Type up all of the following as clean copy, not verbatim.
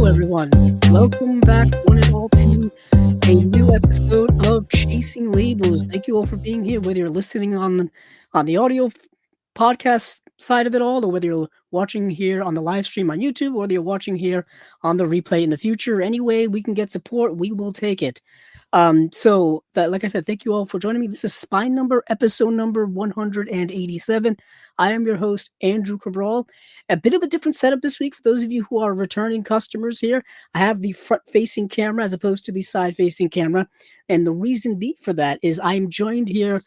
everyone. Welcome back, one and all, to a new episode of Chasing Labels. Thank you all for being here, whether you're listening on the audio podcast side of it all, or whether you're watching here on the live stream on YouTube, or whether you're watching here on the replay in the future. Any way we can get support, we will take it. So that, like I said, thank you all for joining me. This is Spine Number, episode number 187. I am your host, Andrew Cabral. A bit of a different setup this week for those of you who are returning customers here. I have the front-facing camera as opposed to the side-facing camera. And the reason be for that is I'm joined here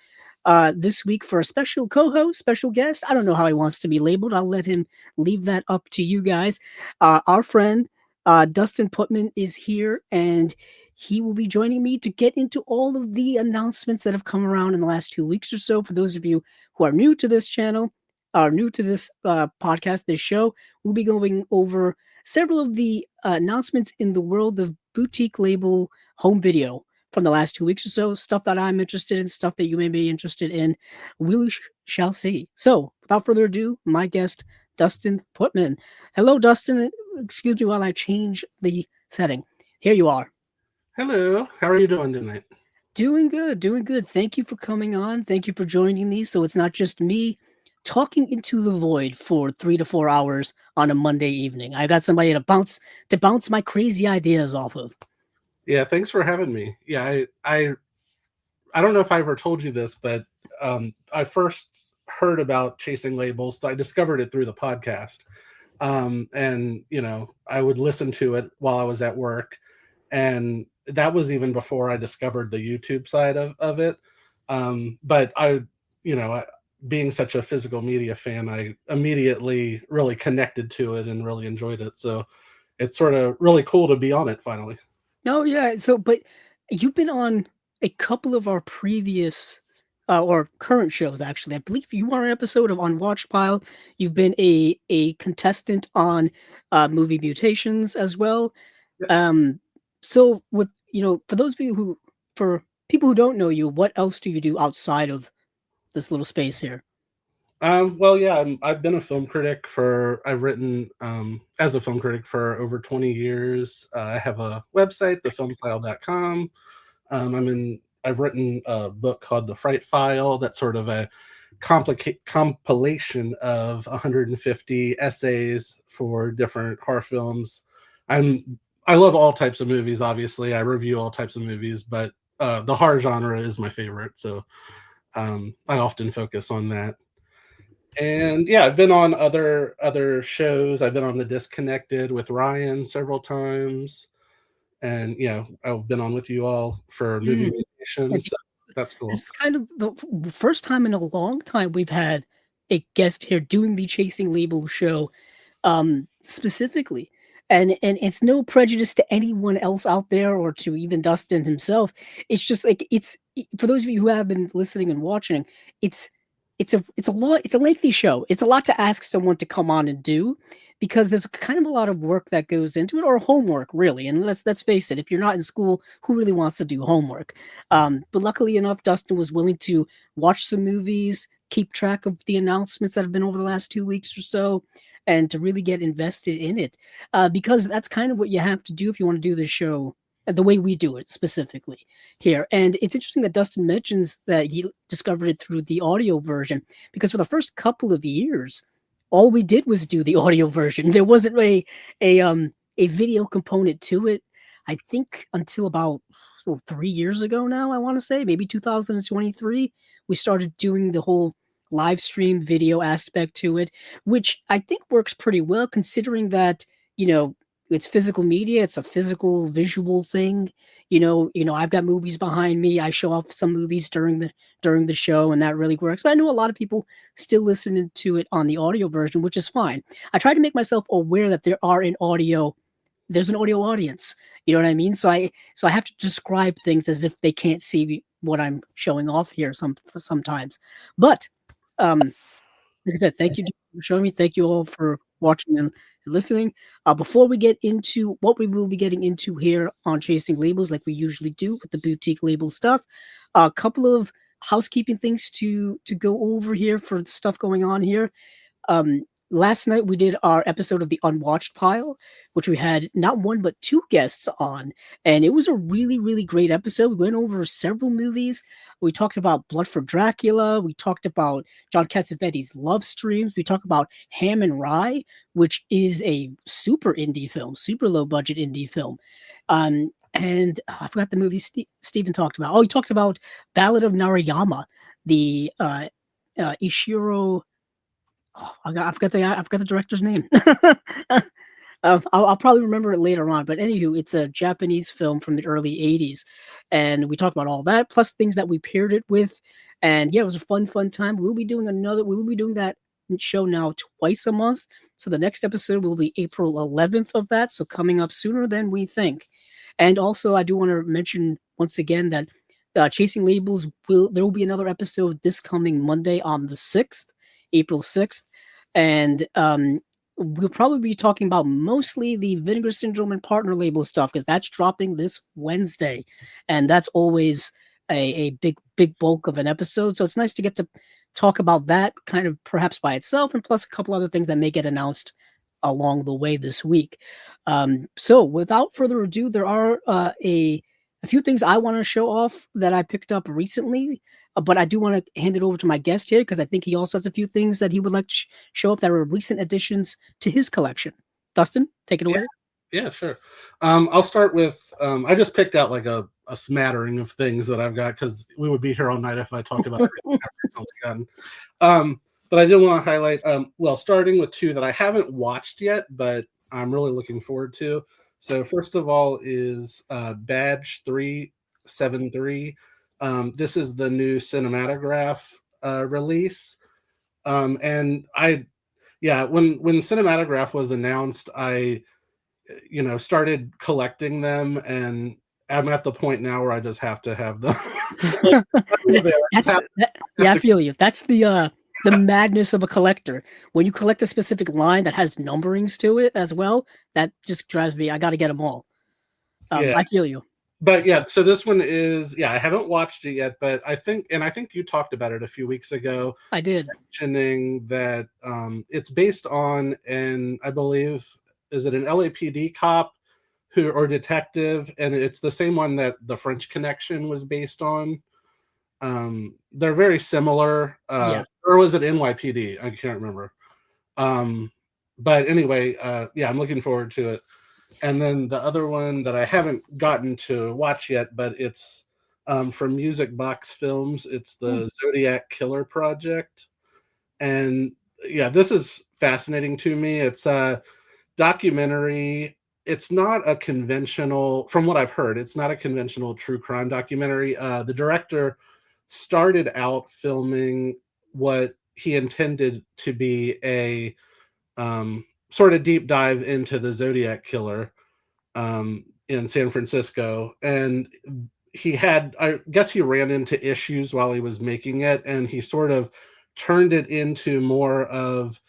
this week for a special co-host, special guest. I don't know how he wants to be labeled. I'll let him leave that up to you guys. Our friend, Dustin Putman, is here, and he will be joining me to get into all of the announcements that have come around in the last 2 weeks or so. For those of you who are new to this channel, are new to this podcast, this show, we'll be going over several of the announcements in the world of boutique label home video from the last 2 weeks or so. Stuff that I'm interested in, stuff that you may be interested in. We shall see. So, without further ado, my guest, Dustin Putman. Hello, Dustin. Excuse me while I change the setting. Here you are. Hello. How are you doing tonight? Doing good, doing good. Thank you for coming on. Thank you for joining me. So it's not just me talking into the void for 3 to 4 hours on a Monday evening. I got somebody to bounce my crazy ideas off of. Yeah, thanks for having me. Yeah, I don't know if I ever told you this, but I first heard about Chasing Labels. I discovered it through the podcast. And, you know, I would listen to it while I was at work. And that was even before I discovered the YouTube side of it. But being such a physical media fan, I immediately really connected to it and really enjoyed it. So it's sort of really cool to be on it finally. Oh, yeah. So, but you've been on a couple of our previous or current shows, actually. I believe you were an episode of Unwatched Pile. You've been a contestant on Movie Mutations as well. Yep. So, with for those of you for people who don't know you, what else do you do outside of this little space here? Well, yeah, I've been a film critic I've written as a film critic for over 20 years. I have a website, thefilmfile.com. I've written a book called The Fright File. That's sort of a compilation of 150 essays for different horror films. I love all types of movies, obviously. I review all types of movies, but the horror genre is my favorite, so I often focus on that. And yeah, I've been on other shows. I've been on The Disconnected with Ryan several times, and I've been on with you all for Movie Mutations. So that's cool. This is kind of the first time in a long time we've had a guest here doing the Chasing Label show, specifically. And it's no prejudice to anyone else out there or to even Dustin himself. It's just like it's for those of you who have been listening and watching, it's a lengthy show. It's a lot to ask someone to come on and do because there's kind of a lot of work that goes into it, or homework really. And let's face it, if you're not in school, who really wants to do homework? But luckily enough, Dustin was willing to watch some movies, keep track of the announcements that have been over the last 2 weeks or so, and to really get invested in it, because that's kind of what you have to do if you want to do this show the way we do it specifically here. And it's interesting that Dustin mentions that he discovered it through the audio version, because for the first couple of years, all we did was do the audio version. There wasn't a video component to it, I think, until about 3 years ago now, I want to say, maybe 2023, we started doing the whole live stream video aspect to it, which I think works pretty well considering that, it's physical media. It's a physical visual thing. I've got movies behind me. I show off some movies during the show, and that really works. But I know a lot of people still listening to it on the audio version, which is fine. I try to make myself aware that there's an audio audience. You know what I mean? So I have to describe things as if they can't see what I'm showing off here sometimes. But like I said, thank you for showing me. Thank you all for watching and listening. Before we get into what we will be getting into here on Chasing Labels, like we usually do with the boutique label stuff, a couple of housekeeping things to go over here for the stuff going on here. last night we did our episode of the Unwatched Pile, which we had not one but two guests on, and it was a really, really great episode. We went over several movies. We talked about Blood for Dracula. We talked about John Cassavetes' Love Streams. We talked about Ham and Rye, which is a super indie film, super low budget indie film. And I forgot the movie Steven talked about. Oh, he talked about Ballad of Narayama, the Ishiro. Oh, I forgot the director's name. I'll probably remember it later on. But anywho, it's a Japanese film from the early '80s, and we talked about all that plus things that we paired it with. And yeah, it was a fun time. We will be doing that show now twice a month. So the next episode will be April 11th of that. So coming up sooner than we think. And also, I do want to mention once again that Chasing Labels there will be another episode this coming Monday on the 6th, April 6th, and we'll probably be talking about mostly the Vinegar Syndrome and partner label stuff because that's dropping this Wednesday, and that's always a big bulk of an episode. So it's nice to get to talk about that kind of perhaps by itself, and plus a couple other things that may get announced along the way this week. So without further ado, there are a few things I want to show off that I picked up recently, but I do want to hand it over to my guest here because I think he also has a few things that he would like to show up that are recent additions to his collection. Dustin, take it away. Yeah, sure. I'll start with I just picked out like a smattering of things that I've got because we would be here all night if I talked about everything I've recently gotten. But I did want to highlight, starting with two that I haven't watched yet, but I'm really looking forward to. So first of all is Badge 373. This is the new Cinematograph release. And when Cinematograph was announced, I started collecting them, and I'm at the point now where I just have to have them. I feel you. That's the madness of a collector. When you collect a specific line that has numberings to it as well, that just drives me. I got to get them all. I feel you. But yeah, so this one is I haven't watched it yet, but I think you talked about it a few weeks ago. I did, mentioning that it's based on I believe is it an LAPD cop or detective, and it's the same one that The French Connection was based on. They're very similar. Or was it NYPD? I can't remember. But anyway, I'm looking forward to it. And then the other one that I haven't gotten to watch yet, but it's from Music Box Films. It's the Zodiac Killer Project. And this is fascinating to me. It's a documentary. It's not a conventional, from what I've heard, it's not a conventional true crime documentary. The director started out filming what he intended to be a sort of deep dive into the Zodiac Killer in San Francisco. And I guess he ran into issues while he was making it, and he sort of turned it into more of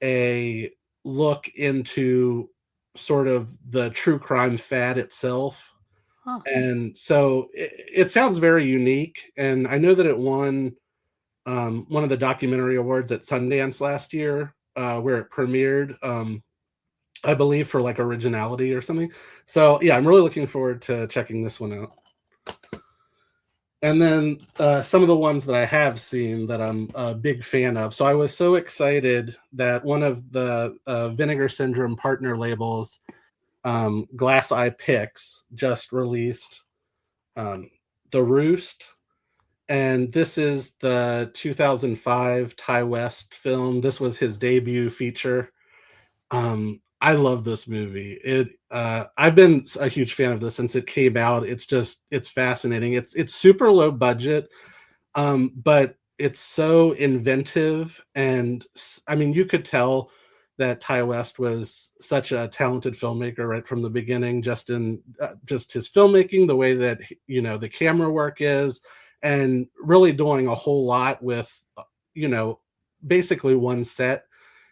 a look into sort of the true crime fad itself. Huh. And so it sounds very unique. And I know that it won one of the documentary awards at Sundance last year, where it premiered, I believe for like originality or something. So I'm really looking forward to checking this one out. And then some of the ones that I have seen that I'm a big fan of. So I was so excited that one of the Vinegar Syndrome partner labels, Glass Eye Pix, just released The Roost. And this is the 2005 Ty West film. This was his debut feature. I love this movie. I've been a huge fan of this since it came out. It's fascinating. It's super low budget, but it's so inventive. And I mean, you could tell that Ty West was such a talented filmmaker right from the beginning, just in just his filmmaking, the way that the camera work is, and really doing a whole lot with basically one set.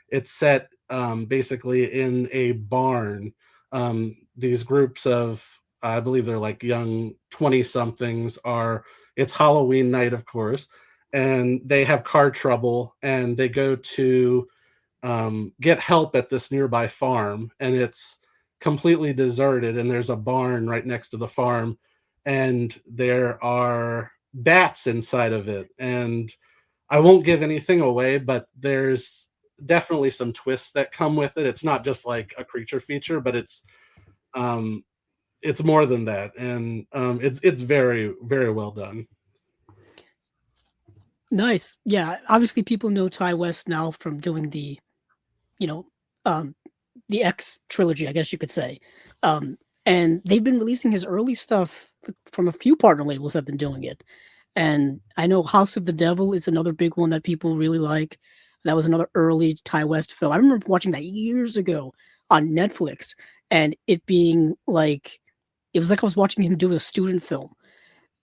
It's set basically in a barn. These groups of, I believe they're like young 20-somethings it's Halloween night, of course, and they have car trouble, and they go to get help at this nearby farm, and it's completely deserted, and there's a barn right next to the farm, and there are bats inside of it. And I won't give anything away, but there's definitely some twists that come with it. It's not just like a creature feature, but it's more than that, and it's very, very well done. Nice. Yeah. Obviously, people know Ty West now from doing you know, the X trilogy, I guess you could say. And they've been releasing his early stuff from a few partner labels have been doing it. And I know House of the Devil is another big one that people really like. That was another early Ty West film. I remember watching that years ago on Netflix, and it being like, it was like I was watching him do a student film.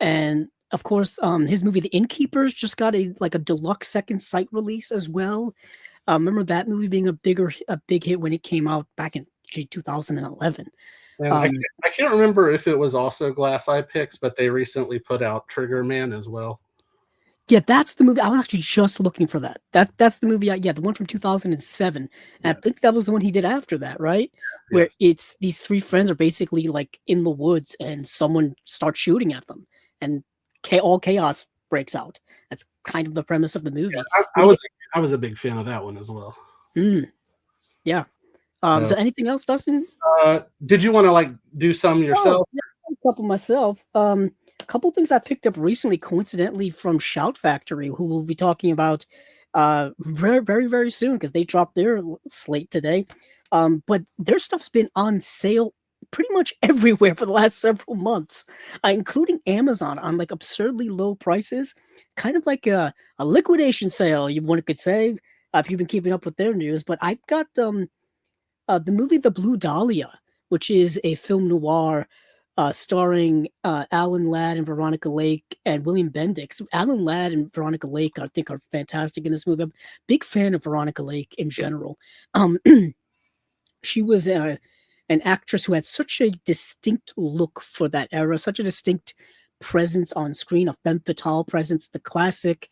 And of course, his movie The Innkeepers just got a deluxe second sight release as well. Remember that movie being a big hit when it came out back in 2011. And I can't remember if it was also Glass Eye Pix, but they recently put out Trigger Man as well. Yeah, that's the movie. I was actually just looking for that. That's the movie. The one from 2007. And I think that was the one he did after that, right? Where it's these three friends are basically like in the woods, and someone starts shooting at them, and all chaos breaks out. That's kind of the premise of the movie. Yeah, I was a big fan of that one as well. Yeah. So anything else, Dustin? Did you want to do some yourself? Yeah, a couple myself. A couple things I picked up recently, coincidentally, from Shout Factory, who we'll be talking about very, very, very soon because they dropped their slate today. But their stuff's been on sale pretty much everywhere for the last several months, including Amazon on absurdly low prices, kind of like a liquidation sale, one could say, if you've been keeping up with their news. But I got the movie The Blue Dahlia, which is a film noir starring Alan Ladd and Veronica Lake and William Bendix. Alan Ladd and Veronica Lake, I think, are fantastic in this movie. I'm a big fan of Veronica Lake in general. She was an actress who had such a distinct look for that era, such a distinct presence on screen, a femme fatale presence, the classic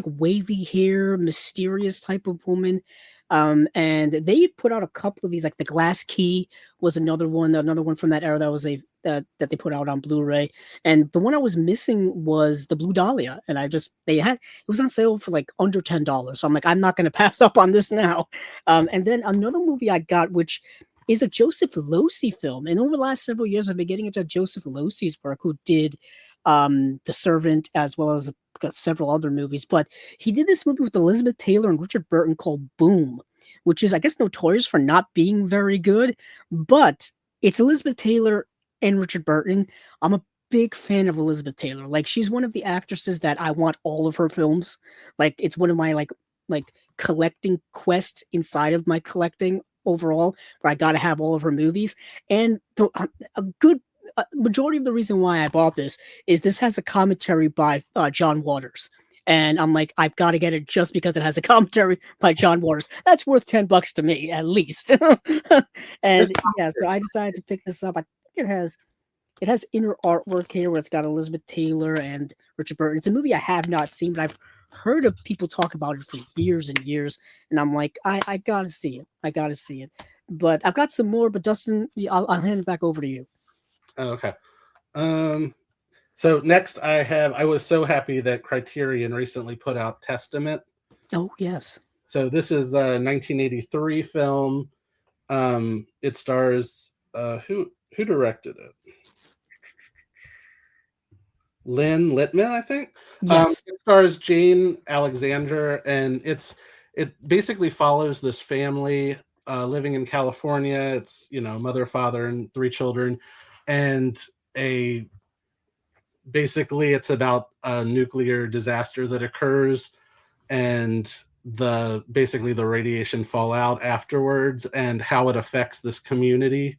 wavy hair, mysterious type of woman. And they put out a couple of these, like The Glass Key was another one from that era that was that they put out on Blu-ray. And the one I was missing was The Blue Dahlia. And it was on sale for under $10. So I'm like, I'm not going to pass up on this now. And then another movie I got, which is a Joseph Losey film. And over the last several years, I've been getting into Joseph Losey's work, who did The Servant as well as several other movies. But he did this movie with Elizabeth Taylor and Richard Burton called Boom, which is, I guess, notorious for not being very good. But it's Elizabeth Taylor and Richard Burton. I'm a big fan of Elizabeth Taylor. She's one of the actresses that I want all of her films. It's one of my collecting quests inside of my collecting overall, where I got to have all of her movies. And a good majority of the reason why I bought this has a commentary by John Waters. And I'm like, I've got to get it just because it has a commentary by John Waters. That's worth $10 to me, at least. And yeah, so I decided to pick this up. I think it has inner artwork here where it's got Elizabeth Taylor and Richard Burton. It's a movie I have not seen, but I've heard of people talk about it for years and years. And I'm like, I got to see it. I got to see it. But I've got some more, but Dustin, I'll hand it back over to you. Okay. So next I was so happy that Criterion recently put out Testament. Oh, yes. So this is a 1983 film. It stars who directed it? Lynn Littman, I think. Yes. It stars Jane Alexander, and it basically follows this family living in California. It's mother, father, and 3 children, and basically it's about a nuclear disaster that occurs, and the radiation fallout afterwards, and how it affects this community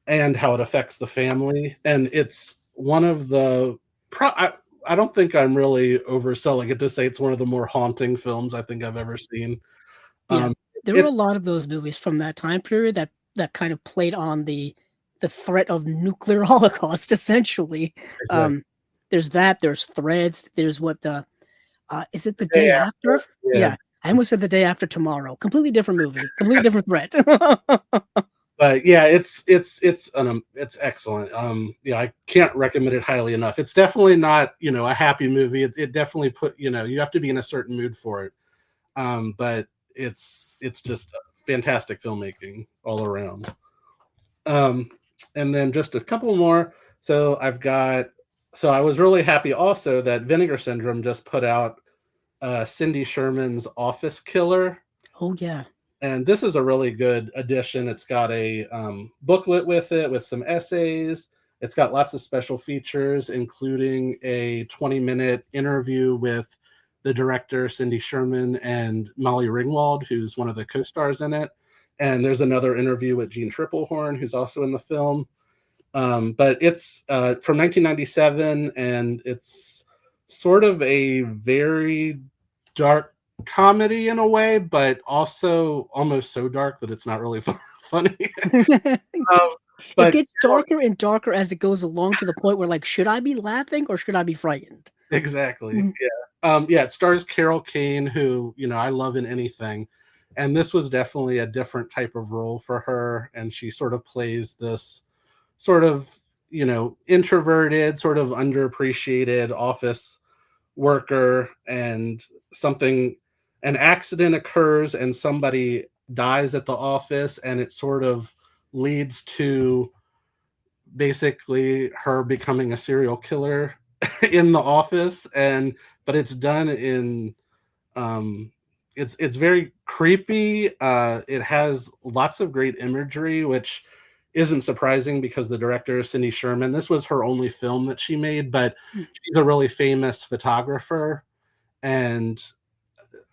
and how it affects the family. And it's one of the I don't think I'm really overselling it to say it's one of the more haunting films I think I've ever seen. Yeah, there were a lot of those movies from that time period that kind of played on the threat of nuclear holocaust, essentially. Exactly. There's Threads, there's what is it The Day After? Yeah. I almost said The Day After Tomorrow. Completely different movie. Completely different threat. But yeah, it's excellent. Yeah, I can't recommend it highly enough. It's definitely not, a happy movie. It definitely you have to be in a certain mood for it. But it's just fantastic filmmaking all around. And then just a couple more. So I was really happy also that Vinegar Syndrome just put out Cindy Sherman's Office Killer. Oh yeah. And this is a really good edition. It's got a booklet with it with some essays. It's got lots of special features, including a 20-minute interview with the director, Cindy Sherman, and Molly Ringwald, who's one of the co-stars in it. And there's another interview with Jean Triplehorn, who's also in the film. But it's from 1997, and it's sort of a very dark comedy in a way, but also almost so dark that it's not really funny. But it gets darker and darker as it goes along, to the point where, like, should I be laughing or should I be frightened? Exactly. Yeah. It stars Carol Kane, who I love in anything, and this was definitely a different type of role for her, and she sort of plays this sort of introverted, sort of underappreciated office worker, and an accident occurs and somebody dies at the office, and it sort of leads to basically her becoming a serial killer in the office. But it's done in it's very creepy. It has lots of great imagery, which isn't surprising because the director, Cindy Sherman, this was her only film that she made, but she's a really famous photographer, and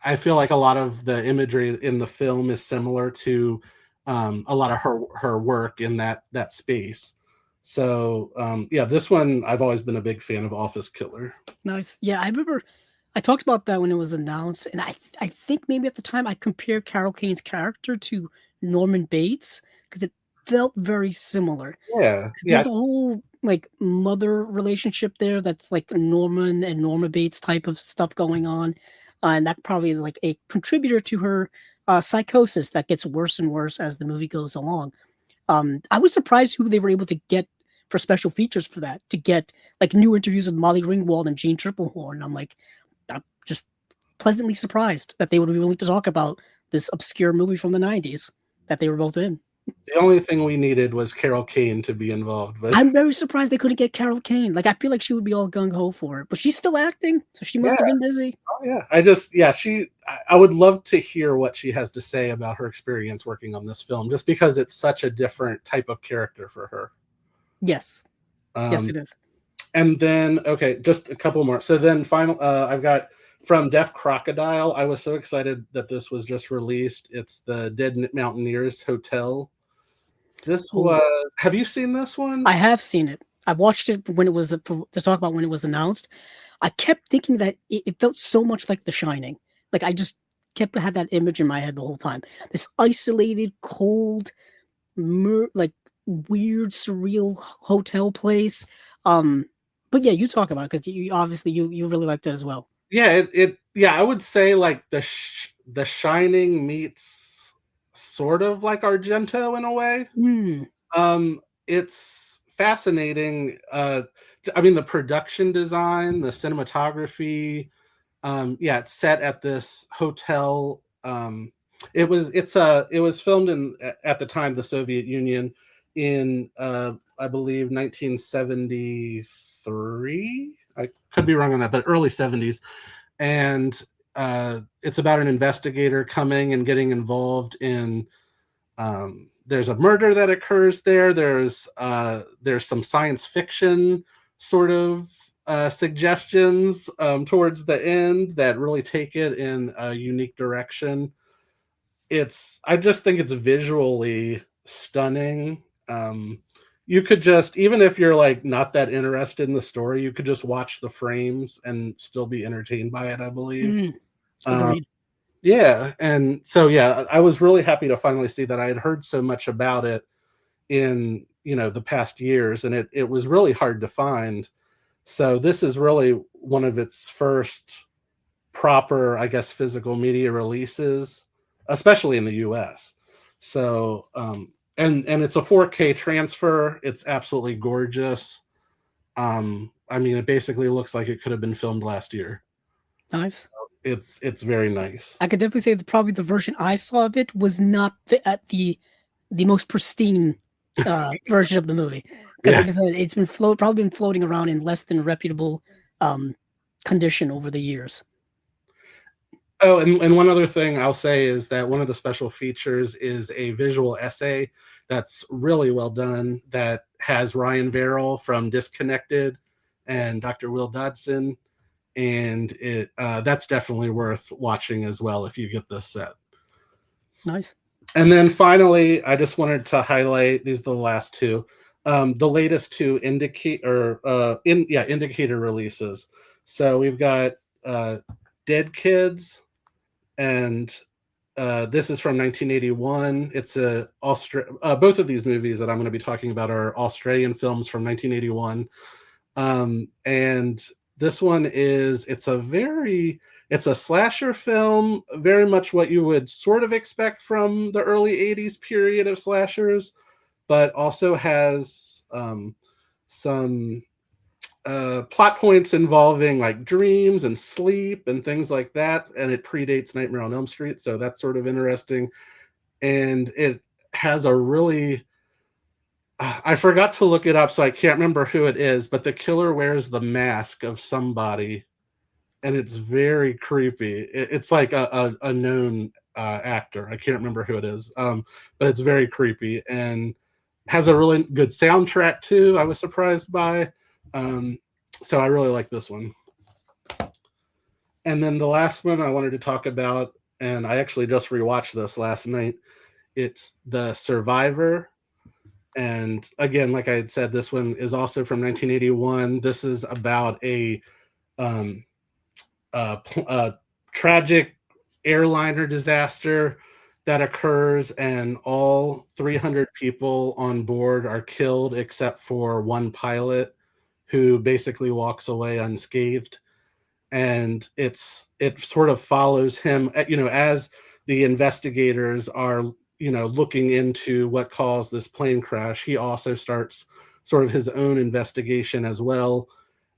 I feel like a lot of the imagery in the film is similar to a lot of her work in that space. So yeah, this one, I've always been a big fan of Office Killer. Nice. Yeah, I remember I talked about that when it was announced, and I think maybe at the time I compared Carol Kane's character to Norman Bates because it felt very similar. Yeah. There's a whole like mother relationship there that's like Norman and Norma Bates type of stuff going on, and that probably is like a contributor to her psychosis that gets worse and worse as the movie goes along. I was surprised who they were able to get for special features for that, to get like new interviews with Molly Ringwald and Jean Triplehorn. I'm just pleasantly surprised that they would be willing to talk about this obscure movie from the 90s that they were both in. The only thing we needed was Carol Kane to be involved. But I'm very surprised they couldn't get Carol Kane. Like, I feel like she would be all gung-ho for it, but she's still acting, so she must have been busy. Oh yeah. I would love to hear what she has to say about her experience working on this film, just because it's such a different type of character for her. Yes. Yes, it is. And then, okay, just a couple more. So then I've got from Deaf Crocodile. I was so excited that this was just released. It's the Dead Mountaineers Hotel. Have you seen this one? I have seen it. I watched it when it was to talk about when it was announced. I kept thinking that it felt so much like The Shining. Like, I just had that image in my head the whole time. This isolated, cold, like weird, surreal hotel place. But yeah, you talk about it because you obviously you really liked it as well. Yeah, I would say like the Shining meets sort of like Argento in a way. It's fascinating. I mean, the production design, the cinematography. It's set at this hotel. It was filmed at the time, the Soviet Union, in I believe 1973. I could be wrong on that, but early 70s. And it's about an investigator coming and getting involved in there's a murder that occurs there. There's some science fiction sort of suggestions towards the end that really take it in a unique direction. I just think it's visually stunning. You could just, even if you're like not that interested in the story, you could just watch the frames and still be entertained by it, I believe. Yeah. And so, yeah, I was really happy to finally see that. I had heard so much about it in, the past years, and it was really hard to find. So this is really one of its first proper, I guess, physical media releases, especially in the US. So, and it's a 4K transfer. It's absolutely gorgeous. I mean, it basically looks like it could have been filmed last year. Nice. It's very nice. I could definitely say that probably the version I saw of it was not at the most pristine version of the movie, because like I said, it's been probably been floating around in less than reputable condition over the years. Oh, and one other thing I'll say is that one of the special features is a visual essay that's really well done that has Ryan Verrill from Disconnected and Dr. Will Dodson, and it that's definitely worth watching as well if you get this set. Nice. And then finally, I just wanted to highlight, these are the last two, the latest two indicator releases. So we've got Dead Kids, and this is from 1981. It's both of these movies that I'm going to be talking about are Australian films from 1981. And this one it's a slasher film, very much what you would sort of expect from the early 80s period of slashers, but also has some plot points involving like dreams and sleep and things like that, and it predates Nightmare on Elm Street, so that's sort of interesting. And it has a really I forgot to look it up, so I can't remember who it is, but the killer wears the mask of somebody, and it's very creepy. It's like a known actor. I can't remember who it is, but it's very creepy and has a really good soundtrack too. I was surprised by. So I really like this one. And then the last one I wanted to talk about, and I actually just rewatched this last night, it's The Survivor. And again, like I had said, this one is also from 1981. This is about a tragic airliner disaster that occurs, and all 300 people on board are killed except for one pilot, who basically walks away unscathed. And it sort of follows him, as the investigators are, looking into what caused this plane crash. He also starts sort of his own investigation as well,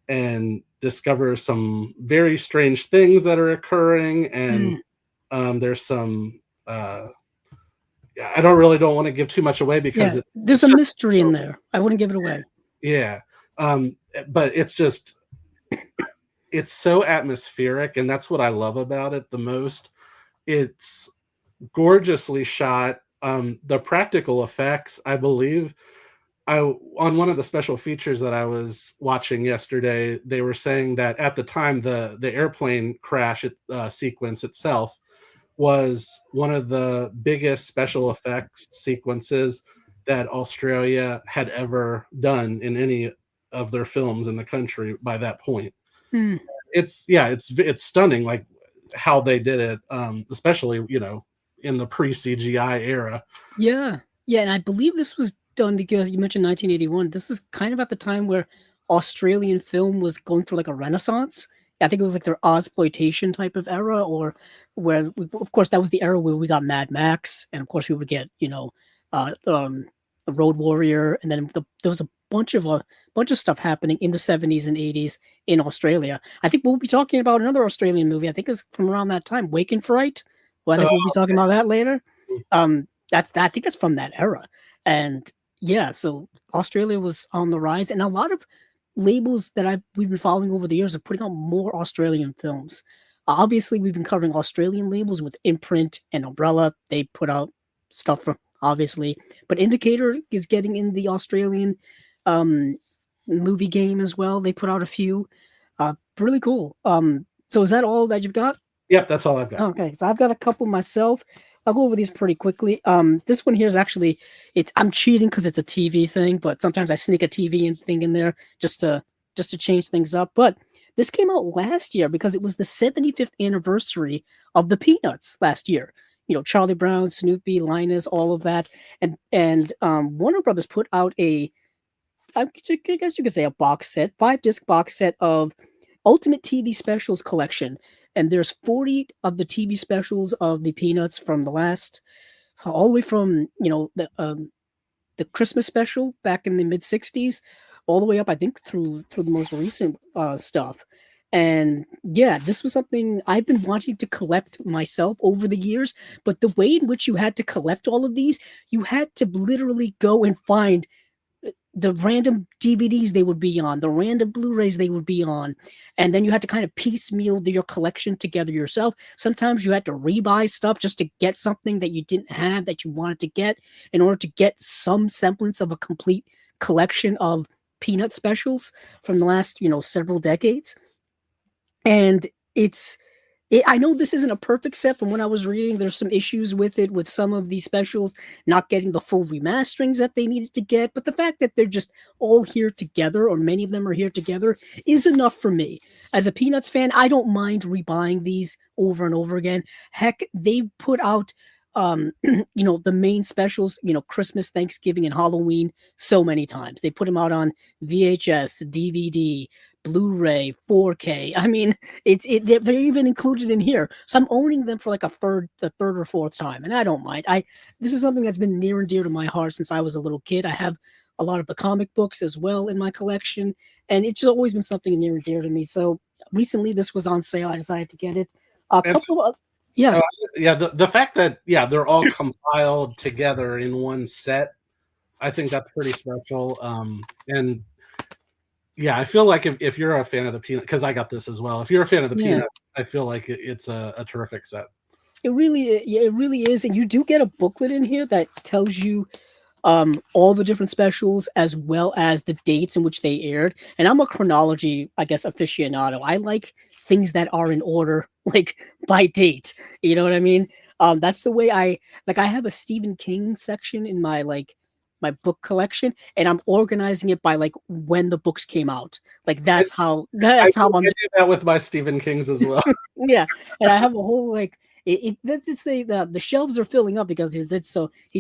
and discovers some very strange things that are occurring. And there's some, I don't want to give too much away because there's a mystery in there. I wouldn't give it away. Yeah. But it's so atmospheric, and that's what I love about it the most. It's gorgeously shot. The practical effects, I believe, on one of the special features that I was watching yesterday, they were saying that at the time the airplane crash sequence itself was one of the biggest special effects sequences that Australia had ever done in any of their films in the country by that point. It's stunning, like how they did it, especially in the pre-CGI era. Yeah, and I believe this was done because you mentioned 1981. This is kind of at the time where Australian film was going through like a renaissance. I think it was like their Ozploitation type of era, or where, of course, that was the era where we got Mad Max, and of course we would get the Road Warrior, and then there was a bunch of stuff happening in the 70s and 80s in Australia. I think we'll be talking about another Australian movie. I think it's from around that time, Wake and Fright. Well, I think we'll be talking about that later. I think that's from that era. And yeah, so Australia was on the rise, and a lot of labels that we've been following over the years are putting out more Australian films. Obviously, we've been covering Australian labels with Imprint and Umbrella. They put out stuff from, obviously, but Indicator is getting in the Australian movie game as well. They put out a few. Really cool. So is that all that you've got? Yep, that's all I've got. Okay, so I've got a couple myself. I'll go over these pretty quickly. This one here is actually, I'm cheating because it's a TV thing, but sometimes I sneak a TV thing in there just to change things up. But this came out last year because it was the 75th anniversary of the Peanuts last year. Charlie Brown, Snoopy, Linus, all of that, and Warner Brothers put out I guess you could say a box set, 5-disc box set of Ultimate TV Specials Collection, and there's 40 of the TV specials of the Peanuts from the last, all the way from the Christmas special back in the mid '60s, all the way up, I think, through the most recent stuff. And yeah, this was something I've been wanting to collect myself over the years. But the way in which you had to collect all of these, you had to literally go and find the random DVDs they would be on, the random Blu-rays they would be on, and then you had to kind of piecemeal your collection together yourself. Sometimes you had to rebuy stuff just to get something that you didn't have that you wanted to get in order to get some semblance of a complete collection of Peanut specials from the last, several decades. And I know this isn't a perfect set. From what I was reading, there's some issues with it, with some of these specials not getting the full remasterings that they needed to get. But the fact that they're just all here together, or many of them are here together, is enough for me. As a Peanuts fan, I don't mind rebuying these over and over again. Heck, they put out the main specials, Christmas, Thanksgiving, and Halloween so many times. They put them out on VHS, DVD, Blu-ray, 4K. I mean, they're even included in here. So I'm owning them for like the third or fourth time, and I don't mind. This is something that's been near and dear to my heart since I was a little kid. I have a lot of the comic books as well in my collection, and it's just always been something near and dear to me. So recently, this was on sale. I decided to get it. A couple of the fact that they're all compiled together in one set, I think that's pretty special. And yeah, I feel like if you're a fan of the Peanuts, because I got this as well. If you're a fan of the Peanuts, I feel like it's a terrific set. It really is, and you do get a booklet in here that tells you all the different specials as well as the dates in which they aired. And I'm a chronology, I guess, aficionado. I like things that are in order, like by date. You know what I mean? That's the way I have a Stephen King section in my my book collection, and I'm organizing it by like when the books came out. Like that's how I'm do that with my Stephen Kings as well. Yeah, and I have a whole let's just say the shelves are filling up because he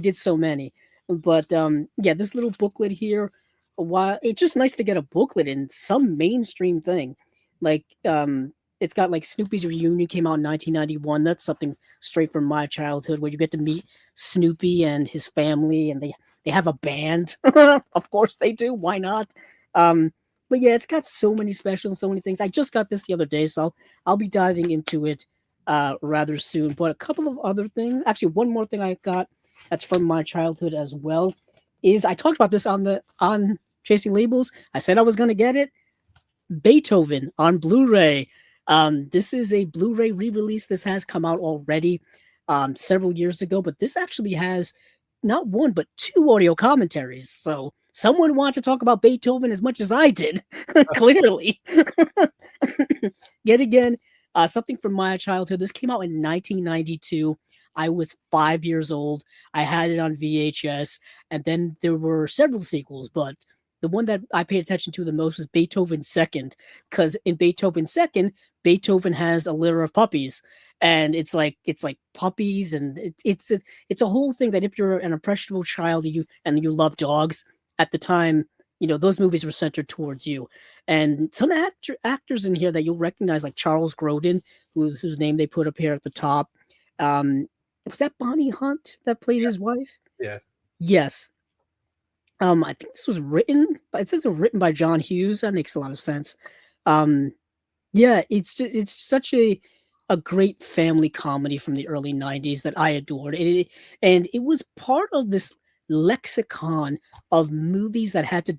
did so many. But this little booklet here, while it's just nice to get a booklet in some mainstream thing, like it's got like Snoopy's Reunion came out in 1991. That's something straight from my childhood, where you get to meet Snoopy and his family, and they have a band. Of course they do. Why not? But yeah, it's got so many specials and so many things. I just got this the other day, so I'll be diving into it rather soon. But a couple of other things. Actually, one more thing I got that's from my childhood as well is I talked about this on Chasing Labels. I said I was going to get it. Beethoven on Blu-ray. This is a Blu-ray re-release. This has come out already several years ago, but this actually has not one but two audio commentaries. So someone wanted to talk about Beethoven as much as I did, clearly. Yet again, something from my childhood. This came out in 1992. I was 5 years old. I had it on VHS, and then there were several sequels, but the one that I paid attention to the most was Beethoven Second, because in Beethoven Second, Beethoven has a litter of puppies, and it's like puppies, and it's a whole thing that if you're an impressionable child and you love dogs at the time, those movies were centered towards you. And some actors in here that you'll recognize, like Charles Grodin, whose name they put up here at the top. Was that Bonnie Hunt that played his wife? Yeah. Yes. I think this was written, but it says it's written by John Hughes. That makes a lot of sense. It's such a great family comedy from the early 90s that I adored. And it was part of this lexicon of movies that had to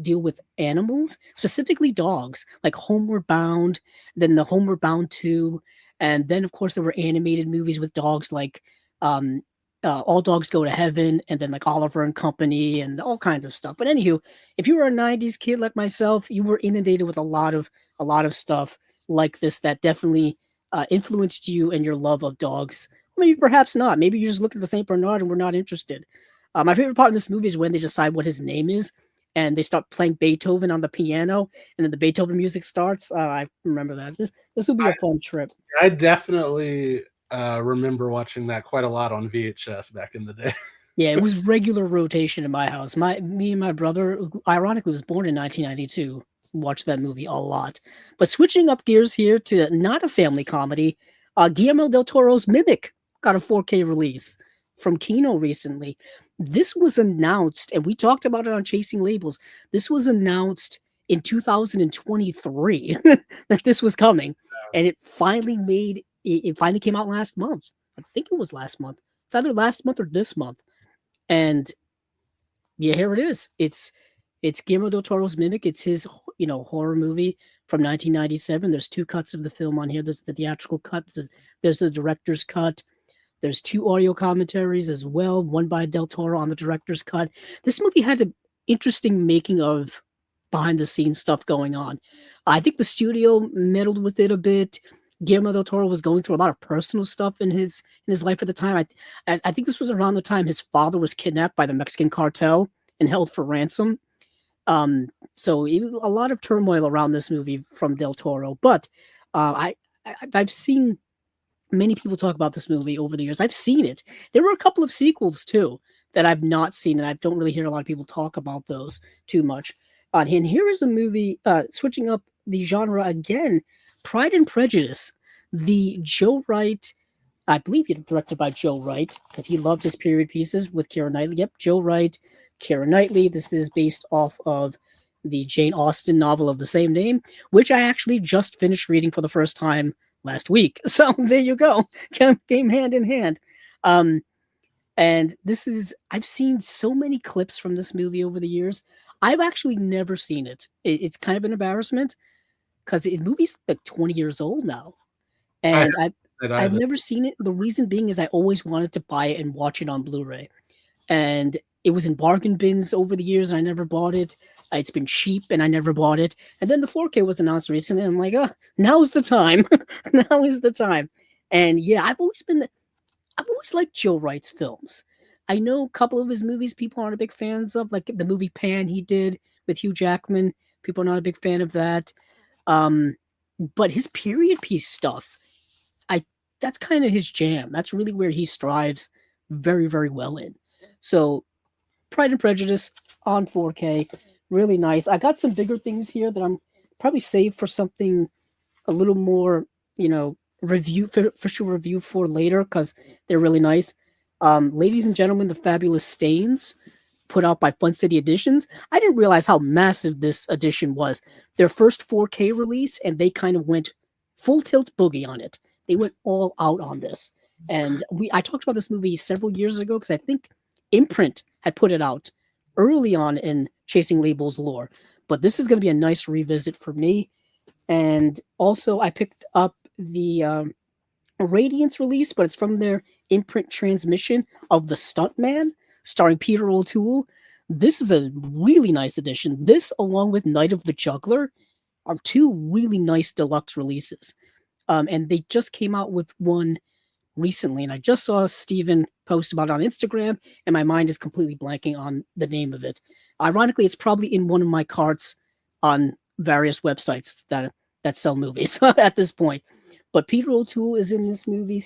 deal with animals, specifically dogs, like Homeward Bound, then the Homeward Bound 2, and then of course there were animated movies with dogs like All Dogs Go to Heaven, and then like Oliver and Company, and all kinds of stuff. But anywho, if you were a 90s kid like myself, you were inundated with a lot of stuff like this that definitely influenced you and your love of dogs. Maybe perhaps not. Maybe you just look at the Saint Bernard and we're not interested. My favorite part in this movie is when they decide what his name is, and they start playing Beethoven on the piano, and then the Beethoven music starts. I remember that. This will be a fun trip. I definitely remember watching that quite a lot on VHS back in the day. Yeah, it was regular rotation in my house. Me and my brother, who ironically was born in 1992, watched that movie a lot. But switching up gears here to not a family comedy, Guillermo del Toro's Mimic got a 4K release from Kino recently. This was announced, and we talked about it on Chasing Labels. This was announced in 2023 that this was coming, and it finally came out last month. I think it was last month. It's either last month or this month. And yeah, here it is. It's Guillermo del Toro's Mimic. It's his, horror movie from 1997. There's 2 cuts of the film on here. There's the theatrical cut. There's the director's cut. There's 2 audio commentaries as well, one by Del Toro on the director's cut. This movie had an interesting making of behind-the-scenes stuff going on. I think the studio meddled with it a bit. Guillermo del Toro was going through a lot of personal stuff in his life at the time. I think this was around the time his father was kidnapped by the Mexican cartel and held for ransom. So a lot of turmoil around this movie from Del Toro. But I've seen many people talk about this movie over the years. I've seen it. There were a couple of sequels too that I've not seen, and I don't really hear a lot of people talk about those too much. And here is a movie switching up the genre again. Pride and Prejudice, the Joe Wright, I believe directed by Joe Wright, because he loved his period pieces with Keira Knightley. Yep, Joe Wright, Keira Knightley. This is based off of the Jane Austen novel of the same name, which I actually just finished reading for the first time last week. So there you go. Came hand in hand. And this is, I've seen so many clips from this movie over the years. I've actually never seen it. It's kind of an embarrassment because the movie's like 20 years old now. And I've never seen it. The reason being is I always wanted to buy it and watch it on Blu-ray. And it was in bargain bins over the years, and I never bought it. It's been cheap, and I never bought it. And then the 4K was announced recently, and I'm like, now's the time. Now is the time. And yeah, I've always liked Joe Wright's films. I know a couple of his movies people aren't a big fans of, like the movie Pan he did with Hugh Jackman. People are not a big fan of that. But his period piece stuff, that's kind of his jam. That's really where he strives very, very well in. So Pride and Prejudice on 4K, really nice. I got some bigger things here that I'm probably saved for something a little more, official review for later because they're really nice. Ladies and Gentlemen, The Fabulous Stains, put out by Fun City Editions. I didn't realize how massive this edition was. Their first 4K release, and they kind of went full tilt boogie on it. They went all out on this. And I talked about this movie several years ago because I think Imprint had put it out early on in Chasing Labels lore. But this is going to be a nice revisit for me. And also, I picked up the Radiance release, but it's from their Imprint transmission of The Stuntman, starring Peter O'Toole. This is a really nice edition. This, along with Night of the Juggler, are 2 really nice deluxe releases. And they just came out with one recently, and I just saw Steven post about it on Instagram, and my mind is completely blanking on the name of it. Ironically, it's probably in one of my carts on various websites that sell movies at this point. But Peter O'Toole is in this movie.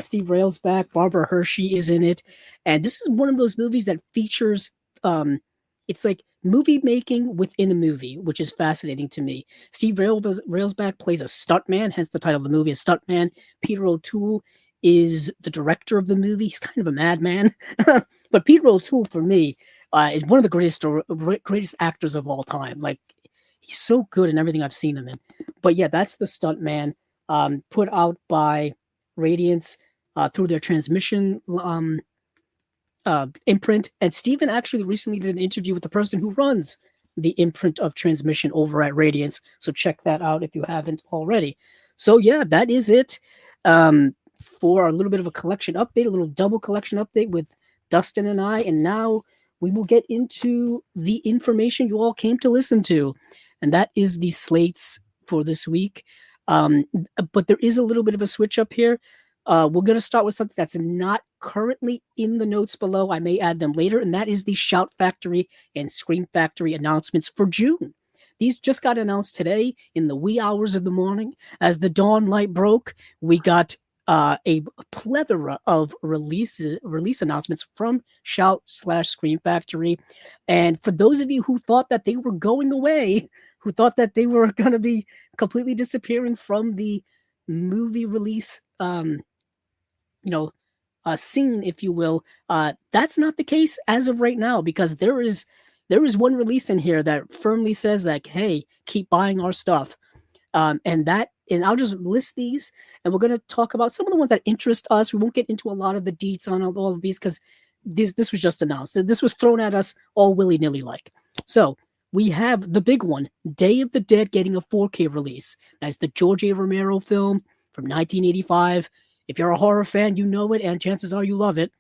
Steve Railsback, Barbara Hershey is in it. And this is one of those movies that features, it's like movie making within a movie, which is fascinating to me. Steve Railsback plays a stuntman, hence the title of the movie, a stuntman. Peter O'Toole is the director of the movie. He's kind of a madman. But Peter O'Toole, for me, is one of the greatest actors of all time. Like, he's so good in everything I've seen him in. But yeah, that's The Stuntman, put out by Radiance through their transmission imprint. And Steven actually recently did an interview with the person who runs the imprint of transmission over at Radiance. So check that out if you haven't already. So yeah, that is it for a little bit of a collection update, a little double collection update with Dustin and I. And now we will get into the information you all came to listen to. And that is the slates for this week. But there is a little bit of a switch up here. We're going to start with something that's not currently in the notes below. I may add them later, and that is the Shout Factory and Scream Factory announcements for June. These just got announced today in the wee hours of the morning. As the dawn light broke, we got a plethora of release announcements from Shout/Scream Factory. And for those of you who thought that they were going away, who thought that they were going to be completely disappearing from the movie release, scene, if you will, that's not the case as of right now, because there is one release in here that firmly says that, hey, keep buying our stuff. And I'll just list these, and we're going to talk about some of the ones that interest us. We won't get into a lot of the deets on all of these because this was just announced. This was thrown at us all willy-nilly like. So we have the big one, Day of the Dead, getting a 4K release. That's the George A. Romero film from 1985. If you're a horror fan, you know it, and chances are you love it.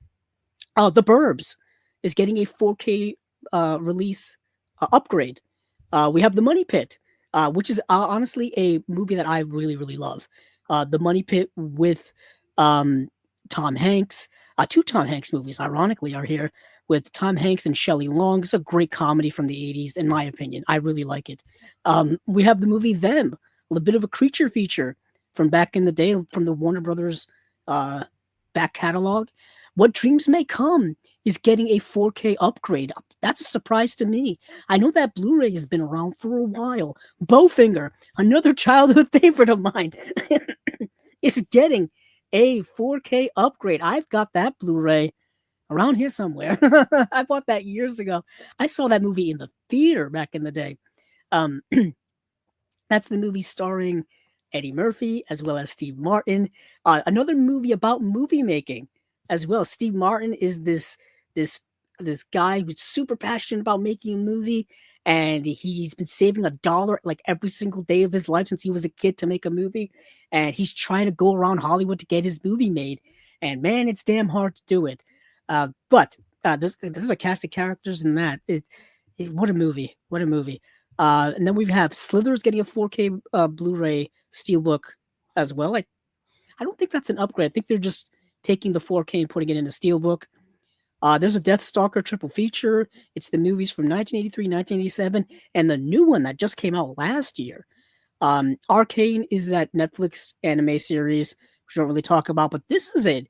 The Burbs is getting a 4K release upgrade. We have The Money Pit, which is honestly a movie that I really, really love. The Money Pit with Tom Hanks. Two Tom Hanks movies, ironically, are here with Tom Hanks and Shelley Long. It's a great comedy from the 80s, in my opinion. I really like it. We have the movie Them, a little bit of a creature feature from back in the day, from the Warner Brothers back catalog. What Dreams May Come is getting a 4K upgrade. That's a surprise to me. I know that Blu-ray has been around for a while. Bowfinger, another childhood favorite of mine, is getting a 4K upgrade. I've got that Blu-ray around here somewhere. I bought that years ago. I saw that movie in the theater back in the day. That's the movie starring Eddie Murphy as well as Steve Martin. Another movie about movie making as well. Steve Martin is this guy who's super passionate about making a movie, and he's been saving $1 like every single day of his life since he was a kid to make a movie, and he's trying to go around Hollywood to get his movie made, and man, it's damn hard to do it. But there's a cast of characters in that. What a movie. And then we have Slither's getting a 4K Blu-ray Steelbook as well. I don't think that's an upgrade. I think they're just taking the 4K and putting it in a Steelbook. There's a Deathstalker triple feature. It's the movies from 1983, 1987, and the new one that just came out last year. Arcane is that Netflix anime series, which we don't really talk about, but this is it.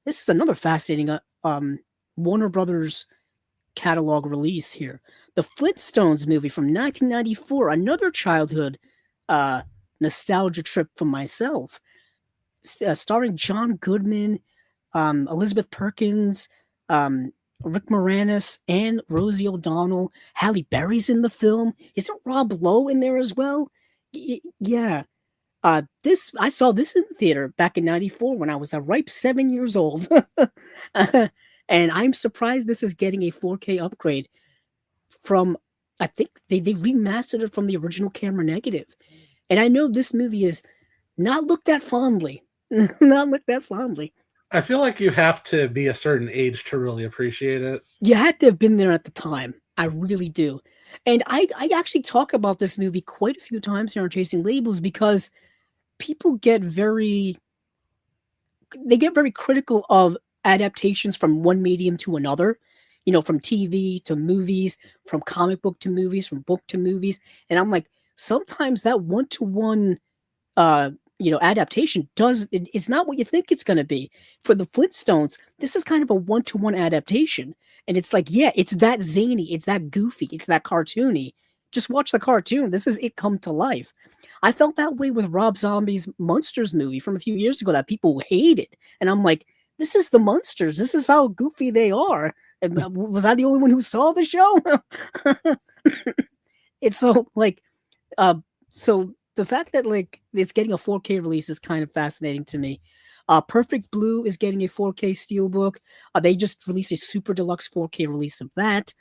This is another fascinating Warner Brothers catalog release here. The Flintstones movie from 1994, another childhood nostalgia trip for myself, starring John Goodman, Elizabeth Perkins, Rick Moranis, and Rosie O'Donnell. Halle Berry's in the film. Isn't Rob Lowe in there as well? Yeah. I saw this in the theater back in 94 when I was a ripe 7 years old. And I'm surprised this is getting a 4K upgrade from, I think they remastered it from the original camera negative. And I know this movie is not looked at fondly. Not looked at fondly. I feel like you have to be a certain age to really appreciate it. You had to have been there at the time. I really do. And I actually talk about this movie quite a few times here on Chasing Labels because people get very critical of adaptations from one medium to another, from TV to movies, from comic book to movies, from book to movies. And I'm like, sometimes that one-to-one adaptation it's not what you think it's going to be. For the Flintstones, this is kind of a one-to-one adaptation, and it's like, yeah, it's that zany, it's that goofy, it's that cartoony. Just watch the cartoon. This is it come to life. I felt that way with Rob Zombie's Munsters movie from a few years ago that people hated, and I'm like, this is the Munsters. This is how goofy they are. And was I the only one who saw the show? It's so like, so the fact that like it's getting a 4K release is kind of fascinating to me. Perfect Blue is getting a 4K Steelbook. They just released a super deluxe 4K release of that.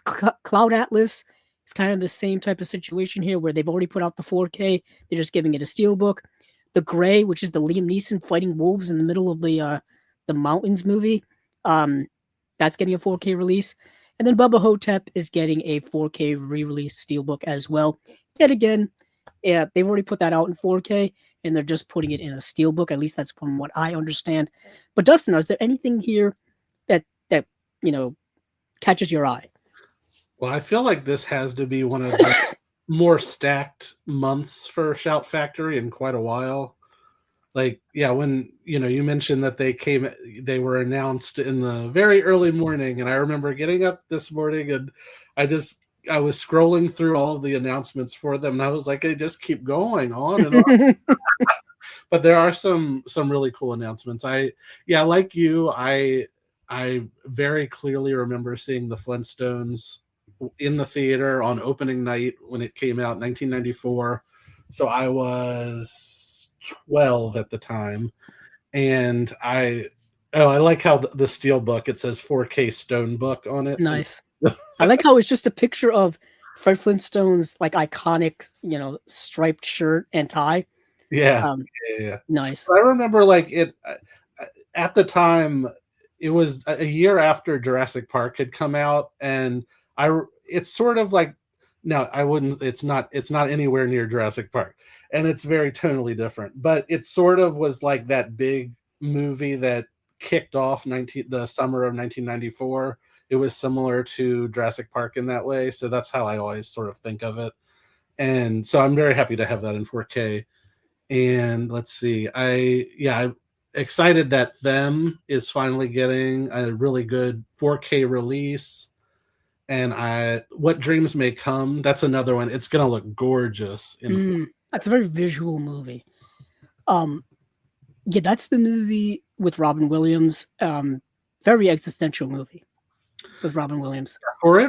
Cloud Atlas is kind of the same type of situation here where they've already put out the 4K. They're just giving it a Steelbook. The Gray, which is the Liam Neeson fighting wolves in the middle of the mountains movie, that's getting a 4K release. And then Bubba Hotep is getting a 4K re-release Steelbook as well. Yet again, yeah, they've already put that out in 4K, and they're just putting it in a Steelbook. At least that's from what I understand. But Dustin, is there anything here that catches your eye? Well, I feel like this has to be one of the more stacked months for Shout Factory in quite a while. like, yeah, when you mentioned that they were announced in the very early morning, and I remember getting up this morning and I just I was scrolling through all of the announcements for them, and I was like, they just keep going on and on. But there are some really cool announcements. Yeah, like you, I very clearly remember seeing the Flintstones in the theater on opening night when it came out in 1994. So I was 12 at the time, and I like how the steel book, it says 4K Stone Book on it. Nice. I like how it's just a picture of Fred Flintstone's like iconic, striped shirt and tie. Yeah, Um, yeah. nice. I remember like it at the time. It was a year after Jurassic Park had come out, and it's sort of like, now I wouldn't. It's not anywhere near Jurassic Park, and it's very tonally different. But it sort of was like that big movie that kicked off the summer of 1994. It was similar to Jurassic Park in that way, so that's how I always sort of think of it. And so I'm very happy to have that in 4K. And let's see, I'm excited that Them is finally getting a really good 4K release. And What Dreams May Come, that's another one. It's gonna look gorgeous That's a very visual movie. Yeah, that's the movie with Robin Williams. Very existential movie with Robin Williams. for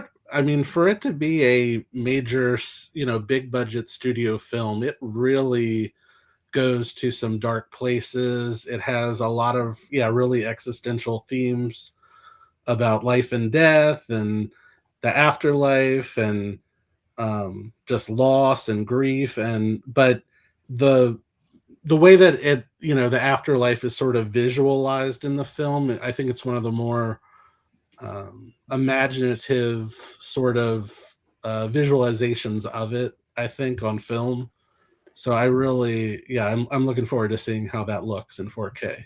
it to be a major, big budget studio film, it really goes to some dark places. It has a lot of really existential themes about life and death and the afterlife, and just loss and grief. But the way that the afterlife is sort of visualized in the film, I think it's one of the more imaginative sort of visualizations of it, I think, on film. So I really, I'm looking forward to seeing how that looks in 4K.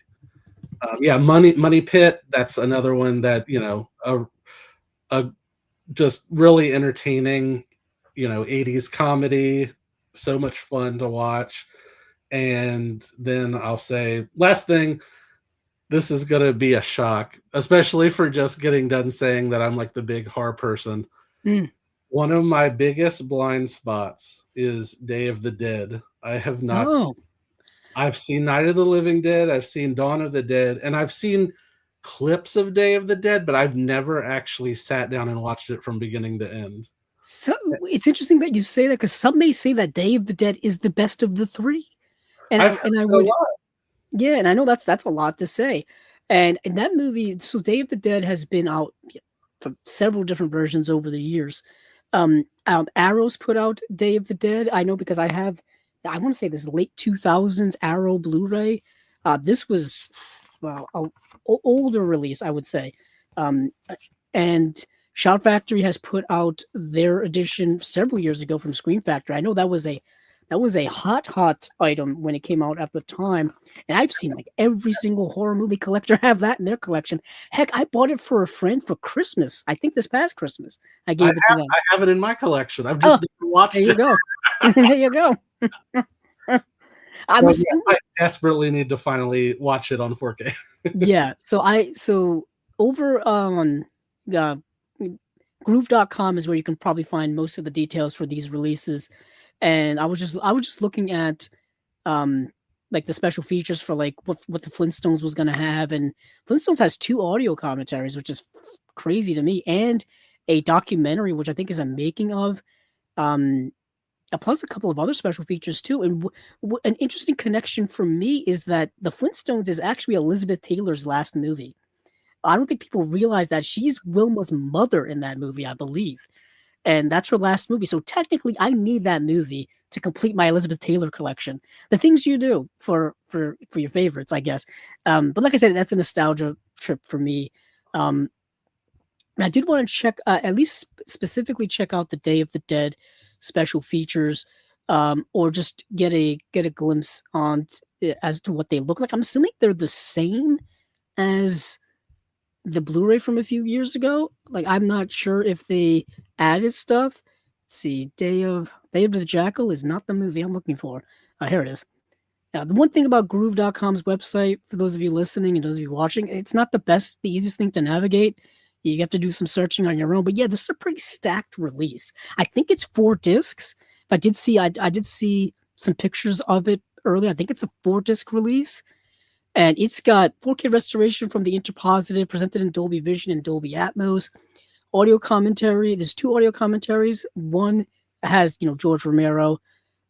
Money Pit, that's another one that, a just really entertaining, 80s comedy, so much fun to watch. And then I'll say, last thing, this is going to be a shock, especially for just getting done saying that I'm like the big horror person. One of my biggest blind spots is Day of the Dead. I have not. Oh. I've seen Night of the Living Dead. I've seen Dawn of the Dead, and I've seen clips of Day of the Dead, but I've never actually sat down and watched it from beginning to end. So it's interesting that you say that, because some may say that Day of the Dead is the best of the three, and I would, yeah, and I know that's a lot to say. And in that movie, so Day of the Dead has been out for several different versions over the years. Arrow's put out Day of the Dead. I know because I want to say this late 2000s Arrow Blu-ray. This was, well, an older release, I would say. And Shout Factory has put out their edition several years ago from Scream Factory. I know that was a hot item when it came out at the time. And I've seen like every single horror movie collector have that in their collection. Heck, I bought it for a friend for Christmas. I think this past Christmas. I gave it to them. I have it in my collection. I've just watched it. There you go. There you go. I desperately need to finally watch it on 4K. Yeah. So over on Groove.com is where you can probably find most of the details for these releases. And I was just looking at like the special features for like what the Flintstones was going to have, and Flintstones has 2 audio commentaries, which is crazy to me, and a documentary which I think is a making of, plus a couple of other special features too. And an interesting connection for me is that the Flintstones is actually Elizabeth Taylor's last movie. I don't think people realize that she's Wilma's mother in that movie, I believe. And that's her last movie. So technically, I need that movie to complete my Elizabeth Taylor collection. The things you do for your favorites, I guess. But like I said, that's a nostalgia trip for me. I did want to check, at least specifically check out the Day of the Dead special features, or just get a glimpse on as to what they look like. I'm assuming they're the same as the Blu-ray from a few years ago. Like, I'm not sure if they added stuff. Let's see, Day of the Jackal is not the movie I'm looking for. Here it is. The one thing about Groove.com's website, for those of you listening and those of you watching, it's not the easiest thing to navigate. You have to do some searching on your own. But yeah, this is a pretty stacked release. I think it's 4 discs. If I did see, I did see some pictures of it earlier. I think it's a 4-disc release. And it's got 4K restoration from the Interpositive, presented in Dolby Vision and Dolby Atmos. Audio commentary. There's 2 audio commentaries. One has, George Romero.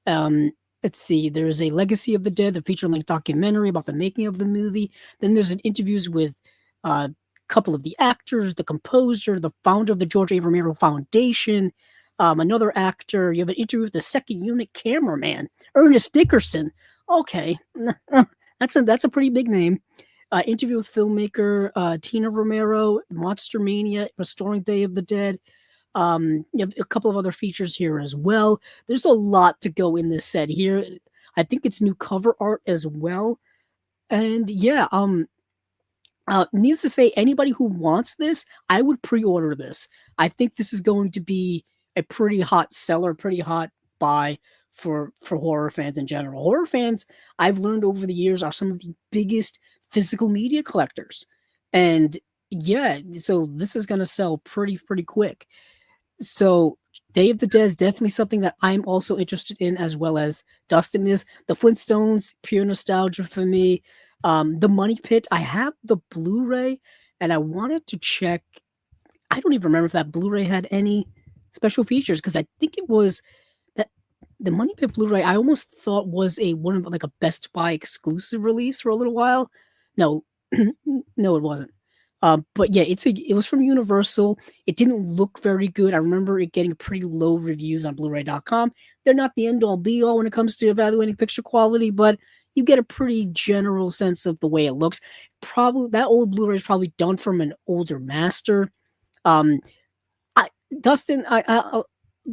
Let's see. There's a Legacy of the Dead, the feature-length documentary about the making of the movie. Then there's interviews with a couple of the actors, the composer, the founder of the George A. Romero Foundation, another actor. You have an interview with the second unit cameraman, Ernest Dickerson. Okay, that's a pretty big name. Interview with filmmaker Tina Romero, Monster Mania, Restoring Day of the Dead. You have a couple of other features here as well. There's a lot to go in this set here. I think it's new cover art as well. And yeah, needless to say, anybody who wants this, I would pre-order this. I think this is going to be a pretty hot seller, pretty hot buy for horror fans in general. Horror fans, I've learned over the years, are some of the biggest physical media collectors. And yeah, so this is going to sell pretty quick. So Day of the Dead is definitely something that I'm also interested in, as well as Dustin is. The Flintstones, pure nostalgia for me. The Money Pit, I have the Blu-ray, and I wanted to check. I don't even remember if that Blu-ray had any special features, because I think it was that the Money Pit Blu-ray, I almost thought was a Best Buy exclusive release for a little while. No, no, it wasn't. But yeah, it was from Universal. It didn't look very good. I remember it getting pretty low reviews on Blu-ray.com. They're not the end-all be-all when it comes to evaluating picture quality, but you get a pretty general sense of the way it looks. Probably that old Blu-ray is probably done from an older master. Dustin,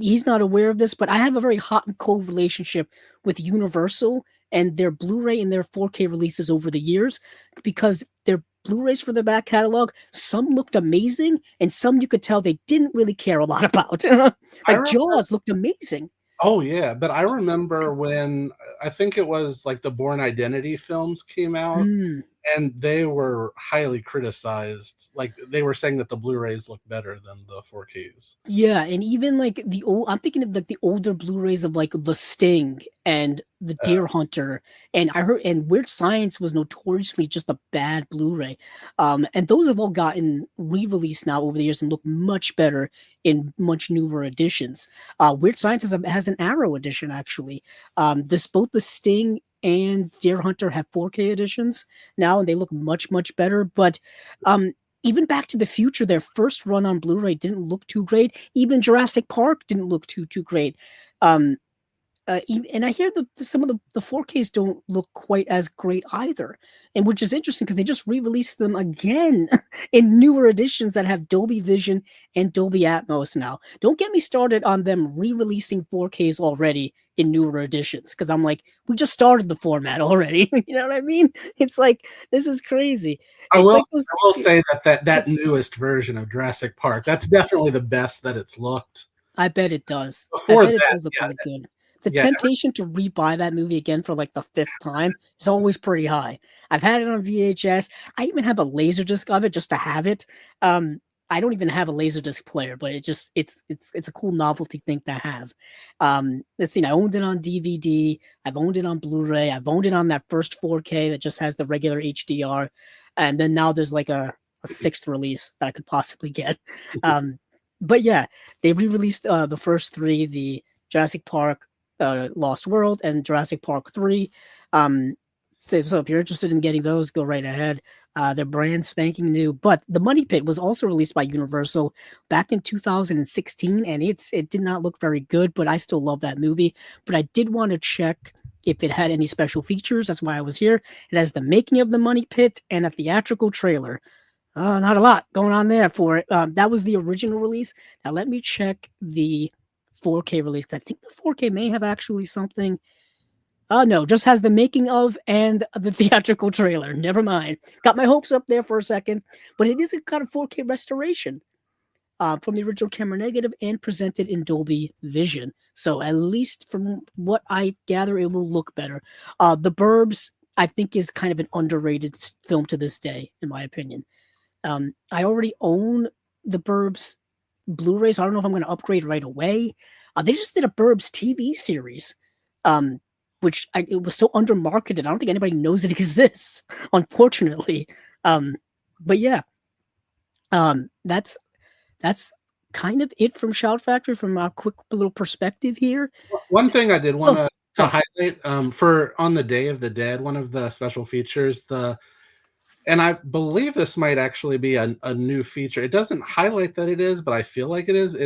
he's not aware of this, but I have a very hot and cold relationship with Universal and their Blu-ray and their 4K releases over the years, because their Blu-rays for the back catalog, some looked amazing, and some you could tell they didn't really care a lot about. Like Jaws looked amazing. Oh yeah, but I remember when I think it was like the Bourne Identity films came out, and they were highly criticized. Like they were saying that the Blu-rays look better than the 4Ks. Yeah, and even like I'm thinking of like the older Blu-rays of like The Sting and The Deer Hunter, and I heard, and Weird Science was notoriously just a bad Blu-ray. And those have all gotten re-released now over the years and look much better in much newer editions. Weird Science has an Arrow edition actually. Both The Sting and Deer Hunter have 4K editions now, and they look much better. But even Back to the Future, their first run on Blu-ray didn't look too great. Even Jurassic Park didn't look too great. And I hear some of the 4Ks don't look quite as great either, and which is interesting because they just re-released them again in newer editions that have Dolby Vision and Dolby Atmos now. Don't get me started on them re-releasing 4Ks already in newer editions, because I'm like, we just started the format already. You know what I mean? It's like, this is crazy. I will say that newest version of Jurassic Park, that's definitely the best that it's looked. I bet it does. Before it does look really good. The temptation to rebuy that movie again for like the 5th time is always pretty high. I've had it on VHS. I even have a Laserdisc of it just to have it. I don't even have a Laserdisc player, but it's a cool novelty thing to have. Let's see, I owned it on DVD. I've owned it on Blu-ray. I've owned it on that first 4K that just has the regular HDR. And then now there's like a 6th release that I could possibly get. But yeah, they re-released the first 3, the Jurassic Park, Lost World, and Jurassic Park 3. So if you're interested in getting those, go right ahead. They're brand spanking new. But The Money Pit was also released by Universal back in 2016, and it did not look very good, but I still love that movie. But I did want to check if it had any special features. That's why I was here. It has the making of The Money Pit and a theatrical trailer. Not a lot going on there for it. That was the original release. Now let me check the 4K release. I think the 4K may have actually something. No, just has the making of and the theatrical trailer. Never mind. Got my hopes up there for a second, but it is a kind of 4K restoration. from the original camera negative and presented in Dolby Vision. So at least from what I gather, it will look better. The Burbs, I think, is kind of an underrated film to this day, in my opinion. I already own the Burbs Blu-rays. I don't know if I'm going to upgrade right away. They just did a Burbs TV series, which it was so undermarketed. I don't think anybody knows it exists, unfortunately. But yeah, that's kind of it from Shout Factory from a quick little perspective here. One thing I did want to highlight for On the Day of the Dead, one of the special features, and I believe this might actually be a new feature. It doesn't highlight that it is, but I feel like it is.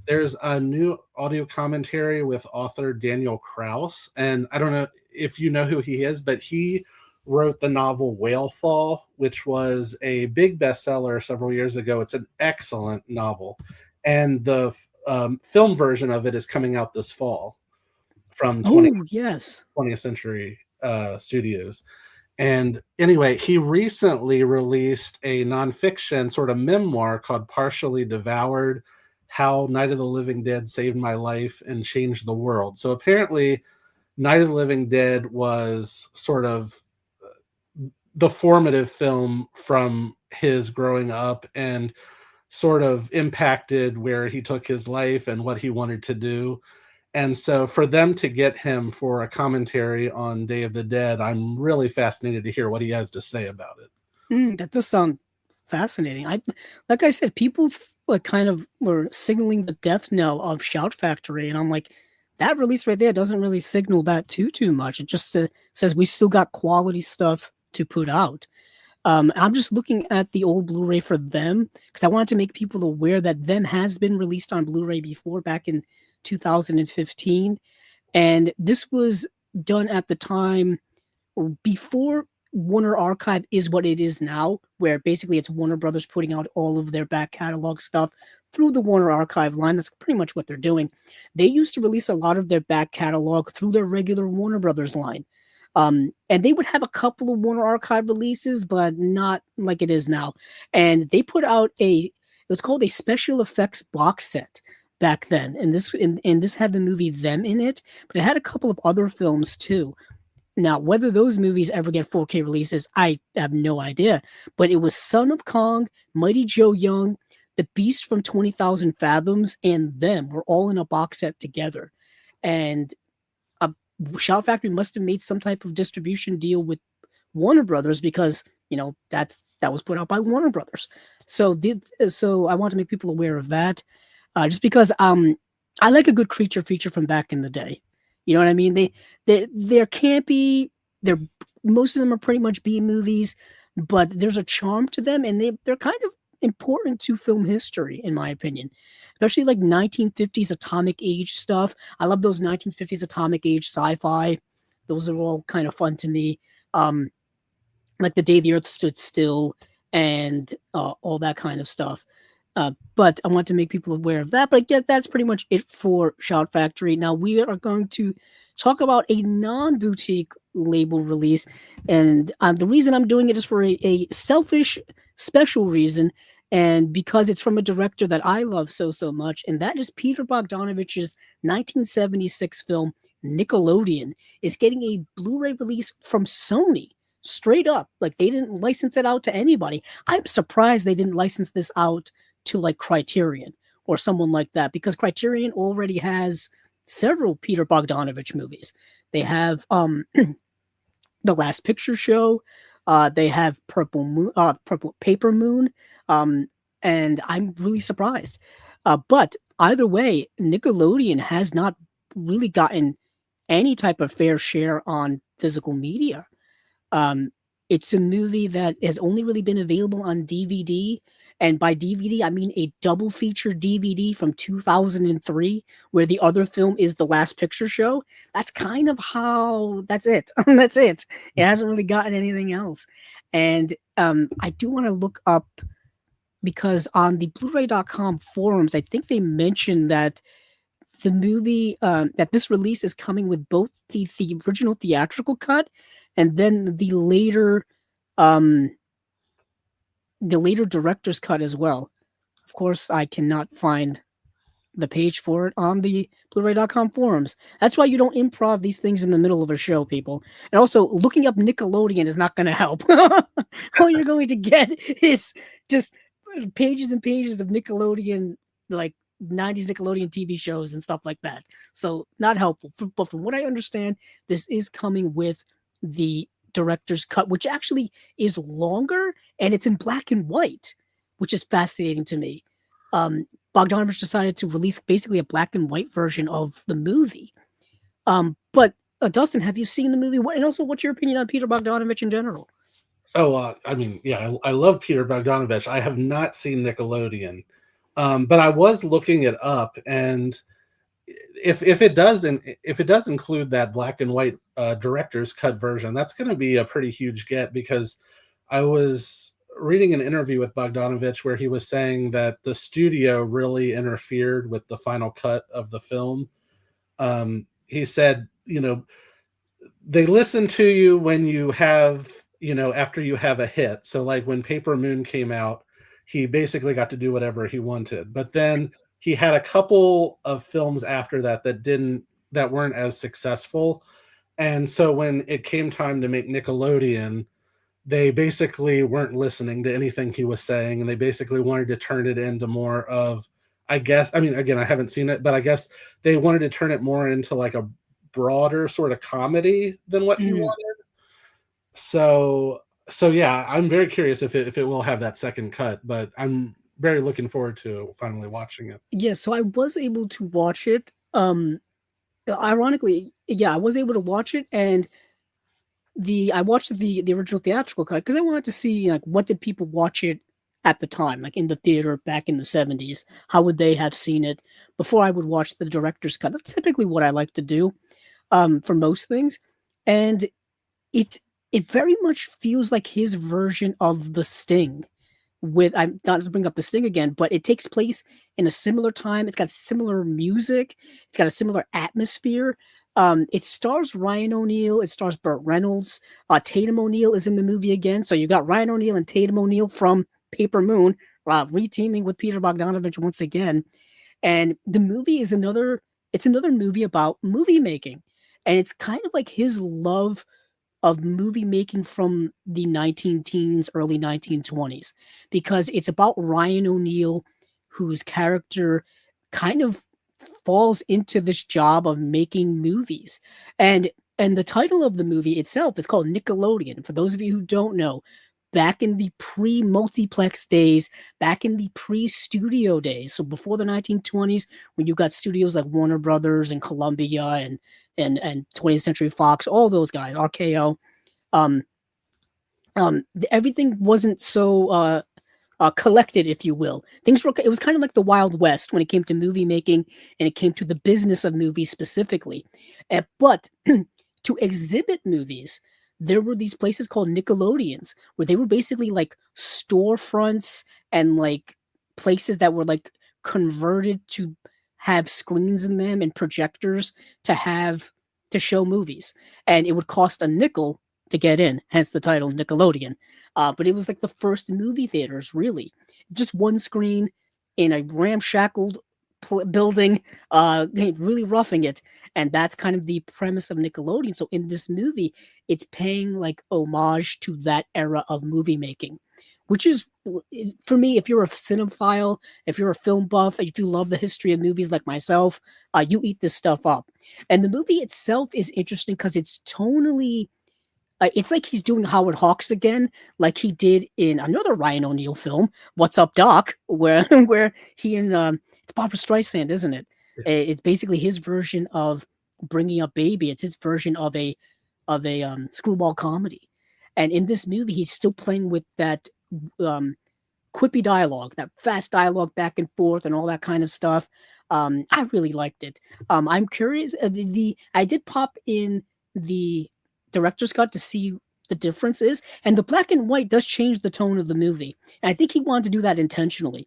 There's a new audio commentary with author Daniel Kraus, and I don't know if you know who he is, but he wrote the novel Whale Fall, which was a big bestseller several years ago. It's an excellent novel, and the film version of it is coming out this fall from 20th Century Studios. And anyway, he recently released a nonfiction sort of memoir called Partially Devoured: How Night of the Living Dead Saved My Life and Changed the World. So apparently Night of the Living Dead was sort of the formative film from his growing up and sort of impacted where he took his life and what he wanted to do. And so for them to get him for a commentary on Day of the Dead, I'm really fascinated to hear what he has to say about it. That does sound fascinating. Like I said, people kind of were signaling the death knell of Shout Factory, and I'm like, that release right there doesn't really signal that too much. It just says we still got quality stuff to put out. I'm just looking at the old Blu-ray for them because I wanted to make people aware that them has been released on Blu-ray before, back in 2015, and this was done at the time before Warner Archive is what it is now, where basically it's Warner Brothers putting out all of their back catalog stuff through the Warner Archive line. That's pretty much what they're doing. They used to release a lot of their back catalog through their regular Warner Brothers line. And they would have a couple of Warner Archive releases, but not like it is now. And they put out it was called a special effects box set back then. And this had the movie Them in it, but it had a couple of other films too. Now, whether those movies ever get 4K releases, I have no idea. But it was Son of Kong, Mighty Joe Young, The Beast from 20,000 Fathoms, and Them were all in a box set together. And Shout Factory must have made some type of distribution deal with Warner Brothers because, that was put out by Warner Brothers. So I want to make people aware of that. Just because I like a good creature feature from back in the day. You know what I mean? They're campy. Most of them are pretty much B movies, but there's a charm to them, and they're kind of important to film history, in my opinion. Especially like 1950s atomic age stuff. I love those 1950s atomic age sci-fi. Those are all kind of fun to me. Like The Day the Earth Stood Still and all that kind of stuff. But I want to make people aware of that. But yeah, that's pretty much it for Shout Factory. Now we are going to talk about a non-boutique label release. And the reason I'm doing it is for a selfish, special reason. And because it's from a director that I love so much. And that is Peter Bogdanovich's 1976 film, Nickelodeon, is getting a Blu-ray release from Sony. Straight up. Like, they didn't license it out to anybody. I'm surprised they didn't license this out to like Criterion or someone like that, because Criterion already has several Peter Bogdanovich movies. They have The Last Picture Show, they have Purple Paper Moon, and I'm really surprised. But either way, Nickelodeon has not really gotten any type of fair share on physical media. It's a movie that has only really been available on DVD. And by DVD, I mean a double feature DVD from 2003, where the other film is The Last Picture Show. That's kind of that's it. That's it. It hasn't really gotten anything else. And I do want to look up, because on the Blu-ray.com forums, I think they mentioned that the movie, that this release is coming with both the original theatrical cut and then the later director's cut as well. course, I cannot find the page for it on the Blu-ray.com forums. That's why you don't improv these things in the middle of a show, people. And also, looking up Nickelodeon is not going to help. All you're going to get is just pages and pages of Nickelodeon, like 90s Nickelodeon TV shows and stuff like that. So, not helpful. But from what I understand, this is coming with the director's cut, which actually is longer and it's in black and white, which is fascinating to me. Bogdanovich decided to release basically a black and white version of the movie. But Dustin, have you seen the movie? And also, what's your opinion on Peter Bogdanovich in general? Oh, I mean, yeah, I love Peter Bogdanovich. I have not seen Nickelodeon, but I was looking it up, and if it does include that black and white director's cut version, that's going to be a pretty huge get, because I was reading an interview with Bogdanovich where he was saying that the studio really interfered with the final cut of the film. He said, they listen to you when you have, after you have a hit. So like when Paper Moon came out, he basically got to do whatever he wanted. But then he had a couple of films after that that weren't as successful. And so when it came time to make Nickelodeon, they basically weren't listening to anything he was saying, and they basically wanted to turn it into more of, I guess, I mean, again, I haven't seen it, but I guess they wanted to turn it more into like a broader sort of comedy than what he wanted. So yeah, I'm very curious if it will have that second cut, but I'm very looking forward to finally watching it. Yeah, so I was able to watch it. Ironically, yeah, I was able to watch it, and I watched the original theatrical cut because I wanted to see like what did people watch it at the time, like in the theater back in the 70s. How would they have seen it before I would watch the director's cut? That's typically what I like to do for most things, and it very much feels like his version of The Sting. I'm not to bring up The Sting again, but it takes place in a similar time. It's got similar music. It's got a similar atmosphere. It stars Ryan O'Neal. It stars Burt Reynolds. Tatum O'Neal is in the movie again. So you got Ryan O'Neal and Tatum O'Neal from Paper Moon re-teaming with Peter Bogdanovich once again. And the movie is another movie about movie making. And it's kind of like his love of movie making from the 19-teens, early 1920s, because it's about Ryan O'Neal, whose character kind of falls into this job of making movies. And the title of the movie itself is called Nickelodeon. For those of you who don't know, back in the pre-multiplex days, back in the pre-studio days, so before the 1920s, when you got studios like Warner Brothers and Columbia and 20th Century Fox, all those guys, RKO, everything wasn't so collected, if you will. It was kind of like the Wild West when it came to movie making and it came to the business of movies specifically. But to exhibit movies, there were these places called Nickelodeons where they were basically like storefronts and like places that were like converted to have screens in them and projectors to show movies. And it would cost a nickel to get in, hence the title Nickelodeon. But it was like the first movie theaters, really. Just one screen in a ramshackled building, really roughing it. And that's kind of the premise of Nickelodeon. So in this movie, it's paying like homage to that era of movie making, which is, for me, if you're a cinephile, if you're a film buff, if you love the history of movies like myself, you eat this stuff up. And the movie itself is interesting because it's tonally, it's like he's doing Howard Hawks again, like he did in another Ryan O'Neal film, What's Up, Doc, where he and it's Barbra Streisand, isn't it? It's basically his version of Bringing Up Baby. It's his version of a screwball comedy. And in this movie, he's still playing with that quippy dialogue, that fast dialogue back and forth, and all that kind of stuff. I really liked it. I'm curious. I did pop in the director's cut to see the difference is, and the black and white does change the tone of the movie. And I think he wanted to do that intentionally.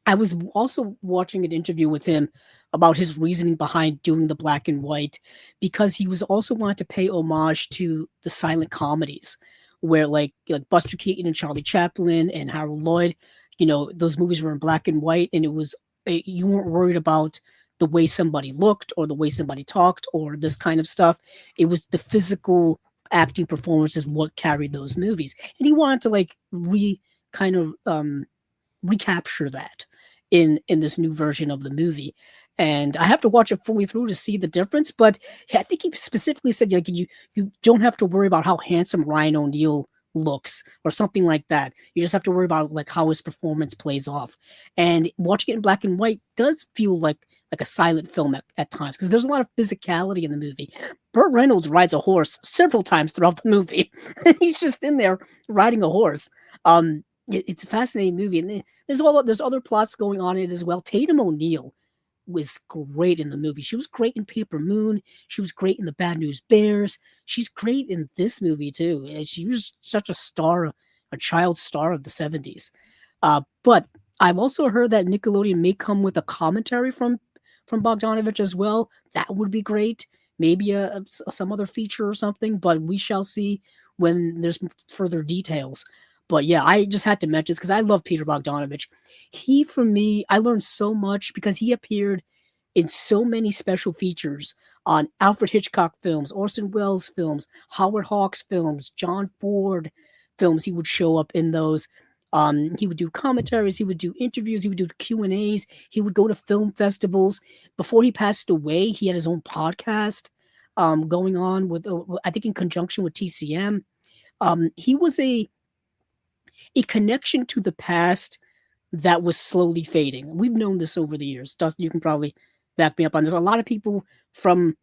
I was also watching an interview with him about his reasoning behind doing the black and white, because he was also wanted to pay homage to the silent comedies where like Buster Keaton and Charlie Chaplin and Harold Lloyd, those movies were in black and white, and you weren't worried about the way somebody looked or the way somebody talked or this kind of stuff. It was the physical acting performances what carried those movies, and he wanted to like kind of recapture that in this new version of the movie. And I have to watch it fully through to see the difference. But yeah, I think he specifically said like you don't have to worry about how handsome Ryan O'Neal looks or something like that. You just have to worry about like how his performance plays off. And watching it in black and white does feel like a silent film at times because there's a lot of physicality in the movie. Burt Reynolds rides a horse several times throughout the movie. He's just in there riding a horse. It's a fascinating movie, and there's other plots going on in it as well. Tatum O'Neal was great in the movie. She was great in Paper Moon. She was great in The Bad News Bears. She's great in this movie too. And she was such a star, a child star of the 70s. But I've also heard that Nickelodeon may come with a commentary from Bogdanovich as well. That would be great. Maybe some other feature or something, but we shall see when there's further details. But yeah, I just had to mention this because I love Peter Bogdanovich. He, for me, I learned so much because he appeared in so many special features on Alfred Hitchcock films, Orson Welles films, Howard Hawks films, John Ford films. He would show up in those. He would do commentaries. He would do interviews. He would do Q&As. He would go to film festivals. Before he passed away, he had his own podcast going on with, I think, in conjunction with TCM. He was a connection to the past that was slowly fading. We've known this over the years. Dustin, you can probably back me up on this. A lot of people from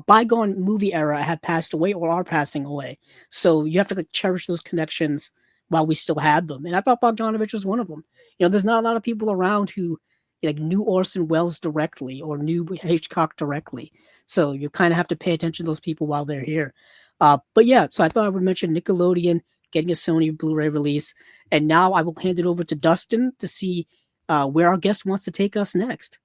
bygone movie era have passed away or are passing away. So you have to like cherish those connections while we still had them. And I thought Bogdanovich was one of them. There's not a lot of people around who like knew Orson Welles directly or knew Hitchcock directly. So you kind of have to pay attention to those people while they're here. But yeah, so I thought I would mention Nickelodeon getting a Sony Blu-ray release. And now I will hand it over to Dustin to see where our guest wants to take us next.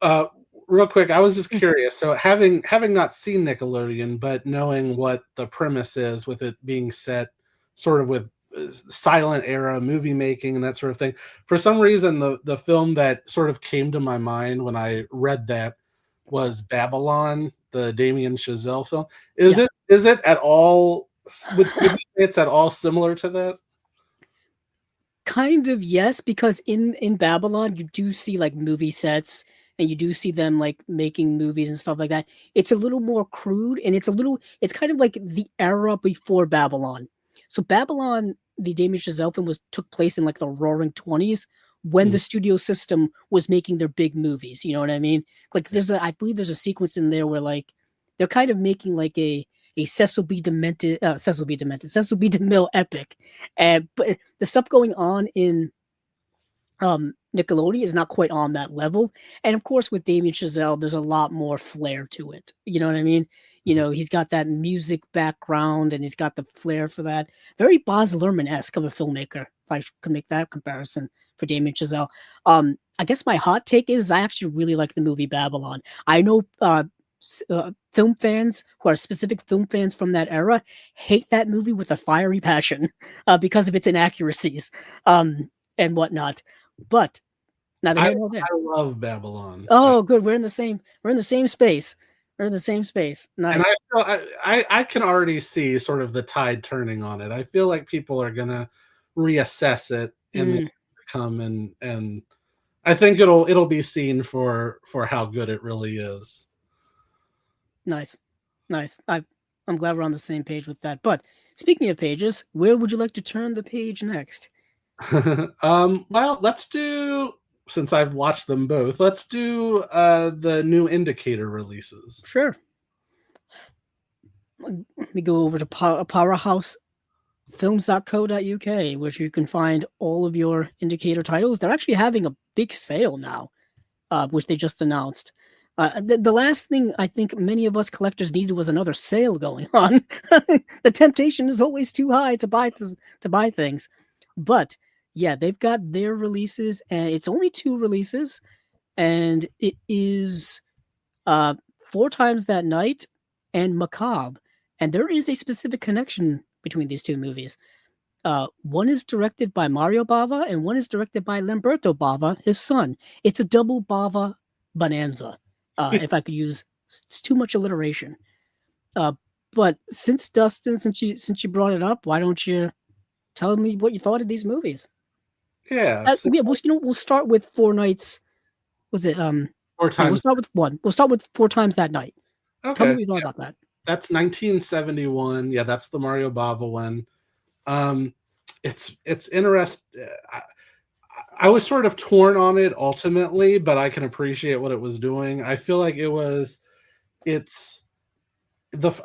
Real quick, I was just curious. So having not seen Nickelodeon, but knowing what the premise is with it being set sort of with silent era movie making and that sort of thing, for some reason, the film that sort of came to my mind when I read that was Babylon, the Damien Chazelle film. Is it at all... Would you say it's at all similar to that? Kind of, yes, because in Babylon you do see like movie sets and you do see them like making movies and stuff like that. It's a little more crude and it's kind of like the era before Babylon. So Babylon, the Damien Chazelle film, took place in like the Roaring 20s when the studio system was making their big movies. You know what I mean? Like I believe there's a sequence in there where like they're kind of making like a Cecil B. DeMille epic. But the stuff going on in Nickelodeon is not quite on that level. And of course, with Damien Chazelle, there's a lot more flair to it. You know what I mean? He's got that music background and he's got the flair for that. Very Baz Luhrmann-esque of a filmmaker, if I could make that comparison for Damien Chazelle. I guess my hot take is I actually really like the movie Babylon. I know film fans who are specific film fans from that era hate that movie with a fiery passion because of its inaccuracies and whatnot. But neither here nor there. I love Babylon. Oh, good. We're in the same space. We're in the same space. Nice. And I can already see sort of the tide turning on it. I feel like people are gonna reassess it in the come and I think it'll be seen for how good it really is. Nice. I'm glad we're on the same page with that. But speaking of pages, where would you like to turn the page next? Well, let's do, since I've watched them both, let's do the new Indicator releases. Sure. Let me go over to powerhousefilms.co.uk, which you can find all of your Indicator titles. They're actually having a big sale now, which they just announced. The last thing I think many of us collectors needed was another sale going on. The temptation is always too high to buy things. But yeah, they've got their releases, and it's only 2 releases, and it is 4 Times That Night and Macabre. And there is a specific connection between these 2 movies. One is directed by Mario Bava, and one is directed by Lamberto Bava, his son. It's a double Bava bonanza, if I could use. It's too much alliteration. But Dustin, since you brought it up, why don't you tell me what you thought of these movies? Yeah, Yeah, we'll start with Four Nights. Was it 4 We'll times. start with one. We'll start with Four Times That Night. Tell me Okay, what you thought about that. that's 1971. Yeah, that's the Mario Bava one. It's interesting. I was sort of torn on it ultimately, but I can appreciate what it was doing. I feel like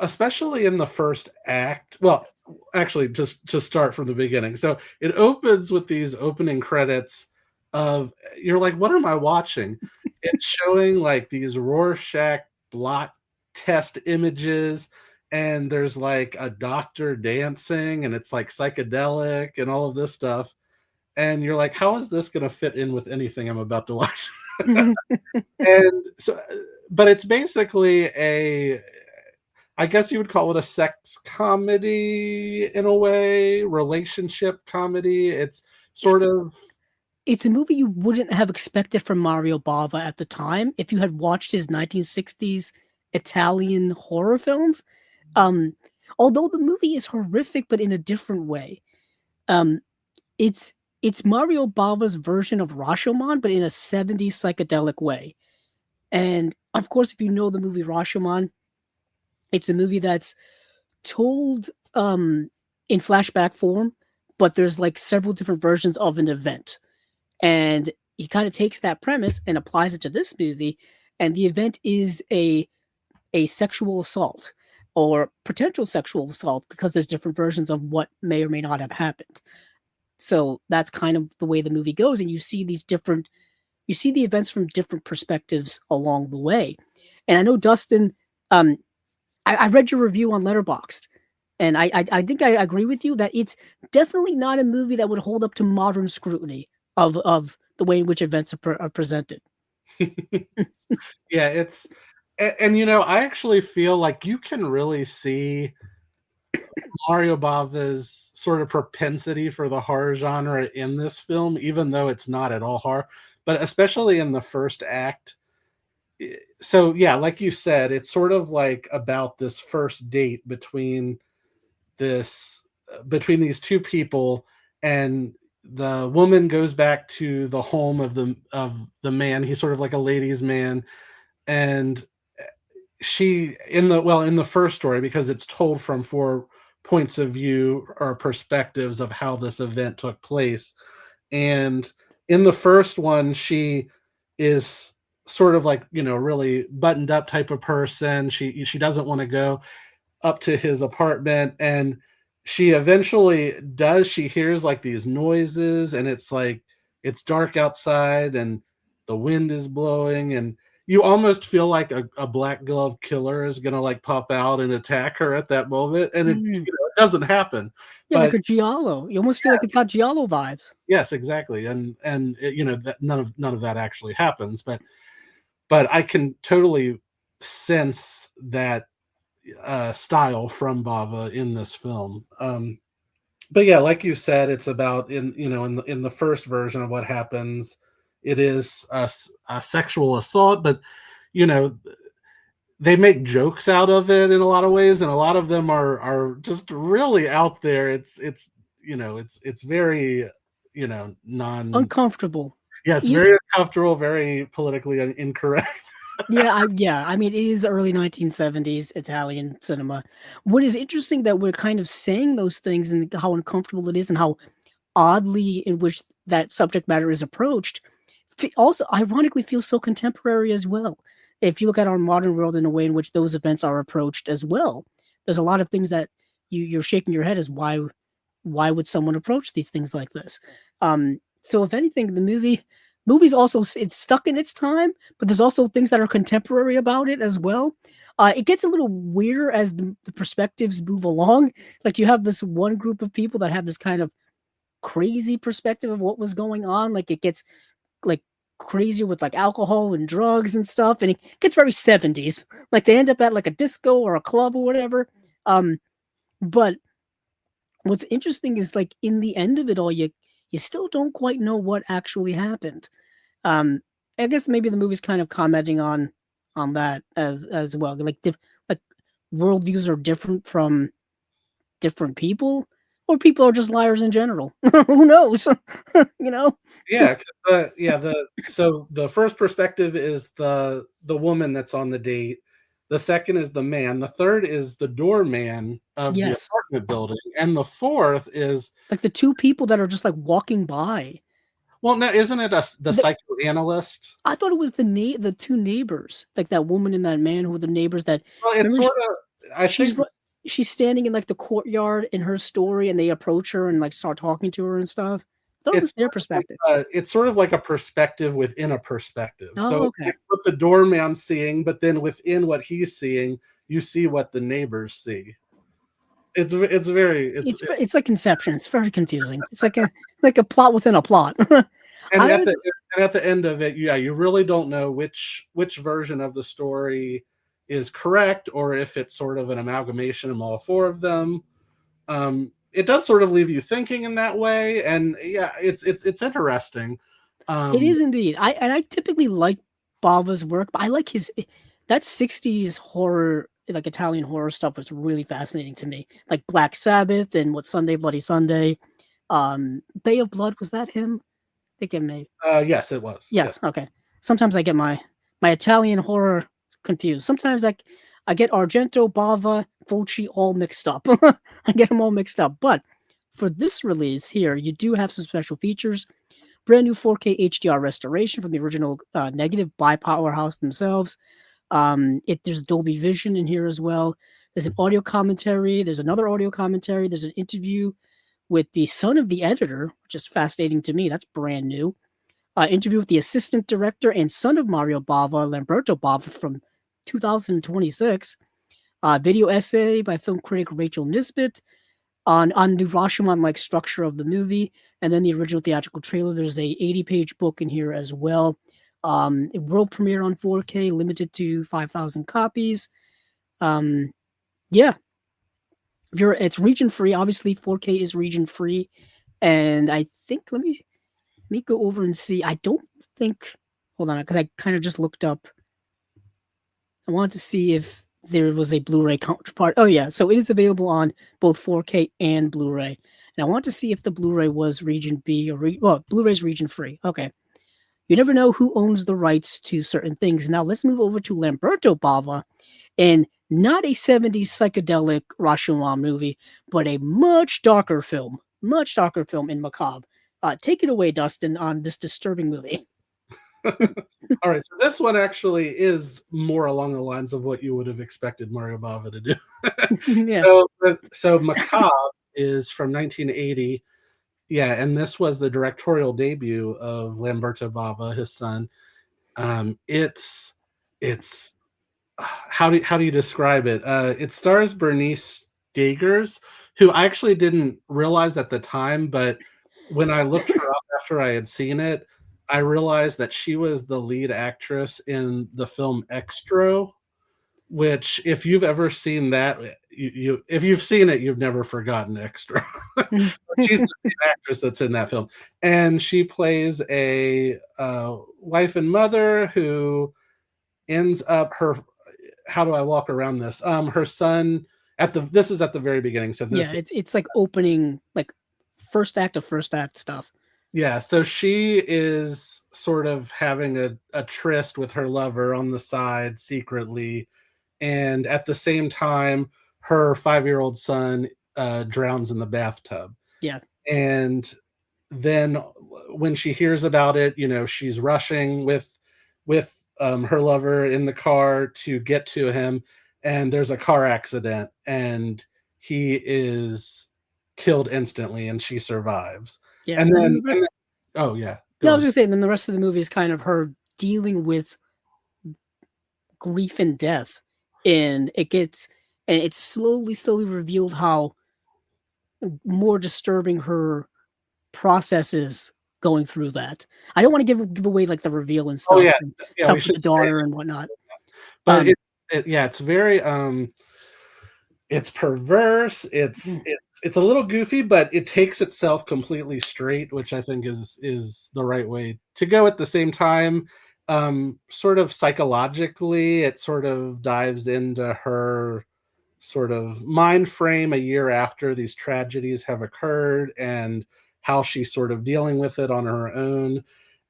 especially in the first act. Well, actually, just to start from the beginning. So it opens with these opening credits of, you're like, what am I watching? It's showing like these Rorschach blot test images, and there's like a doctor dancing, and it's like psychedelic and all of this stuff. And you're like, how is this going to fit in with anything I'm about to watch? And so, but it's basically I guess you would call it a sex comedy in a way, relationship comedy. It's sort of. It's a movie you wouldn't have expected from Mario Bava at the time if you had watched his 1960s Italian horror films. Although the movie is horrific, but in a different way. It's Mario Bava's version of Rashomon, but in a 70s psychedelic way. And of course, if you know the movie Rashomon, it's a movie that's told in flashback form, but there's like several different versions of an event. And he kind of takes that premise and applies it to this movie, and the event is a sexual assault or potential sexual assault, because there's different versions of what may or may not have happened. So that's kind of the way the movie goes, and you see the events from different perspectives along the way. And I know, Dustin, I read your review on Letterboxd, and I think I agree with you that it's definitely not a movie that would hold up to modern scrutiny of the way in which events are presented. Yeah, and I actually feel like you can really see Mario Bava's sort of propensity for the horror genre in this film, even though it's not at all horror, but especially in the first act. So yeah, like you said, it's sort of like about this first date between these two people, and the woman goes back to the home of the man. He's sort of like a ladies' man, and she in the first story, because it's told from 4 points of view or perspectives of how this event took place. And in the first one, she is sort of like, really buttoned up type of person. She doesn't want to go up to his apartment, and she eventually does. She hears like these noises, and it's like it's dark outside and the wind is blowing, and you almost feel like a black glove killer is gonna like pop out and attack her at that moment, and it doesn't happen. Yeah, but, like a giallo. You almost feel like it's got giallo vibes. Yes, exactly, and that none of that actually happens, but I can totally sense that style from Bava in this film. But yeah, like you said, it's about in the first version of what happens. It is a sexual assault, but they make jokes out of it in a lot of ways, and a lot of them are just really out there. It's very uncomfortable. Yes, very uncomfortable, very politically incorrect. Yeah. I mean, it is early 1970s Italian cinema. What is interesting that we're kind of saying those things and how uncomfortable it is and how oddly in which that subject matter is approached also ironically feels so contemporary as well. If you look at our modern world in a way in which those events are approached as well, there's a lot of things that you're shaking your head as why would someone approach these things like this? So if anything, movie's also, it's stuck in its time, but there's also things that are contemporary about it as well. It gets a little weirder as the perspectives move along. Like you have this one group of people that have this kind of crazy perspective of what was going on. Like it gets like crazier with like alcohol and drugs and stuff, and it gets very 70s. Like they end up at like a disco or a club or whatever. But what's interesting is like in the end of it all, you still don't quite know what actually happened. Um, I guess maybe the movie's kind of commenting on that as well. Like worldviews are different from different people, or people are just liars in general. Who knows? You know? Yeah, so the first perspective is the woman that's on the date. The second is the man. The third is the doorman of the Yes. apartment building, and the fourth is Like the two people that are just like walking by. well, no, isn't it the The, psychoanalyst? I thought it was the two neighbors, like that woman and that man who were the neighbors. That Well, it's remember sort of. I she's think she's standing in like the courtyard in her story, and they approach her and like start talking to her and stuff. I thought it was their perspective. it's sort of like a perspective within a perspective. Oh, So okay. it's what the doorman's seeing, but then within what he's seeing, you see what the neighbors see. It's It's like Inception. It's very confusing. It's like a plot within a plot. and I at would, the end of it, yeah, you really don't know which version of the story is correct, or if it's sort of an amalgamation of all four of them. It does sort of leave you thinking in that way, and yeah, it's interesting. it is indeed. I typically like Bava's work, but I like his that 60s horror, like Italian horror stuff was really fascinating to me. Like Black Sabbath and what Sunday Bloody Sunday. Bay of Blood, was that him? I think it may. Yes, it was. Yes, okay. Sometimes I get my Italian horror confused. Sometimes I get Argento, Bava, Fulci all mixed up. I get them all mixed up. But for this release here, you do have some special features. Brand new 4K HDR restoration from the original negative by Powerhouse themselves. There's Dolby Vision in here as well. There's an audio commentary. There's another audio commentary. There's an interview with the son of the editor, which is fascinating to me. That's brand new. Interview with the assistant director and son of Mario Bava, Lamberto Bava, from 2026. Video essay by film critic Rachel Nisbet on the Rashomon-like structure of the movie, and then the original theatrical trailer. There's a 80-page book in here as well. A world premiere on 4K, limited to 5,000 copies. Yeah, it's region free. Obviously, 4K is region free, and I think let me go over and see. I don't think. Hold on, because I kind of just looked up. I wanted to see if there was a Blu-ray counterpart. Oh yeah, so it is available on both 4K and Blu-ray. And I want to see if the Blu-ray was region B or Blu-ray's region free. Okay. You never know who owns the rights to certain things. Now let's move over to Lamberto Bava, and not a 70s psychedelic Rashomon movie, but a much darker film in Macabre. Take it away, Dustin, on this disturbing movie. All right, so this one actually is more along the lines of what you would have expected Mario Bava to do. Yeah. So Macabre is from 1980. Yeah, and this was the directorial debut of Lamberto Bava, his son. It's how do you describe it? It stars Bernice Daggers, who I actually didn't realize at the time, but when I looked her up after I had seen it, I realized that she was the lead actress in the film Extra, which if you've ever seen that, if you've seen it, you've never forgotten Extra. She's the lead actress that's in that film, and she plays a wife and mother who ends up her. How do I walk around this? Her son this is at the very beginning. So this, yeah, it's like opening, like first act stuff. Yeah, so she is sort of having a tryst with her lover on the side secretly, and at the same time, her 5-year-old son drowns in the bathtub. Yeah, and then when she hears about it, she's rushing with her lover in the car to get to him, and there's a car accident, and he is killed instantly, and she survives. yeah. And then, oh yeah. No, I was gonna say, then the rest of the movie is kind of her dealing with grief and death, and it's slowly revealed how more disturbing her process is going through that. I don't want to give away like the reveal and stuff, and stuff with the daughter and whatnot. But it's very it's perverse. It's it's a little goofy, but it takes itself completely straight, which I think is the right way to go. At the same time, sort of psychologically, it sort of dives into her sort of mind frame a year after these tragedies have occurred and how she's sort of dealing with it on her own.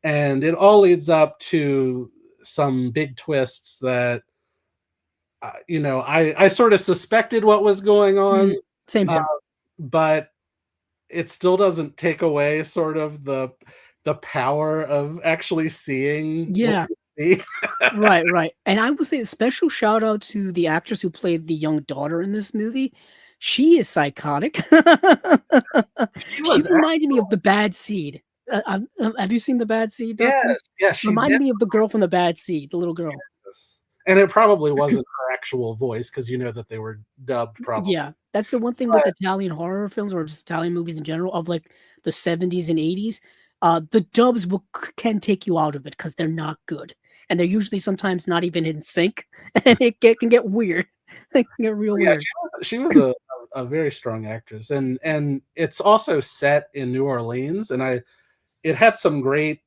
And it all leads up to some big twists that, I sort of suspected what was going on, Same uh, here. but it still doesn't take away sort of the power of actually seeing what Yeah. you see. Right. And I would say a special shout out to the actress who played the young daughter in this movie. She is psychotic. She She was reminded me of the Bad Seed. Have you seen the Bad Seed, Dustin? yes, she Reminded did me of the girl from the Bad Seed, the little girl. this. And it probably wasn't her actual voice because you know that they were dubbed probably. Yeah, that's the one thing with But Italian horror films or just Italian movies in general of like the 70s and 80s. The dubs can take you out of it because they're not good, and they're usually sometimes not even in sync, and can get weird. It can get real yeah, weird. she was a very strong actress, and it's also set in New Orleans, and it had some great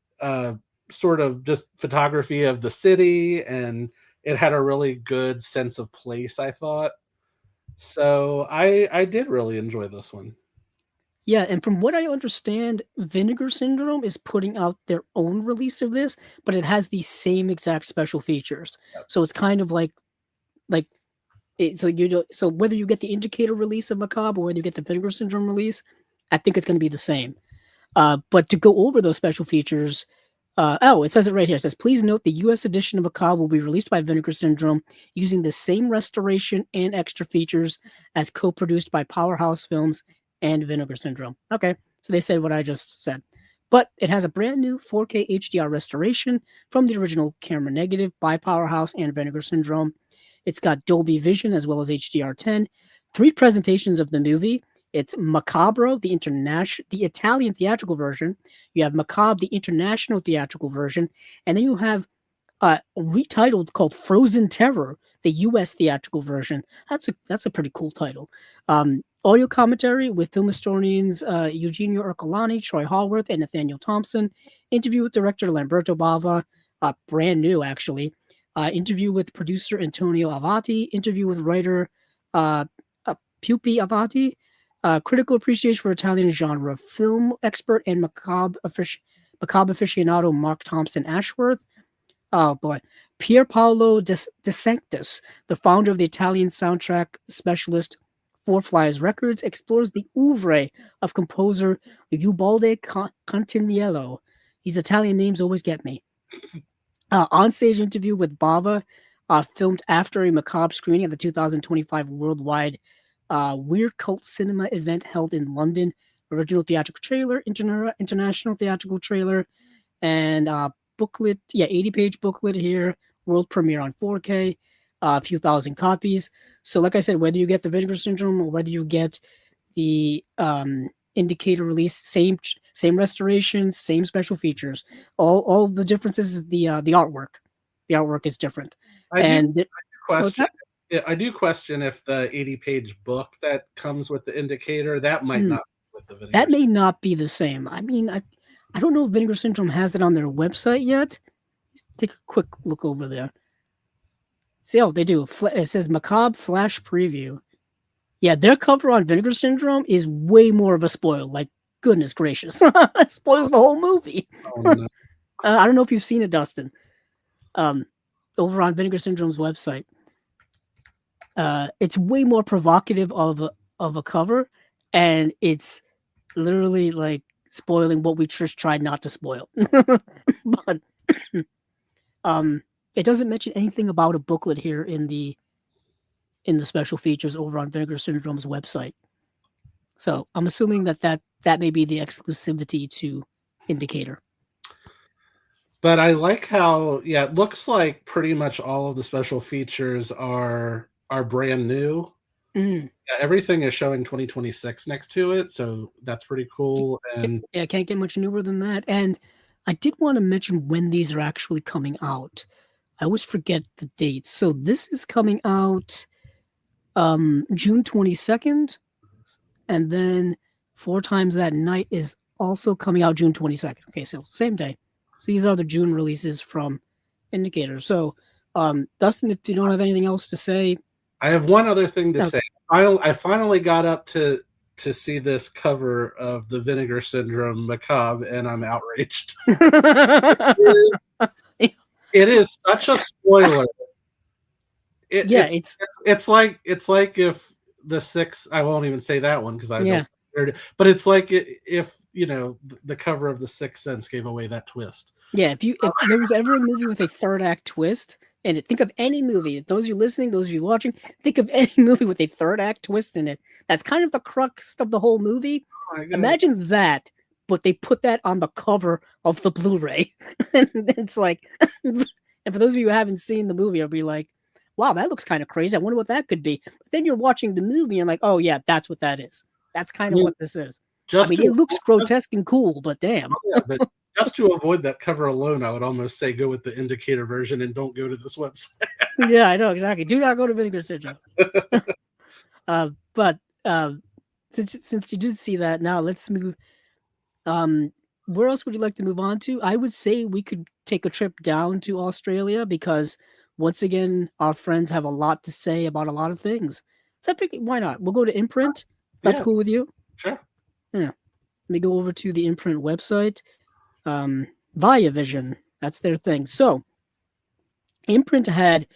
sort of just photography of the city, and it had a really good sense of place, I thought. So I did really enjoy this one. Yeah, and from what I understand, Vinegar Syndrome is putting out their own release of this, but it has the same exact special features. So it's kind of like so whether you get the indicator release of Macabre or whether you get the Vinegar Syndrome release, I think it's going to be the same. But to go over those special features, it says it right here. It says, please note the U.S. edition of Macabre will be released by Vinegar Syndrome using the same restoration and extra features as co-produced by Powerhouse Films and Vinegar Syndrome. Okay, so they said what I just said. But it has a brand new 4K HDR restoration from the original camera negative by Powerhouse and Vinegar Syndrome. It's got Dolby Vision as well as HDR10. 3 presentations of the movie. It's Macabre, the Italian theatrical version. You have Macabre, the international theatrical version, and then you have retitled called Frozen Terror, the U.S. theatrical version. That's a pretty cool title. Audio commentary with film historians Eugenio Ercolani, Troy Hallworth, and Nathaniel Thompson. Interview with director Lamberto Bava, brand new actually. Interview with producer Antonio Avati. Interview with writer Pupi Avati. Critical appreciation for Italian genre film expert and macabre aficionado Mark Thompson Ashworth. Oh boy, Pier Paolo De Sanctis, the founder of the Italian soundtrack specialist Four Flies Records, explores the oeuvre of composer Ubaldo Continiello. These Italian names always get me. On-stage interview with Bava, filmed after a Macabre screening at the 2025 worldwide Weird Cult Cinema event held in London. Original theatrical trailer, international theatrical trailer, and booklet. Yeah, 80-page booklet here. World premiere on 4K. A few thousand copies. So, like I said, whether you get the Vinegar Syndrome or whether you get the indicator release, same restoration, same special features. All the differences is the artwork. The artwork is different. I do And question. I do question if the 80-page book that comes with the indicator that might not be with the Vinegar. That may not be the same. I mean, I don't know if Vinegar Syndrome has it on their website yet. Let's take a quick look over there. See, they do. It says Macabre Flash Preview. Yeah, their cover on Vinegar Syndrome is way more of a spoil. Like, goodness gracious. It spoils the whole movie. Oh, no. I don't know if you've seen it, Dustin. Over on Vinegar Syndrome's website. It's way more provocative of a cover, and it's literally like spoiling what we just tried not to spoil. But it doesn't mention anything about a booklet here in the special features over on Vinegar Syndrome's website. So I'm assuming that may be the exclusivity to Indicator. But I like how it looks like pretty much all of the special features are brand new. Mm. Yeah, everything is showing 2026 next to it, so that's pretty cool. And can't get much newer than that. And I did want to mention when these are actually coming out. I always forget the dates. So this is coming out June 22nd, and then Four Times That Night is also coming out June 22nd. Okay, so same day. So these are the June releases from Indicator. So, Dustin, if you don't have anything else to say, I have one other thing to no. say. I finally got up to see this cover of the Vinegar Syndrome Macabre, and I'm outraged. It is such a spoiler. It's like if the Sixth. I won't even say that one because I don't. But it's like if the cover of The Sixth Sense gave away that twist. Yeah, if there was ever a movie with a third act twist, and think of any movie, those of you listening, those of you watching, think of any movie with a third act twist in it. That's kind of the crux of the whole movie. Imagine that, but they put that on the cover of the Blu-ray. And it's like, and for those of you who haven't seen the movie, I'll be like, wow, that looks kind of crazy. I wonder what that could be. But then you're watching the movie and you're like, oh yeah, that's what that is. That's kind of what this is. It looks grotesque and cool, but damn. But just to avoid that cover alone, I would almost say go with the Indicator version and don't go to this website. Yeah, I know, exactly. Do not go to Vinegar Syndrome. But since you did see that, now let's move. Where else would you like to move on to? I would say we could take a trip down to Australia because, once again, our friends have a lot to say about a lot of things. So I think, why not? We'll go to Imprint. That's cool with you? Sure. Yeah. Let me go over to the Imprint website. Via Vision, that's their thing. So Imprint had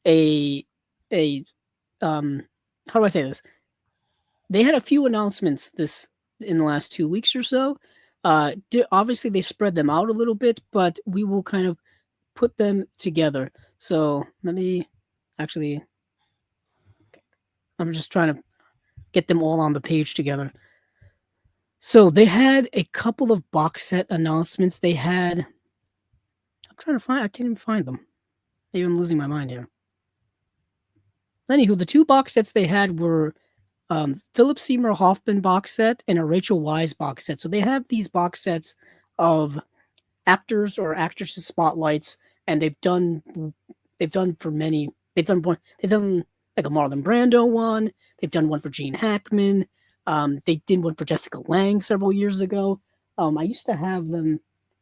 a how do I say this? They had a few announcements in the last 2 weeks or so. Obviously they spread them out a little bit, but we will kind of put them together. So let me actually, I'm just trying to get them all on the page together. So they had a couple of box set announcements. They had, I'm trying to find, I can't even find them. Maybe I'm losing my mind here. Anywho, the two box sets they had were Philip Seymour Hoffman box set and a Rachel Weisz box set. So they have these box sets of actors or actresses spotlights, and they've done for many. They've done like a Marlon Brando one. They've done one for Gene Hackman. They did one for Jessica Lange several years ago. I used to have them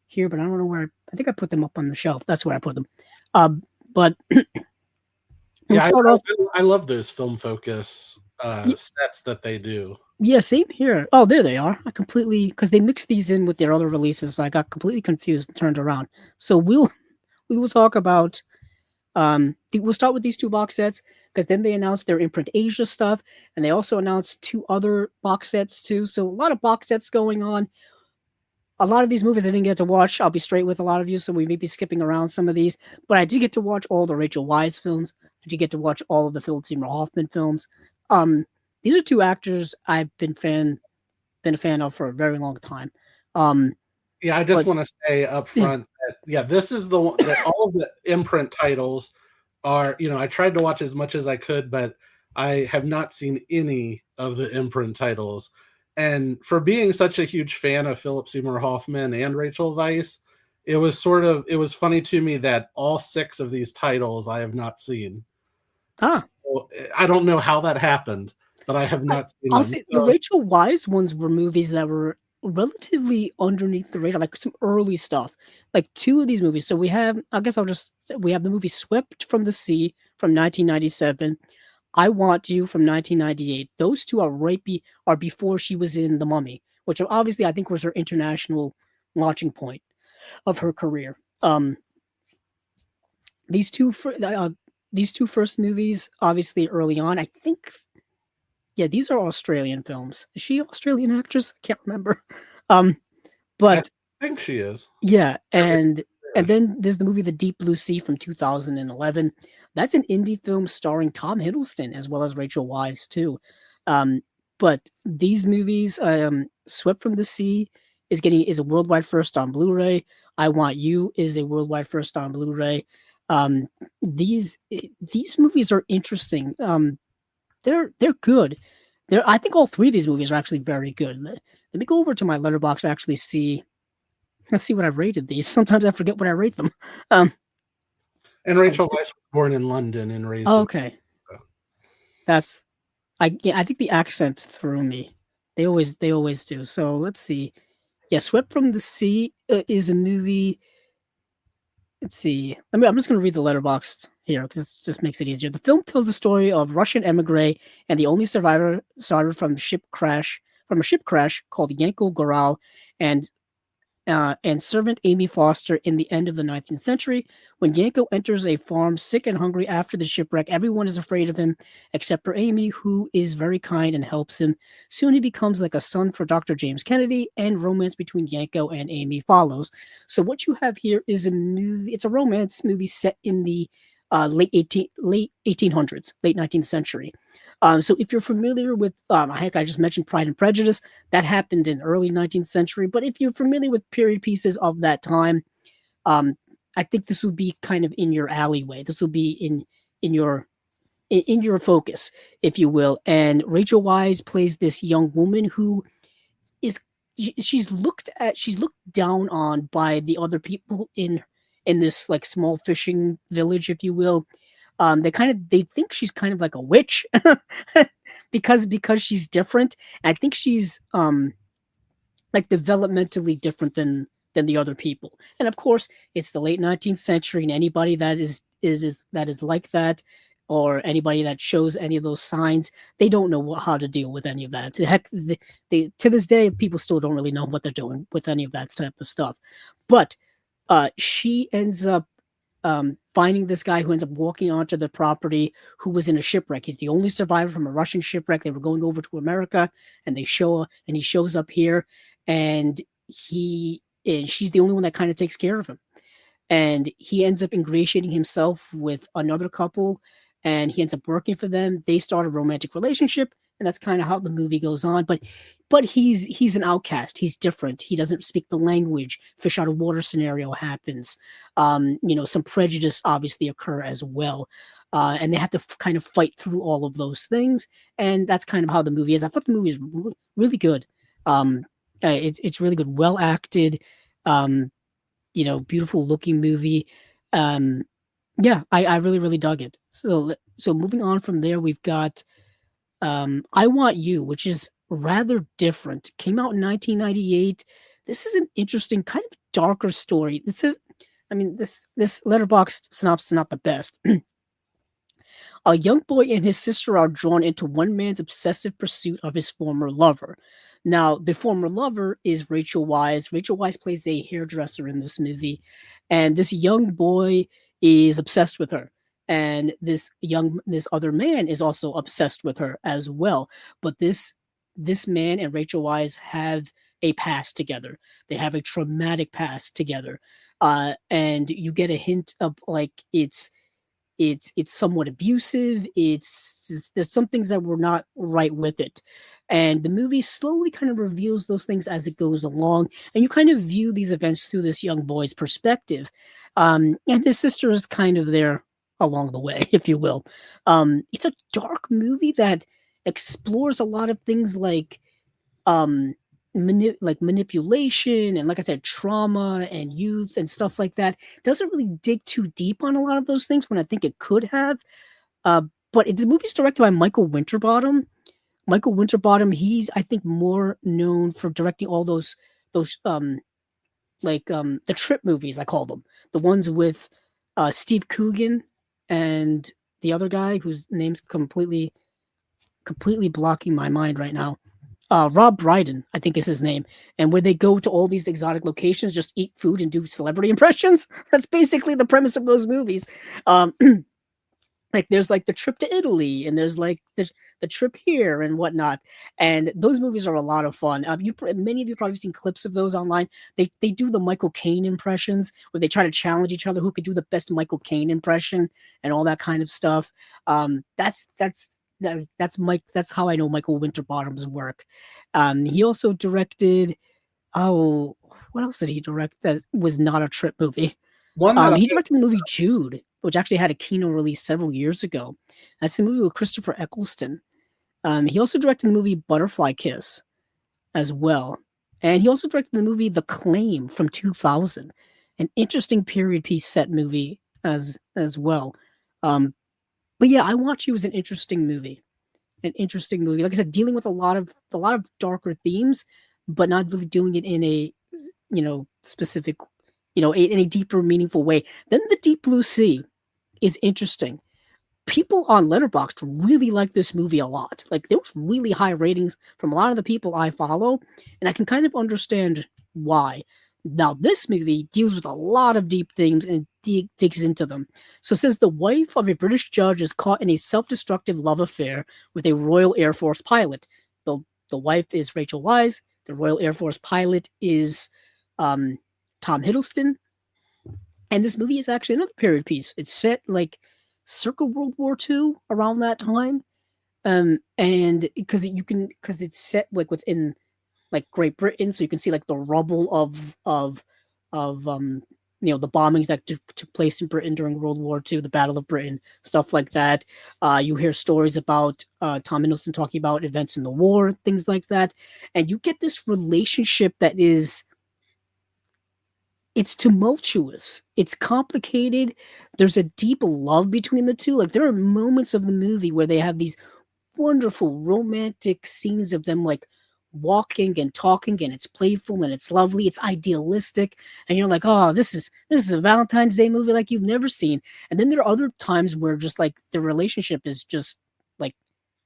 here, but I don't know where. I think I put them up on the shelf. That's where I put them. But yeah, I love those Film Focus sets that they do. Yeah, same here. Oh, there they are. I completely, because they mixed these in with their other releases, so I got completely confused and turned around. So we will talk about. We'll start with these two box sets because then they announced their Imprint Asia stuff, and they also announced two other box sets too. So a lot of box sets going on. A lot of these movies I didn't get to watch. I'll be straight with a lot of you, so we may be skipping around some of these. But I did get to watch all the Rachel Weisz films. I did get to watch all of the Philip Seymour Hoffman films. These are two actors I've been a fan of for a very long time. Yeah, I just want to say up front that this is the one that all of the Imprint titles are. I tried to watch as much as I could, but I have not seen any of the Imprint titles. And for being such a huge fan of Philip Seymour Hoffman and Rachel Weisz, it was funny to me that all 6 of these titles I have not seen. So I don't know how that happened, but I have not seen them. Say, the Rachel Weisz ones were movies that were relatively underneath the radar, like some early stuff. Like 2 of these movies. So we have, we have the movie Swept from the Sea from 1997. I Want You from 1998. Those 2 are before she was in The Mummy, which obviously I think was her international launching point of her career. These two first movies, obviously early on, I think, these are Australian films. Is she an Australian actress? I can't remember. But I think she is. Yeah, and then there's the movie The Deep Blue Sea from 2011. That's an indie film starring Tom Hiddleston as well as Rachel Weisz too. But these movies, Swept from the Sea is a worldwide first on Blu-ray. I Want You is a worldwide first on Blu-ray. These movies are interesting. They're good. I think all 3 of these movies are actually very good. Let me go over to my letterbox and actually see. Let's see what I've rated these. Sometimes I forget what I rate them. And Rachel Weisz was born in London and raised. Okay, I think the accent threw me. They always do. So let's see. Yeah, Swept from the Sea is a movie. Let's see. I'm just going to read the letterbox here because it just makes it easier. The film tells the story of Russian emigre and the only survivor from a ship crash called Yanko Goral, and servant Amy Foster in the end of the 19th century. When Yanko enters a farm sick and hungry after the shipwreck, everyone is afraid of him except for Amy, who is very kind and helps him. Soon he becomes like a son for Dr. James Kennedy, and romance between Yanko and Amy follows. So what you have here is a movie. It's a romance movie set in the late 1800s, late 19th century. So if you're familiar with, heck, I just mentioned Pride and Prejudice, that happened in early 19th century. But if you're familiar with period pieces of that time, I think this would be kind of in your alleyway. This will be in your in your focus, if you will. And Rachel Weisz plays this young woman who is she's looked down on by the other people in this like small fishing village, if you will. They think she's kind of like a witch because she's different. I think she's like developmentally different than the other people. And of course, it's the late 19th century, and anybody that is like that, or anybody that shows any of those signs, they don't know how to deal with any of that. Heck, to this day, people still don't really know what they're doing with any of that type of stuff. But she ends up finding this guy who ends up walking onto the property, who was in a shipwreck. He's the only survivor from a Russian shipwreck. They were going over to America, and he shows up here, and she's the only one that kind of takes care of him. And he ends up ingratiating himself with another couple, and he ends up working for them. They start a romantic relationship, and that's kind of how the movie goes on. But he's an outcast. He's different. He doesn't speak the language. Fish out of water scenario happens. Some prejudice obviously occur as well, and they have to kind of fight through all of those things. And that's kind of how the movie is. I thought the movie is really good. It's really good, well acted. Beautiful looking movie. Yeah, I really, really dug it. So moving on from there, we've got I Want You, which is rather different. Came out in 1998. This is an interesting, kind of darker story. This letterboxd synopsis is not the best. A young boy and his sister are drawn into one man's obsessive pursuit of his former lover. Now, the former lover is Rachel Weisz. Rachel Weisz plays a hairdresser in this movie, and this young boy is obsessed with her. And this other man is also obsessed with her as well. But this man and Rachel Weisz have a past together. They have a traumatic past together, and you get a hint of like it's somewhat abusive. There's some things that were not right with it, and the movie slowly kind of reveals those things as it goes along, and you kind of view these events through this young boy's perspective, and his sister is kind of there along the way, if you will. It's a dark movie that explores a lot of things like manipulation and, like I said, trauma and youth and stuff like that. Doesn't really dig too deep on a lot of those things when I think it could have. But the movie's directed by Michael Winterbottom. Michael Winterbottom, he's, I think, more known for directing all those the trip movies, I call them, the ones with Steve Coogan and the other guy whose name's completely blocking my mind right now. Rob Brydon, I think is his name, and where they go to all these exotic locations, just eat food and do celebrity impressions. That's basically the premise of those movies. Like there's like the trip to Italy, and there's like the trip here and whatnot. And those movies are a lot of fun. Many of you probably seen clips of those online. They do the Michael Caine impressions where they try to challenge each other who could do the best Michael Caine impression and all that kind of stuff. That's how I know Michael Winterbottom's work. He also directed, what else did he direct that was not a trip movie? He directed the movie Jude, which actually had a Kino release several years ago. That's a movie with Christopher Eccleston. He also directed the movie Butterfly Kiss as well. And he also directed the movie The Claim from 2000, an interesting period piece set movie as well. But yeah, I Want You was an interesting movie. an interesting movie. Like I said, dealing with a lot of darker themes, but not really doing it in a specific, in a deeper, meaningful way. Then The Deep Blue Sea is interesting. People on Letterboxd really like this movie a lot. Like, there was really high ratings from a lot of the people I follow, and I can kind of understand why. Now, this movie deals with a lot of deep themes and digs into them. So it says the wife of a British judge is caught in a self-destructive love affair with a Royal Air Force pilot. The wife is Rachel Weisz. The Royal Air Force pilot is Tom Hiddleston. And this movie is actually another period piece. It's set like circa World War II, around that time. And because it's set like within like Great Britain, so you can see like the rubble of the bombings that took place in Britain during World War II, the Battle of Britain, stuff like that. You hear stories about Tom Hiddleston talking about events in the war, things like that, and you get this relationship that is, it's tumultuous, it's complicated. There's a deep love between the two. Like, there are moments of the movie where they have these wonderful romantic scenes of them like walking and talking, and it's playful and it's lovely, it's idealistic, and you're like, oh, this is a Valentine's Day movie like you've never seen. And then there are other times where just like the relationship is just like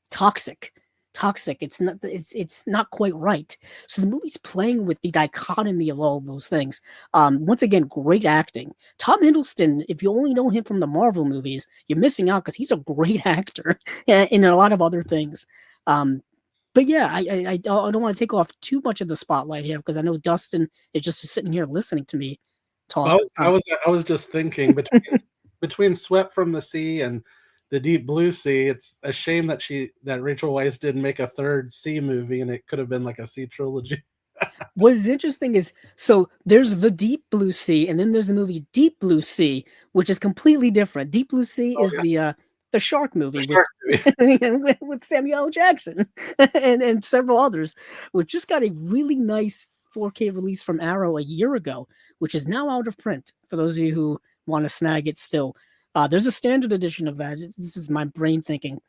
toxic. It's not quite right. So the movie's playing with the dichotomy of all of those things. Once again, great acting. Tom Hiddleston, if you only know him from the Marvel movies, you're missing out, because he's a great actor in a lot of other things. But yeah, I don't want to take off too much of the spotlight here, because I know Dustin is just sitting here listening to me talk. I was just thinking between Swept from the Sea and The Deep Blue Sea, it's a shame that Rachel Weisz didn't make a third Sea movie, and it could have been like a Sea trilogy. What is interesting is, so there's The Deep Blue Sea, and then there's the movie Deep Blue Sea, which is completely different. Deep Blue Sea is the shark movie, with Samuel L. Jackson and several others, which just got a really nice 4K release from Arrow a year ago, which is now out of print for those of you who want to snag it still. There's a standard edition of that. This is my brain thinking.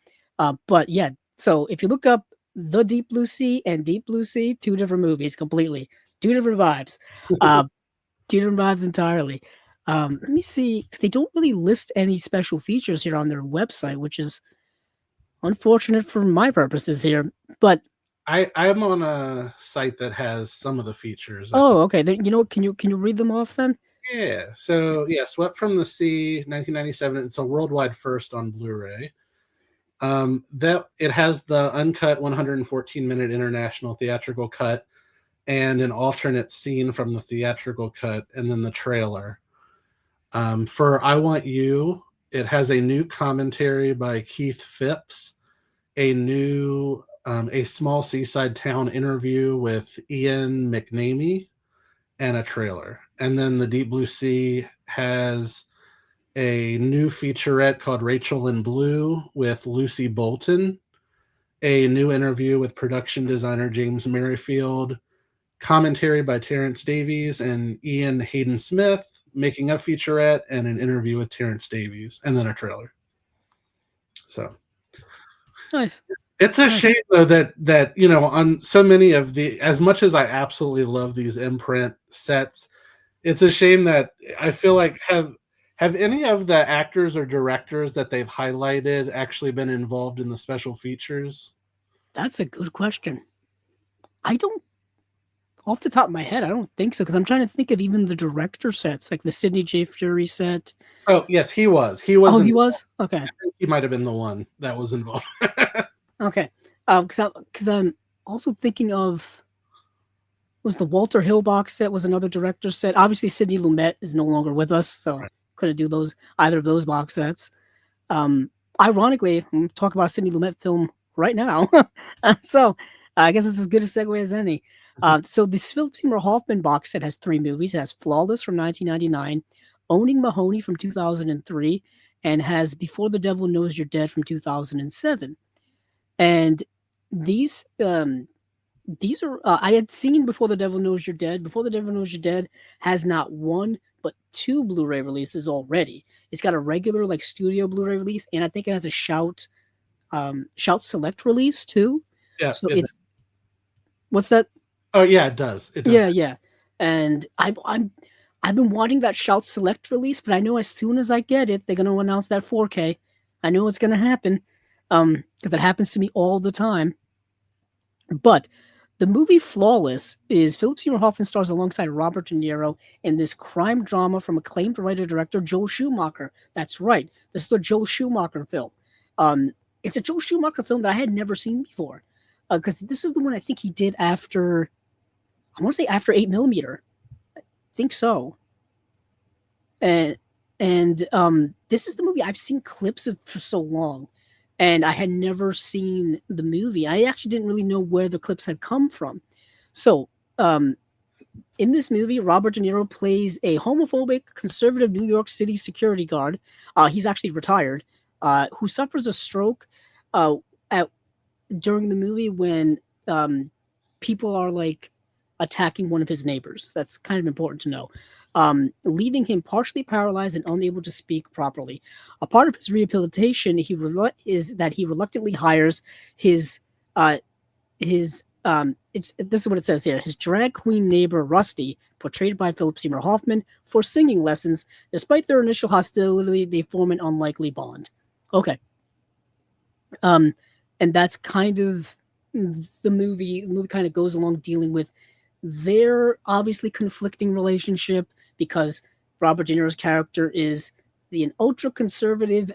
But yeah, so if you look up The Deep Blue Sea and Deep Blue Sea, two different movies completely. Two different vibes. Two different vibes entirely. Let me see, because they don't really list any special features here on their website, which is unfortunate for my purposes here. But I'm on a site that has some of the features. Oh, okay. Then, can you read them off then? Yeah. So yeah, Swept from the Sea, 1997. It's a worldwide first on Blu-ray. That it has the uncut 114-minute international theatrical cut and an alternate scene from the theatrical cut, and then the trailer. For I Want You, it has a new commentary by Keith Phipps, a new A Small Seaside Town interview with Ian McNamee, and a trailer. And then The Deep Blue Sea has a new featurette called Rachel in Blue with Lucy Bolton, a new interview with production designer James Merrifield, commentary by Terrence Davies and Ian Hayden Smith, making a featurette, and an interview with Terrence Davies, and then a trailer. So nice. It's a shame though that on so many of the, as much as I absolutely love these Imprint sets, it's a shame that I feel like have any of the actors or directors that they've highlighted actually been involved in the special features? That's a good question. I don't, off the top of my head, I don't think so, because I'm trying to think of even the director sets, like the Sidney J. Fury set. Oh, yes, he was. He was. involved. He was? Okay. I think he might have been the one that was involved. Okay. Because I'm also thinking of, was the Walter Hill box set was another director set. Obviously, Sidney Lumet is no longer with us, so right. Couldn't do either of those box sets. Ironically, I'm talking about a Sidney Lumet film right now. So I guess it's as good a segue as any. So the Seymour Hoffman box set has 3 movies. It has Flawless from 1999, Owning Mahoney from 2003, and has Before the Devil Knows You're Dead from 2007. And these are I had seen Before the Devil Knows You're Dead. Before the Devil Knows You're Dead has not 1 but 2 Blu-ray releases already. It's got a regular like studio Blu-ray release, and I think it has a Shout Shout Select release too. Yeah. So it's what's that? Oh yeah, it does. It does. Yeah. And I've been wanting that Shout Select release, but I know as soon as I get it, they're gonna announce that 4K. I know it's gonna happen, because it happens to me all the time. But the movie Flawless is Philip Seymour Hoffman stars alongside Robert De Niro in this crime drama from acclaimed writer-director Joel Schumacher. That's right, this is a Joel Schumacher film. It's a Joel Schumacher film that I had never seen before, because this is the one I think he did after, I want to say after 8mm. I think so. And this is the movie I've seen clips of for so long, and I had never seen the movie. I actually didn't really know where the clips had come from. So, in this movie, Robert De Niro plays a homophobic, conservative New York City security guard. He's actually retired, who suffers a stroke during the movie when people are like attacking one of his neighbors. That's kind of important to know. Leaving him partially paralyzed and unable to speak properly. A part of his rehabilitation is that he reluctantly hires this is what it says here, his drag queen neighbor Rusty, portrayed by Philip Seymour Hoffman, for singing lessons. Despite their initial hostility, they form an unlikely bond. Okay. And that's kind of the movie. The movie kind of goes along dealing with their obviously conflicting relationship, because Robert De Niro's character is an ultra-conservative,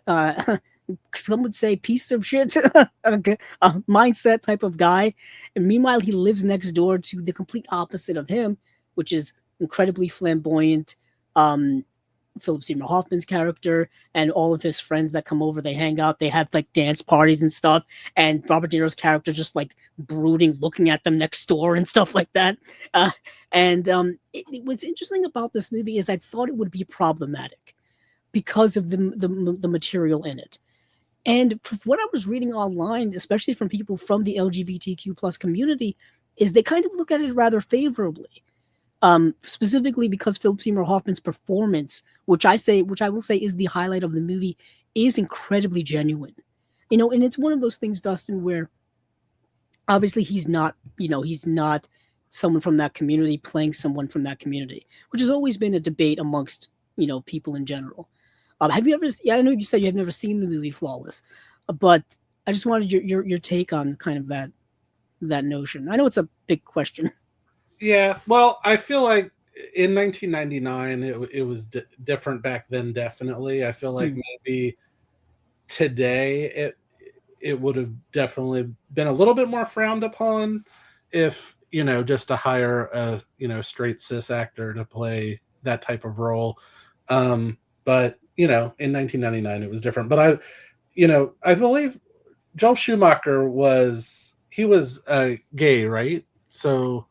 some would say piece of shit, mindset type of guy. And meanwhile, he lives next door to the complete opposite of him, which is incredibly flamboyant Philip Seymour Hoffman's character, and all of his friends that come over, they hang out, they have like dance parties and stuff, and Robert De Niro's character just like brooding, looking at them next door and stuff like that. What's interesting about this movie is I thought it would be problematic because of the material in it. And what I was reading online, especially from people from the LGBTQ plus community, is they kind of look at it rather favorably. Specifically because Philip Seymour Hoffman's performance, which I will say is the highlight of the movie, is incredibly genuine. And it's one of those things, Dustin, where obviously he's not someone from that community playing someone from that community, which has always been a debate amongst, people in general. Have you ever, I know you said you have never seen the movie Flawless, but I just wanted your take on kind of that notion. I know it's a big question. Yeah, well, I feel like in 1999 it was different back then. Definitely, I feel like maybe today it would have definitely been a little bit more frowned upon if just to hire a straight cis actor to play that type of role. But in 1999 it was different. But I believe Joel Schumacher was gay, right? So.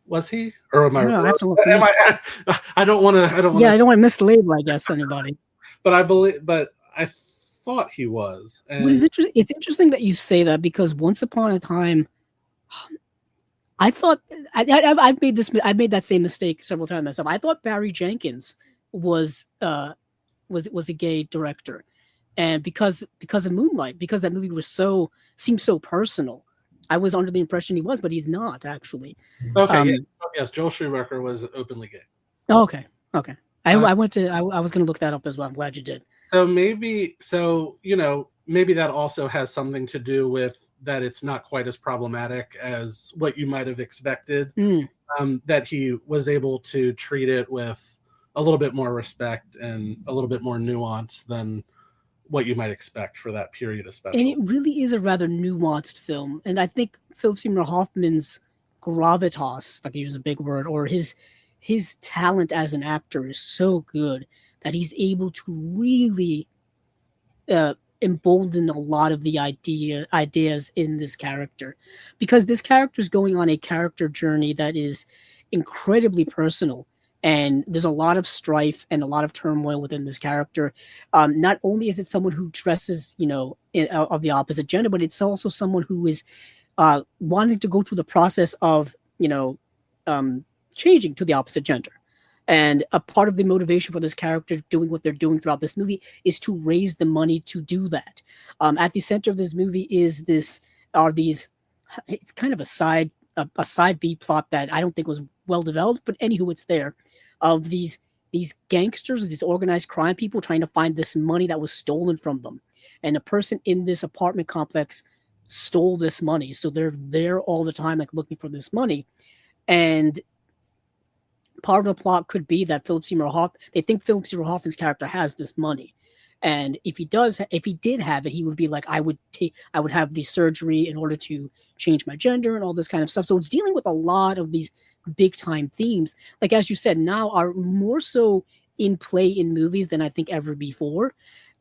Was he, or am I? No, I have to look. I don't want to. Yeah, I don't want to mislabel, I guess, anybody. But I thought he was. And what is interesting? It's interesting that you say that, because once upon a time, I thought I've made that same mistake several times myself. I thought Barry Jenkins was a gay director, and because of Moonlight, because that movie seemed so personal, I was under the impression he was, but he's not actually. Okay. Yes, Joel Schumacher was openly gay. Okay. I was going to look that up as well. I'm glad you did. So maybe that also has something to do with that it's not quite as problematic as what you might have expected. That he was able to treat it with a little bit more respect and a little bit more nuance than what you might expect for that period, especially. And it really is a rather nuanced film. And I think Philip Seymour Hoffman's gravitas, if I can use a big word, or his talent as an actor is so good that he's able to really embolden a lot of the ideas in this character. Because this character is going on a character journey that is incredibly personal. And there's a lot of strife and a lot of turmoil within this character. Not only is it someone who dresses, of the opposite gender, but it's also someone who is wanting to go through the process of, changing to the opposite gender. And a part of the motivation for this character doing what they're doing throughout this movie is to raise the money to do that. At the center of this movie is these. It's kind of a side B plot that I don't think was well developed, but anywho, it's there. Of these gangsters, these organized crime people trying to find this money that was stolen from them, and a person in this apartment complex stole this money, so they're there all the time, like looking for this money. And part of the plot could be that they think Philip Seymour Hoffman's character has this money. And if he did have it, he would be like, I would have the surgery in order to change my gender and all this kind of stuff. So it's dealing with a lot of these big time themes, like as you said, now are more so in play in movies than I think ever before.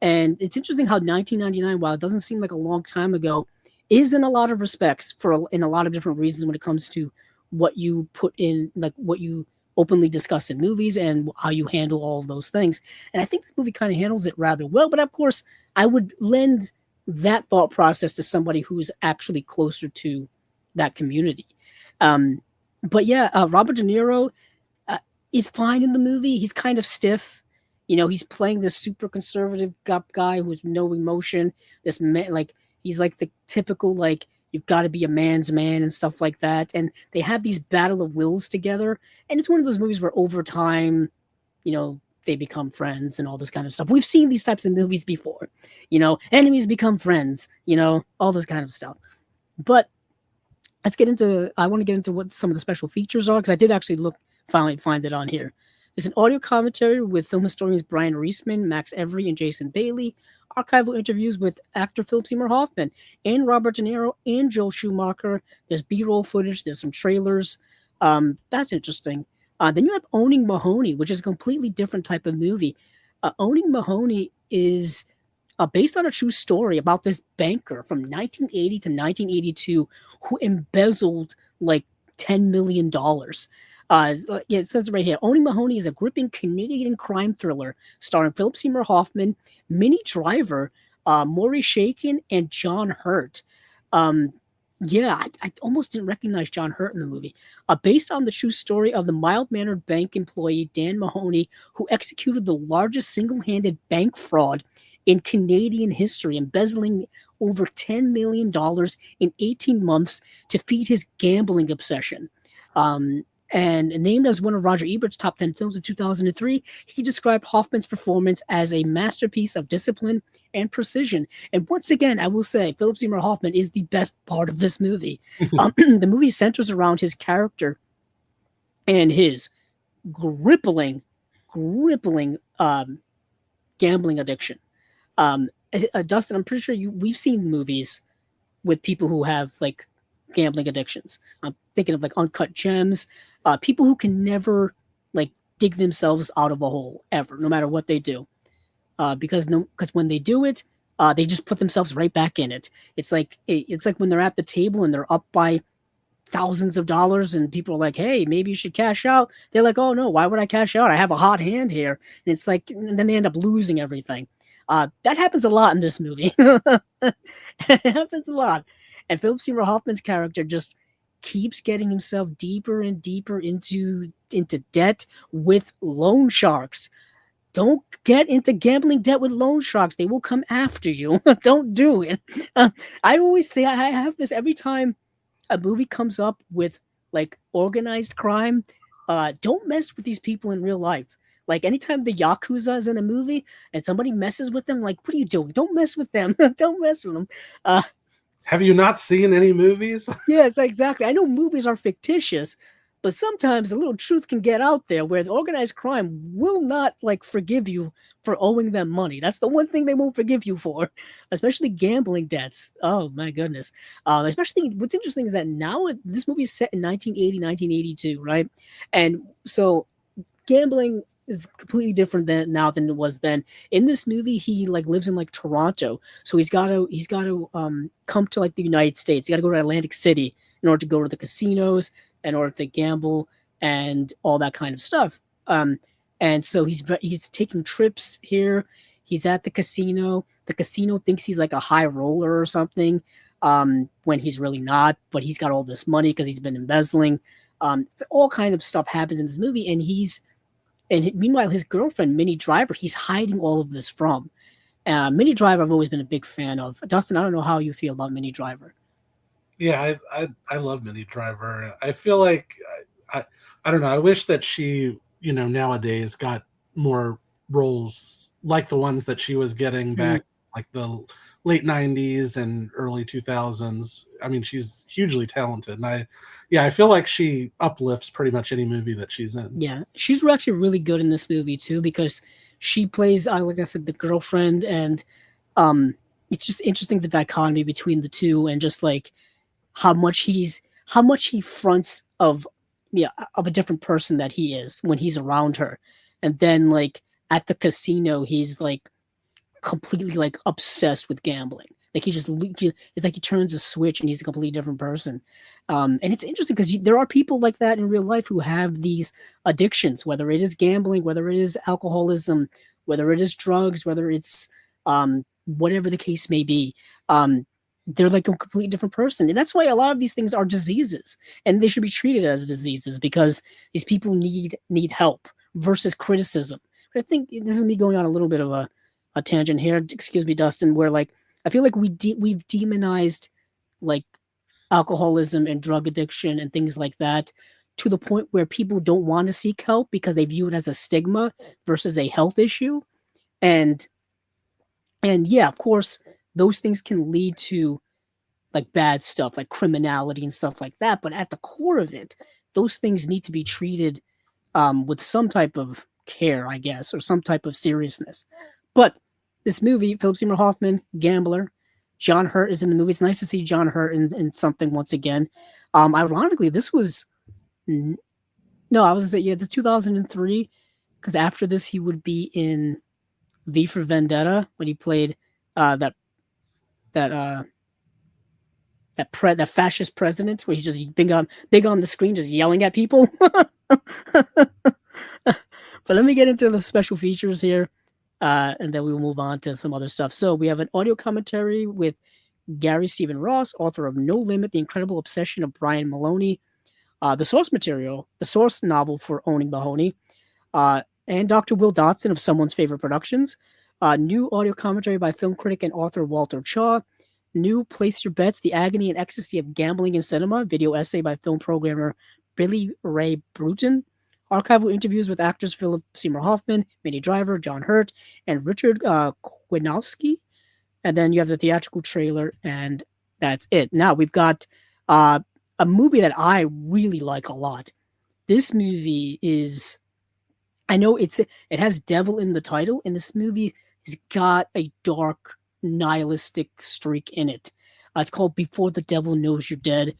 And it's interesting how 1999, while it doesn't seem like a long time ago, is in a lot of respects in a lot of different reasons when it comes to what you put in, like what you openly discuss in movies and how you handle all of those things. And I think this movie kind of handles it rather well. But of course, I would lend that thought process to somebody who's actually closer to that community. But yeah, Robert De Niro is fine in the movie. He's kind of stiff. You know, he's playing this super conservative guy who's no emotion. This man, like, he's like the typical, like, you've got to be a man's man and stuff like that. And they have these battle of wills together. And it's one of those movies where over time, you know, they become friends and all this kind of stuff. We've seen these types of movies before, you know, enemies become friends, you know, all this kind of stuff. But I want to get into what some of the special features are, because I did actually finally find it on here. There's an audio commentary with film historians Brian Reisman, Max Every, and Jason Bailey, archival interviews with actor Philip Seymour Hoffman and Robert De Niro and Joel Schumacher. There's B-roll footage. There's some trailers. That's interesting. Then you have Owning Mahoney, which is a completely different type of movie. Owning Mahoney is based on a true story about this banker from 1980 to 1982 who embezzled like $10 million. It says right here, Owning Mahoney is a gripping Canadian crime thriller starring Philip Seymour Hoffman, Minnie Driver, Maury Shaken, and John Hurt. I almost didn't recognize John Hurt in the movie. Based on the true story of the mild-mannered bank employee Dan Mahoney, who executed the largest single-handed bank fraud in Canadian history, embezzling over $10 million in 18 months to feed his gambling obsession. And named as one of Roger Ebert's top 10 films of 2003, he described Hoffman's performance as a masterpiece of discipline and precision. And once again, I will say, Philip Seymour Hoffman is the best part of this movie. The movie centers around his character and his crippling gambling addiction. Dustin, I'm pretty sure we've seen movies with people who have like gambling addictions. I'm thinking of like Uncut Gems, people who can never like dig themselves out of a hole ever, no matter what they do, because when they do it, they just put themselves right back in it. It's like when they're at the table and they're up by thousands of dollars and people are like, hey, maybe you should cash out. They're like, oh no, why would I cash out? I have a hot hand here. And it's like, and then they end up losing everything. That happens a lot in this movie. It happens a lot. And Philip Seymour Hoffman's character just keeps getting himself deeper and deeper into debt with loan sharks. Don't get into gambling debt with loan sharks. They will come after you. Don't do it. I always say, I have this every time a movie comes up with like organized crime. Don't mess with these people in real life. Like anytime the Yakuza is in a movie and somebody messes with them, like, what are you doing? Don't mess with them. Don't mess with them. Have you not seen any movies? Yes, exactly. I know movies are fictitious, but sometimes a little truth can get out there where the organized crime will not like forgive you for owing them money. That's the one thing they won't forgive you for, especially gambling debts. Oh my goodness. Especially what's interesting is that now this movie is set in 1980, 1982, right? And so gambling is completely different than it was then. In this movie, he like lives in like Toronto, so he's got to come to like the United States. He got to go to Atlantic City in order to go to the casinos, in order to gamble and all that kind of stuff. And so he's taking trips here. He's at the casino. The casino thinks he's like a high roller or something, when he's really not. But he's got all this money because he's been embezzling. All kind of stuff happens in this movie, and he's And meanwhile, his girlfriend, Minnie Driver, he's hiding all of this from. Minnie Driver, I've always been a big fan of. Dustin, I don't know how you feel about Minnie Driver. Yeah, I love Minnie Driver. I feel like I don't know. I wish that she, nowadays got more roles like the ones that she was getting back, like the late '90s and early 2000s. I mean, she's hugely talented, and I feel like she uplifts pretty much any movie that she's in. Yeah, she's actually really good in this movie too because she plays, like I said, the girlfriend, and it's just interesting the dichotomy between the two, and just like how much he fronts of a different person that he is when he's around her, and then like at the casino he's like completely like obsessed with gambling. Like it's like he turns a switch and he's a completely different person. And it's interesting because there are people like that in real life who have these addictions, whether it is gambling, whether it is alcoholism, whether it is drugs, whether it's whatever the case may be. They're like a completely different person. And that's why a lot of these things are diseases and they should be treated as diseases because these people need help versus criticism. But I think this is me going on a little bit of a tangent here. Excuse me, Dustin, where like, I feel like we've demonized like alcoholism and drug addiction and things like that to the point where people don't want to seek help because they view it as a stigma versus a health issue. And yeah, of course, those things can lead to like bad stuff, like criminality and stuff like that. But at the core of it, those things need to be treated with some type of care, I guess, or some type of seriousness. But this movie, Philip Seymour Hoffman, gambler, John Hurt is in the movie. It's nice to see John Hurt in something once again. Ironically, this was this 2003, because after this he would be in V for Vendetta when he played that fascist president where he's just big on the screen, just yelling at people. But let me get into the special features here. And then we will move on to some other stuff. So we have an audio commentary with Gary Stephen Ross, author of No Limit, The Incredible Obsession of Brian Maloney, the source novel for Owning Mahoney, and Dr. Will Dotson of Someone's Favorite Productions, new audio commentary by film critic and author Walter Chaw, new Place Your Bets, The Agony and Ecstasy of Gambling in Cinema, video essay by film programmer Billy Ray Bruton, archival interviews with actors Philip Seymour Hoffman, Minnie Driver, John Hurt, and Richard Kwinowski. And then you have the theatrical trailer, and that's it. Now we've got a movie that I really like a lot. This movie is, I know it has devil in the title, and this movie has got a dark, nihilistic streak in it. It's called Before the Devil Knows You're Dead.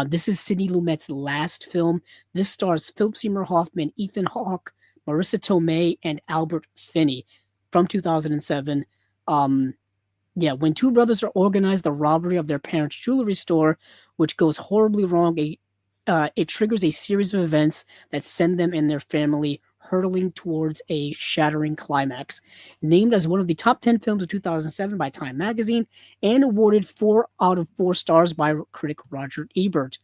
This is Sidney Lumet's last film. This stars Philip Seymour Hoffman, Ethan Hawke, Marissa Tomei, and Albert Finney from 2007. When two brothers are organized the robbery of their parents' jewelry store, which goes horribly wrong, it triggers a series of events that send them and their family hurtling towards a shattering climax. Named as one of the top 10 films of 2007 by Time Magazine and awarded 4 out of 4 stars by critic Roger Ebert.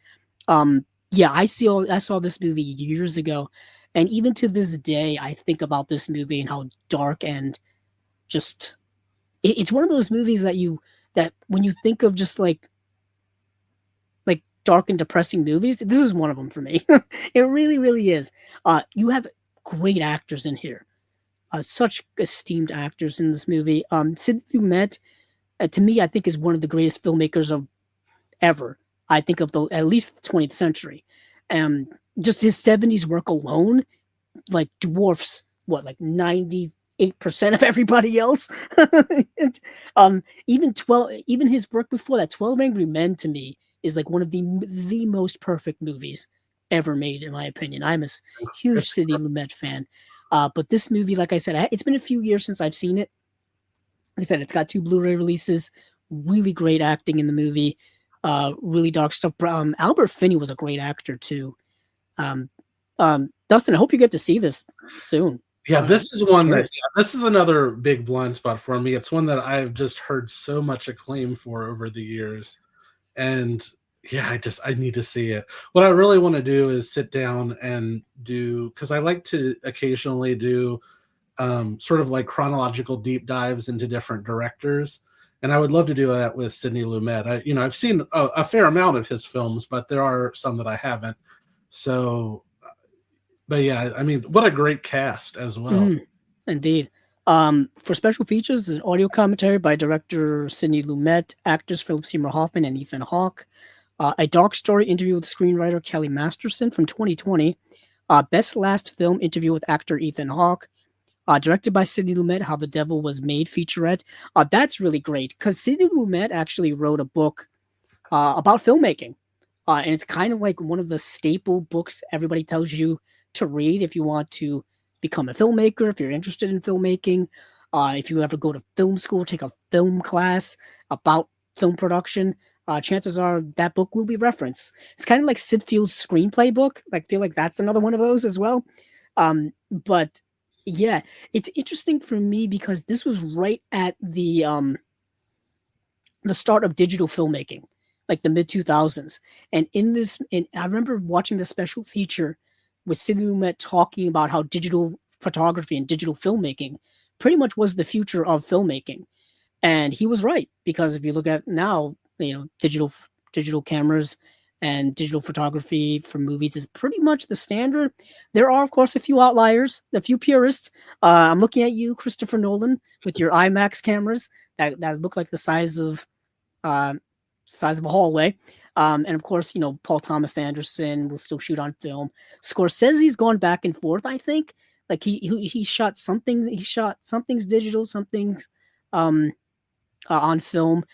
I saw this movie years ago, and even to this day, I think about this movie and how dark and just it's one of those movies that when you think of just like dark and depressing movies, this is one of them for me. It really, really is. You have great actors in here, such esteemed actors in this movie. Sidney Lumet, to me, I think is one of the greatest filmmakers of ever. I think of at least the 20th century. Just his 70s work alone, like dwarfs 98% of everybody else. Even his work before that, 12 Angry Men, to me is like one of the most perfect movies ever made, in my opinion. I'm a huge Sidney Lumet fan. But this movie, like I said, it's been a few years since I've seen it. Like I said, it's got 2 Blu-ray releases, really great acting in the movie, really dark stuff. Albert Finney was a great actor too. Dustin, I hope you get to see this soon. Yeah, this is one this is another big blind spot for me. It's one that I've just heard so much acclaim for over the years. And Yeah, I need to see it. What I really want to do is sit down and do, because I like to occasionally do sort of like chronological deep dives into different directors. And I would love to do that with Sidney Lumet. I've seen a fair amount of his films, but there are some that I haven't. So, but yeah, I mean, what a great cast as well. Indeed. For special features, there's an audio commentary by director Sidney Lumet, actors Philip Seymour Hoffman and Ethan Hawke, a dark story interview with screenwriter Kelly Masterson from 2020, best last film interview with actor Ethan Hawke, directed by Sidney Lumet, How the Devil Was Made featurette. That's really great because Sidney Lumet actually wrote a book about filmmaking. And it's kind of like one of the staple books everybody tells you to read if you want to become a filmmaker, if you're interested in filmmaking, if you ever go to film school, take a film class about film production. Chances are that book will be referenced. It's kind of like Sid Field's screenplay book. I feel like that's another one of those as well. But yeah, it's interesting for me because this was right at the start of digital filmmaking, like the mid 2000s. And I remember watching the special feature with Sidney Lumet talking about how digital photography and digital filmmaking pretty much was the future of filmmaking. And he was right, because if you look at now, digital cameras and digital photography for movies is pretty much the standard. There are, of course, a few outliers, a few purists. I'm looking at you, Christopher Nolan, with your IMAX cameras that look like the size of a hallway. And of course, Paul Thomas Anderson will still shoot on film. Scorsese's gone back and forth, I think. Like he shot some things digital, some things on film.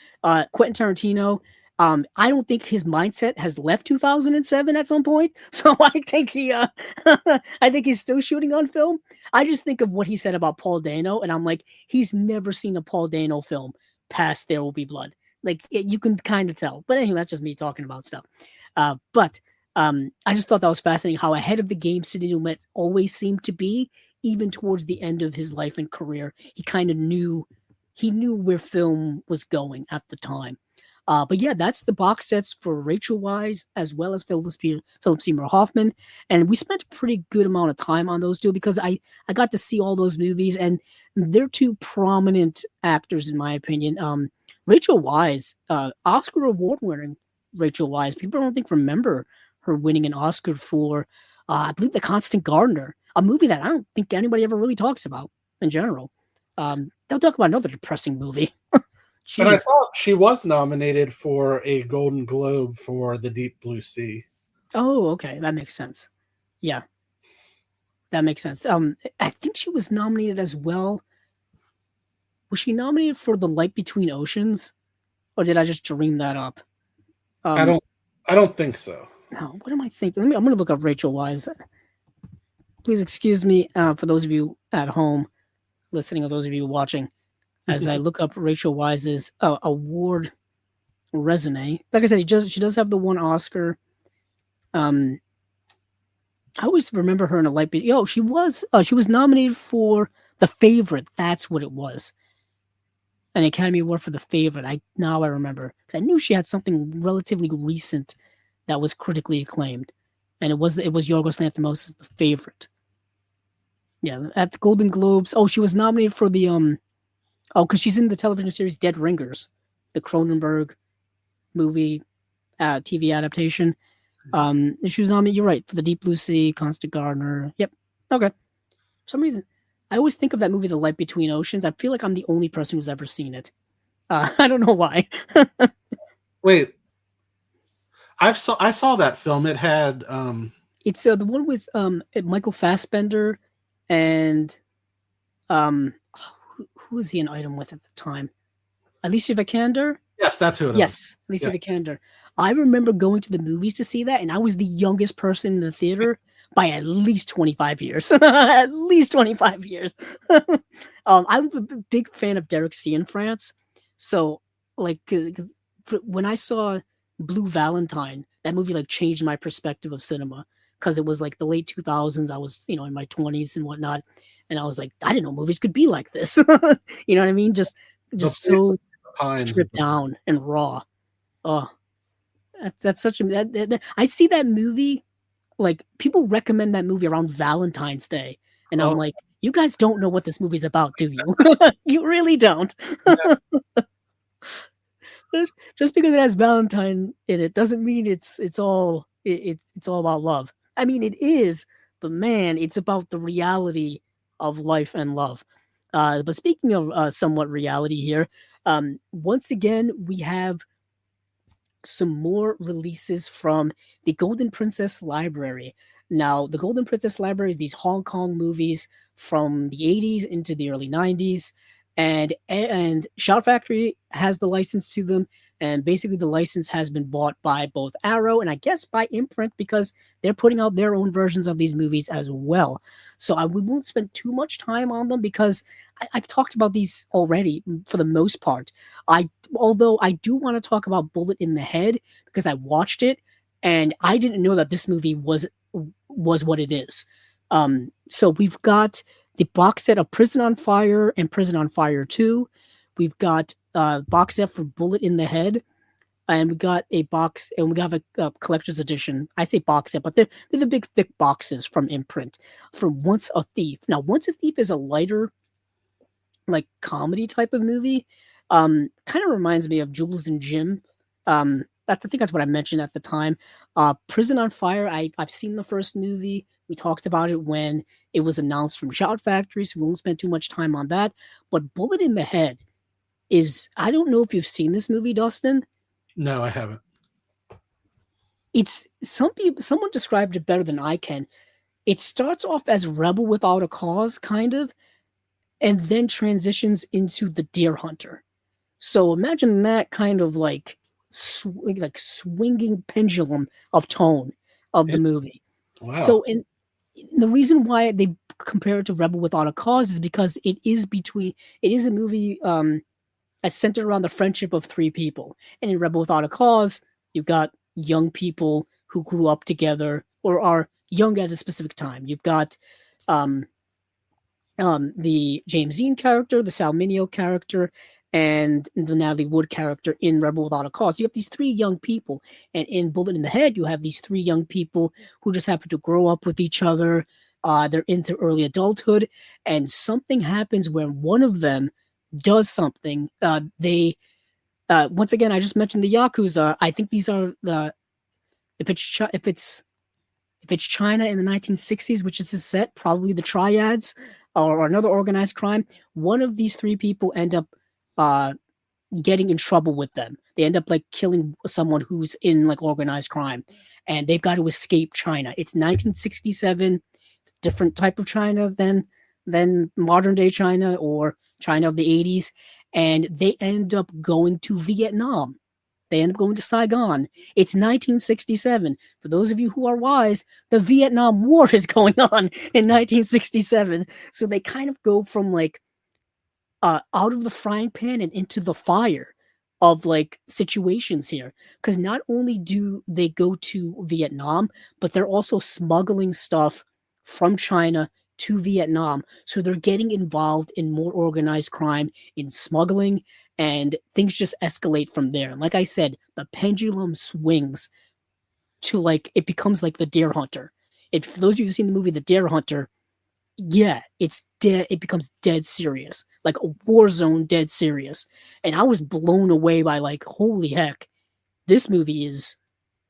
Quentin Tarantino, I don't think his mindset has left 2007 at some point. So I think I think he's still shooting on film. I just think of what he said about Paul Dano, and I'm like, he's never seen a Paul Dano film past There Will Be Blood. You can kind of tell. But anyway, that's just me talking about stuff. But I just thought that was fascinating how ahead of the game Sidney Lumet always seemed to be, even towards the end of his life and career. He kind of knew where film was going at the time. But yeah, that's the box sets for Rachel Weisz as well as Philip Seymour Hoffman. And we spent a pretty good amount of time on those two because I got to see all those movies, and they're two prominent actors in my opinion. Rachel Weisz, Oscar award winning Rachel Weisz. People don't remember her winning an Oscar for, I believe, The Constant Gardener, a movie that I don't think anybody ever really talks about in general. They'll talk about another depressing movie. And I saw she was nominated for a Golden Globe for The Deep Blue Sea. Oh, okay. That makes sense. Yeah. That makes sense. I think she was nominated as well. Was she nominated for The Light Between Oceans? Or did I just dream that up? I don't think so. No, what am I thinking? I'm going to look up Rachel Weisz. Please excuse me for those of you at home listening, or those of you watching, as I look up Rachel Weisz's award resume. Like I said, she does have the one Oscar. I always remember her in a light. She was nominated for The Favorite. That's what it was. An Academy Award for The Favorite. I remember. I knew she had something relatively recent that was critically acclaimed, and it was Yorgos Lanthimos' The Favorite. Yeah, at the Golden Globes. Oh, she was nominated for the because she's in the television series Dead Ringers, the Cronenberg movie, TV adaptation. She was nominated. You're right, for The Deep Blue Sea, Constant Gardener. Yep. Okay. For some reason, I always think of that movie, The Light Between Oceans. I feel like I'm the only person who's ever seen it. I don't know why. Wait, I saw that film. It had it's the one with Michael Fassbender and who was he an item with at the time? Alicia Vikander? Yes, that's who it is. Yes, Alicia Vikander. I remember going to the movies to see that, and I was the youngest person in the theater by at least 25 years. At least 25 years. I'm a big fan of Derek Cianfrance. So, when I saw Blue Valentine, that movie changed my perspective of cinema, because it was the late 2000s. I was, in my 20s and whatnot. And I was like, I didn't know movies could be like this. You know what I mean? Just so stripped down and raw. Oh, That's such a I see that movie, like, people recommend that movie around Valentine's Day, and I'm Oh, like, "You guys don't know what this movie's about, do you?" You really don't. yeah, Just because it has Valentine in it doesn't mean it's all about love. I mean, it is, but man, it's about the reality of life and love. But speaking of somewhat reality here, once again we have some more releases from the Golden Princess Library. Now, the Golden Princess Library is these Hong Kong movies from the 80s into the early 90s, and Shout Factory has the license to them, and basically the license has been bought by both Arrow and I guess by Imprint because they're putting out their own versions of these movies as well. So we won't spend too much time on them because I've talked about these already for the most part. Although I do want to talk about Bullet in the Head because I watched it and I didn't know that this movie was what it is. So we've got the box set of Prison on Fire and Prison on Fire 2. We've got box set for Bullet in the Head, and we got a box, and we have a collector's edition. I say box set, but they're the big thick boxes from Imprint for Once a Thief. Now, Once a Thief is a lighter, like comedy type of movie. Kind of reminds me of Jules and Jim. I think that's what I mentioned at the time. Prison on Fire. I've seen the first movie. We talked about it when it was announced from Shout Factory, so we won't spend too much time on that. But Bullet in the Head is, I don't know if you've seen this movie, Dustin. no, I haven't. It's someone described it better than I can. It starts off as Rebel Without a Cause, kind of, and then transitions into The Deer Hunter. So imagine that kind of like swinging pendulum of tone of the movie. Wow. So and the reason why they compare it to Rebel Without a Cause is because it is a movie that's centered around the friendship of three people. And in Rebel Without a Cause, you've got young people who grew up together or are young at a specific time. You've got the James Dean character, the Sal Mineo character, and the Natalie Wood character in Rebel Without a Cause. You have these three young people, and in Bullet in the Head, you have these three young people who just happen to grow up with each other. They're into early adulthood, and something happens where one of them does something. Once again, I just mentioned the Yakuza. I think these are the if it's China in the 1960s, which is a set, probably the Triads or another organized crime. One of these three people end up getting in trouble with them. They end up like killing someone who's in like organized crime, and they've got to escape China. It's 1967, it's a different type of China than modern day China or China of the 80s, and they end up going to Vietnam. They end up going to Saigon. It's 1967. For those of you who are wise, the Vietnam War is going on in 1967. So they kind of go from like out of the frying pan and into the fire of like situations here. Because not only do they go to Vietnam, but they're also smuggling stuff from China to Vietnam. So they're getting involved in more organized crime, in smuggling, and things just escalate from there. And like I said, the pendulum swings to like, it becomes like The Deer Hunter. For those of you who've seen the movie The Deer Hunter, yeah, it's dead. It becomes dead serious, like a war zone, dead serious. And I was blown away by like, holy heck, this movie is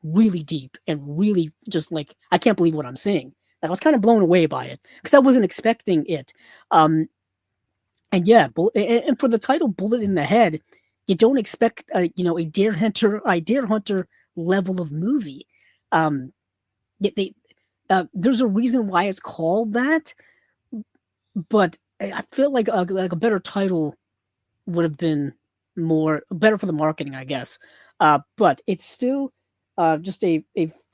really deep and really just like, I can't believe what I'm seeing. Like, I was kind of blown away by it because I wasn't expecting it. And yeah, and for the title "Bullet in the Head," you don't expect a deer hunter level of movie. There's a reason why it's called that, but I feel like a better title would have been better for the marketing, I guess. But it's still just a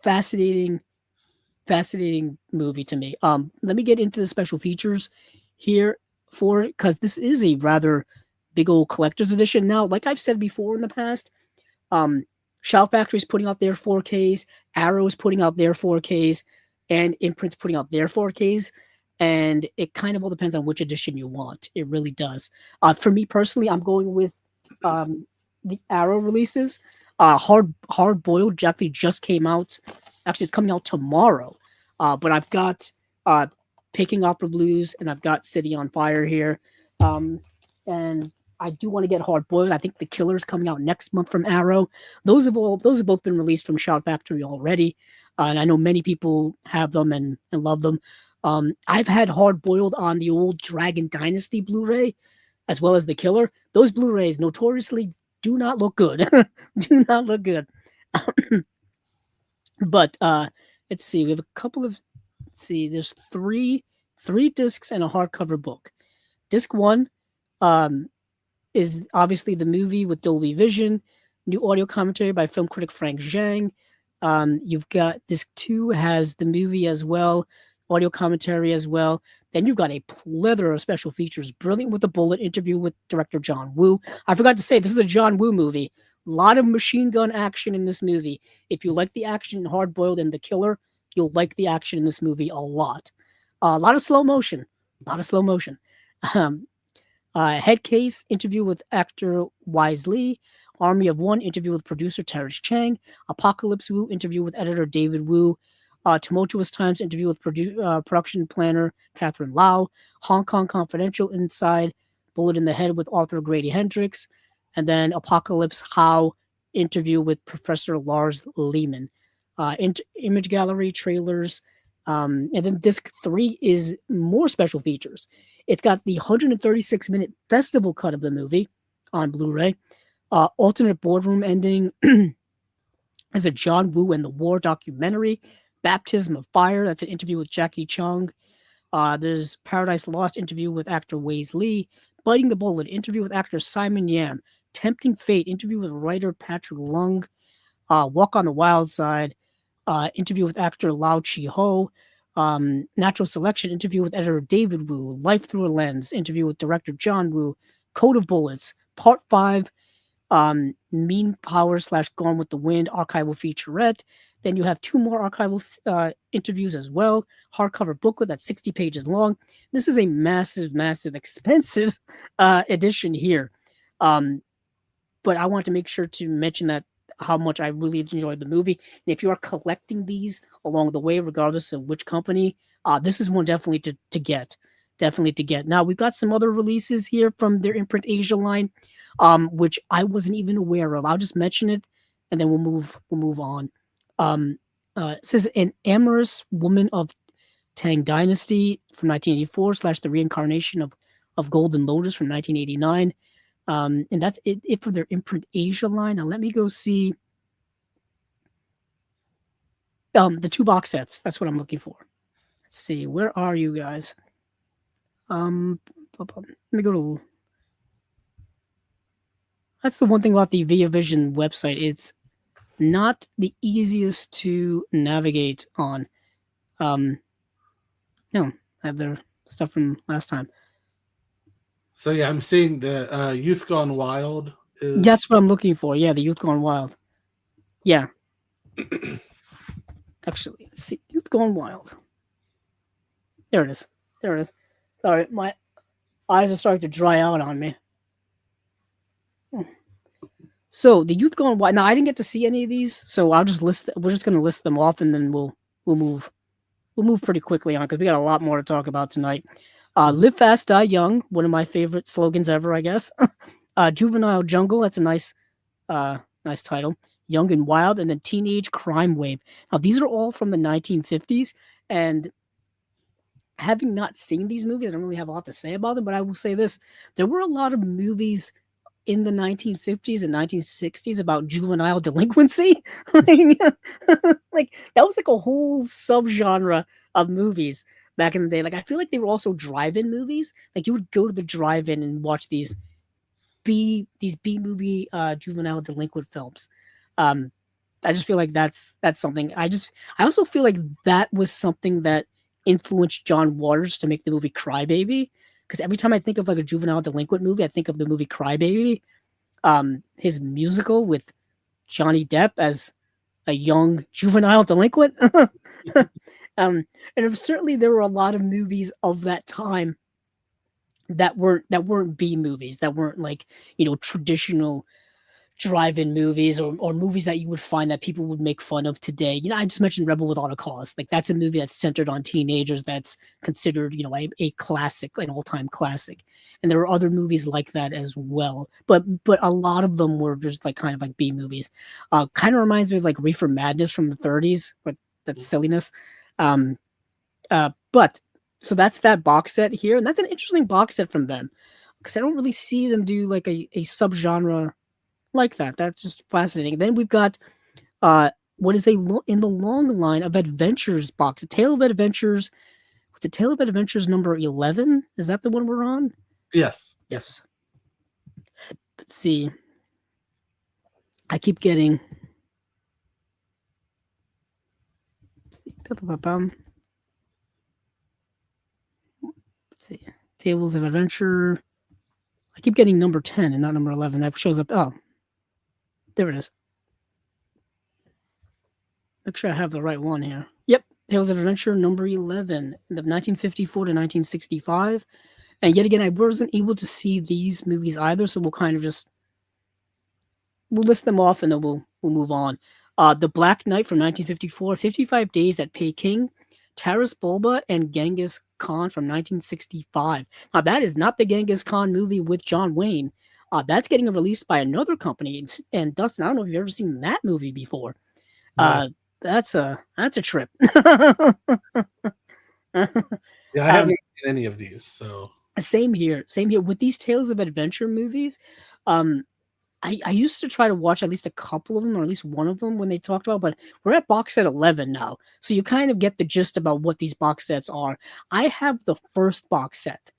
fascinating movie to me. Let me get into the special features here for it because this is a rather big old collector's edition. Now, like I've said before in the past, Shout Factory's putting out their 4Ks, Arrow is putting out their 4Ks, and Imprint's putting out their 4Ks. And it kind of all depends on which edition you want. It really does. For me personally, I'm going with the Arrow releases. Hard Boiled actually just came out. Actually, it's coming out tomorrow. But I've got Picking Opera Blues and I've got City on Fire here. And I do want to get Hard Boiled. I think The Killer's coming out next month from Arrow. Those have both been released from Shout Factory already, and I know many people have them and love them. I've had Hard Boiled on the old Dragon Dynasty Blu-ray, as well as The Killer. Those Blu-rays notoriously do not look good. Do not look good. But let's see. We have a couple of. Let's see. There's three discs and a hardcover book. Disc 1 is obviously the movie with Dolby Vision, new audio commentary by film critic Frank Zhang. You've got Disc 2 has the movie as well, audio commentary as well. Then you've got a plethora of special features. Brilliant with a Bullet interview with director John Woo. I forgot to say, this is a John Woo movie. A lot of machine gun action in this movie. If you like the action in Hard Boiled and The Killer, you'll like the action in this movie a lot. A lot of slow motion. Headcase interview with actor Weisz Lee. Army of One interview with producer Terrence Chang. Apocalypse Wu interview with editor David Wu. Tumultuous Times interview with production planner Catherine Lau. Hong Kong Confidential Inside Bullet in the Head with author Grady Hendrix. And then Apocalypse How interview with Professor Lars Lehman. Image gallery, trailers. And then disc 3 is more special features. It's got the 136-minute festival cut of the movie on Blu-ray. Alternate boardroom ending is a John Woo and the War documentary. Baptism of Fire, that's an interview with Jackie Chung. There's Paradise Lost interview with actor Weisz Lee. Biting the Bullet interview with actor Simon Yam. Tempting Fate interview with writer Patrick Lung. Walk on the Wild Side interview with actor Lau Chi Ho. Natural Selection interview with editor David Wu. Life Through a Lens interview with director John Woo. Code of Bullets Part 5. Mean Power / Gone with the Wind archival featurette. Then you have 2 more archival interviews as well. Hardcover booklet that's 60 pages long. This is a massive, expensive edition here. But I want to make sure to mention that how much I really enjoyed the movie. And if you are collecting these along the way, regardless of which company, this is one definitely to get. Definitely to get. Now, we've got some other releases here from their Imprint Asia line, which I wasn't even aware of. I'll just mention it, and then we'll move on. It says An Amorous Woman of Tang Dynasty from 1984 / The Reincarnation of Golden Lotus from 1989. And that's it for their Imprint Asia line. Now let me go see the 2 box sets. That's what I'm looking for. Let's see, where are you guys? Let me go to. That's the one thing about the Via Vision website. It's not the easiest to navigate on. No, I have their stuff from last time. So yeah, I'm seeing the Youth Gone Wild. That's what I'm looking for. Yeah, the Youth Gone Wild. Yeah. Actually, let's see. Youth Gone Wild. There it is. Sorry, my eyes are starting to dry out on me. So the Youth Gone Wild. Now I didn't get to see any of these, so I'll just list. We're just going to list them off, and then we'll move. We'll move pretty quickly on because we got a lot more to talk about tonight. Live Fast, Die Young, one of my favorite slogans ever, I guess. Juvenile Jungle, that's a nice title. Young and Wild, and then Teenage Crime Wave. Now, these are all from the 1950s, and having not seen these movies, I don't really have a lot to say about them, but I will say this. There were a lot of movies in the 1950s and 1960s about juvenile delinquency. Like, that was like a whole subgenre of movies back in the day. Like, I feel like they were also drive-in movies. Like, you would go to the drive-in and watch these B-movie juvenile delinquent films. I just feel like that's something. I also feel like that was something that influenced John Waters to make the movie Cry Baby. Because every time I think of like a juvenile delinquent movie, I think of the movie Cry Baby. His musical with Johnny Depp as a young juvenile delinquent. And certainly there were a lot of movies of that time that weren't B movies, that weren't like, traditional drive-in movies or movies that you would find that people would make fun of today. I just mentioned Rebel Without a Cause. Like that's a movie that's centered on teenagers that's considered, a classic, an all-time classic. And there are other movies like that as well. But a lot of them were just like kind of like B movies. Kind of reminds me of like Reefer Madness from the 30s, but that's silliness. But so that's that box set here, and that's an interesting box set from them because I don't really see them do like a subgenre like that. That's just fascinating. Then we've got what is in the long line of adventures box, a Tale of Adventures. What's a Tale of Adventures number 11? Is that the one we're on? Yes. Yes. Let's see. I keep getting. Let's see. Tables of Adventure. I keep getting number 10 and not number 11. That shows up. Oh, there it is. Make sure I have the right one here. Yep. Tales of Adventure number 11 of 1954 to 1965. And yet again, I wasn't able to see these movies either, so we'll kind of just we'll list them off and then we'll move on. The Black Knight from 1954, 55 Days at Peking, Taras Bulba and Genghis Khan from 1965. Now that is not the Genghis Khan movie with John Wayne. That's getting released by another company. And Dustin, I don't know if you've ever seen that movie before. No. That's a trip. Yeah, I haven't seen any of these, so Same here with these Tales of Adventure movies. I used to try to watch at least a couple of them or at least one of them when they talked about, but we're at box set 11 now. So you kind of get the gist about what these box sets are. I have the first box set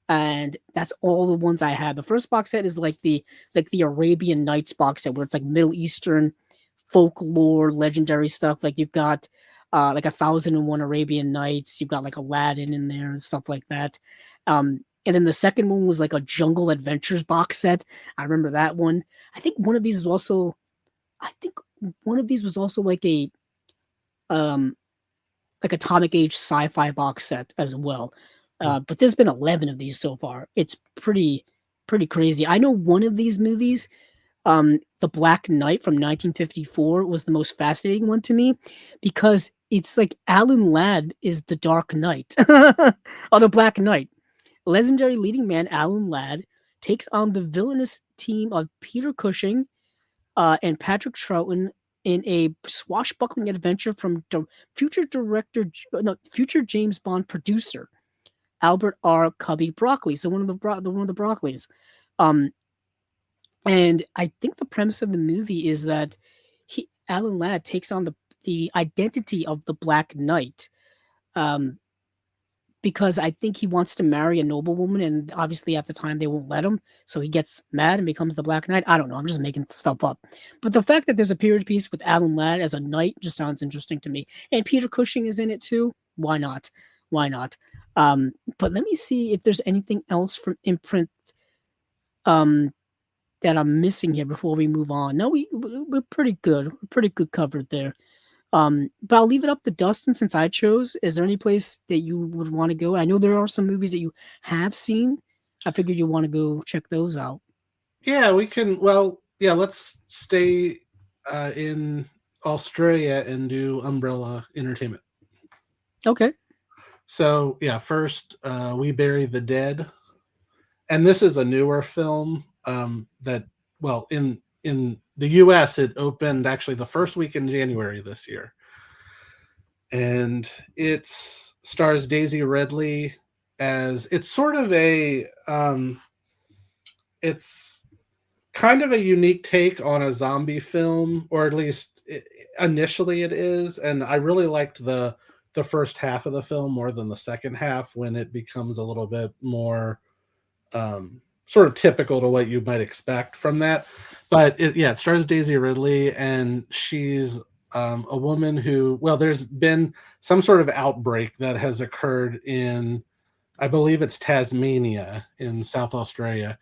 and that's all the ones I have. The first box set is like the Arabian Nights box set where it's like Middle Eastern folklore, legendary stuff. Like you've got like 1001 Arabian Nights. You've got like Aladdin in there and stuff like that. And then the second one was like a Jungle Adventures box set. I remember that one. I think one of these was also like a Atomic Age sci-fi box set as well. But there's been 11 of these so far. It's pretty crazy. I know one of these movies, The Black Knight from 1954 was the most fascinating one to me because it's like Alan Ladd is the Dark Knight or the Black Knight. Legendary leading man Alan Ladd takes on the villainous team of Peter Cushing and Patrick Troughton in a swashbuckling adventure from future James Bond producer Albert R. Cubby Broccoli. So one of the Broccoli's. And I think the premise of the movie is that Alan Ladd takes on the identity of the Black Knight. Because I think he wants to marry a noblewoman, and obviously at the time they won't let him, so he gets mad and becomes the Black Knight. I don't know, I'm just making stuff up. But the fact that there's a period piece with Alan Ladd as a knight just sounds interesting to me. And Peter Cushing is in it too. Why not? But let me see if there's anything else from Imprint that I'm missing here before we move on. No, we're pretty good. We're pretty good covered there. But I'll leave it up to Dustin since I chose. Is there any place that you would want to go? I know there are some movies that you have seen. I figured you want to go check those out. Yeah, we can. Well, yeah, let's stay in Australia and do Umbrella Entertainment. Okay. So yeah, first We Bury the Dead, and this is a newer film that, well, in the US, it opened actually the first week in January this year. And it stars Daisy Ridley as, it's sort of a, it's kind of a unique take on a zombie film, or at least initially it is. And I really liked the first half of the film more than the second half, when it becomes a little bit more sort of typical to what you might expect from that. But it stars Daisy Ridley, and she's a woman who, well, there's been some sort of outbreak that has occurred in, I believe it's Tasmania in South Australia.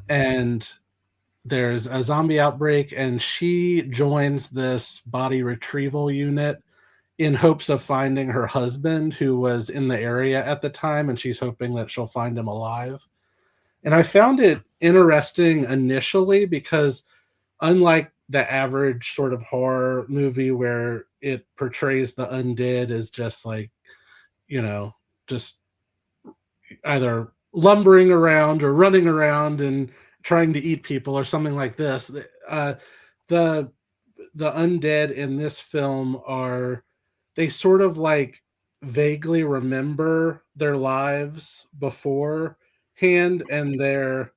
And there's a zombie outbreak, and she joins this body retrieval unit in hopes of finding her husband, who was in the area at the time, and she's hoping that she'll find him alive. And I found it interesting initially because unlike the average sort of horror movie where it portrays the undead as just like, just either lumbering around or running around and trying to eat people or something like this. The the undead in this film they sort of like vaguely remember their lives beforehand, and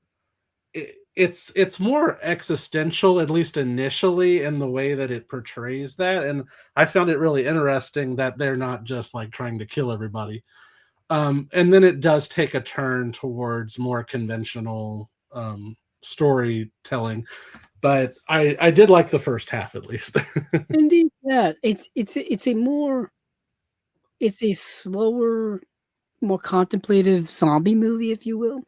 it's more existential, at least initially, in the way that it portrays that. And I found it really interesting that they're not just like trying to kill everybody. And then it does take a turn towards more conventional storytelling, but I did like the first half at least. Indeed, yeah. It's a slower, more contemplative zombie movie, if you will,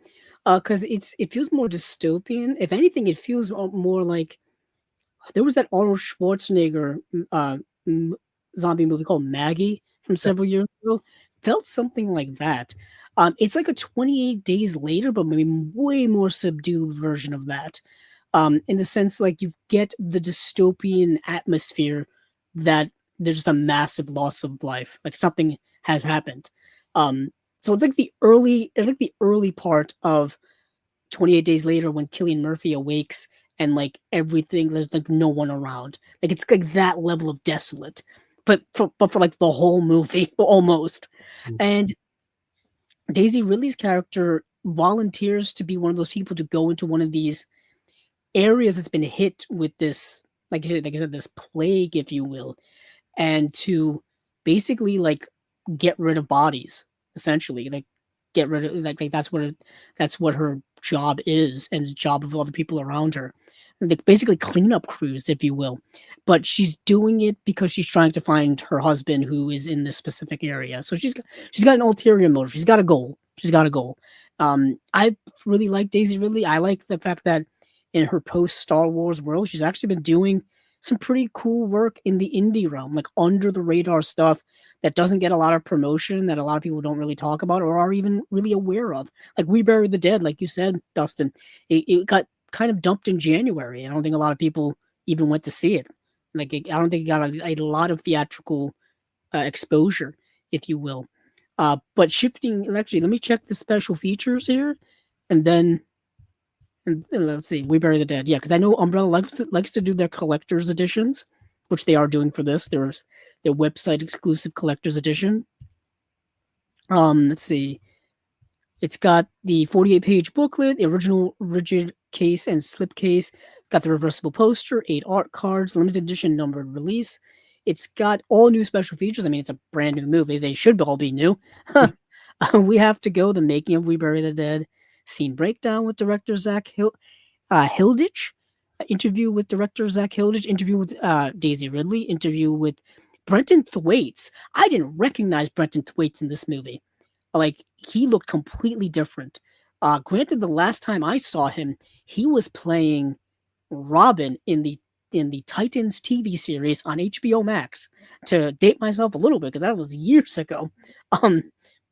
because it feels more dystopian. If anything, it feels more like there was that Arnold Schwarzenegger m- zombie movie called Maggie from several years ago. Felt something like that. It's like a 28 Days Later, but maybe way more subdued version of that. In the sense like you get the dystopian atmosphere that there's just a massive loss of life, like something has happened. So it's like the early part of 28 Days Later when Killian Murphy awakes and like everything, there's like no one around. Like it's like that level of desolate, but for like the whole movie almost. And Daisy Ridley's character volunteers to be one of those people to go into one of these areas that's been hit with this, like I said, this plague, if you will, and to basically like get rid of bodies, essentially, like get rid of like that's what her job is, and the job of all the people around her, like basically cleanup crews, if you will. But she's doing it because she's trying to find her husband who is in this specific area. So she's got an ulterior motive. She's got a goal. She's got a goal. I really like Daisy Ridley. I like the fact that in her post Star Wars world, she's actually been doing some pretty cool work in the indie realm, like under the radar stuff that doesn't get a lot of promotion, that a lot of people don't really talk about or are even really aware of. Like We Bury the Dead, like you said, Dustin, it got kind of dumped in January. I don't think a lot of people even went to see it. I don't think it got a lot of theatrical exposure, if you will. But shifting, actually, let me check the special features here, and then and let's see, We Bury the Dead. Yeah, because I know Umbrella likes to do their collector's editions, which they are doing for this. There's their website exclusive collector's edition. Let's see. It's got the 48-page booklet, the original rigid case and slip case. It's got the reversible poster, 8 art cards, limited edition numbered release. It's got all new special features. I mean, it's a brand new movie. They should all be new. We have to go. The making of We Bury the Dead, scene breakdown with director Hilditch, interview with director Zach Hilditch, interview with Daisy Ridley, interview with Brenton Thwaites. I didn't recognize Brenton Thwaites in this movie. Like, he looked completely different. Granted, the last time I saw him, he was playing Robin in the Titans TV series on HBO Max. To date myself a little bit, because that was years ago.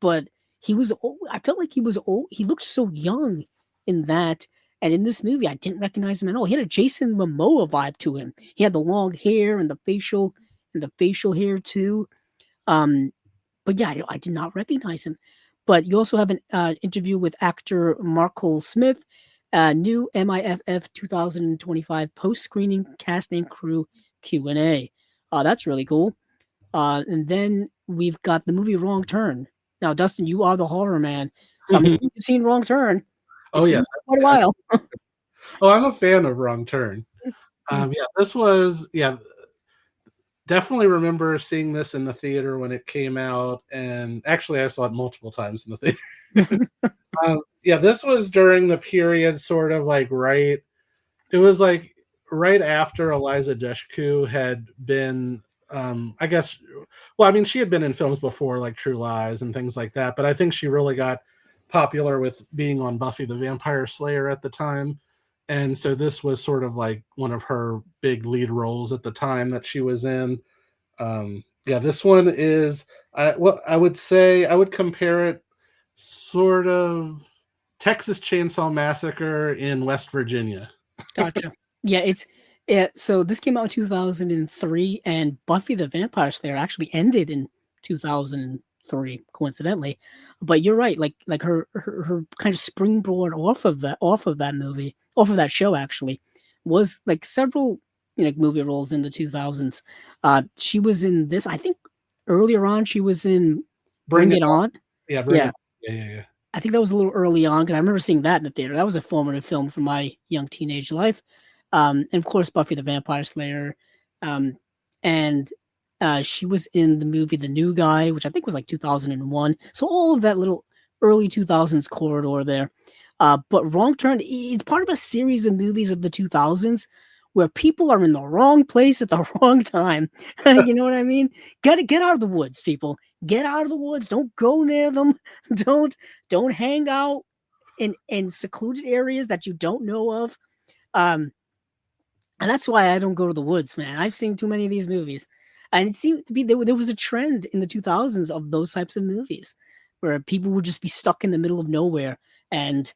But he was old. I felt like he was old. He looked so young in that. And in this movie, I didn't recognize him at all. He had a Jason Momoa vibe to him. He had the long hair and the facial hair too. But yeah, I did not recognize him. But you also have an interview with actor Markle Smith, new MIFF 2025 post-screening cast and crew Q&A. That's really cool. And then we've got the movie Wrong Turn. Now, Dustin, you are the horror man, so I'm assuming you've seen Wrong Turn. Oh, yes. Quite a while. Oh, I'm a fan of Wrong Turn. This was, definitely remember seeing this in the theater when it came out, and actually I saw it multiple times in the theater. This was during the period sort of like it was like right after Eliza Dushku had been, I guess, well, I mean, she had been in films before like True Lies and things like that, but I think she really got popular with being on Buffy the Vampire Slayer at the time. And so this was sort of like one of her big lead roles at the time that she was in. This one is, I would say, I would compare it sort of Texas Chainsaw Massacre in West Virginia. Gotcha. Yeah, Yeah, so this came out in 2003, and Buffy the Vampire Slayer actually ended in 2003, coincidentally. But you're right, like her kind of springboard off of that show actually, was like several movie roles in the 2000s. She was in this, I think earlier on she was in Bring Bring It It On. On. Yeah, Bring It Yeah, On. Yeah. I think that was a little early on because I remember seeing that in the theater. That was a formative film for my young teenage life. And of course, Buffy the Vampire Slayer. Um, and she was in the movie The New Guy, which I think was like 2001. So all of that little early 2000s corridor there. But Wrong Turn, it's part of a series of movies of the 2000s where people are in the wrong place at the wrong time. You know what I mean? Get out of the woods, people. Get out of the woods. Don't go near them. Don't don't hang out in secluded areas that you don't know of. Um, and that's why I don't go to the woods, man. I've seen too many of these movies, and it seemed to be there was a trend in the 2000s of those types of movies where people would just be stuck in the middle of nowhere and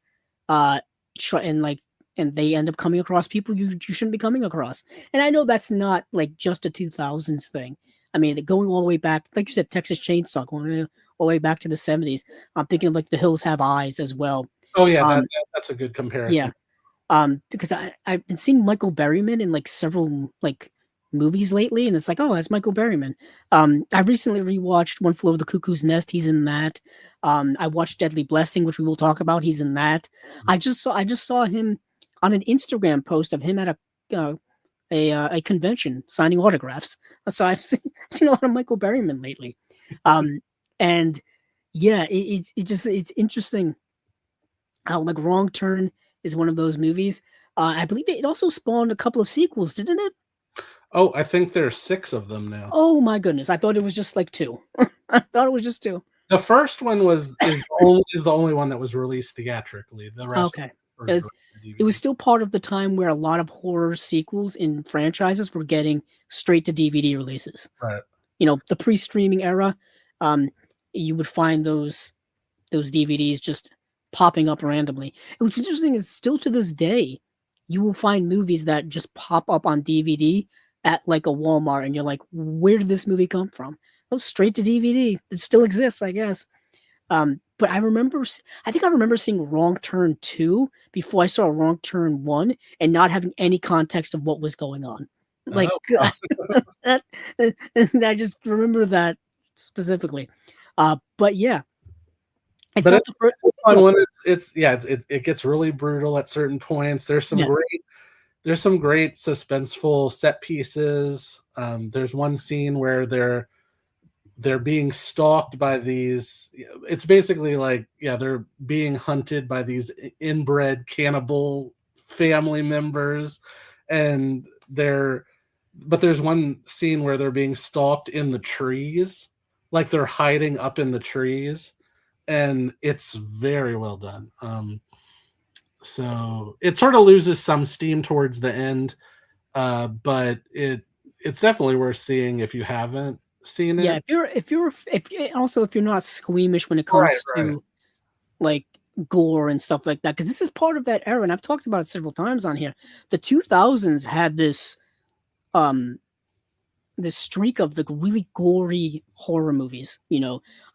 uh try and like and they end up coming across people you shouldn't be coming across. And I know that's not like just a 2000s thing. I mean, going all the way back, like you said, Texas Chainsaw, going all the way back to the 70s. I'm thinking of like The Hills Have Eyes as well. Oh yeah, Um, that's a good yeah, comparison. because I've been seeing Michael Berryman in like several like movies lately, and it's like, oh, that's Michael Berryman. I recently rewatched One Flew Over the Cuckoo's Nest. He's in that. I watched Deadly Blessing, which we will talk about. He's in that. I just saw him on an Instagram post of him at a convention signing autographs. So seen a lot of Michael Berryman lately. Um, and yeah, it's interesting how like Wrong Turn is one of those movies. I believe it also spawned a couple of sequels, didn't it? Oh, I think there's 6 of them now. Oh my goodness, I thought it was just like two. I thought it was just two. The first one is the only one that was released theatrically. The rest Okay, were it was direct to it was DVD. still part of the time where a lot of horror sequels in franchises were getting straight to DVD releases. Right. The pre-streaming era, um, you would find those DVDs just popping up randomly. And what's interesting is still to this day, you will find movies that just pop up on DVD at like a Walmart, and you're like, where did this movie come from? Oh, straight to DVD. It still exists, I guess. But I think I remember seeing Wrong Turn 2 before I saw Wrong Turn 1 and not having any context of what was going on. Like, Oh, wow. that, I just remember that specifically. But yeah, it's But not the first. it's a fun Go. one. It gets really brutal at certain points. Yeah. There's some great suspenseful set pieces. There's one scene where they're being stalked by these. It's basically like, yeah, they're being hunted by these inbred cannibal family members, and but there's one scene where they're being stalked in the trees, like they're hiding up in the trees, and it's very well done. So it sort of loses some steam towards the end, but it's definitely worth seeing if you haven't seen Yeah, it. if you're not squeamish when it Right, comes right. to like gore and stuff like that, because this is part of that era, and I've talked about it several times on here. The 2000s had um this streak of the really gory horror movies.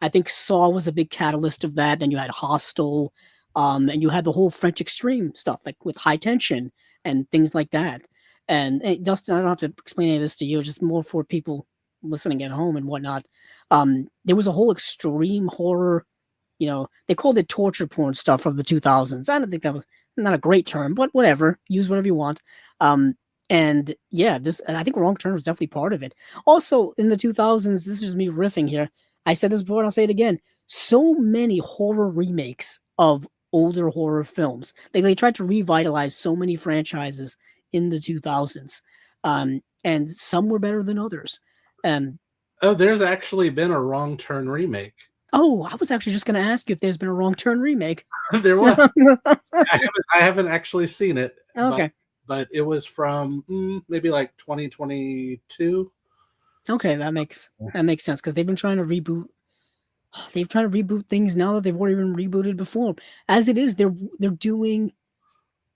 I think Saw was a big catalyst of that. Then you had Hostel, and you had the whole French Extreme stuff, like with High Tension and things like that. And Dustin, I don't have to explain any of this to you, just more for people listening at home and whatnot. There was a whole extreme horror. They called it torture porn stuff from the 2000s. I don't think that was not a great term, but whatever. Use whatever you want. Um, and yeah, I think Wrong Turn was definitely part of it. Also, in the 2000s, this is me riffing here. I said this before and I'll say it again. So many horror remakes of older horror films. They tried to revitalize so many franchises in the 2000s. And some were better than others. Um, Oh, there's actually been a Wrong Turn remake. I was actually just going to ask you if there's been a Wrong Turn remake. There was. I haven't actually seen it, Okay. but it was from maybe like 2022. Okay, that makes sense because they've been trying to reboot. They've tried to reboot things now that they've already been rebooted before. As it is, they're doing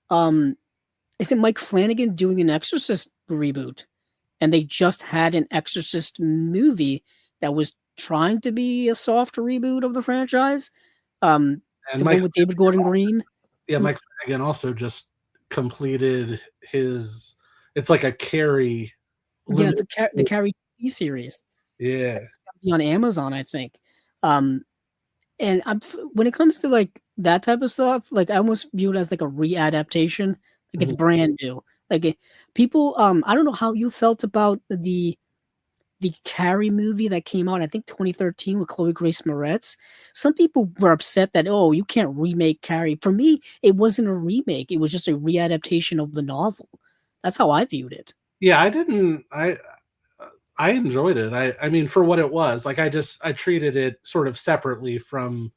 um Is it Mike Flanagan doing an Exorcist reboot? And they just had an Exorcist movie that was trying to be a soft reboot of the franchise. And The Mike one with David Gordon Green. Yeah, Mike Flanagan also just completed his. It's like a Carrie. Yeah, Limited. the Carrie TV series. Yeah. It's gonna be on Amazon, I think. And when it comes to like that type of stuff, like I almost view it as like a readaptation. Like it's brand new. Like people, I don't know how you felt about the Carrie movie that came out, I think 2013 with Chloe Grace Moretz. Some people were upset that, oh, you can't remake Carrie. For me, it wasn't a remake. It was just a readaptation of the novel. That's how I viewed it. Yeah, I enjoyed it. I mean, for what it was, like I treated it sort of separately from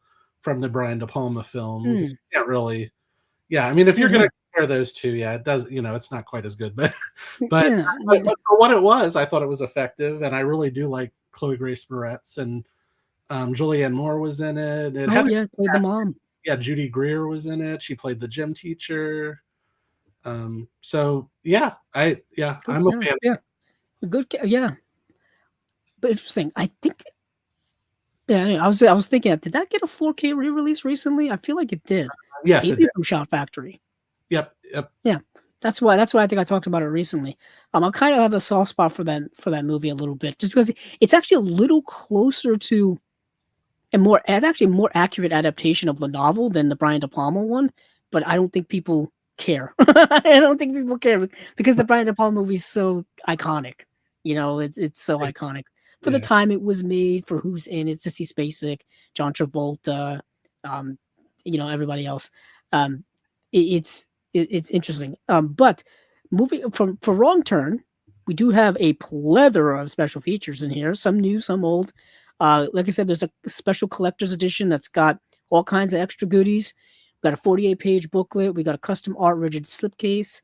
the Brian De Palma film. You can't really. Yeah, I mean, if you're gonna compare those two, yeah, it does. It's not quite as good, but Yeah, but for what it was, I thought it was effective, and I really do like Chloe Grace Moretz, and Julianne Moore was in it. It had played the mom. Yeah, Judy Greer was in it. She played the gym teacher. So yeah, I'm a fan. Yeah, good. Yeah, but interesting. I think. Yeah, anyway, I was thinking, did that get a 4K re-release recently? I feel like it did. Yes, Maybe from Shout Factory. Yep. Yeah, that's why I think I talked about it recently. I kind of have a soft spot for that movie a little bit, just because it's actually a little closer to it's actually a more accurate adaptation of the novel than the Brian De Palma one. But I don't think people care. I don't think people care because the Brian De Palma movie is so iconic. It's so iconic for the time it was made, for who's in it. Sissy Spacek, John Travolta, everybody else. It's interesting. But moving for Wrong Turn, we do have a plethora of special features in here. Some new, some old. Like I said, there's a special collector's edition that's got all kinds of extra goodies. We got a 48-page booklet. We got a custom art rigid slipcase,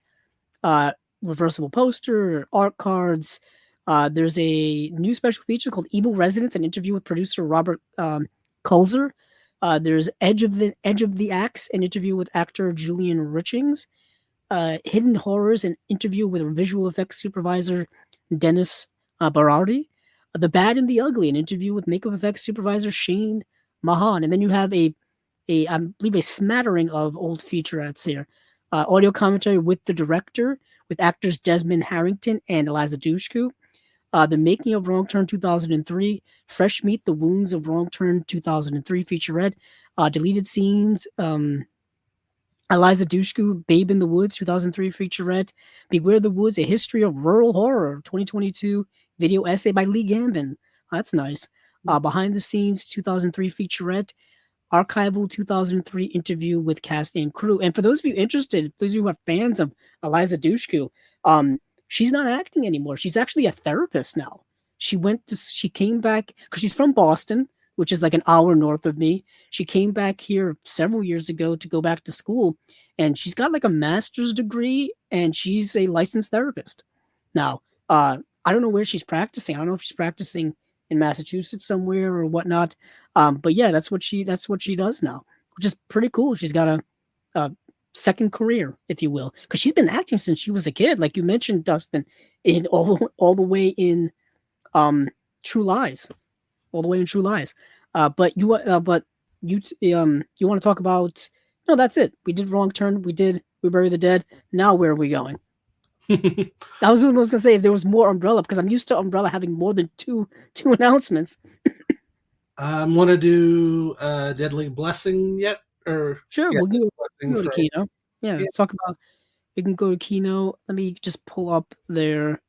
reversible poster, art cards. There's a new special feature called Evil Residents, an interview with producer Robert Kulzer. There's Edge of the Axe, an interview with actor Julian Richings. Hidden Horrors, an interview with visual effects supervisor Dennis Berardi. The Bad and the Ugly, an interview with makeup effects supervisor Shane Mahan. And then you have I believe a smattering of old featurettes here. Audio commentary with the director, with actors Desmond Harrington and Eliza Dushku. The Making of Wrong Turn 2003, Fresh Meat, The Wounds of Wrong Turn 2003 featurette, deleted scenes, Eliza Dushku, Babe in the Woods 2003 featurette, Beware the Woods, A History of Rural Horror 2022 video essay by Lee Gambin. That's nice. Behind the Scenes 2003 featurette, Archival 2003 interview with cast and crew. And for those of you interested, those of you who are fans of Eliza Dushku, she's not acting anymore. She's actually a therapist now. She came back because she's from Boston, which is like an hour north of me. She came back here several years ago to go back to school, and she's got like a master's degree, and she's a licensed therapist. Now, I don't know where she's practicing. I don't know if she's practicing in Massachusetts somewhere or whatnot. But yeah, that's what she does now, which is pretty cool. She's got a second career, if you will, because she's been acting since she was a kid, like you mentioned, Dustin, in all the way in True Lies, all the way in True Lies. But you want to talk about? No, that's it. We did Wrong Turn. We Bury the Dead. Now where are we going? I was going to say if there was more Umbrella, because I'm used to Umbrella having more than two announcements. Want to do Deadly Blessing yet? Or sure, we'll go to Kino. Yeah, let's talk about. We can go to Kino. Let me just pull up their.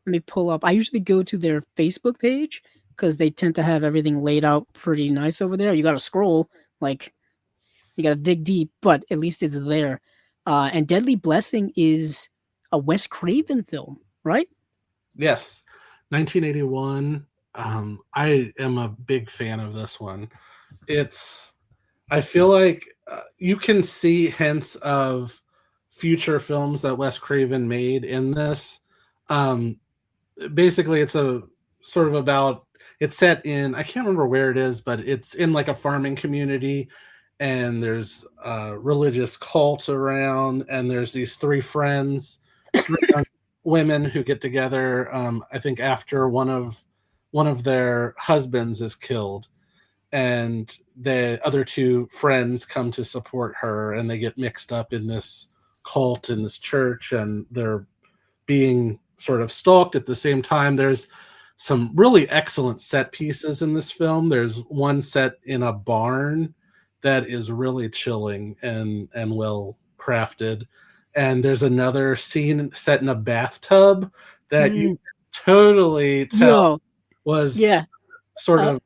I usually go to their Facebook page because they tend to have everything laid out pretty nice over there. You got to scroll, like you got to dig deep, but at least it's there. And Deadly Blessing is a Wes Craven film, right? Yes, 1981. I am a big fan of this one. I feel like you can see hints of future films that Wes Craven made in this. Basically, it's a sort of it's set in, I can't remember where it is, but it's in like a farming community, and there's a religious cult around, and there's these three friends, three young women who get together. I think after one of their husbands is killed, and the other two friends come to support her, and they get mixed up in this cult in this church, and they're being sort of stalked at the same time. There's some really excellent set pieces in this film. There's one set in a barn that is really chilling and well crafted, and there's another scene set in a bathtub that you totally tell was sort of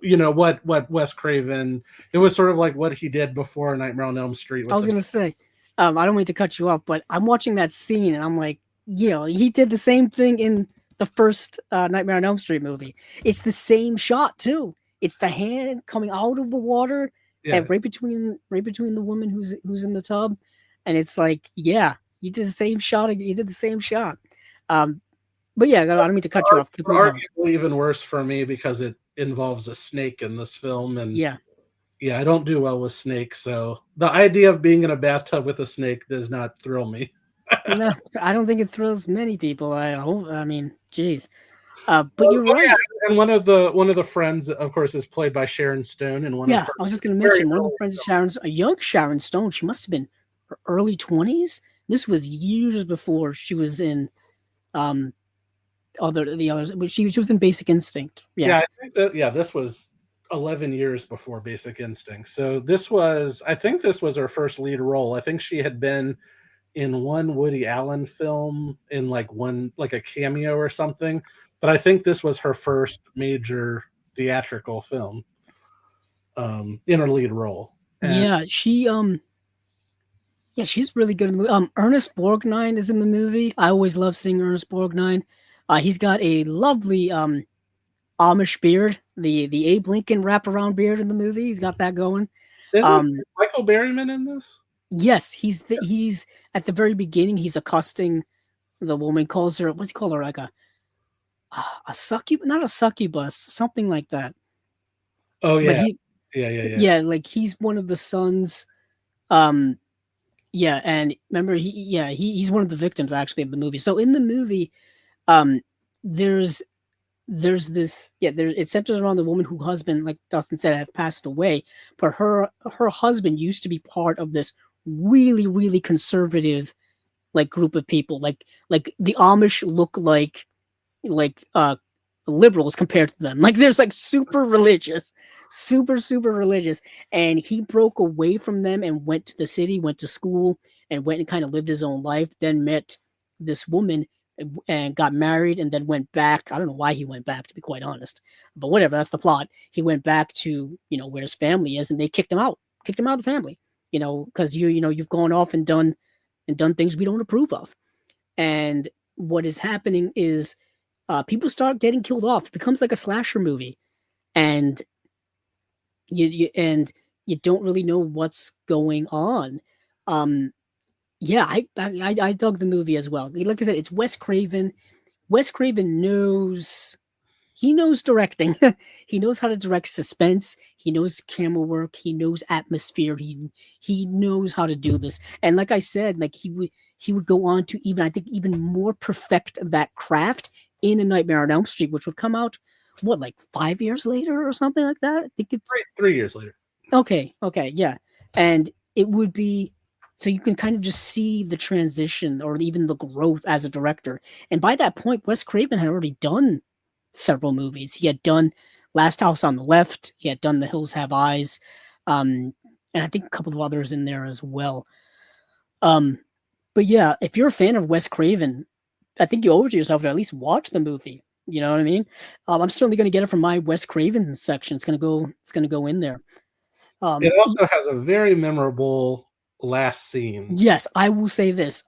what Wes Craven. It was sort of like what he did before Nightmare on Elm Street. I was gonna say, I don't mean to cut you off, but I'm watching that scene and I'm like, he did the same thing in the first Nightmare on Elm Street movie. It's the same shot too. It's the hand coming out of the water and right between the woman who's in the tub, and it's like, you did the same shot. You did the same shot. But I don't mean to cut you off. Arguably even worse for me because it involves a snake in this film, and I don't do well with snakes, so the idea of being in a bathtub with a snake does not thrill me. No, I don't think it thrills many people. I mean, geez. But you're right. Yeah. And one of the friends, of course, is played by Sharon Stone, and I was just going to mention one of the friends of a young Sharon Stone. She must have been her early 20s. This was years before she was in the others, but she was in Basic Instinct. I think that this was 11 years before Basic Instinct. So I think this was her first lead role. I think she had been in one Woody Allen film in like a cameo or something, but I think this was her first major theatrical film in her lead role. And she's really good in the movie. Ernest Borgnine is in the movie. I always love seeing Ernest Borgnine. He's got a lovely Amish beard, the Abe Lincoln wraparound beard in the movie. He's got that going. Isn't Michael Berryman in this? Yes, he's at the very beginning. He's accosting the woman. Calls her, what's he call her? Like a succubus, not a succubus, something like that. Oh yeah, yeah. Like he's one of the sons. And remember he's one of the victims actually of the movie. So in the movie, there's this it centers around the woman whose husband, like Dustin said, had passed away, but her husband used to be part of this really, really conservative like group of people. Like the Amish look like liberals compared to them. Like there's like super religious, super religious, and he broke away from them and went to the city, went to school, and went and kind of lived his own life. Then met this woman and got married, and then went back. I don't know why he went back, to be quite honest, but whatever, that's the plot. He went back to where his family is, and they kicked him out of the family, because you've gone off and done things we don't approve of. And what is happening is people start getting killed off. It becomes like a slasher movie, and you don't really know what's going on. I dug the movie as well. Like I said, it's Wes Craven. Wes Craven knows directing. He knows how to direct suspense. He knows camera work. He knows atmosphere. He knows how to do this. And like I said, like he would go on to even more perfect that craft in A Nightmare on Elm Street, which would come out like 5 years later or something like that. I think it's 3 years later. Okay, yeah, and it would be. So you can kind of just see the transition or even the growth as a director. And by that point, Wes Craven had already done several movies. He had done Last House on the Left. He had done The Hills Have Eyes. And I think a couple of others in there as well. But yeah, if you're a fan of Wes Craven, I think you owe it to yourself to at least watch the movie. You know what I mean? I'm certainly going to get it from my Wes Craven section. It's going to go in there. It also has a very memorable last scene. Yes, I will say this.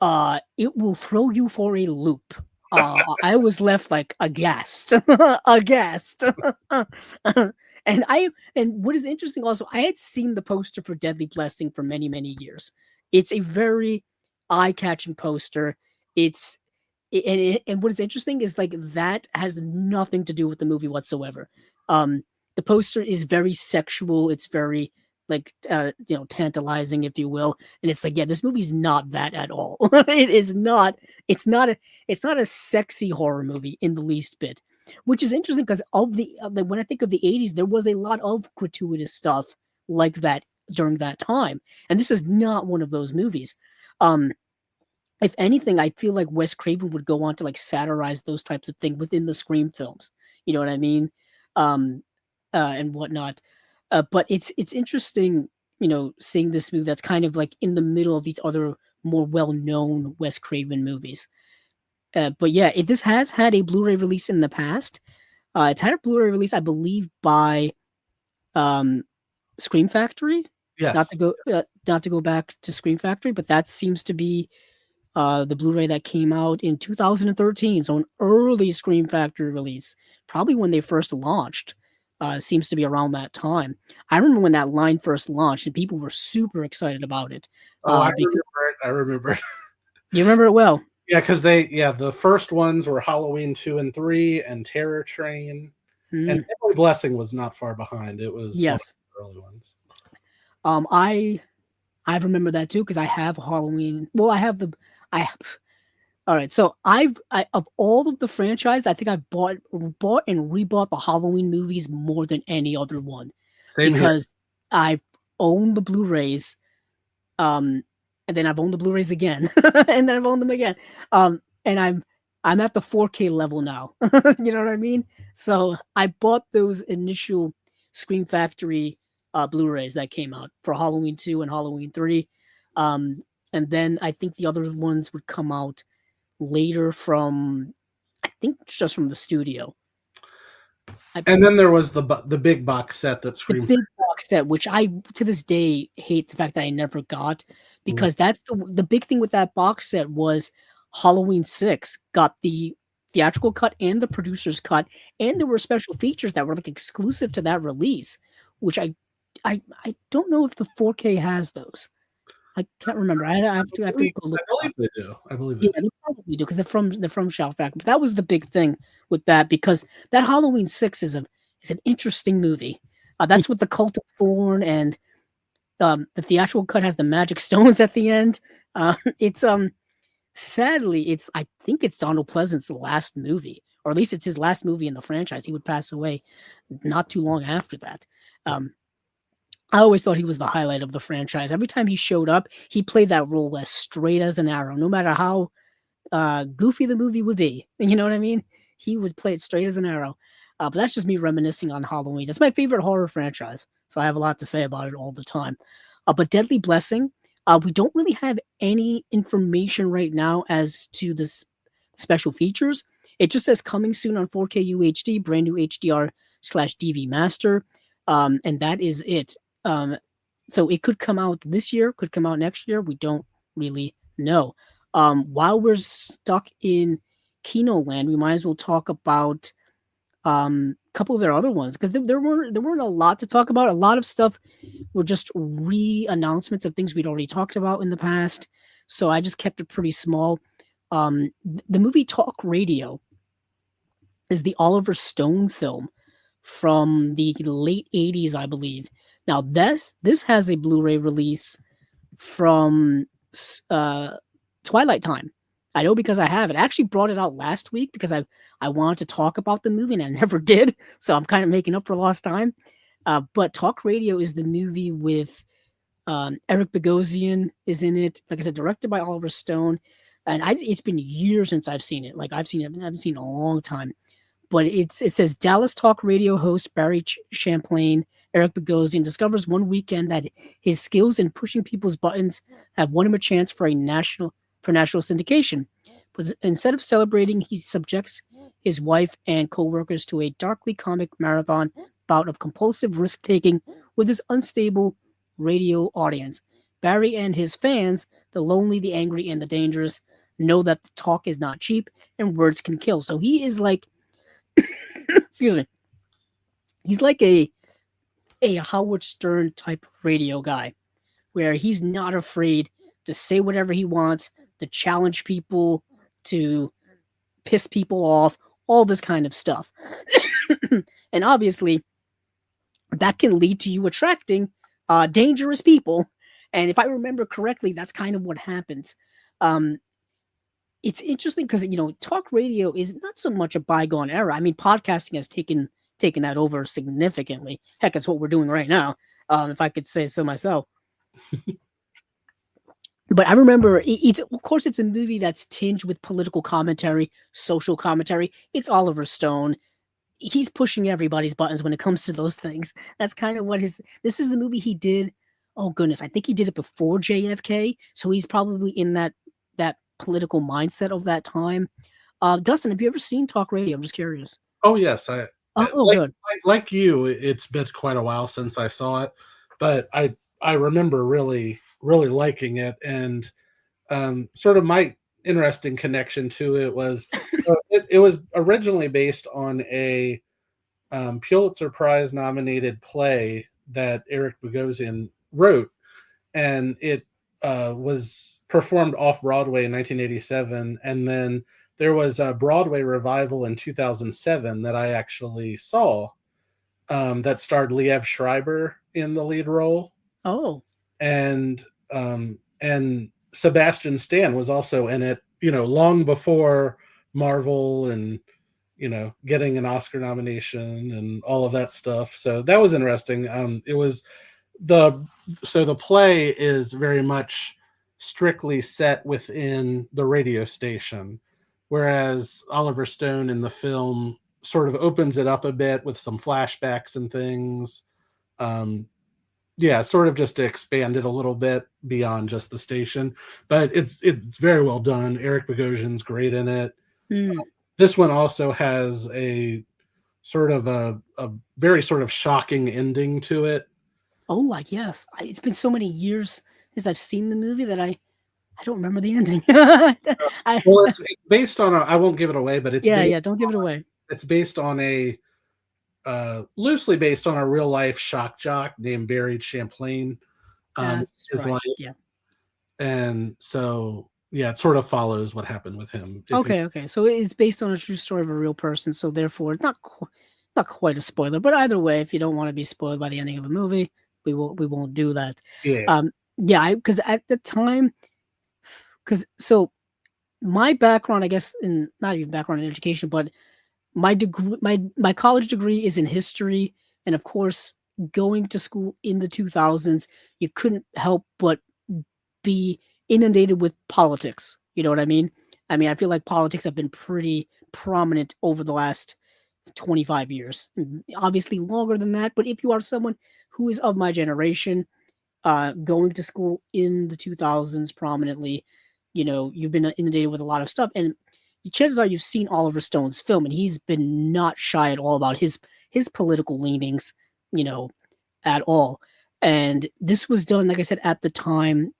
It will throw you for a loop. I was left like aghast. And what is interesting also, I had seen the poster for Deadly Blessing for many, many years. It's a very eye-catching poster. And what is interesting is like that has nothing to do with the movie whatsoever. The poster is very sexual. It's very tantalizing, if you will. And it's like, yeah, this movie's not that at all. It is not. It's not a sexy horror movie in the least bit, which is interesting because when I think of the 80s, there was a lot of gratuitous stuff like that during that time, and this is not one of those movies. If anything, I feel like Wes Craven would go on to like satirize those types of things within the Scream films. You know what I mean? And whatnot. But it's interesting, seeing this movie that's kind of like in the middle of these other more well-known Wes Craven movies. But yeah, this has had a Blu-ray release in the past. It's had a Blu-ray release, I believe, by Scream Factory. Yes. Not to go back to Scream Factory, but that seems to be the Blu-ray that came out in 2013, so an early Scream Factory release, probably when they first launched. Seems to be around that time. I remember when that line first launched, and people were super excited about it. I remember it. You remember it well. Yeah, because the first ones were Halloween 2 and 3 and Terror Train, and Emily Blessing was not far behind. It was one of the early ones. I remember that too because I have Halloween. Well, all right, so of all of the franchise, I think I've bought and rebought the Halloween movies more than any other one. Same because I've owned the Blu-rays, and then I've owned the Blu-rays again, and then I've owned them again. And I'm at the 4K level now. You know what I mean? So I bought those initial Scream Factory Blu-rays that came out for Halloween 2 and Halloween 3. And then I think the other ones would come out later from, I think just from the studio. And then there was the big box set that Scream. The big box set, which I to this day hate the fact that I never got, because that's the big thing with that box set was Halloween 6 got the theatrical cut and the producer's cut, and there were special features that were like exclusive to that release, which I don't know if the 4K has those. I can't remember. I have to go look. I believe they do. I believe they do. They probably do because they're from Shout Factory. But that was the big thing with that, because that Halloween 6 is an interesting movie. That's with the Cult of Thorn, and the theatrical cut has the magic stones at the end. It's sadly, I think it's Donald Pleasant's last movie, or at least it's his last movie in the franchise. He would pass away not too long after that. I always thought he was the highlight of the franchise. Every time he showed up, he played that role as straight as an arrow, no matter how goofy the movie would be. You know what I mean? He would play it straight as an arrow. But that's just me reminiscing on Halloween. It's my favorite horror franchise, so I have a lot to say about it all the time. But Deadly Blessing, we don't really have any information right now as to the special features. It just says coming soon on 4K UHD, brand new HDR/DV master, and that is it. So it could come out this year, could come out next year. We don't really know. While we're stuck in Kino land, we might as well talk about a couple of their other ones, because there weren't a lot to talk about. A lot of stuff were just re-announcements of things we'd already talked about in the past. So I just kept it pretty small. The movie Talk Radio is the Oliver Stone film from the late 80s, I believe. Now, this has a Blu-ray release from Twilight Time. I know because I have it. I actually brought it out last week because I wanted to talk about the movie and I never did. So I'm kind of making up for lost time. But Talk Radio is the movie with Eric Bogosian is in it. Like I said, directed by Oliver Stone. And it's been years since I've seen it. Like I haven't seen it in a long time. But it says Dallas Talk Radio host Barry Champlain, Eric Bogosian, discovers one weekend that his skills in pushing people's buttons have won him a chance for national syndication. But instead of celebrating, he subjects his wife and co-workers to a darkly comic marathon bout of compulsive risk-taking with his unstable radio audience. Barry and his fans, the lonely, the angry, and the dangerous, know that the talk is not cheap and words can kill. So he is like, excuse me, he's like a Howard Stern type radio guy, where he's not afraid to say whatever he wants, to challenge people, to piss people off, all this kind of stuff. And obviously, that can lead to you attracting dangerous people. And if I remember correctly, that's kind of what happens. Um, it's interesting because talk radio is not so much a bygone era. I mean, podcasting has taken that over significantly. Heck, it's what we're doing right now. If I could say so myself. But I remember it's of course it's a movie that's tinged with political commentary, social commentary. It's Oliver Stone. He's pushing everybody's buttons when it comes to those things. That's kind of what this is the movie he did. Oh goodness, I think he did it before JFK, so he's probably in that political mindset of that time. Dustin, have you ever seen talk radio? I'm just curious. Oh yes, Good. Like you, it's been quite a while since I saw it, but I remember really liking it, and sort of my interesting connection to it was it was originally based on a Pulitzer Prize nominated play that Eric Bogosian wrote, and it was performed off Broadway in 1987, and then there was a Broadway revival in 2007 that I actually saw that starred Liev Schreiber in the lead role. Oh, and Sebastian Stan was also in it, long before Marvel and getting an Oscar nomination and all of that stuff. So that was interesting. It was the play is very much strictly set within the radio station, whereas Oliver Stone in the film sort of opens it up a bit with some flashbacks and things. Sort of just to expand it a little bit beyond just the station, but it's very well done. Eric Bogosian's great in it. This one also has a sort of a very sort of shocking ending to it. Oh, yes. It's been so many years since I've seen the movie that I don't remember the ending. Well, it's based on I won't give it away, but it's don't give it away. It's based on loosely based on a real life shock jock named Barry Champlain. That's his right. life. Yeah. And so it sort of follows what happened with him. Okay. So it's based on a true story of a real person. So therefore, not quite a spoiler. But either way, if you don't want to be spoiled by the ending of a movie, we won't do that. Yeah. Because at the time, so my background, I guess, in not even background in education, but my degree, my college degree is in history, and of course, going to school in the 2000s, you couldn't help but be inundated with politics. You know what I mean? I feel like politics have been pretty prominent over the last 25 years, obviously longer than that. But if you are someone who is of my generation, going to school in the 2000s prominently, you've been inundated with a lot of stuff. And chances are you've seen Oliver Stone's film, and he's been not shy at all about his political leanings, at all. And this was done, like I said, at the time,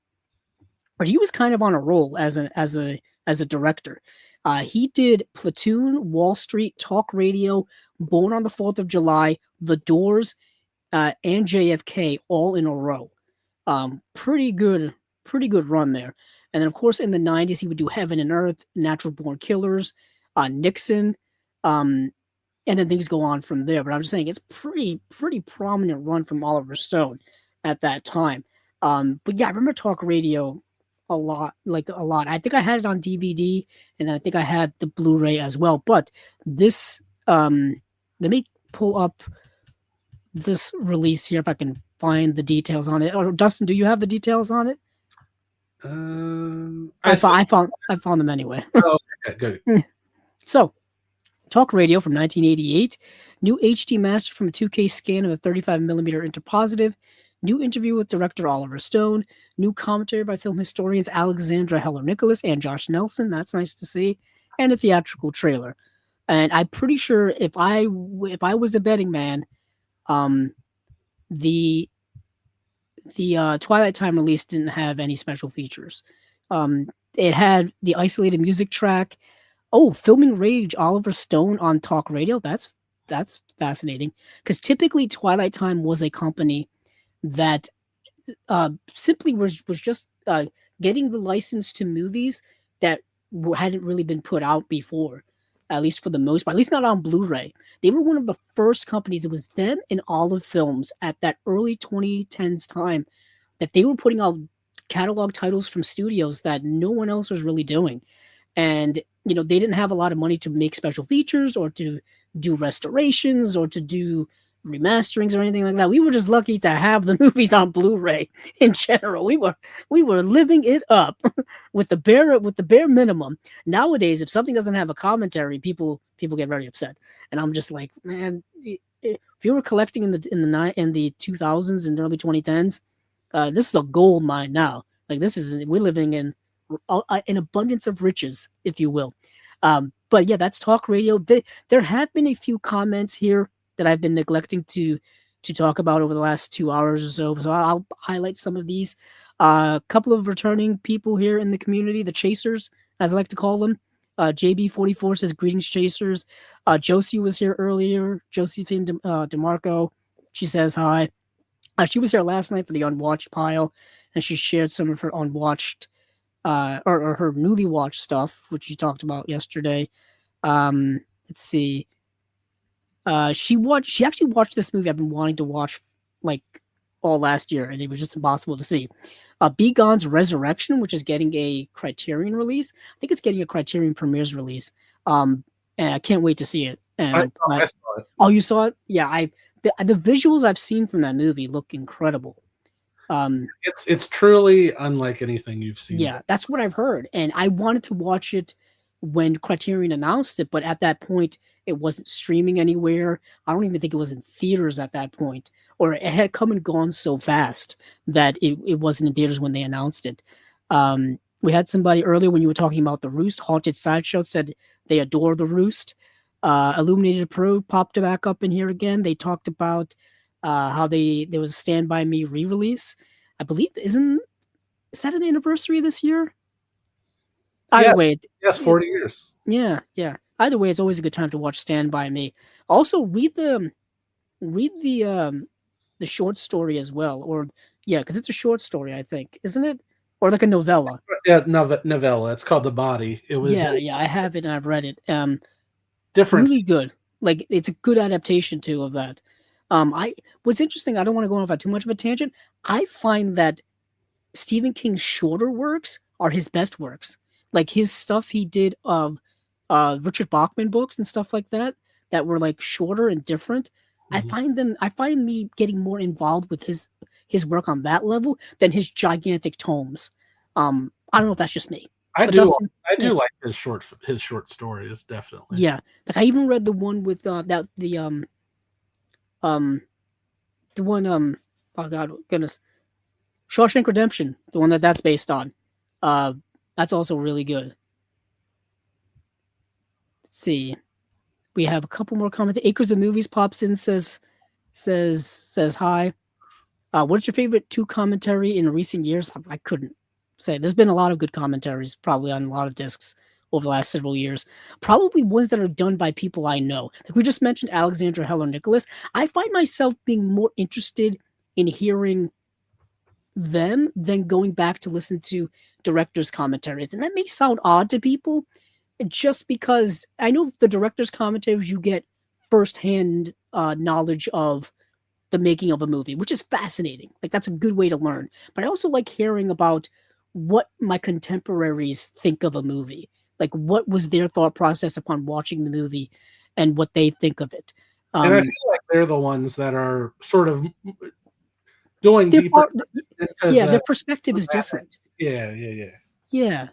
but he was kind of on a roll as a director. He did Platoon, Wall Street, Talk Radio, Born on the 4th of July, The Doors, and JFK all in a row. Pretty good run there. And then, of course, in the 90s, he would do Heaven and Earth, Natural Born Killers, Nixon, and then things go on from there. But I'm just saying it's pretty prominent run from Oliver Stone at that time. But yeah, I remember talk radio a lot. I think I had it on DVD, and then I think I had the Blu-ray as well. But this, let me pull up this release here if I can find the details on it. Or Dustin, do you have the details on it? I found them anyway. Oh, okay, good. So, talk radio from 1988, new HD master from a 2K scan of a 35mm interpositive, new interview with director Oliver Stone, new commentary by film historians Alexandra Heller-Nicholas and Josh Nelson. That's nice to see, and a theatrical trailer. And I'm pretty sure if I was a betting man, the Twilight Time release didn't have any special features. It had the isolated music track. Oh, filming Rage, Oliver Stone on talk radio. That's fascinating, because typically Twilight Time was a company that simply was just getting the license to movies that hadn't really been put out before. at least for the most part, at least not on Blu-ray. They were one of the first companies. It was them and Olive Films at that early 2010s time that they were putting out catalog titles from studios that no one else was really doing. And, they didn't have a lot of money to make special features or to do restorations or to do remasterings or anything like that. We were just lucky to have the movies on Blu-ray in general. We were living it up with the bare minimum. Nowadays, if something doesn't have a commentary, people get very upset. And I'm just like, man, if you were collecting in the 2000s and early 2010s, this is a gold mine now. Like we're living in an abundance of riches, if you will. But yeah, that's talk radio. There have been a few comments here that I've been neglecting to talk about over the last 2 hours or so. So I'll highlight some of these. A couple of returning people here in the community, the Chasers, as I like to call them. JB44 says, greetings, Chasers. Josie was here earlier. Josephine DeMarco, she says hi. She was here last night for the Unwatched pile, and she shared some of her unwatched or her newly watched stuff, which she talked about yesterday. Let's see. She actually watched this movie I've been wanting to watch like all last year, and it was just impossible to see. Be Gone's Resurrection, which is getting a Criterion release. I think it's getting a Criterion Premieres release. And I can't wait to see it. And I saw it. Oh, you saw it? Yeah, the visuals I've seen from that movie look incredible. It's truly unlike anything you've seen. Yeah, that's what I've heard, and I wanted to watch it when Criterion announced it, but at that point, it wasn't streaming anywhere. I don't even think it was in theaters at that point, or it had come and gone so fast that it wasn't in theaters when they announced it. We had somebody earlier when you were talking about The Roost, Haunted Sideshow, said they adore The Roost. Illuminated Pro popped back up in here again. They talked about how there was a Stand By Me re-release. I believe, is that an anniversary this year? Either way, yes, 40 years. Yeah. Either way, it's always a good time to watch Stand By Me. Also, read the short story as well, or because it's a short story, I think, isn't it? Or like a novella. Yeah, novella. It's called The Body. It was. Yeah, I have it and I've read it. Different. Really good. Like it's a good adaptation too of that. What's interesting, I don't want to go off on too much of a tangent. I find that Stephen King's shorter works are his best works. Like his stuff he did of Richard Bachman books and stuff like that were like shorter and different. Mm-hmm. I find me getting more involved with his work on that level than his gigantic tomes. I don't know if that's just me. I do like his short stories, definitely. Yeah. Like I even read the one with oh god, goodness, Shawshank Redemption, the one that's based on. That's also really good. Let's see. We have a couple more comments. Acres of Movies pops in, says hi. What's your favorite 2 commentary in recent years? I couldn't say. There's been a lot of good commentaries, probably on a lot of discs over the last several years. Probably ones that are done by people I know. Like we just mentioned Alexandra Heller Nicholas. I find myself being more interested in hearing them than going back to listen to directors' commentaries. And that may sound odd to people, just because I know the director's commentaries, you get firsthand knowledge of the making of a movie, which is fascinating. Like that's a good way to learn. But I also like hearing about what my contemporaries think of a movie. Like what was their thought process upon watching the movie and what they think of it. And I feel like they're the ones that are sort of going deeper. Their perspective is different. Yeah.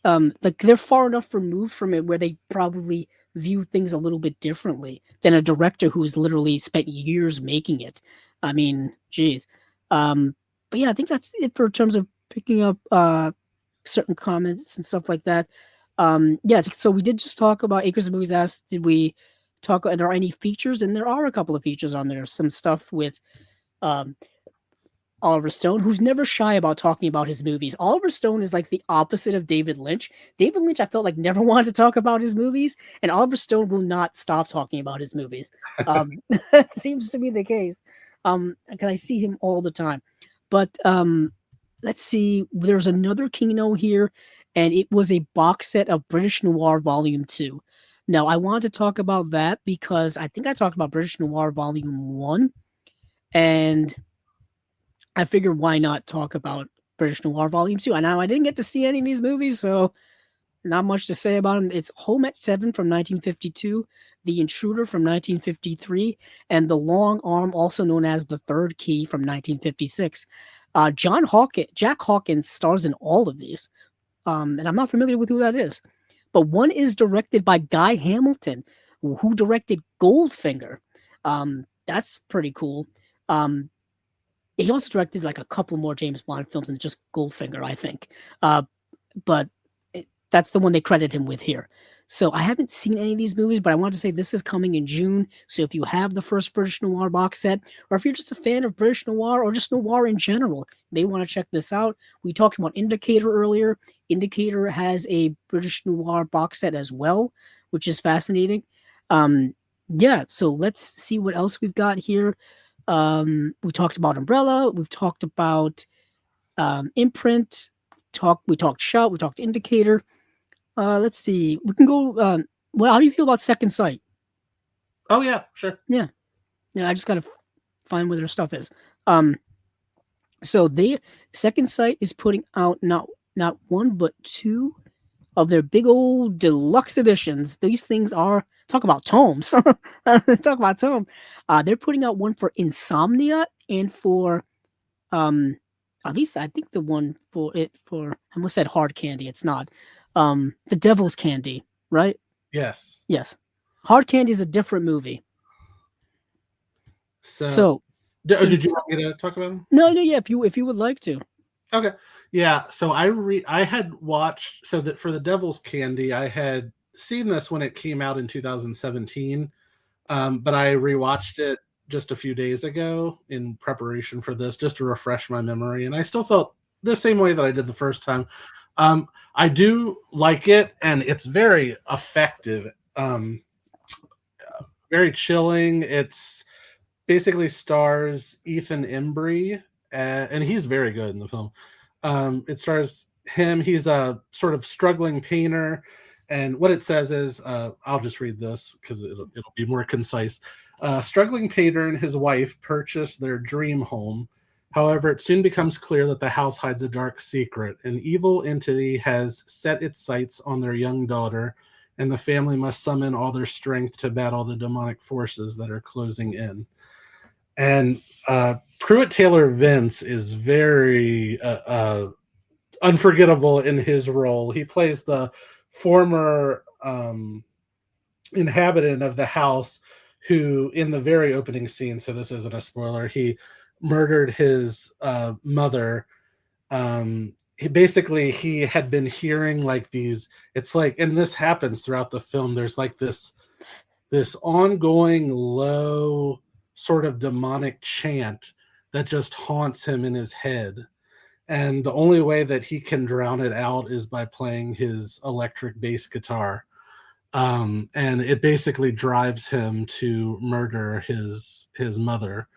Like they're far enough removed from it where they probably view things a little bit differently than a director who's literally spent years making it. I mean, geez. But yeah, I think that's it for terms of picking up certain comments and stuff like that. So we did just talk about Acres of Movies. Asked, did we talk? Are there any features? And there are a couple of features on there. Some stuff with Oliver Stone, who's never shy about talking about his movies. Oliver Stone is like the opposite of David Lynch. David Lynch, I felt like never wanted to talk about his movies, and Oliver Stone will not stop talking about his movies. That seems to be the case. Because I see him all the time. But let's see. There's another Kino here, and it was a box set of British Noir Volume 2. Now, I wanted to talk about that because I think I talked about British Noir Volume 1, and I figured why not talk about British Noir Volume 2. And now I didn't get to see any of these movies, so not much to say about them. It's Home at 7 from 1952, The Intruder from 1953, and The Long Arm, also known as The Third Key, from 1956. Jack Hawkins stars in all of these, and I'm not familiar with who that is. But one is directed by Guy Hamilton, who directed Goldfinger. That's pretty cool. He also directed like a couple more James Bond films than just Goldfinger, I think. But that's the one they credit him with here. So I haven't seen any of these movies, but I want to say this is coming in June. So if you have the first British Noir box set, or if you're just a fan of British Noir or just Noir in general, they want to check this out. We talked about Indicator earlier. Indicator has a British Noir box set as well, which is fascinating. Yeah, so let's see what else we've got here. We talked about Umbrella. We've talked about Imprint. We talked Shout. We talked Indicator. Let's see. We can go. Well, how do you feel about Second Sight? Oh yeah, sure. Yeah. I just gotta find where their stuff is. So Second Sight is putting out not one but two of their big old deluxe editions. These things are, talk about tomes. Talk about tome. They're putting out one for Insomnia and for at least I think the one for I almost said Hard Candy. It's not. The Devil's Candy, right? Yes. Hard Candy is a different movie. So did you want me to talk about them? No, yeah, if you would like to. Okay. Yeah, so I had watched, so that for the Devil's Candy, I had seen this when it came out in 2017, but I rewatched it just a few days ago in preparation for this, just to refresh my memory, and I still felt the same way that I did the first time. I do like it, and it's very effective, very chilling. It's basically stars Ethan Embry, and he's very good in the film. It stars him. He's a sort of struggling painter, and what it says is, I'll just read this because it'll be more concise. Struggling painter and his wife purchase their dream home. However, it soon becomes clear that the house hides a dark secret. An evil entity has set its sights on their young daughter, and the family must summon all their strength to battle the demonic forces that are closing in. And Pruitt Taylor Vince is very unforgettable in his role. He plays the former inhabitant of the house who, in the very opening scene, so this isn't a spoiler, he murdered his mother. He had been hearing like these, it's like, and this happens throughout the film, there's like this ongoing low sort of demonic chant that just haunts him in his head, and the only way that he can drown it out is by playing his electric bass guitar, and it basically drives him to murder his mother.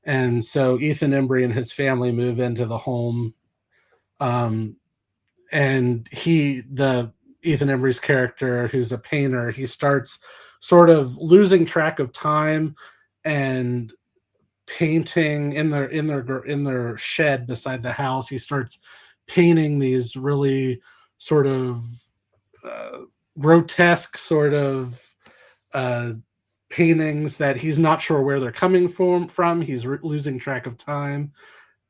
And so Ethan Embry and his family move into the home, and Ethan Embry's character, who's a painter, he starts sort of losing track of time and painting in their shed beside the house. He starts painting these really sort of grotesque sort of paintings that he's not sure where they're coming from. He's losing track of time,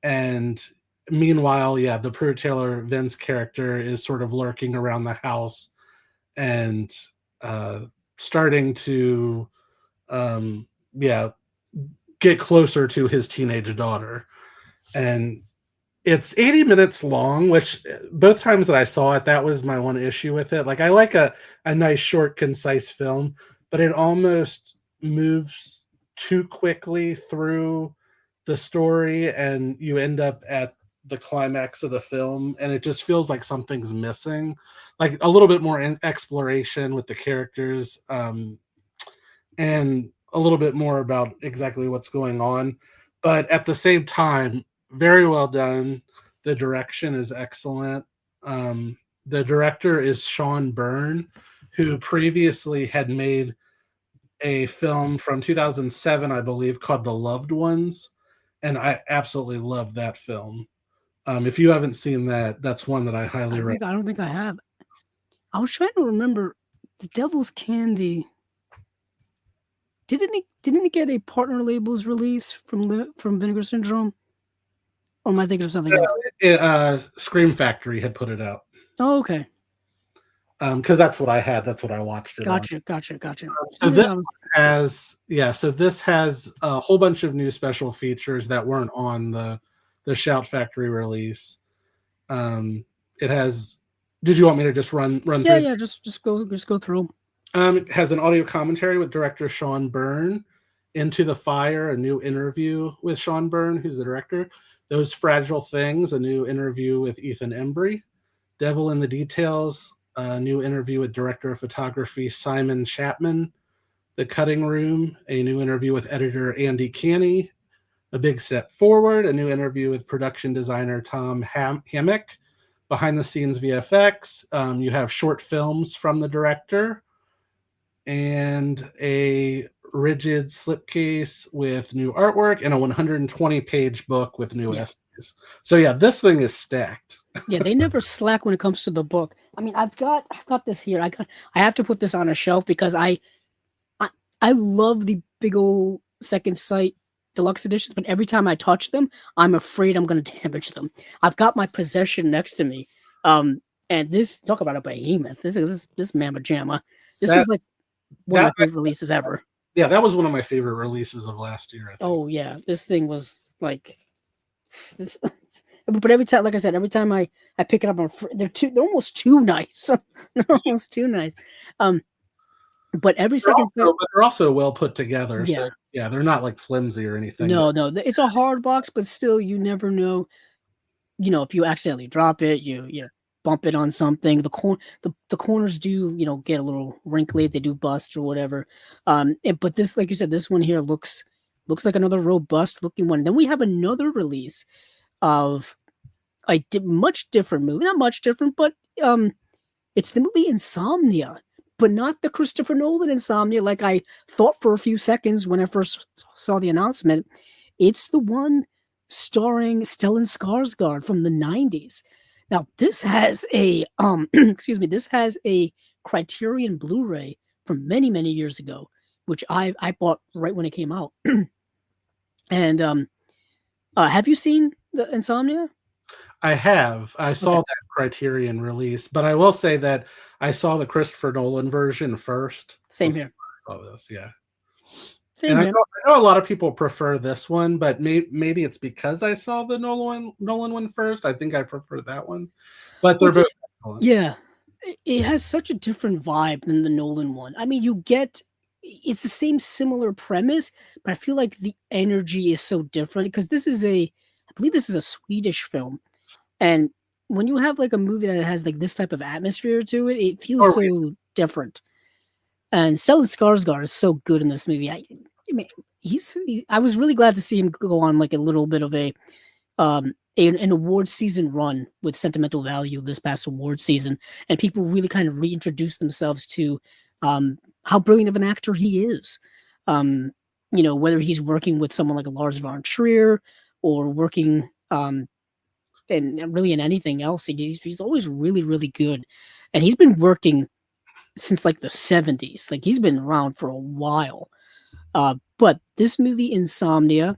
and meanwhile, the Pruitt Taylor Vince character is sort of lurking around the house and starting to get closer to his teenage daughter. And it's 80 minutes long, which both times that I saw it, that was my one issue with it. Like, I like a nice, short, concise film, but it almost moves too quickly through the story, and you end up at the climax of the film, and it just feels like something's missing. Like a little bit more exploration with the characters, and a little bit more about exactly what's going on. But at the same time, very well done. The direction is excellent. The director is Sean Byrne, who previously had made a film from 2007, I believe, called The Loved Ones, and I absolutely love that film. If you haven't seen that, that's one that I highly recommend. I don't think I have. I was trying to remember the Devil's Candy. Didn't it get a partner labels release from Vinegar Syndrome? Or am I thinking of something else? Scream Factory had put it out. Oh, okay. Because that's what I had. That's what I watched it on. Gotcha. So this has a whole bunch of new special features that weren't on the Shout Factory release. It has. Did you want me to just run through? Yeah. Just go through. It has an audio commentary with director Sean Byrne. Into the Fire, a new interview with Sean Byrne, who's the director. Those Fragile Things, a new interview with Ethan Embry. Devil in the Details, a new interview with director of photography Simon Chapman. The Cutting Room, a new interview with editor Andy Canny. A Big Step Forward, a new interview with production designer Tom Hammock. Behind the Scenes VFX, you have short films from the director, and a rigid slipcase with new artwork, and a 120-page book with new essays. So yeah, this thing is stacked. Yeah, they never slack when it comes to the book. I mean, I've got this here. I have to put this on a shelf because I love the big old Second Sight deluxe editions, but every time I touch them, I'm afraid I'm going to damage them. I've got my possession next to me, and this, talk about a behemoth. This mamma jamma. This was like one of my favorite releases ever. Yeah, that was one of my favorite releases of last year, I think. Oh yeah, this thing was like. But every time, like I said, every time I pick it up, they're almost too nice. They're almost too nice. But every second, but they're also well put together. Yeah. So yeah, they're not like flimsy or anything. No, it's a hard box, but still, you never know. You know, if you accidentally drop it, you bump it on something. The corners do, get a little wrinkly. They do bust or whatever. But this, like you said, this one here looks like another robust looking one. Then we have another release of a much different movie. Not much different, but it's the movie Insomnia, but not the Christopher Nolan Insomnia like I thought for a few seconds when I first saw the announcement. It's the one starring Stellan Skarsgård from the 90s. Now, this has a this has a Criterion Blu-ray from many, many years ago, which I bought right when it came out. And have you seen the Insomnia? I have. I saw that Criterion release, but I will say that I saw the Christopher Nolan version first. Same here. I saw this, yeah. Same here. I know a lot of people prefer this one, but maybe it's because I saw the Nolan one first. I think I prefer that one. But they're both excellent. Yeah. It has such a different vibe than the Nolan one. I mean, it's the same similar premise, but I feel like the energy is so different because I believe this is a Swedish film. And when you have like a movie that has like this type of atmosphere to it, it feels so different. And Stellan Skarsgård is so good in this movie. I mean, I was really glad to see him go on like a little bit of an award season run with Sentimental Value this past award season, and people really kind of reintroduced themselves to how brilliant of an actor he is. Whether he's working with someone like a Lars von Trier or working and really in anything else, he's always really, really good. And he's been working since like the 70s. Like he's been around for a while. But this movie, Insomnia,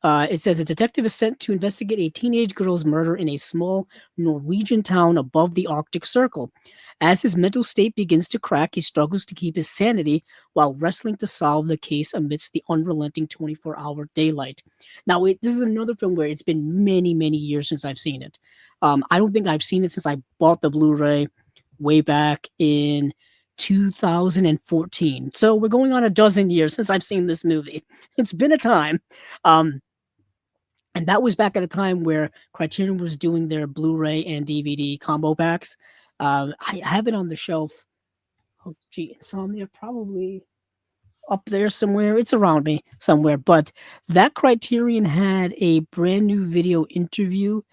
it says a detective is sent to investigate a teenage girl's murder in a small Norwegian town above the Arctic Circle. As his mental state begins to crack, he struggles to keep his sanity while wrestling to solve the case amidst the unrelenting 24-hour daylight. Now, this is another film where it's been many, many years since I've seen it. I don't think I've seen it since I bought the Blu-ray way back in 2014. So we're going on a dozen years since I've seen this movie. It's been a time. And that was back at a time where Criterion was doing their Blu-ray and DVD combo packs. I have it on the shelf. Oh, gee, Insomnia probably up there somewhere. It's around me somewhere. But that Criterion had a brand new video interview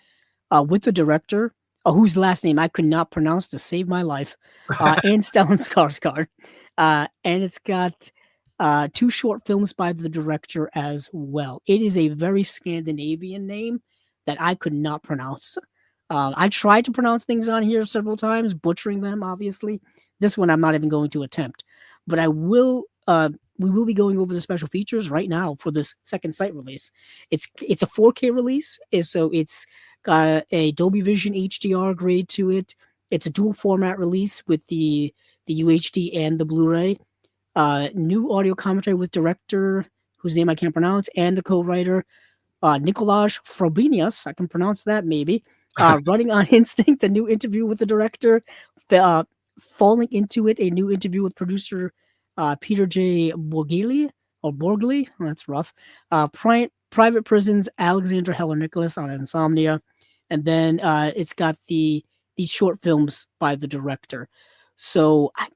with the director whose last name I could not pronounce to save my life, and Stellan Skarsgård. And it's got 2 short films by the director as well. It is a very Scandinavian name that I could not pronounce. I tried to pronounce things on here several times, butchering them, obviously. This one I'm not even going to attempt. But I will. We will be going over the special features right now for this second site release. It's a 4K release, so it's got a Dolby Vision HDR grade to it. It's a dual format release with the UHD and the Blu-ray. New audio commentary with director whose name I can't pronounce and the co-writer Nicolaj Frobenius. I can pronounce that maybe. Running on Instinct, a new interview with the director. Falling into It, a new interview with producer Peter J. Borgli. Oh, that's rough. Private Prisons, Alexandra Heller Nicholas on Insomnia. And then it's got these short films by the director. So I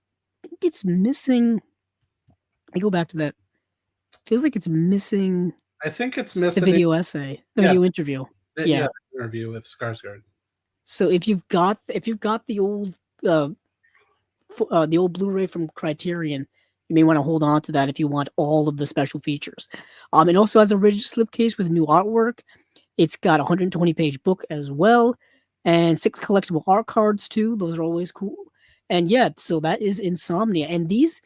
think it's missing. I go back to that. Feels like it's missing. I think it's the missing video essay, the video interview. Yeah. Interview with Skarsgård. So if you've got the old Blu-ray from Criterion, you may want to hold on to that if you want all of the special features. It also has a rigid slipcase with new artwork. It's got a 120-page book as well, and 6 collectible art cards too. Those are always cool. And yeah, so that is Insomnia. And these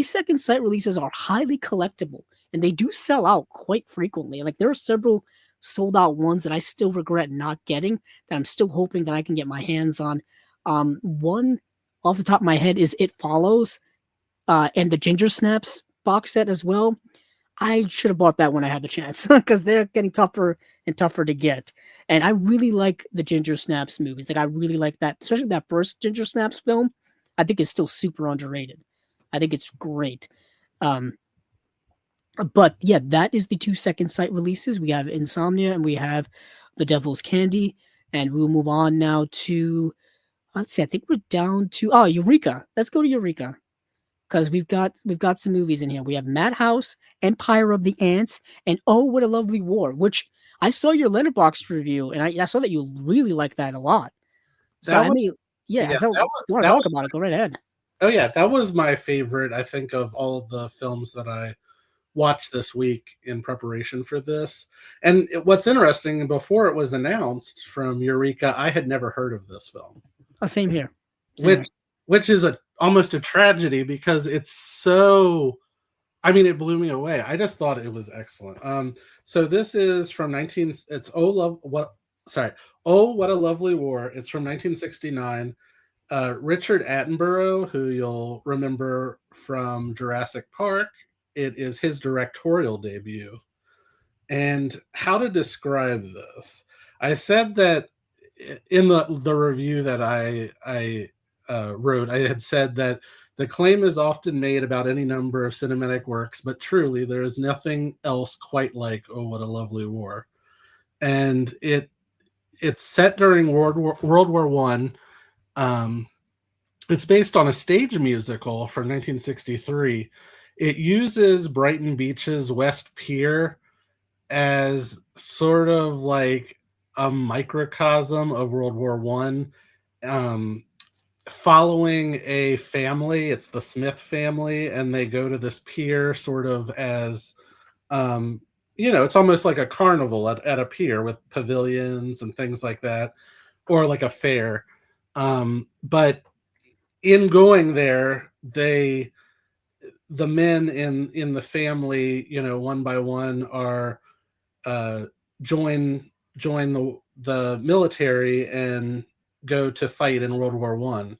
second site releases are highly collectible, and they do sell out quite frequently. Like there are several sold out ones that I still regret not getting that I'm still hoping that I can get my hands on. One off the top of my head is It Follows, and the Ginger Snaps box set as well. I should have bought that when I had the chance because they're getting tougher and tougher to get. And I really like the Ginger Snaps movies. Like I really like that, especially that first Ginger Snaps film. I think it's still super underrated. I think it's great. But yeah, that is the 2 second site releases. We have Insomnia and we have The Devil's Candy. And we'll move on now to, let's see, I think we're down to, Eureka. Let's go to Eureka. Because we've got some movies in here. We have Madhouse, Empire of the Ants, and Oh, What a Lovely War, which I saw your Letterboxd review, and I saw that you really like that a lot. So you want to talk about it, go right ahead. Oh yeah, that was my favorite, I think, of all the films that I watched this week in preparation for this. And what's interesting, before it was announced from Eureka, I had never heard of this film. Same here. Which is almost a tragedy because it's so, I mean, it blew me away. I just thought it was excellent. So this is from Oh, What a Lovely War. It's from 1969. Richard Attenborough, who you'll remember from Jurassic Park, it is his directorial debut. And how to describe this? I said that in the review that I wrote, I had said that the claim is often made about any number of cinematic works, but truly there is nothing else quite like Oh, What a Lovely War. And it's set during World War One. It's based on a stage musical from 1963. It uses Brighton Beach's West Pier as sort of like a microcosm of World War One, following a family. It's the Smith family, and they go to this pier sort of as, it's almost like a carnival at a pier with pavilions and things like that, or like a fair. But in going there, the men in the family, one by one are join the military and go to fight in World War One.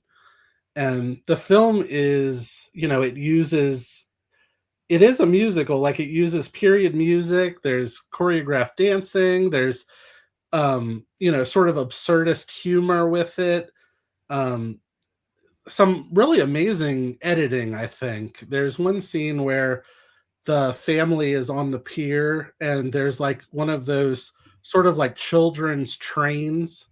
And the film is, it is a musical. Like, it uses period music. There's choreographed dancing. There's, sort of absurdist humor with it. Some really amazing editing, I think. There's one scene where the family is on the pier and there's like one of those sort of like children's trains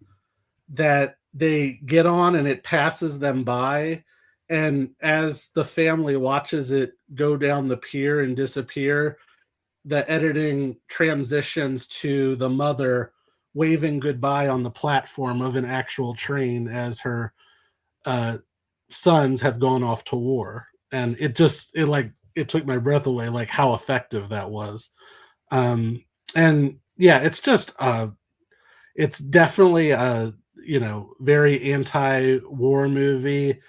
that they get on and it passes them by. And as the family watches it go down the pier and disappear, the editing transitions to the mother waving goodbye on the platform of an actual train as her sons have gone off to war. And it took my breath away, like how effective that was. And yeah, it's just it's definitely a very anti-war movie.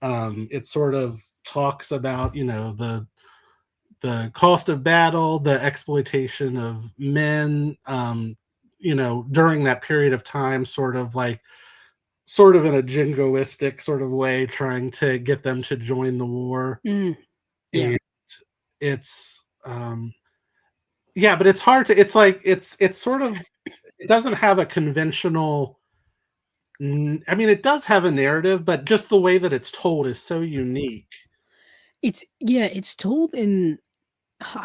It sort of talks about the cost of battle, the exploitation of men, during that period of time, sort of in a jingoistic sort of way, trying to get them to join the war. Yeah. And it's but it's hard to, it's sort of, it doesn't have a conventional, I mean, it does have a narrative, but just the way that it's told is so unique. It's told in,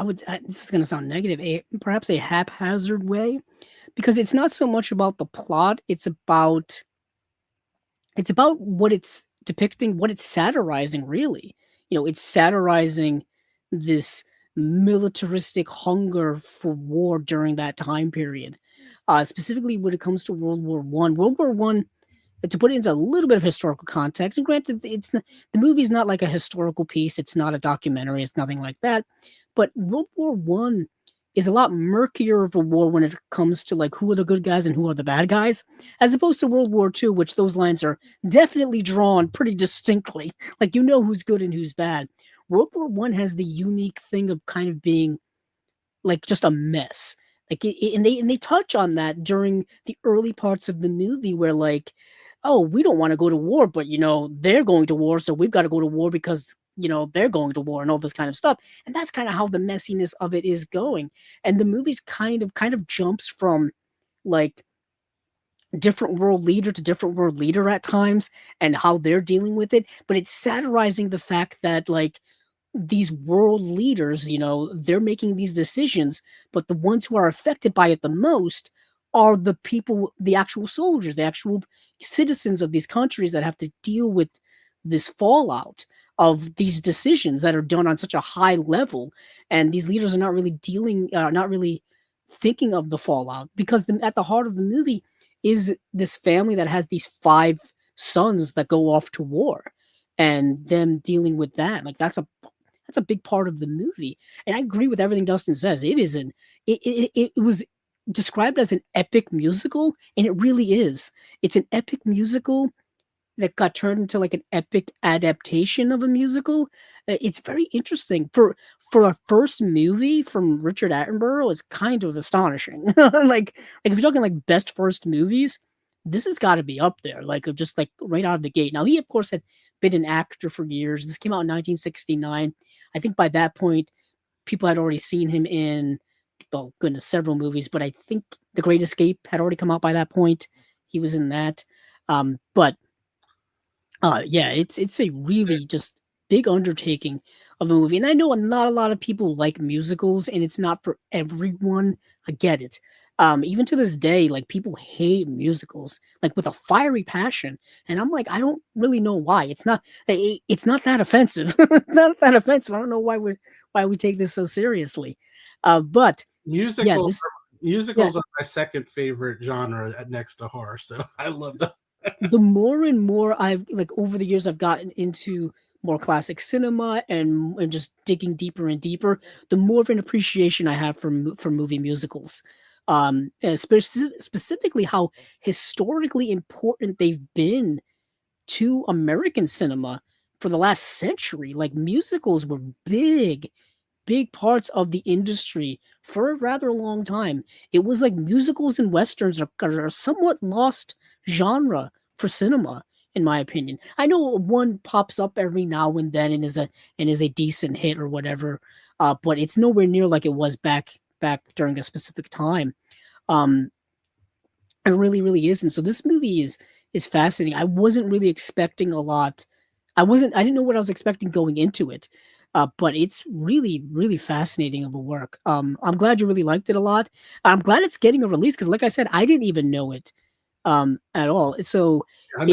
this is going to sound negative, perhaps a haphazard way, because it's not so much about the plot, it's about what it's depicting, what it's satirizing, really. It's satirizing this militaristic hunger for war during that time period. Specifically when it comes to World War One. World War One, to put it into a little bit of historical context, and granted, it's not, the movie's not like a historical piece, it's not a documentary, it's nothing like that. But World War One is a lot murkier of a war when it comes to like who are the good guys and who are the bad guys, as opposed to World War II, which those lines are definitely drawn pretty distinctly. Like who's good and who's bad. World War One has the unique thing of kind of being like just a mess. Like and they touch on that during the early parts of the movie, where like, oh, we don't want to go to war, but they're going to war, so we've got to go to war because they're going to war and all this kind of stuff. And that's kind of how the messiness of it is going. And the movie's kind of jumps from like different world leader to different world leader at times and how they're dealing with it. But it's satirizing the fact that like these world leaders, they're making these decisions, but the ones who are affected by it the most are the people, the actual soldiers, the actual citizens of these countries that have to deal with this fallout of these decisions that are done on such a high level. And these leaders are not really thinking of the fallout, because at the heart of the movie is this family that has these 5 sons that go off to war, and them dealing with that. Like that's a big part of the movie. And I agree with everything Dustin says. It was described as an epic musical, and it really is. It's an epic musical that got turned into like an epic adaptation of a musical. It's very interesting for a first movie from Richard Attenborough. It's kind of astonishing. like if you're talking like best first movies, this has got to be up there. Like just like right out of the gate. Now he of course had been an actor for years. This came out in 1969. I think by that point, people had already seen him in, oh goodness, several movies. But I think The Great Escape had already come out by that point. He was in that. It's a really just big undertaking of a movie. And I know not a lot of people like musicals, and it's not for everyone. I get it. Even to this day, like people hate musicals, like with a fiery passion. And I'm like, I don't really know why. It's not that offensive. It's not that offensive. I don't know why we take this so seriously. But musicals are my second favorite genre next to horror. So I love them. The more and more I've like over the years I've gotten into more classic cinema and just digging deeper and deeper, the more of an appreciation I have for movie musicals. Specifically how historically important they've been to American cinema for the last century. Like musicals were big parts of the industry for a rather long time. It was like musicals and westerns are somewhat lost genre for cinema, in my opinion. I know one pops up every now and then and is a decent hit or whatever, but it's nowhere near like it was back during a specific time. It really isn't. So this movie is fascinating. I wasn't really expecting a lot. I didn't know what I was expecting going into it. But it's really fascinating of a work. I'm glad you really liked it a lot. I'm glad it's getting a release because, like I said, I didn't even know it at all. So I'm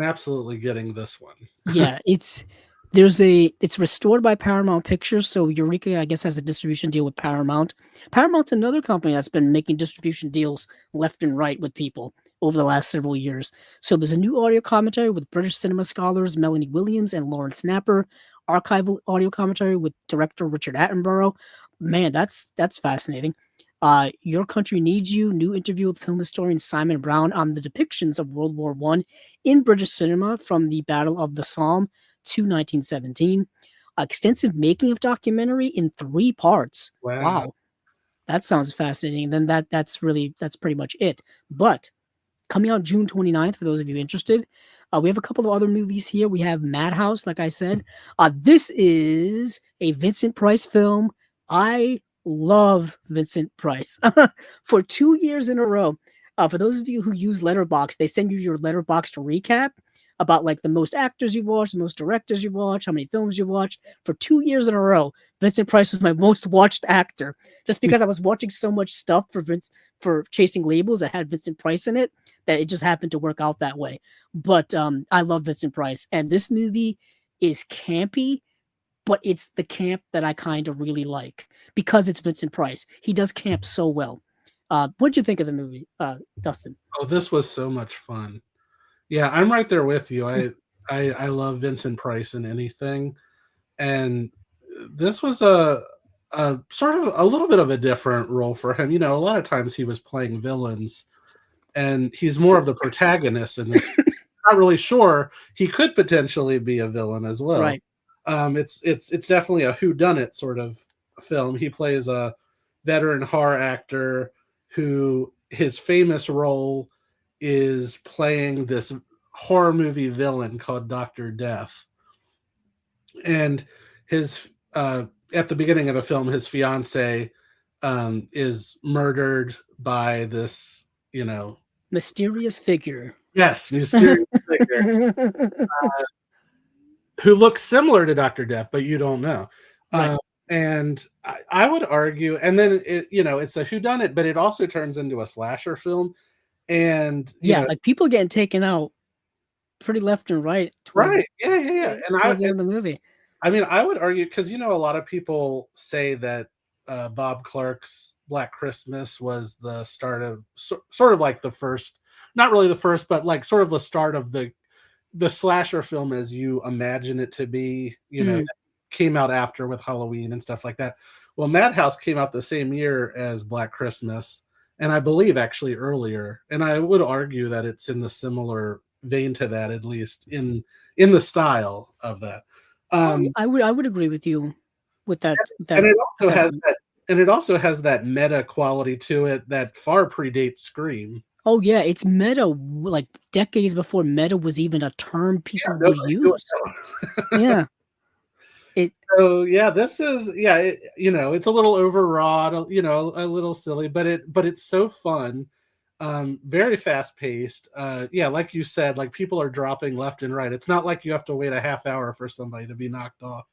absolutely getting this one. Yeah, it's It's restored by Paramount Pictures, so Eureka, I guess, has a distribution deal with Paramount. Paramount's another company that's been making distribution deals left and right with people over the last several years. So there's a new audio commentary with British cinema scholars Melanie Williams and Lawrence Napper, archival audio commentary with director Richard Attenborough. Man, that's fascinating. Your Country Needs You, new interview with film historian Simon Brown on the depictions of World War One in British cinema from the Battle of the Somme to 1917. Extensive making of documentary in 3 parts. Wow. Wow, that sounds fascinating. Then that's pretty much it. But coming out June 29th, for those of you interested, we have a couple of other movies here. We have Madhouse, like I said. This is a Vincent Price film. I love Vincent Price. For 2 years in a row, for those of you who use Letterboxd, they send you your Letterboxd recap about like the most actors you've watched, the most directors you've watched, how many films you've watched. For 2 years in a row, Vincent Price was my most watched actor, just because I was watching so much stuff for Chasing Labels that had Vincent Price in it, that it just happened to work out that way. But I love Vincent Price, and this movie is campy, but it's the camp that I kind of really like because it's Vincent Price. He does camp so well. What'd you think of the movie, Dustin? Oh, this was so much fun. Yeah, I'm right there with you. I love Vincent Price in anything, and this was a sort of a little bit of a different role for him. You know, a lot of times he was playing villains, and he's more of the protagonist in this. Not really sure he could potentially be a villain as well. Right. It's definitely a whodunit sort of film. He plays a veteran horror actor who his famous role is playing this horror movie villain called Dr. Death. And his at the beginning of the film, his fiance is murdered by this, you know, mysterious figure. Yes, mysterious figure who looks similar to Dr. Death, but you don't know. Right. And I would argue, and then it's a whodunit, but it also turns into a slasher film. And like people getting taken out pretty left and right. Right. Yeah. And towards the end of the movie. I mean, I would argue, because a lot of people say that Bob Clark's Black Christmas was the start of sort of like the first, not really the first, but like sort of the start of the slasher film as you imagine it to be, that came out after with Halloween and stuff like that. Well, Madhouse came out the same year as Black Christmas, and I believe actually earlier. And I would argue that it's in the similar vein to that, at least in the style of that. I would agree with you with that. And it also has that meta quality to it that far predates Scream. Oh yeah, it's meta, like decades before meta was even a term people would use. Yeah. This is it's a little overwrought, a little silly, but it's so fun, very fast paced. Like you said, like people are dropping left and right. It's not like you have to wait a half hour for somebody to be knocked off.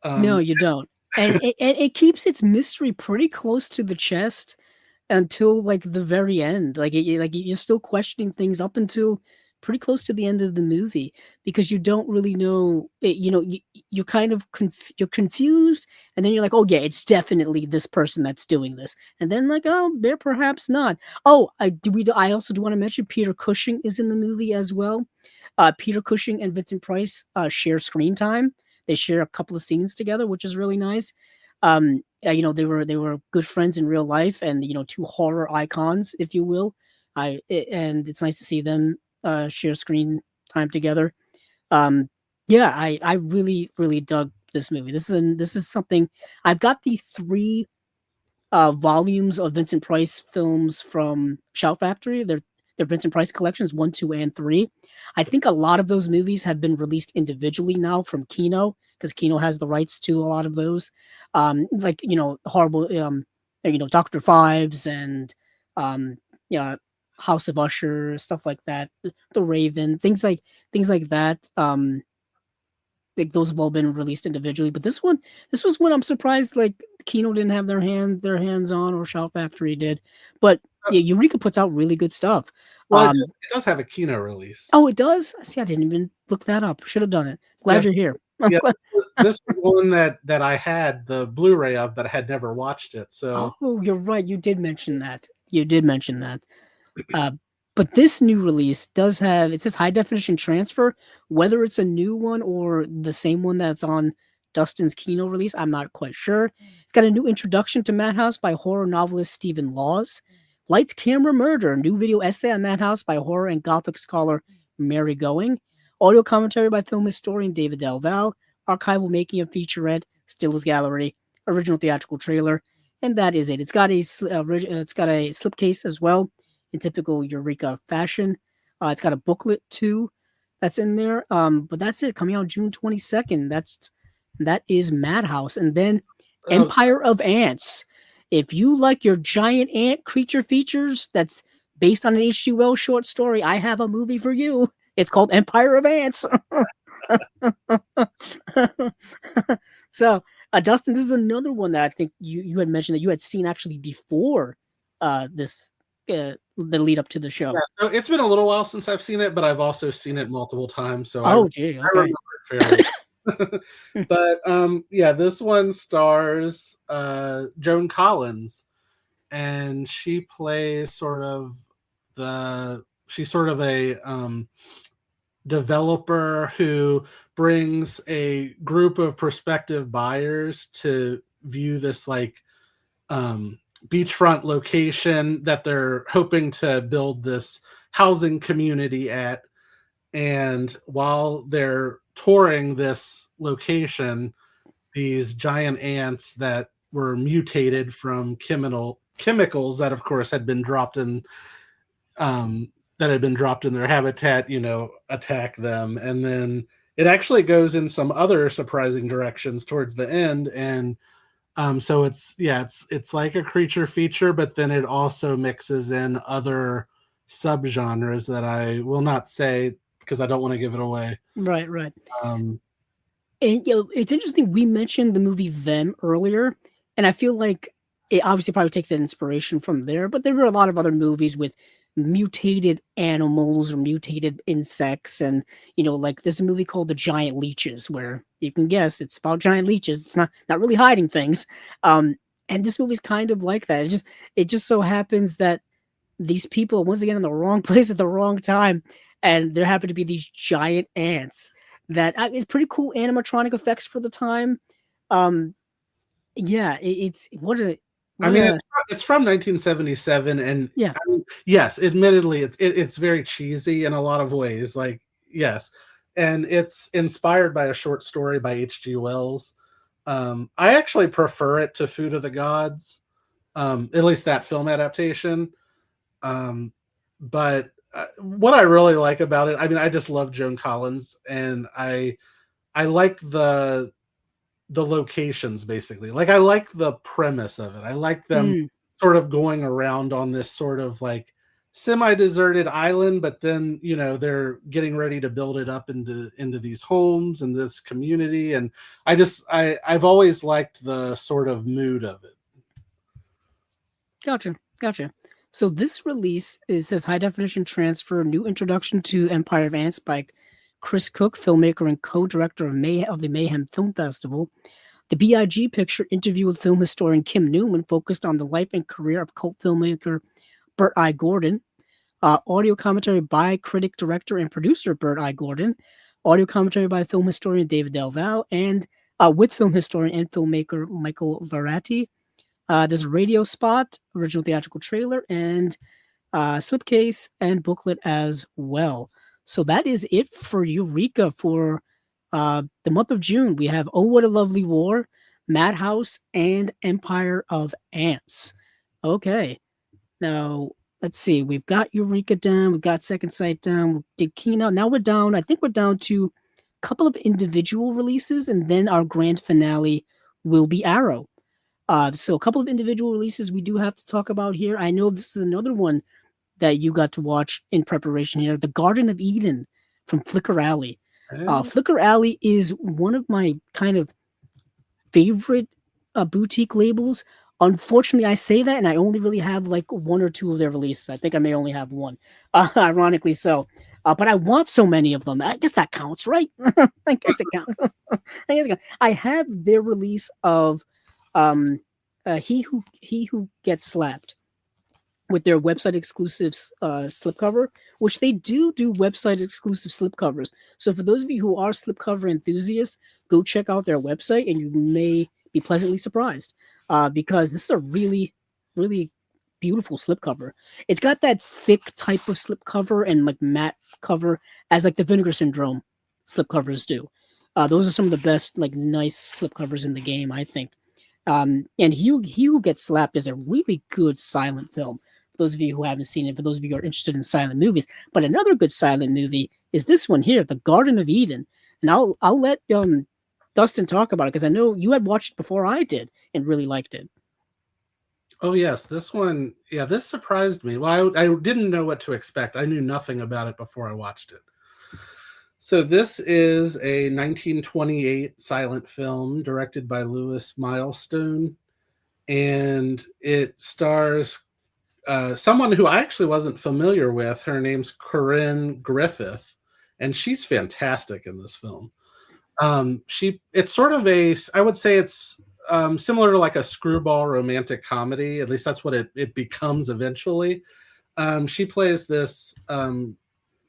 No, you don't. And it keeps its mystery pretty close to the chest until like the very end. Like you're still questioning things up until pretty close to the end of the movie, because you don't really know. You're kind of you're confused, and then you're like, oh yeah, it's definitely this person that's doing this, and then like, oh, they're perhaps not. Oh, I also do want to mention Peter Cushing is in the movie as well. Peter Cushing and Vincent Price share screen time. They share a couple of scenes together, which is really nice. They were good friends in real life, and two horror icons, if you will. And it's nice to see them share screen time together. I really, really dug this movie. This is something. I've got the 3 volumes of Vincent Price films from Shout Factory. They're Vincent Price collections 1, 2, and 3. I think a lot of those movies have been released individually now from Kino, because Kino has the rights to a lot of those. Horrible, Dr. Fives and House of Usher, stuff like that. The Raven, things like that. Like those have all been released individually, but this was one I'm surprised like Kino didn't have their hands on, or Shout Factory did. But yeah, Eureka puts out really good stuff. Well, it does have a Kino release. Oh, it does? See, I didn't even look that up. Should have done it. Glad you're here. I'm Yeah, glad. this was one that I had the Blu-ray of, but I had never watched it. So Oh, you're right. You did mention that. You did mention that. Uh, but this new release does have, it says high definition transfer. Whether it's a new one or the same one that's on Dustin's Kino release, I'm not quite sure. It's got a new introduction to Madhouse by horror novelist Stephen Laws. Lights, Camera, Murder, new video essay on Madhouse by horror and gothic scholar Mary Going. Audio commentary by film historian David Delval. Archival making of featurette, Stills Gallery, original theatrical trailer, and that is it. It's got a slipcase as well in typical Eureka fashion. It's got a booklet too that's in there. But that's it. Coming out June 22nd. That is Madhouse, and then oh, Empire of Ants. If you like your giant ant creature features, that's based on an H.G. Wells short story. I have a movie for you. It's called Empire of Ants. So, Dustin, this is another one that I think you had mentioned that you had seen actually before this the lead up to the show. yeah, so it's been a little while since I've seen it, but I've also seen it multiple times, so Oh, gee, I okay. remember it fairly. But yeah, this one stars Joan Collins, and she plays she's sort of a developer who brings a group of prospective buyers to view this like beachfront location that they're hoping to build this housing community at. And while they're touring this location, these giant ants that were mutated from chemicals that, of course, had been dropped in their habitat, attack them. And then it actually goes in some other surprising directions towards the end. And so it's like a creature feature, but then it also mixes in other subgenres that I will not say because I don't want to give it away. Right, right. Um, And it's interesting. We mentioned the movie Them earlier, and I feel like it obviously probably takes that inspiration from there. But there were a lot of other movies with mutated animals or mutated insects, and like there's a movie called The Giant Leeches, where you can guess it's about giant leeches. It's not really hiding things. And this movie's kind of like that. It just so happens that these people are once again in the wrong place at the wrong time, and there happen to be these giant ants that is pretty cool animatronic effects for the time. Um, yeah, it's I what mean, a it's from 1977, and yeah. I mean, yes, admittedly, it's very cheesy in a lot of ways. Like, yes, and it's inspired by a short story by H.G. Wells. I actually prefer it to Food of the Gods, at least that film adaptation. But what I really like about it, I mean, I just love Joan Collins, and I like the locations basically. Like I like the premise of it. I like them Mm, sort of going around on this sort of like semi-deserted island, but then they're getting ready to build it up into these homes and this community. And I've always liked the sort of mood of it. gotcha. So this release, it says high definition transfer, new introduction to Empire of Ants by Chris Cook, filmmaker and co-director of the Mayhem Film Festival. The BIG picture interview with film historian Kim Newman focused on the life and career of cult filmmaker Bert I. Gordon. Audio commentary by critic, director, and producer Bert I. Gordon. Audio commentary by film historian David Delval, and with film historian and filmmaker Michael Varati. There's a radio spot, original theatrical trailer, and slipcase and booklet as well. So that is it for Eureka for the month of June. We have Oh What a Lovely War, Madhouse, and Empire of Ants. Okay, now let's see. We've got Eureka down. We've got Second Sight down. We did Kino. Now we're down. I think we're down to a couple of individual releases, and then our grand finale will be Arrow. So a couple of individual releases we do have to talk about here. I know this is another one that you got to watch in preparation here. The Garden of Eden from Flicker Alley. Flicker Alley is one of my kind of favorite boutique labels. Unfortunately, I say that, and I only really have like one or two of their releases. I think I may only have one, ironically so. but I want so many of them. I guess that counts, right? I guess it counts. I have their release of um, he who gets slapped with their website exclusive slipcover, which they do website exclusive slipcovers. So for those of you who are slipcover enthusiasts, go check out their website, and you may be pleasantly surprised because this is a really beautiful slipcover. It's got that thick type of slipcover and like matte cover as like the Vinegar Syndrome slipcovers do. Those are some of the best like nice slipcovers in the game, I think. And he who gets slapped is a really good silent film. For those of you who haven't seen it, for those of you who are interested in silent movies, but another good silent movie is this one here, The Garden of Eden. And I'll let Dustin talk about it because I know you had watched it before I did and really liked it. Oh yes, this one. Yeah, this surprised me. Well, I didn't know what to expect. I knew nothing about it before I watched it. So this is a 1928 silent film directed by Louis Milestone, and it stars someone who I actually wasn't familiar with. Her name's Corinne Griffith, and she's fantastic in this film. It's sort of I would say it's similar to like a screwball romantic comedy. At least that's what it becomes eventually. She plays this young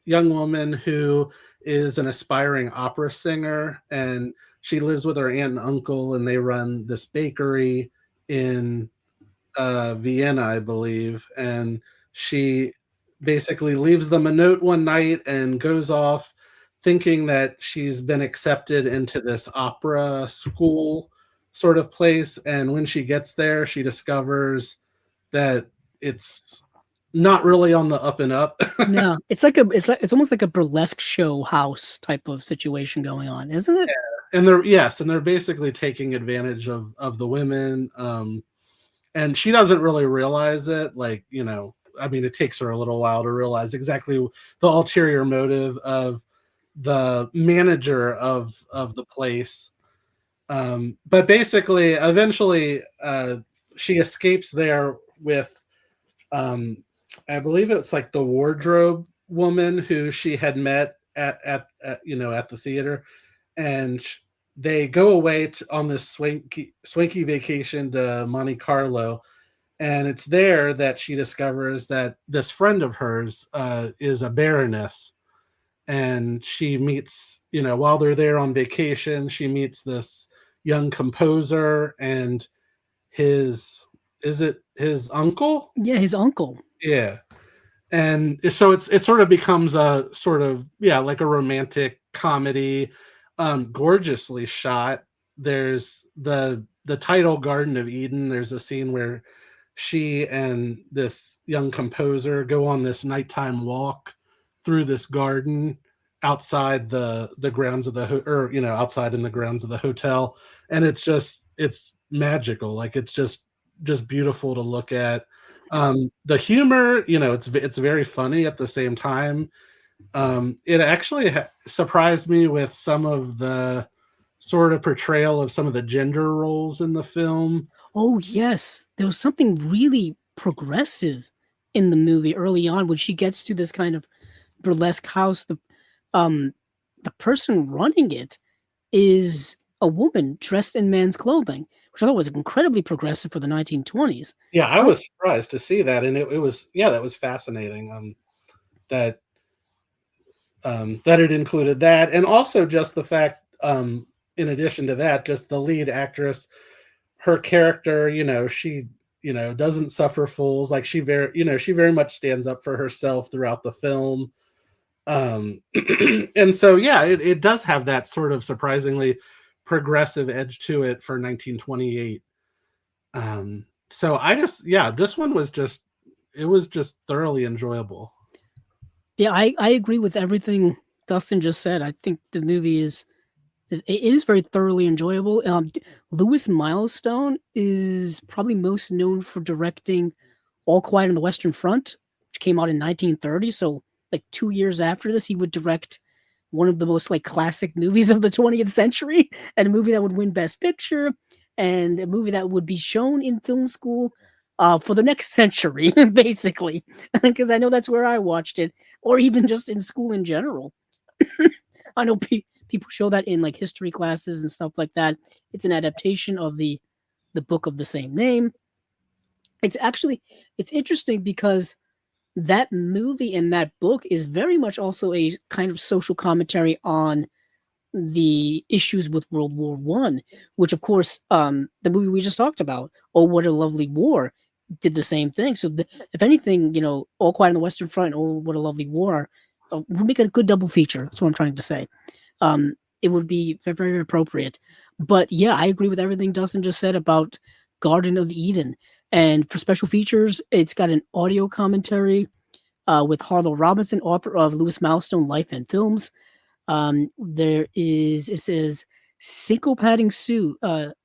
woman who is an aspiring opera singer, and she lives with her aunt and uncle, and they run this bakery in Vienna, I believe. And she basically leaves them a note one night and goes off thinking that she's been accepted into this opera school sort of place. And when she gets there, she discovers that it's not really on the up and up. No, it's almost like a burlesque show house type of situation going on, isn't it? Yeah. And they're basically taking advantage of the women. And she doesn't really realize it. Like, I mean, it takes her a little while to realize exactly the ulterior motive of the manager of the place. But basically, eventually, she escapes there with, I believe it's like the wardrobe woman who she had met at the theater, and they go away on this swanky vacation to Monte Carlo. And it's there that she discovers that this friend of hers is a baroness. And she meets, while they're there on vacation, she meets this young composer and is it his uncle? Yeah, his uncle. Yeah. And so it sort of becomes a sort of, like a romantic comedy, gorgeously shot. There's the title Garden of Eden. There's a scene where she and this young composer go on this nighttime walk through this garden outside the grounds of outside in the grounds of the hotel. And it's magical. Like, it's just beautiful to look at. The humor, it's very funny at the same time. It actually surprised me with some of the sort of portrayal of some of the gender roles in the film. Oh yes, there was something really progressive in the movie early on when she gets to this kind of burlesque house. The person running it is a woman dressed in man's clothing, which I thought was incredibly progressive for the 1920s. Yeah, I was surprised to see that, and it was that was fascinating. That it included that, and also just the fact, in addition to that, just the lead actress, her character, she doesn't suffer fools. Like, she very much stands up for herself throughout the film. And so it does have that sort of surprisingly progressive edge to it for 1928. So this one was just thoroughly enjoyable. Yeah, I agree with everything Dustin just said. I think the movie is very thoroughly enjoyable. Louis Milestone is probably most known for directing All Quiet on the Western Front, which came out in 1930. So like 2 years after this, he would direct one of the most like classic movies of the 20th century, and a movie that would win Best Picture, and a movie that would be shown in film school for the next century, basically, because I know that's where I watched it, or even just in school in general. I know people show that in like history classes and stuff like that. It's an adaptation of the book of the same name. It's actually it's interesting because that movie and that book is very much also a kind of social commentary on the issues with World War One, which of course the movie we just talked about, Oh What a Lovely War, did the same thing. So if anything, All Quiet on the Western Front, Oh What a Lovely War, would make a good double feature. That's what I'm trying to say. It would be very, very appropriate. But yeah, I agree with everything Dustin just said about Garden of Eden. And for special features, it's got an audio commentary with Harlow Robinson, author of Lewis Milestone Life and Films. It says Syncopating Sue,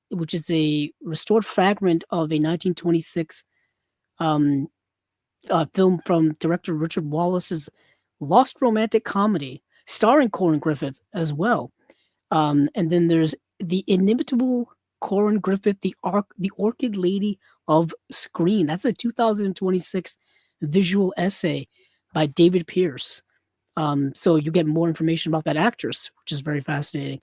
which is a restored fragment of a 1926 um, film from director Richard Wallace's Lost Romantic Comedy, starring Corin Griffith as well. And then there's the inimitable Corin Griffith, the Orchid Lady of Screen. That's a 2026 visual essay by David Pierce. So you get more information about that actress, which is very fascinating.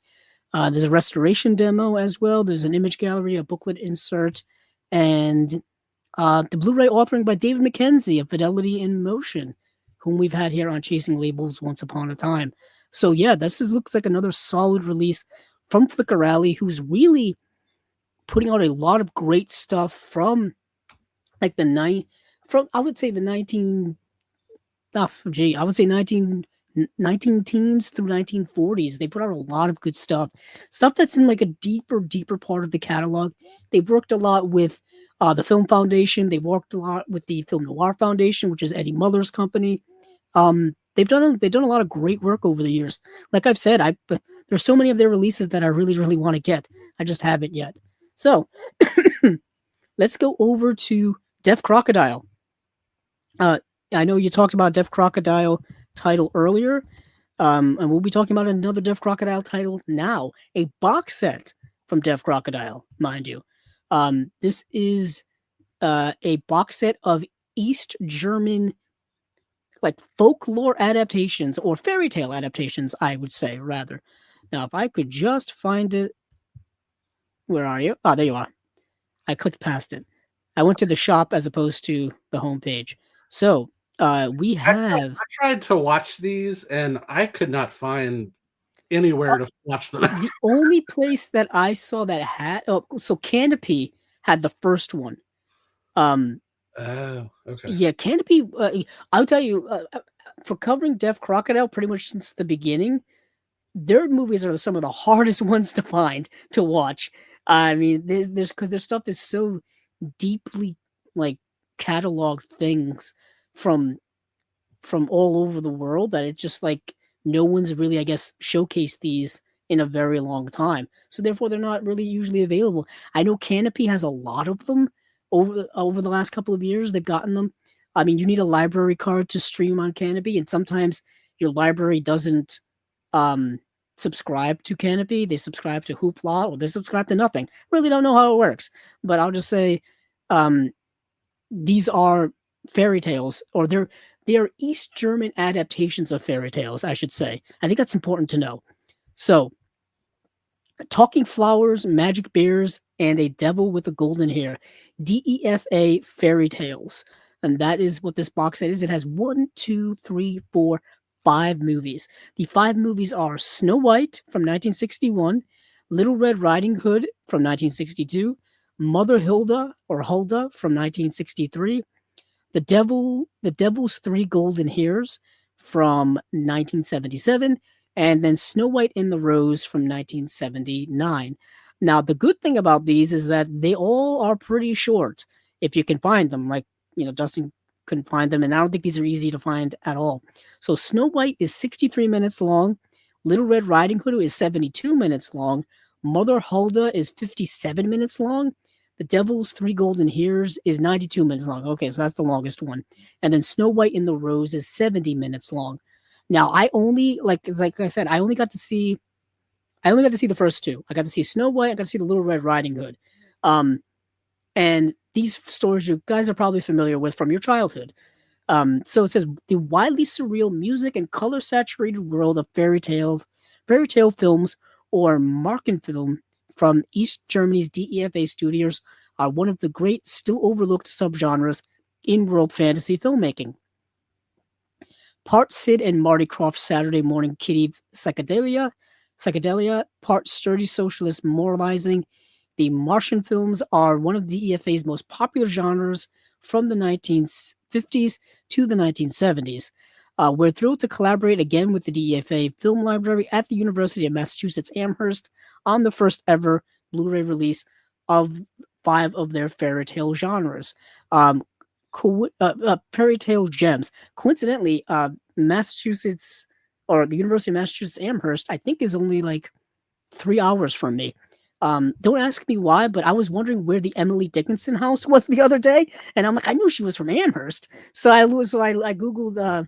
There's a restoration demo as well. There's an image gallery, a booklet insert, and the Blu-ray authoring by David Mackenzie of Fidelity in Motion, whom we've had here on Chasing Labels once upon a time. So yeah, looks like another solid release from Flicker Alley, who's really putting out a lot of great stuff from like I would say the 19 teens through 1940s. They put out a lot of good stuff that's in like a deeper part of the catalog. They've worked a lot with the Film Foundation. They've worked a lot with the Film Noir Foundation, which is Eddie Muller's company. They've done a lot of great work over the years. Like I've said, there's so many of their releases that I really want to get. I just haven't yet. So let's go over to Deaf Crocodile. I know you talked about Deaf Crocodile title earlier, and we'll be talking about another Deaf Crocodile title now. A box set from Deaf Crocodile, mind you. This is a box set of East German like folklore adaptations or fairy tale adaptations, I would say, rather. Now, if I could just find it. Where are you? Oh, there you are. I clicked past it. I went to the shop as opposed to the homepage. So we have. I tried to watch these and I could not find anywhere to watch them. The only place that I saw that had. So Canopy had the first one. Oh, okay. Yeah, Canopy. I'll tell you, for covering Deaf Crocodile pretty much since the beginning, their movies are some of the hardest ones to find to watch. I mean, because their stuff is so deeply like cataloged things from all over the world that it's just like no one's really, I guess, showcased these in a very long time. So therefore, they're not really usually available. I know Canopy has a lot of them over the last couple of years. They've gotten them. I mean, you need a library card to stream on Canopy, and sometimes your library doesn't subscribe to Canopy. They subscribe to Hoopla, or they subscribe to nothing. Really don't know how it works, but I'll just say these are fairy tales, or they are East German adaptations of fairy tales, I should say. I think that's important to know. So, Talking Flowers, Magic Bears, and A Devil with a Golden Hair. DEFA Fairy Tales. And that is what this box set is. It has 5 movies. The 5 movies are Snow White from 1961, Little Red Riding Hood from 1962, Mother Hilda or Hulda from 1963, The Devil's Three Golden Hairs from 1977, and then Snow White and the Rose from 1979. Now, the good thing about these is that they all are pretty short if you can find them. Like, Dustin couldn't find them, and I don't think these are easy to find at all. So Snow White is 63 minutes long. Little Red Riding Hood is 72 minutes long. Mother Hulda is 57 minutes long. The Devil's Three Golden Hairs is 92 minutes long. Okay, so that's the longest one. And then Snow White and the Rose is 70 minutes long. Now, I only, like I said, I only got to see the first two. I got to see Snow White. I got to see the Little Red Riding Hood. And And these stories you guys are probably familiar with from your childhood. So it says the widely surreal music and color saturated world of fairy tale films or Markenfilm from East Germany's DEFA studios are one of the great, still overlooked subgenres in world fantasy filmmaking. Part Sid and Marty Krofft's Saturday morning kitty psychedelia, part sturdy socialist moralizing. The Martian films are one of DEFA's most popular genres from the 1950s to the 1970s. We're thrilled to collaborate again with the DEFA Film Library at the University of Massachusetts Amherst on the first ever Blu-ray release of 5 of their fairy tale genres. Fairy tale gems. Coincidentally, Massachusetts or the University of Massachusetts Amherst, I think, is only like 3 hours from me. Don't ask me why, but I was wondering where the Emily Dickinson house was the other day, and I'm like, I knew she was from Amherst, so I googled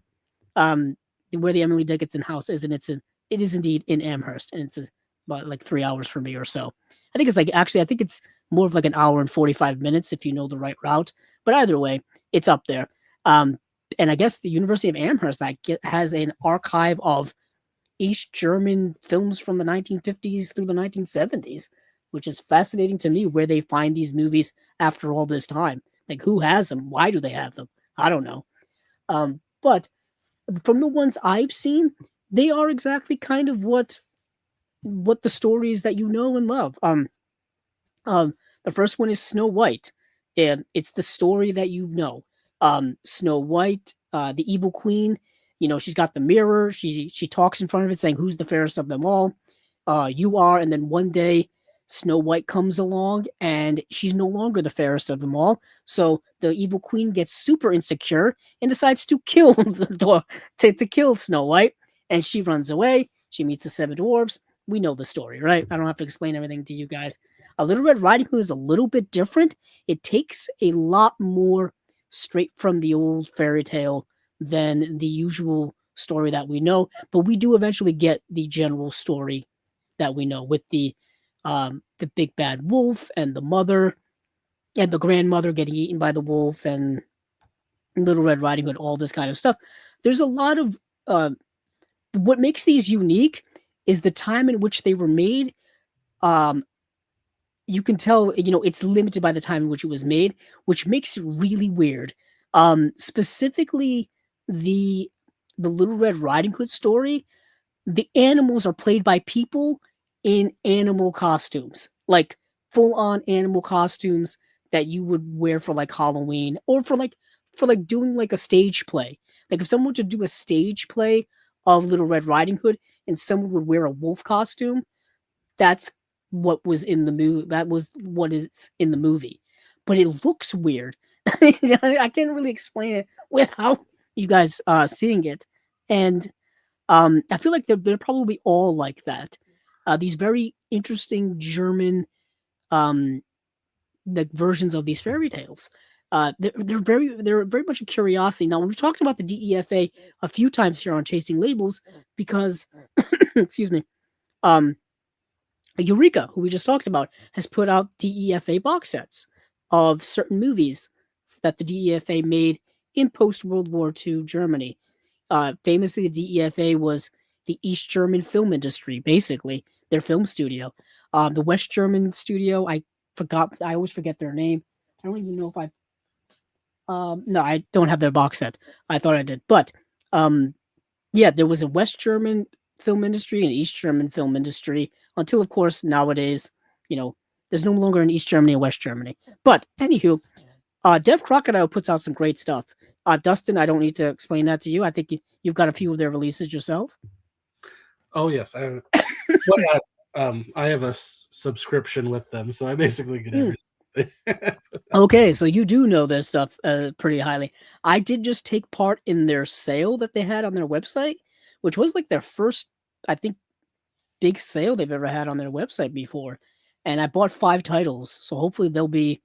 where the Emily Dickinson house is, and it is indeed in Amherst, and it's about like 3 hours from me or so. I think it's more of like an hour and 45 minutes if you know the right route. But either way, it's up there. And I guess the University of Amherst has an archive of East German films from the 1950s through the 1970s, which is fascinating to me where they find these movies after all this time. Like, who has them? Why do they have them? I don't know. But from the ones I've seen, they are exactly kind of what the stories that you know and love. The first one is Snow White, and it's the story that you know. Snow White, the evil queen. You know, she's got the mirror. She talks in front of it, saying, "Who's the fairest of them all?" You are. And then one day, Snow White comes along, and she's no longer the fairest of them all. So the evil queen gets super insecure and decides to kill to kill Snow White, and she runs away. She meets the 7 dwarves. We know the story, right? I don't have to explain everything to you guys. A Little Red Riding Hood is a little bit different. It takes a lot more straight from the old fairy tale than the usual story that we know, but we do eventually get the general story that we know with the big bad wolf and the mother and the grandmother getting eaten by the wolf and Little Red Riding Hood, all this kind of stuff. There's a lot of what makes these unique is the time in which they were made. You can tell, it's limited by the time in which it was made, which makes it really weird. Specifically, the Little Red Riding Hood story, the animals are played by people in animal costumes, like full-on animal costumes that you would wear for like Halloween or for doing like a stage play. Like if someone were to do a stage play of Little Red Riding Hood and someone would wear a wolf costume, that's what was in the movie. That was what is in the movie, but it looks weird. I can't really explain it without you guys seeing it, and I feel like they're probably all like that. These very interesting German like versions of these fairy tales. They're very much a curiosity. Now we've talked about the DEFA a few times here on Chasing Labels because, excuse me, Eureka, who we just talked about, has put out DEFA box sets of certain movies that the DEFA made in post-World War II Germany. Famously, the DEFA was the East German film industry, basically, their film studio. The West German studio, I always forget their name. I don't even know if no, I don't have their box set. I thought I did. But, yeah, there was a West German film industry and East German film industry until, of course, nowadays, there's no longer an East Germany and West Germany. But, anywho, Dev Crocodile puts out some great stuff. Dustin, I don't need to explain that to you. I think you've got a few of their releases yourself. Oh, yes. I have a subscription with them, so I basically get everything. Okay, so you do know this stuff pretty highly. I did just take part in their sale that they had on their website, which was like their first, I think, big sale they've ever had on their website before. And I bought 5 titles, so hopefully they'll be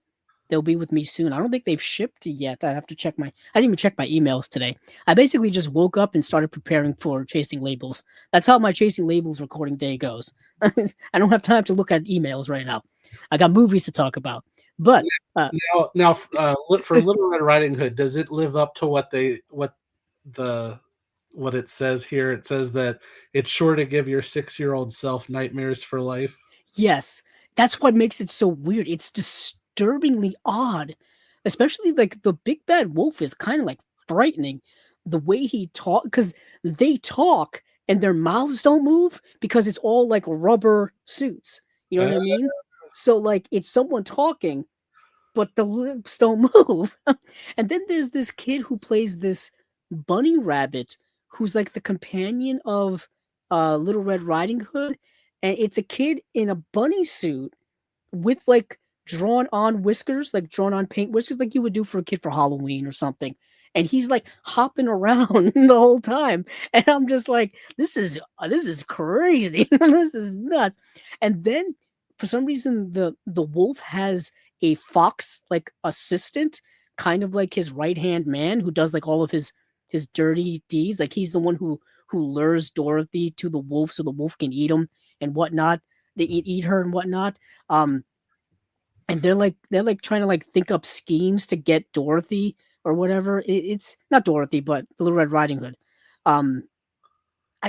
with me soon. I don't think they've shipped yet. I have to check I didn't even check my emails today. I basically just woke up and started preparing for Chasing Labels. That's how my Chasing Labels recording day goes. I don't have time to look at emails right now. I got movies to talk about. But For Little Red Riding Hood, does it live up to what it says here? It says that it's sure to give your 6-year-old self nightmares for life. yes, that's what makes it so weird. It's disturbingly odd, especially like the big bad wolf is kind of like frightening. The way he talk, because they talk and their mouths don't move because it's all like rubber suits. You know what I mean? So like it's someone talking, but the lips don't move. And then there's this kid who plays this bunny rabbit who's like the companion of Little Red Riding Hood, and it's a kid in a bunny suit with like drawn on whiskers, like drawn on paint whiskers, like you would do for a kid for Halloween or something. And he's like hopping around the whole time, and I'm just like, this is crazy, this is nuts. And then for some reason, the wolf has a fox like assistant, kind of like his right hand man, who does like all of his dirty deeds. Like he's the one who lures Dorothy to the wolf so the wolf can eat him and whatnot. They eat her and whatnot. And they're like trying to like think up schemes to get Dorothy or whatever. It's not Dorothy, but the Little Red Riding Hood.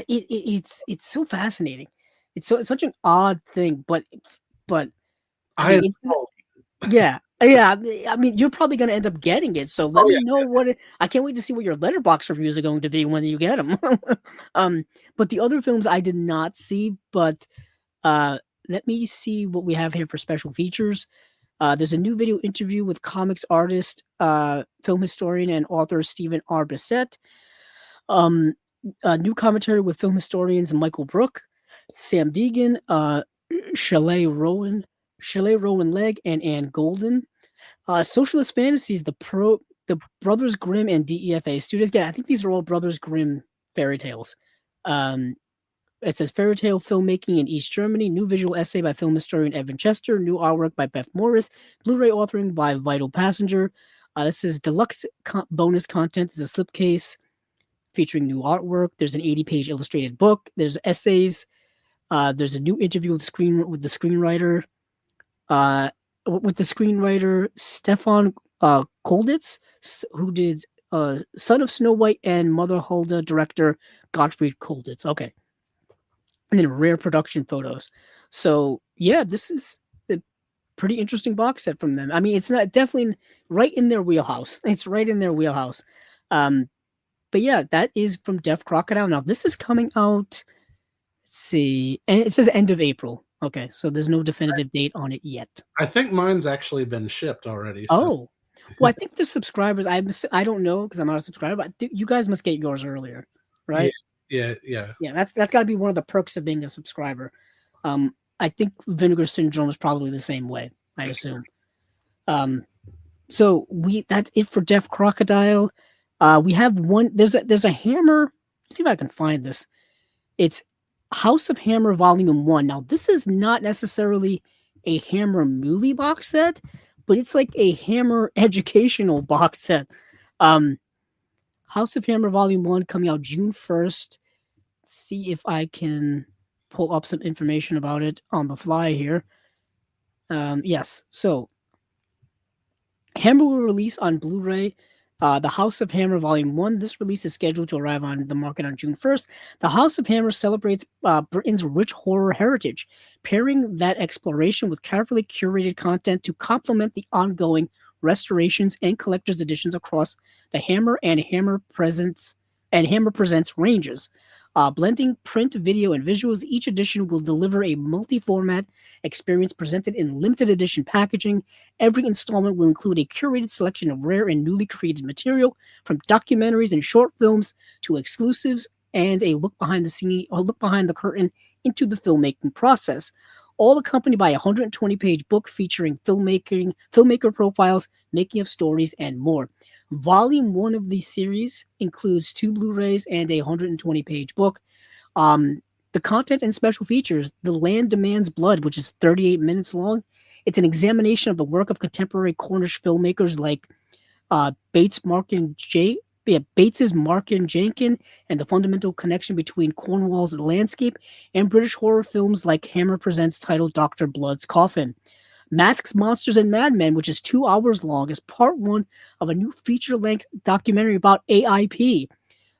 It's so fascinating. It's such an odd thing, but I mean, yeah. I mean, you're probably going to end up getting it. So let me know I can't wait to see what your Letterboxd reviews are going to be when you get them. But the other films I did not see, but let me see what we have here for special features. There's a new video interview with comics artist, film historian, and author Stephen R. Bissett. A new commentary with film historians Michael Brook, Sam Deegan, Shelley Rowan Legg, and Ann Golden. Socialist Fantasies, the Brothers Grimm and DEFA studios. Yeah, I think these are all Brothers Grimm fairy tales. It says fairy tale filmmaking in East Germany. New visual essay by film historian Evan Chester. New artwork by Beth Morris. Blu-ray authoring by Vital Passenger. This is deluxe bonus content. There's a slipcase featuring new artwork. There's an 80-page illustrated book. There's essays. There's a new interview with the screenwriter. Stefan Kolditz, who did Son of Snow White and Mother Hulda, director Gottfried Kolditz. Okay. And then rare production photos. So yeah, this is a pretty interesting box set from them. I mean, it's not definitely right in their wheelhouse. It's right in their wheelhouse. But yeah, that is from Def Crocodile. Now this is coming out. Let's see, and it says end of April. Okay, so there's no definitive date on it yet. I think mine's actually been shipped already. So. Oh, well, I think the subscribers. I don't know because I'm not a subscriber. But you guys must get yours earlier, right? Yeah. That's got to be one of the perks of being a subscriber. I think Vinegar Syndrome is probably the same way. I assume. So that's it for Def Crocodile. We have one. There's a Hammer. Let's see if I can find this. It's House of Hammer Volume 1. Now, this is not necessarily a Hammer movie box set, but it's like a Hammer educational box set. House of Hammer Volume 1 coming out June 1st. Let's see if I can pull up some information about it on the fly here. Yes, so Hammer will release on Blu-ray The House of Hammer Volume 1. This release is scheduled to arrive on the market on June 1st. The House of Hammer celebrates Britain's rich horror heritage, pairing that exploration with carefully curated content to complement the ongoing restorations and collector's editions across the Hammer and Hammer Presents ranges. Blending print, video, and visuals, each edition will deliver a multi-format experience presented in limited edition packaging. Every installment will include a curated selection of rare and newly created material, from documentaries and short films to exclusives, and a look behind the curtain into the filmmaking process. All accompanied by a 120-page book featuring filmmaker profiles, making of stories, and more. Volume 1 of the series includes 2 Blu-rays and a 120-page book. The content and special features: The Land Demands Blood, which is 38 minutes long. It's an examination of the work of contemporary Cornish filmmakers like Bates's Markin Jenkin, and the fundamental connection between Cornwall's landscape and British horror films like Hammer Presents titled Dr. Blood's Coffin. Masks, Monsters, and Madmen, which is 2 hours long, is part one of a new feature-length documentary about AIP,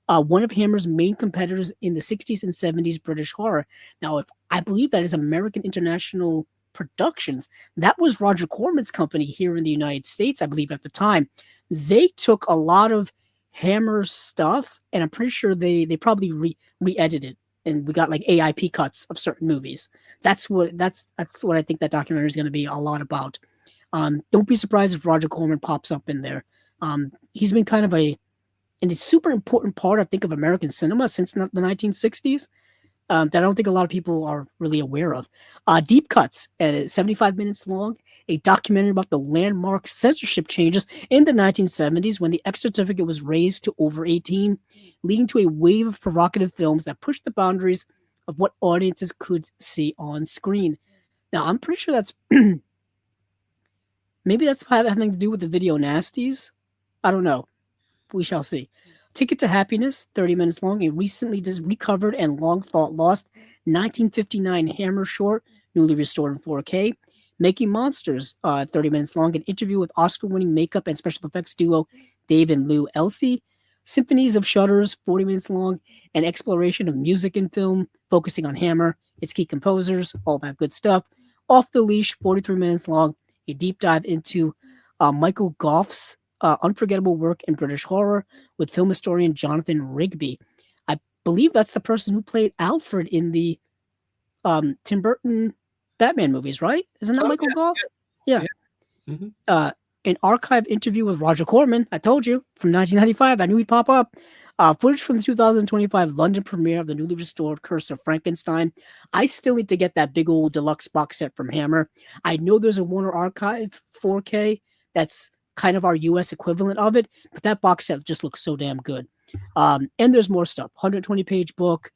one of Hammer's main competitors in the 60s and 70s British horror. Now, if I believe that is American International Productions, that was Roger Corman's company here in the United States, I believe, at the time. They took a lot of Hammer's stuff, and I'm pretty sure they probably re-edited, and we got like AIP cuts of certain movies. That's what I think that documentary is going to be a lot about. Don't be surprised if Roger Corman pops up in there. He's been kind of a super important part, I think, of American cinema since the 1960s. That I don't think a lot of people are really aware of. Deep Cuts, 75 minutes long, a documentary about the landmark censorship changes in the 1970s when the X certificate was raised to over 18, leading to a wave of provocative films that pushed the boundaries of what audiences could see on screen. Now, I'm pretty sure that's maybe that's having to do with the video nasties. I don't know. We shall see. Ticket to Happiness, 30 minutes long, a recently just recovered and long thought lost 1959 Hammer short, newly restored in 4K. Making Monsters, 30 minutes long, an interview with Oscar-winning makeup and special effects duo Dave and Lou Elsey. Symphonies of Shudders, 40 minutes long, an exploration of music and film, focusing on Hammer, its key composers, all that good stuff. Off the Leash, 43 minutes long, a deep dive into Michael Gough's unforgettable work in British horror with film historian Jonathan Rigby. I believe that's the person who played Alfred in the Tim Burton Batman movies, right? Isn't that Michael Gough? Yeah. Mm-hmm. An archive interview with Roger Corman, I told you, from 1995. I knew he'd pop up. Footage from the 2025 London premiere of the newly restored Curse of Frankenstein. I still need to get that big old deluxe box set from Hammer. I know there's a Warner Archive 4K that's kind of our US equivalent of it, but that box set just looks so damn good. And there's more stuff, 120-page book,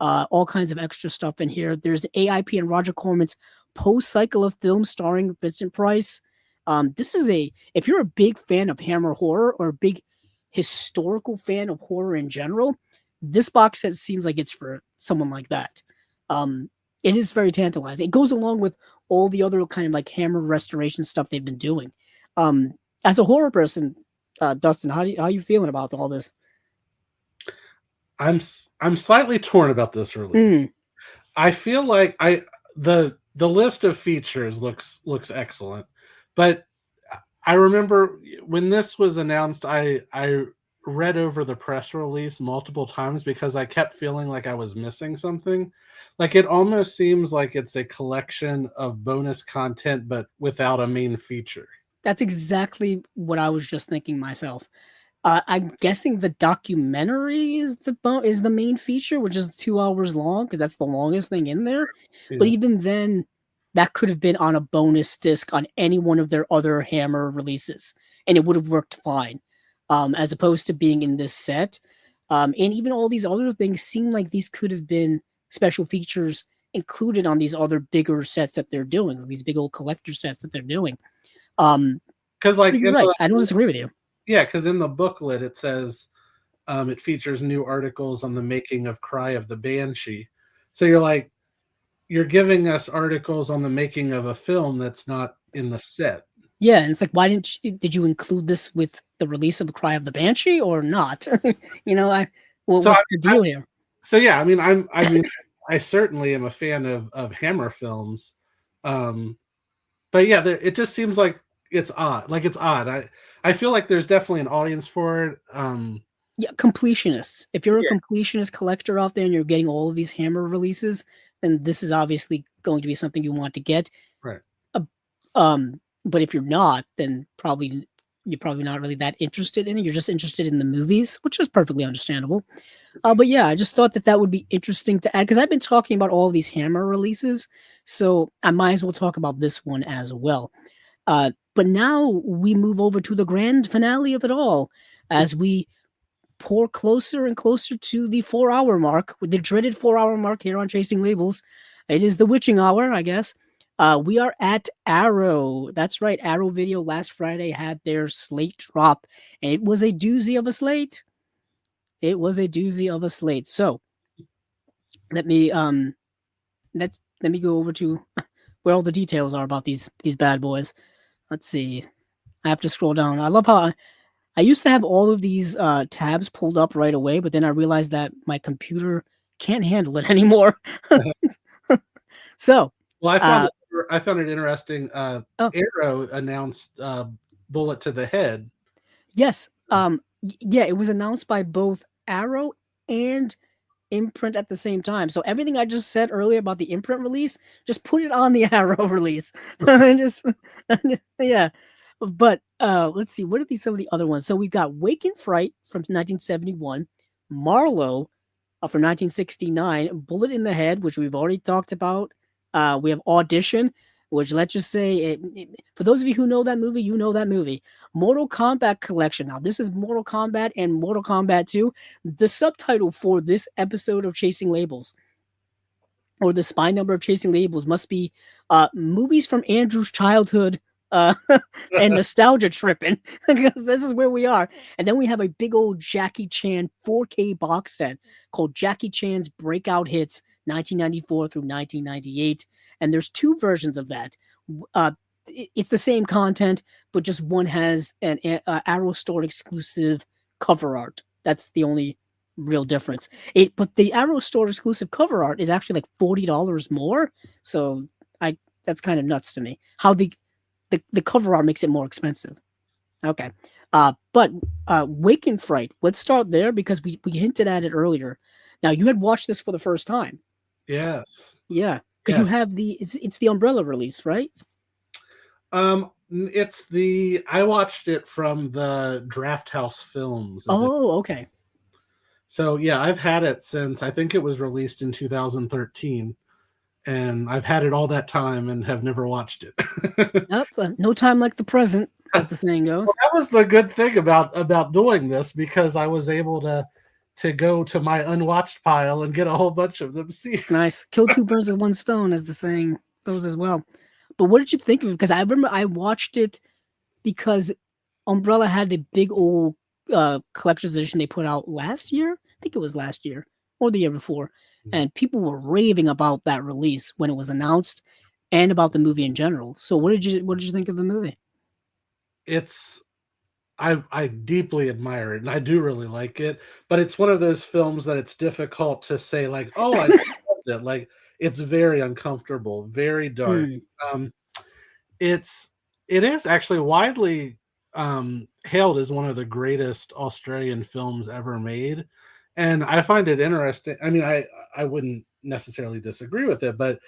all kinds of extra stuff in here. There's AIP and Roger Corman's post-cycle of films starring Vincent Price. This is if you're a big fan of Hammer horror or a big historical fan of horror in general, this box set seems like it's for someone like that. It is very tantalizing. It goes along with all the other kind of like Hammer restoration stuff they've been doing. As a horror person, Dustin, how are you feeling about all this? I'm slightly torn about this release. I feel like the list of features looks excellent, but I remember when this was announced, I read over the press release multiple times because I kept feeling like I was missing something. Like it almost seems like it's a collection of bonus content, but without a main feature. That's exactly what I was just thinking myself. I'm guessing the documentary is the main feature, which is 2 hours long, because that's the longest thing in there. Yeah. But even then, that could have been on a bonus disc on any one of their other Hammer releases, and it would have worked fine, as opposed to being in this set. And even all these other things seem like these could have been special features included on these other bigger sets that they're doing, these big old collector sets that they're doing. Because like right. I don't disagree with you. Yeah, because in the booklet it says it features new articles on the making of Cry of the Banshee. So you're giving us articles on the making of a film that's not in the set. Yeah, and it's like, why did you include this with the release of the Cry of the Banshee or not? What's the deal here? So yeah, I mean, I certainly am a fan of Hammer films, but yeah, it just seems like it's odd. Like it's odd. I feel like there's definitely an audience for it. Yeah, completionists. If you're a completionist collector out there and you're getting all of these Hammer releases, then this is obviously going to be something you want to get. Right. But if you're not, then you're probably not really that interested in it. You're just interested in the movies, which is perfectly understandable. But yeah, I just thought that would be interesting to add because I've been talking about all of these Hammer releases, so I might as well talk about this one as well. But now we move over to the grand finale of it all as we pour closer and closer to the 4-hour mark, with the dreaded 4-hour mark here on Chasing Labels. It is the witching hour, I guess. We are at Arrow. That's right. Arrow Video last Friday had their slate drop, and it was a doozy of a slate. It was a doozy of a slate. So let me go over to where all the details are about these bad boys. Let's see. I have to scroll down. I love how I used to have all of these tabs pulled up right away, but then I realized that my computer can't handle it anymore. So, Well, uh, I found it interesting. oh Arrow announced Bullet to the Head. yes, yeah, it was announced by both Arrow and Imprint at the same time. So everything I just said earlier about the Imprint release, just put it on the Arrow release. And just yeah. But let's see, what are these some of the other ones? So we've got Wake and Fright from 1971, Marlowe from 1969, Bullet in the Head, which we've already talked about. We have Audition, which let's just say, for those of you who know that movie, you know that movie. Mortal Kombat Collection. Now, this is Mortal Kombat and Mortal Kombat 2. The subtitle for this episode of Chasing Labels, or the spy number of Chasing Labels, must be movies from Andrew's childhood and nostalgia tripping, because this is where we are. And then we have a big old Jackie Chan 4K box set called Jackie Chan's Breakout Hits 1994 through 1998. And there's two versions of that. It's the same content, but just one has an Arrow Store exclusive cover art. That's the only real difference. But the Arrow Store exclusive cover art is actually like $40 more. So that's kind of nuts to me. How the cover art makes it more expensive. Okay. But Wake and Fright, let's start there because we hinted at it earlier. Now, you had watched this for the first time. Yes. Yeah. Because you have it's the Umbrella release, right? I watched it from the Draft House Films. Oh, okay. So yeah, I've had it since I think it was released in 2013. And I've had it all that time and have never watched it. Yep, no time like the present, as the saying goes. Well, that was the good thing about doing this, because I was able to go to my unwatched pile and get a whole bunch of them. See, nice. Kill two birds with one stone, as the saying goes as well. But what did you think of it? Because I remember I watched it because Umbrella had the big old collector's edition they put out last year. I think it was last year or the year before. And people were raving about that release when it was announced, and about the movie in general. So what did you think of the movie? I deeply admire it, and I do really like it. But it's one of those films that it's difficult to say like, oh, I loved it. Like, it's very uncomfortable, very dark. It is actually widely hailed as one of the greatest Australian films ever made. And I find it interesting. I mean, I wouldn't necessarily disagree with it, but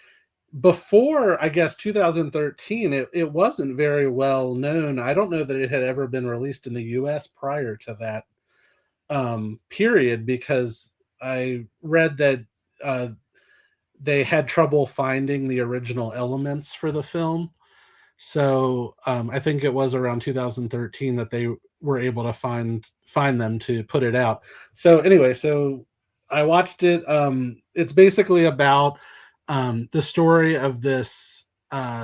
before, I guess, 2013, it wasn't very well known. I don't know that it had ever been released in the US prior to that period, because I read that they had trouble finding the original elements for the film. So I think it was around 2013 that they were able to find them to put it out. So anyway, so I watched it. It's basically about the story of this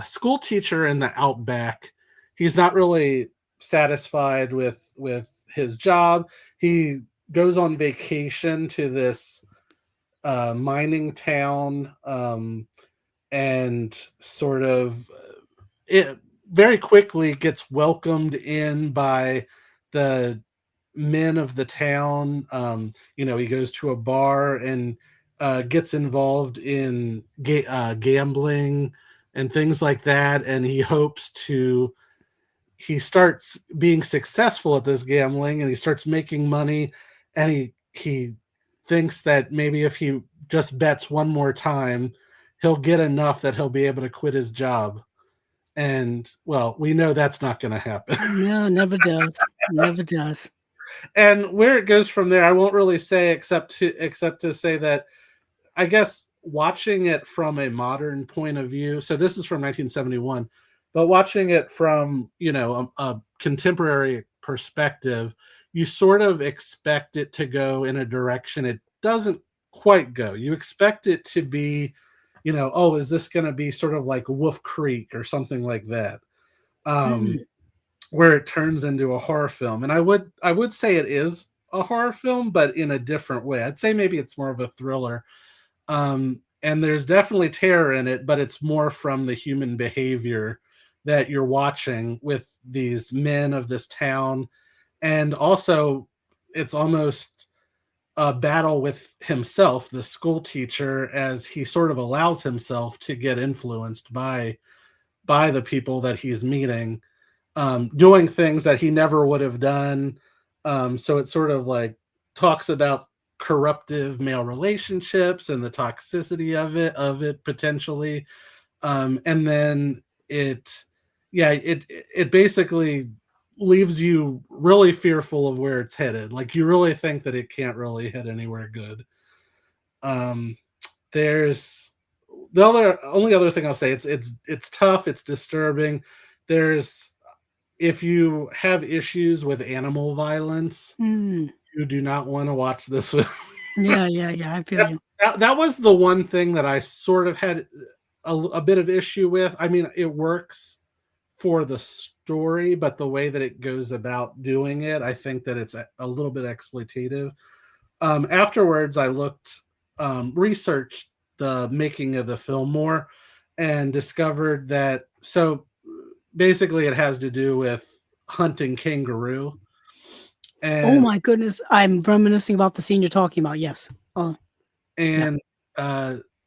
school teacher in the outback. He's not really satisfied with his job. He goes on vacation to this mining town, and sort of it very quickly gets welcomed in by the men of the town. He goes to a bar and gets involved in gambling and things like that, and he starts being successful at this gambling, and he starts making money, and he thinks that maybe if he just bets one more time, he'll get enough that he'll be able to quit his job. And well, we know that's not going to happen. No, never does. Never does. And where it goes from there, I won't really say, except to say that I guess watching it from a modern point of view. So this is from 1971, but watching it from a contemporary perspective, you sort of expect it to go in a direction it doesn't quite go. You expect it to be, oh, is this going to be sort of like Wolf Creek or something like that, where it turns into a horror film. And I would say it is a horror film, but in a different way. I'd say maybe it's more of a thriller. and there's definitely terror in it, but it's more from the human behavior that you're watching with these men of this town. And also, it's almost a battle with himself, the school teacher, as he sort of allows himself to get influenced by the people that he's meeting, doing things that he never would have done. So it sort of like talks about corruptive male relationships and the toxicity of it potentially. And then it basically leaves you really fearful of where it's headed. Like you really think that it can't really head anywhere good. Um, there's the only other thing I'll say, it's tough, it's disturbing. There's If you have issues with animal violence, Mm. you do not want to watch this. Yeah, I feel you. That was the one thing that I sort of had a bit of issue with. I mean, it works for the story, but the way that it goes about doing it, I think that it's a little bit exploitative. Afterwards, I researched the making of the film more, and discovered that basically it has to do with hunting kangaroo. Oh And my goodness, I'm reminiscing about the scene you're talking about. Yes. and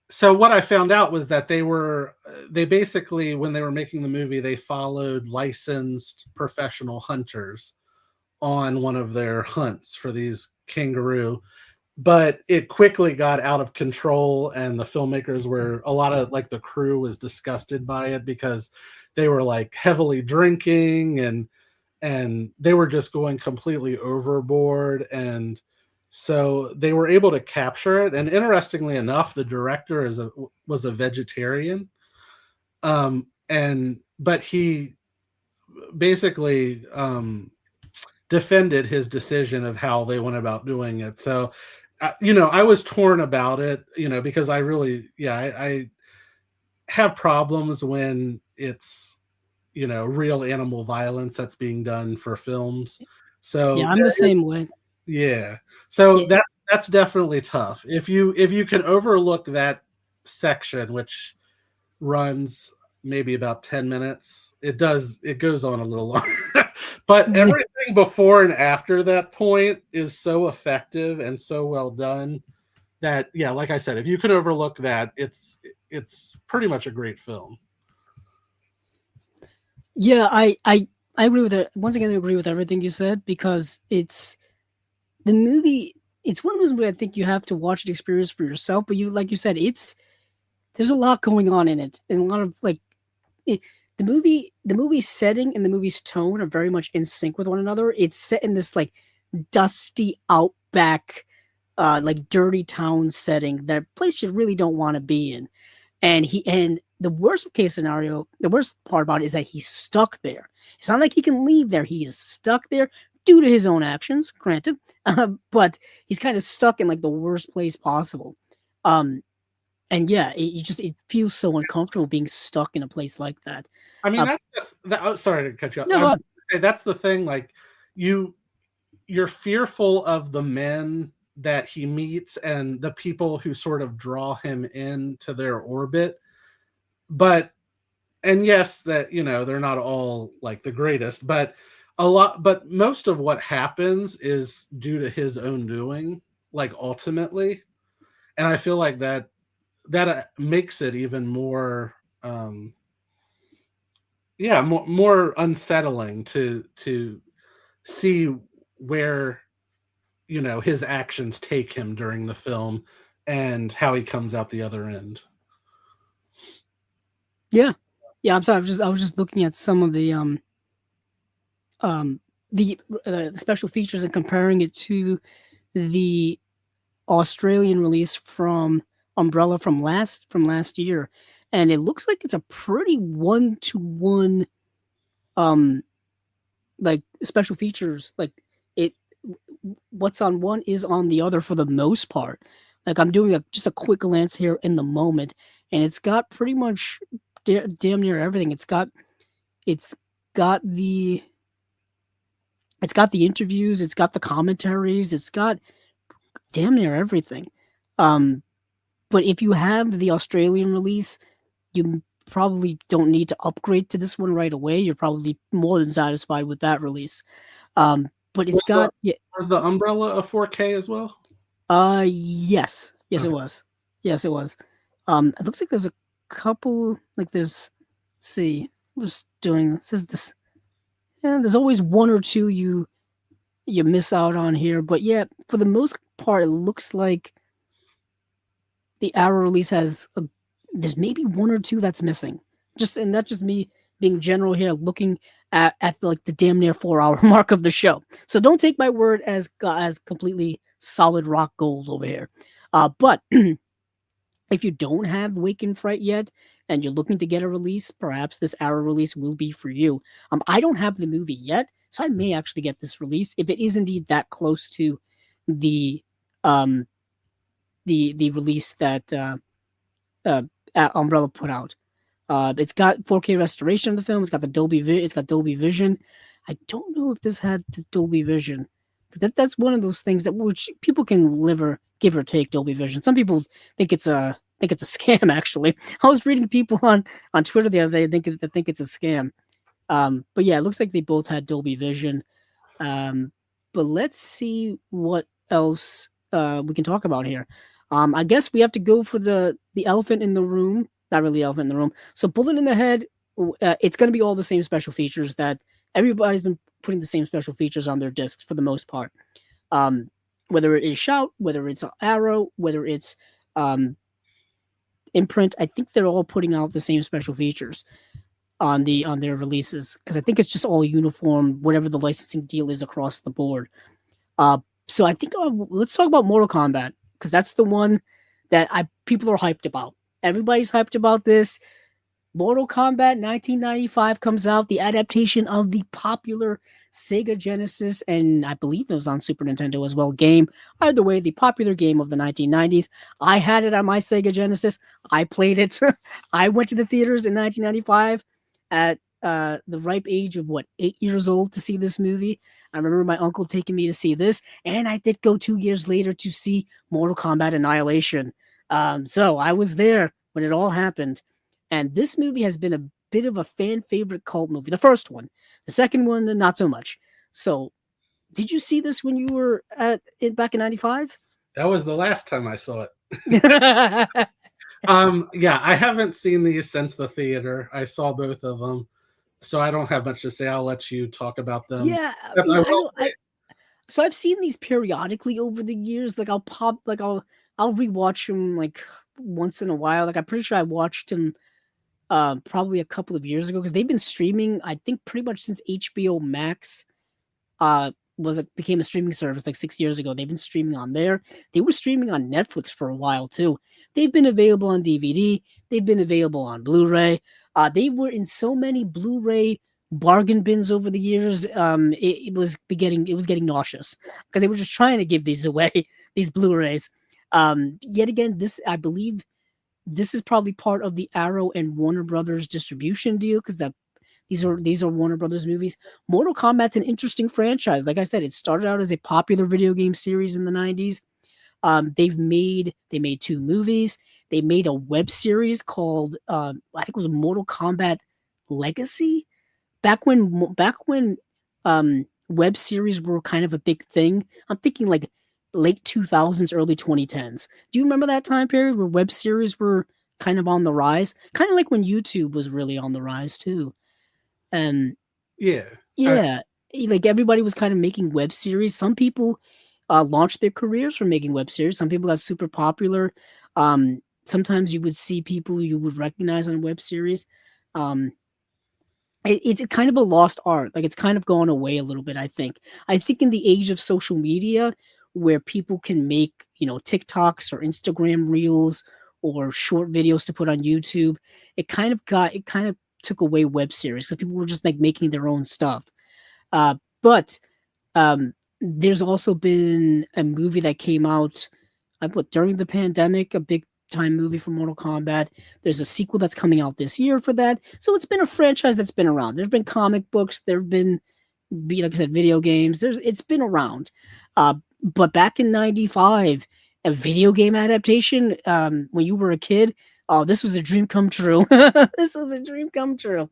so what I found out was that they basically, when they were making the movie, they followed licensed professional hunters on one of their hunts for these kangaroo, but it quickly got out of control, and the filmmakers were, a lot of like the crew was disgusted by it because they were like heavily drinking, and they were just going completely overboard. And so they were able to capture it. And interestingly enough, the director was a vegetarian. But he basically defended his decision of how they went about doing it. So, I was torn about it, because I really, I have problems when it's, real animal violence that's being done for films. So Yeah, I'm the same way. yeah. So Yeah. that's definitely tough. If you can overlook that section, which runs maybe about 10 minutes, it goes on a little longer. But everything before and after that point is so effective and so well done that, yeah, like I said, if you could overlook that, it's pretty much a great film. Yeah, I agree with it. Once again, I agree with everything you said, because it's the movie. It's one of those movies I think you have to watch the experience for yourself. But like you said, there's a lot going on in it, and a lot of like it, the movie's setting and the movie's tone are very much in sync with one another. It's set in this like dusty outback, like dirty town setting, that place you really don't want to be in. And the worst case scenario, the worst part about it is that he's stuck there. It's not like he can leave there. He is stuck there due to his own actions, granted, but he's kind of stuck in like the worst place possible. Um, and yeah, it feels so uncomfortable being stuck in a place like that. I mean, Uh, sorry to cut you off. no, go ahead. That's the thing. Like you're fearful of the men that he meets and the people who sort of draw him into their orbit. But, and yes, that, they're not all like the greatest, but most of what happens is due to his own doing, like ultimately. And I feel like that makes it even more, more unsettling to see where, his actions take him during the film and how he comes out the other end. Yeah, yeah. I'm sorry. I was just looking at some of um, the special features and comparing it to the Australian release from Umbrella from last year, and it looks like it's a pretty 1-to-1, um, like special features. Like it, what's on one is on the other for the most part. Like I'm doing just a quick glance here in the moment, and it's got pretty much damn near everything. It's got the it's got the interviews, it's got the commentaries, it's got damn near everything. Um, But if you have the Australian release, you probably don't need to upgrade to this one right away. You're probably more than satisfied with that release. But it's Was the got yeah, was the Umbrella a 4K as well? yes. Yes, it Okay. was. Yes, it was. It looks like there's a couple, like there's, let's see, just doing, this is this, yeah, there's always one or two you miss out on here. But yeah, for the most part, it looks like the Arrow release has there's maybe one or two that's missing. And that's just me being general here, looking at like the damn near 4 hour mark of the show. So don't take my word as completely solid rock gold over here. But if you don't have Wake and Fright yet, and you're looking to get a release, perhaps this Arrow release will be for you. I don't have the movie yet, so I may actually get this released if it is indeed that close to the um the release that uh, Umbrella put out. It's got 4K restoration of the film. It's got it's got Dolby Vision. I don't know if this had the Dolby Vision. That's one of those things that which people can give or take Dolby Vision. Some people think it's a scam. Actually, I was reading people on Twitter the other day think it's a scam. But yeah, it looks like they both had Dolby Vision. But let's see what else we can talk about here. I guess we have to go for the elephant in the room. Not really elephant in the room. So Bullet in the Head, it's going to be all the same special features that everybody's been putting the same special features on their discs for the most part. Whether it is Shout, whether it's Arrow, whether it's Imprint, I think they're all putting out the same special features on their releases because I think it's just all uniform, whatever the licensing deal is across the board. So I think let's talk about Mortal Kombat because that's the one that people are hyped about. Everybody's hyped about this. Mortal Kombat 1995 comes out, the adaptation of the popular Sega Genesis, and I believe it was on Super Nintendo as well, game. Either way, the popular game of the 1990s. I had it on my Sega Genesis. I played it. I went to the theaters in 1995 at the ripe age of, 8 years old to see this movie. I remember my uncle taking me to see this, and I did go 2 years later to see Mortal Kombat Annihilation. So I was there when it all happened. And this movie has been a bit of a fan favorite cult movie. The first one, the second one, not so much. So, did you see this when you were back in '95? That was the last time I saw it. Yeah, I haven't seen these since the theater. I saw both of them, so I don't have much to say. I'll let you talk about them. Yeah, so I've seen these periodically over the years. Like I'll rewatch them like once in a while. Like I'm pretty sure I watched them probably a couple of years ago because they've been streaming, I think, pretty much since HBO Max became a streaming service like 6 years ago. They've been streaming on there. They were streaming on Netflix for a while too. They've been available on DVD. They've been available on Blu-ray. They were in so many Blu-ray bargain bins over the years. It was getting nauseous because they were just trying to give these away, these Blu-rays. Yet again, I believe this is probably part of the Arrow and Warner Brothers distribution deal because these are Warner Brothers movies. Mortal Kombat's an interesting franchise. Like I said, it started out as a popular video game series in the 90s. They made 2 movies. They made a web series called I think it was Mortal Kombat Legacy. Back when web series were kind of a big thing. I'm thinking like late 2000s, early 2010s. Do you remember that time period where web series were kind of on the rise? Kind of like when YouTube was really on the rise too. Yeah. Like everybody was kind of making web series. Some people launched their careers from making web series. Some people got super popular. Sometimes you would see people you would recognize on web series. It's kind of a lost art. Like it's kind of gone away a little bit, I think. I think in the age of social media, where people can make, TikToks or Instagram reels or short videos to put on YouTube, it kind of took away web series because people were just like making their own stuff. But there's also been a movie that came out during the pandemic, a big time movie for Mortal Kombat. There's a sequel that's coming out this year for that. So it's been a franchise that's been around. There've been comic books, there've been, like I said, video games. It's been around. But back in '95, a video game adaptation when you were a kid, oh, this was a dream come true. This was a dream come true.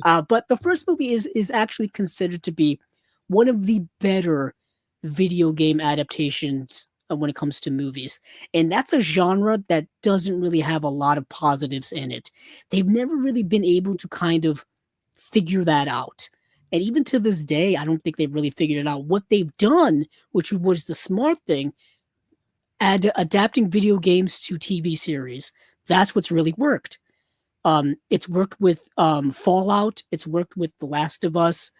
But the first movie is actually considered to be one of the better video game adaptations when it comes to movies. And that's a genre that doesn't really have a lot of positives in it. They've never really been able to kind of figure that out. And even to this day, I don't think they've really figured it out. What they've done, which was the smart thing, adapting video games to TV series, that's what's really worked. It's worked with Fallout. It's worked with The Last of Us.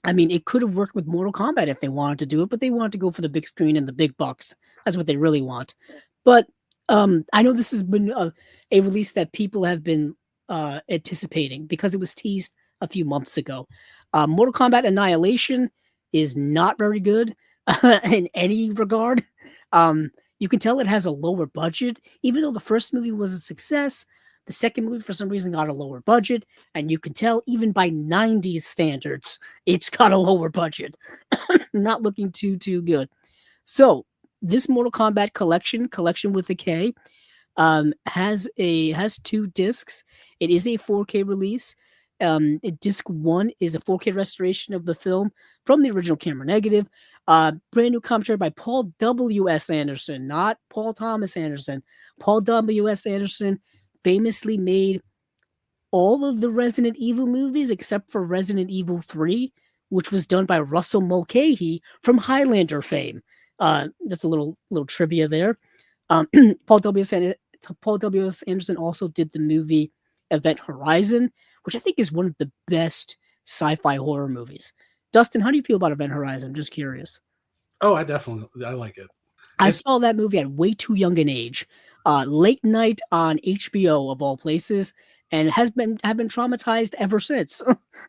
I mean, it could have worked with Mortal Kombat if they wanted to do it, but they wanted to go for the big screen and the big bucks. That's what they really want. But I know this has been a release that people have been anticipating because it was teased a few months ago. Mortal Kombat Annihilation is not very good in any regard. You can tell it has a lower budget, even though the first movie was a success. The second movie, for some reason, got a lower budget, and you can tell even by 90s standards, it's got a lower budget. Not looking too good. So this Mortal Kombat collection with a K, has 2 discs. It is a 4K release. Disc 1 is a 4K restoration of the film from the original camera negative. Brand new commentary by Paul W.S. Anderson, not Paul Thomas Anderson. Paul W.S. Anderson famously made all of the Resident Evil movies except for Resident Evil 3, which was done by Russell Mulcahy from Highlander fame. Just a little trivia there. Paul W.S. Anderson also did the movie Event Horizon, which I think is one of the best sci-fi horror movies. Dustin, how do you feel about Event Horizon? I'm just curious. Oh, I like it. I saw that movie at way too young an age. Late night on HBO of all places, and have been traumatized ever since.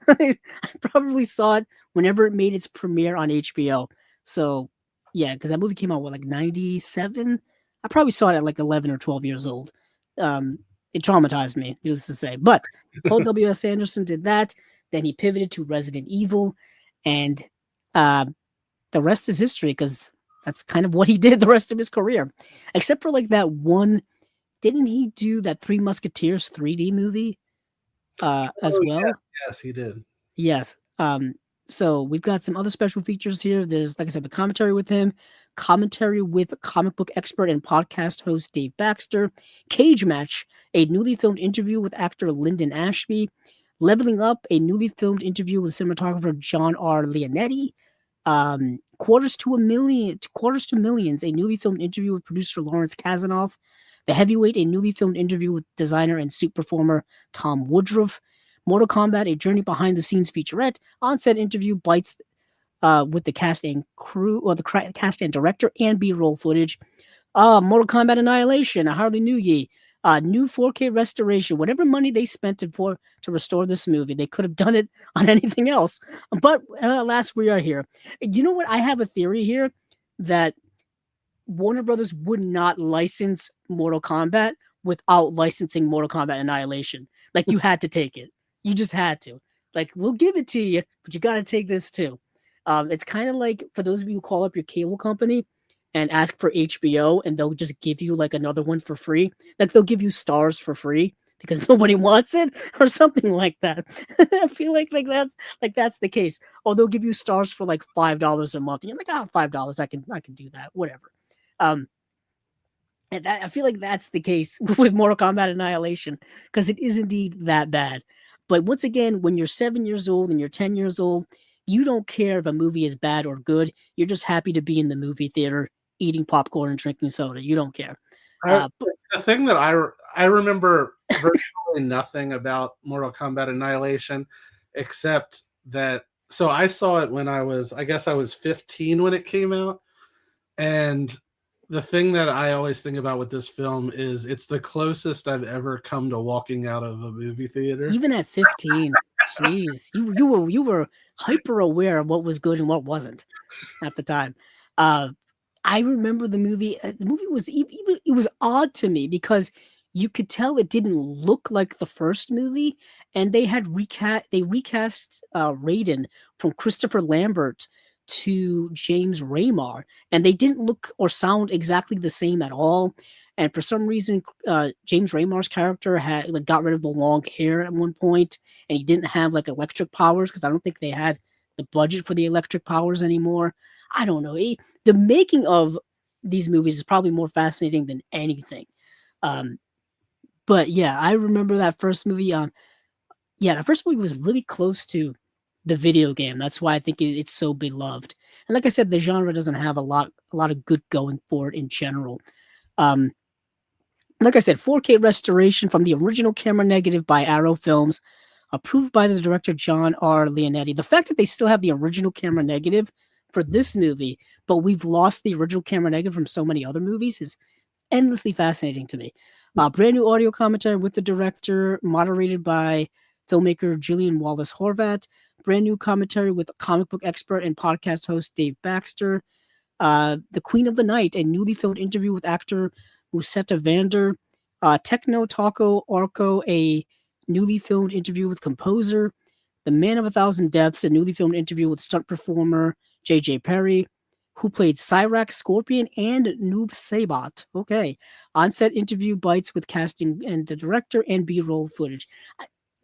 I probably saw it whenever it made its premiere on HBO. So yeah, because that movie came out like 97. I probably saw it at like 11 or 12 years old. It traumatized me, needless to say. But Paul W.S. Anderson did that. Then he pivoted to Resident Evil, and the rest is history because that's kind of what he did the rest of his career. Except for like that one, didn't he do that Three Musketeers 3D movie as well? Yeah. Yes, he did. Yes. So we've got some other special features here. There's, like I said, the commentary with him, commentary with comic book expert and podcast host Dave Baxter, Cage Match, a newly filmed interview with actor Lyndon Ashby, Leveling Up, a newly filmed interview with cinematographer John R. Leonetti, Quarters to Millions, a newly filmed interview with producer Lawrence Kasanoff, The Heavyweight, a newly filmed interview with designer and suit performer Tom Woodruff, Mortal Kombat, a journey behind the scenes featurette, on-set interview bites with the cast and crew, or the cast and director, and B-roll footage. Mortal Kombat Annihilation, I hardly knew ye. New 4K restoration. Whatever money they spent to restore this movie, they could have done it on anything else. But alas, we are here. You know what? I have a theory here that Warner Brothers would not license Mortal Kombat without licensing Mortal Kombat Annihilation. Like, you had to take it. You just had to. Like, we'll give it to you, but you got to take this too. It's kind of like, for those of you who call up your cable company and ask for HBO, and they'll just give you like another one for free. Like, they'll give you Stars for free because nobody wants it, or something like that. I feel like that's the case. Oh, they'll give you Stars for like $5 a month. And you're like, $5, I can do that, whatever. And I feel like that's the case with Mortal Kombat Annihilation, because it is indeed that bad. But once again, when you're 7 years old and you're 10 years old, you don't care if a movie is bad or good. You're just happy to be in the movie theater, eating popcorn and drinking soda. You don't care. The thing that I remember virtually nothing about Mortal Kombat Annihilation, except that, so I saw it when I was 15 when it came out. And the thing that I always think about with this film is it's the closest I've ever come to walking out of a movie theater. Even at 15, jeez, you were hyper aware of what was good and what wasn't at the time. I remember the movie. The movie was it was odd to me because you could tell it didn't look like the first movie, and they recast Raiden from Christopher Lambert to James Raymar, and they didn't look or sound exactly the same at all. And for some reason, James Raymar's character had like got rid of the long hair at one point, and he didn't have like electric powers because I don't think they had the budget for the electric powers anymore. I don't know. The making of these movies is probably more fascinating than anything. Um, but yeah, I remember that first movie. Yeah, the first movie was really close to the video game. That's why I think it's so beloved. And like I said, the genre doesn't have a lot of good going for it in general. Um, like I said, 4K restoration from the original camera negative by Arrow Films, approved by the director John R. Leonetti. The fact that they still have the original camera negative for this movie, but we've lost the original camera negative from so many other movies is endlessly fascinating to me. Brand new audio commentary with the director, moderated by filmmaker Julian Wallace Horvat. Brand new commentary with comic book expert and podcast host Dave Baxter. The Queen of the Night, a newly filmed interview with actor Musetta Vander. Techno Taco Orco, a newly filmed interview with composer. The Man of a Thousand Deaths, a newly filmed interview with stunt performer J.J. Perry, who played Cyrax, Scorpion, and Noob Sabat. Okay. On-set interview bites with casting and the director and B-roll footage.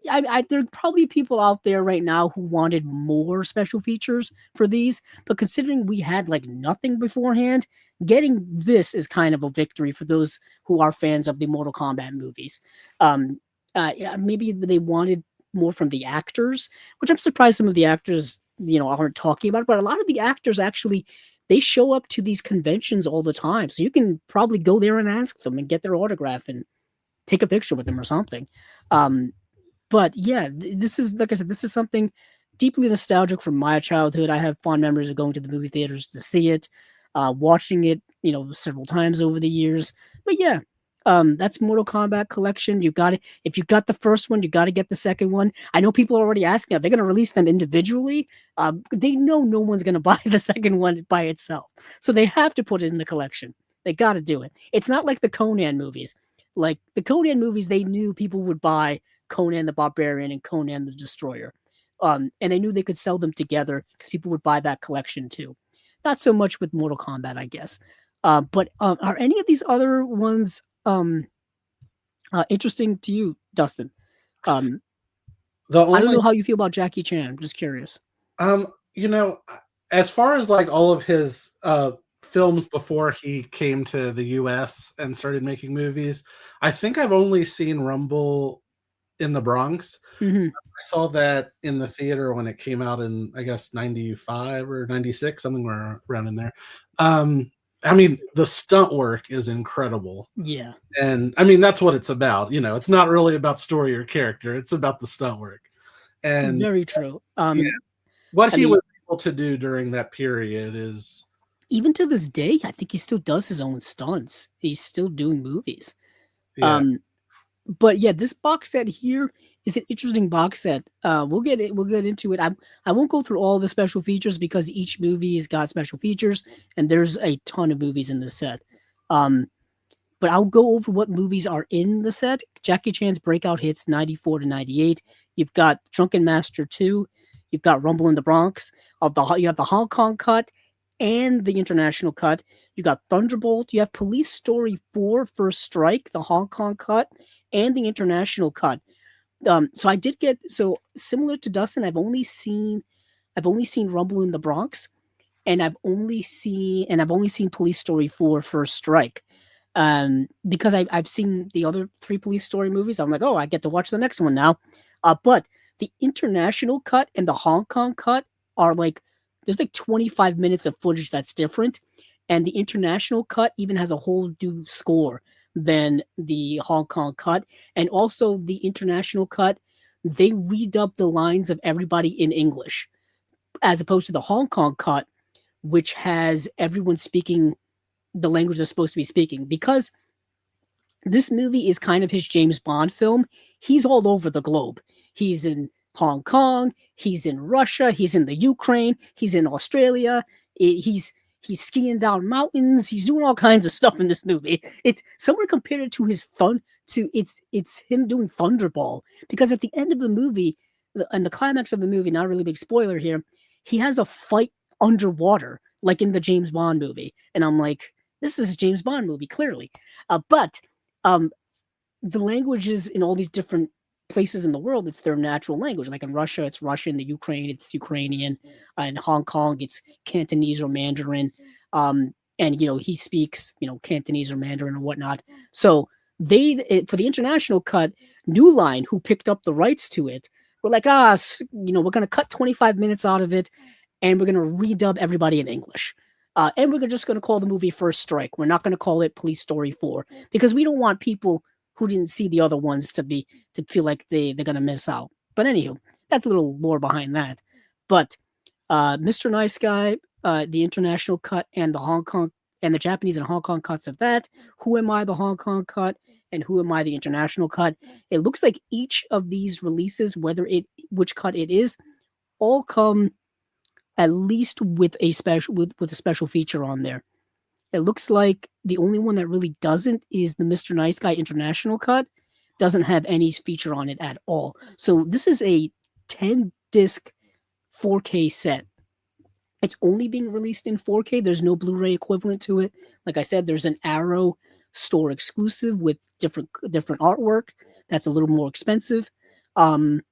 There are probably people out there right now who wanted more special features for these, but considering we had like nothing beforehand, getting this is kind of a victory for those who are fans of the Mortal Kombat movies. Yeah, maybe they wanted more from the actors, which I'm surprised some of the actors, aren't talking about, but a lot of the actors actually, they show up to these conventions all the time. So you can probably go there and ask them and get their autograph and take a picture with them or something. But yeah, this is, like I said, this is something deeply nostalgic from my childhood. I have fond memories of going to the movie theaters to see it, watching it, several times over the years. But yeah, that's Mortal Kombat Collection. You got it. If you got the first one, you got to get the second one. I know people are already asking, are they going to release them individually? They know no one's going to buy the second one by itself. So they have to put it in the collection. They got to do it. It's not like the Conan movies. Like the Conan movies, they knew people would buy Conan the Barbarian and Conan the Destroyer. And they knew they could sell them together because people would buy that collection too. Not so much with Mortal Kombat, I guess. But are any of these other ones interesting to you, Dustin? I don't know how you feel about Jackie Chan. I'm just curious. You know, as far as like all of his films before he came to the US and started making movies, I think I've only seen Rumble in the Bronx. Mm-hmm. I saw that in the theater when it came out in, I guess, 95 or 96, something around in there. I mean, the stunt work is incredible. Yeah. And I mean, that's what it's about. It's not really about story or character. It's about the stunt work. And very true. What he was able to do during that period is, even to this day, I think he still does his own stunts. He's still doing movies. yeah. But yeah, this box set here is an interesting box set. We'll get into it. I won't go through all the special features because each movie has got special features, and there's a ton of movies in this set. But I'll go over what movies are in the set. Jackie Chan's breakout hits 94 to 98. You've got Drunken Master 2. You've got Rumble in the Bronx. You have the Hong Kong cut and the international cut. You got Thunderbolt. You have Police Story 4, First Strike, the Hong Kong cut, and the international cut. So I did get, so similar to Dustin, I've only seen Rumble in the Bronx, and I've only seen Police Story 4, First Strike. Because I've seen the other 3 Police Story movies. I'm like, oh, I get to watch the next one now. But the international cut and the Hong Kong cut are like, there's like 25 minutes of footage that's different. And the international cut even has a whole new score than the Hong Kong cut. And also the international cut, they redub the lines of everybody in English, as opposed to the Hong Kong cut, which has everyone speaking the language they're supposed to be speaking. Because this movie is kind of his James Bond film, he's all over the globe. He's in Hong Kong, he's in Russia, he's in the Ukraine, he's in Australia, he's skiing down mountains, he's doing all kinds of stuff in this movie. It's someone compared it to it's him doing Thunderball, because at the end of the movie, and the climax of the movie, not a really big spoiler here, he has a fight underwater, like in the James Bond movie. And I'm like, this is a James Bond movie, clearly. But the languages in all these different places in the world, it's their natural language. Like in Russia, it's Russian. The Ukraine, it's Ukrainian. In Hong Kong, it's Cantonese or Mandarin. And he speaks Cantonese or Mandarin or whatnot. So for the international cut, New Line, who picked up the rights to it, were like, we're gonna cut 25 minutes out of it, and we're gonna redub everybody in English. And we're just gonna call the movie First Strike. We're not gonna call it Police Story 4 because we don't want people who didn't see the other ones to feel like they're gonna miss out. But anywho, that's a little lore behind that. But Mr. Nice Guy, the international cut, and the Hong Kong and the Japanese and Hong Kong cuts of that. Who Am I, the Hong Kong cut, and Who Am I, the international cut. It looks like each of these releases, which cut it is, all come at least with a special feature on there. It looks like the only one that really doesn't is the Mr. Nice Guy international cut. Doesn't have any feature on it at all. So this is a 10-disc 4K set. It's only being released in 4K. There's no Blu-ray equivalent to it. Like I said, there's an Arrow store exclusive with different artwork. That's a little more expensive. But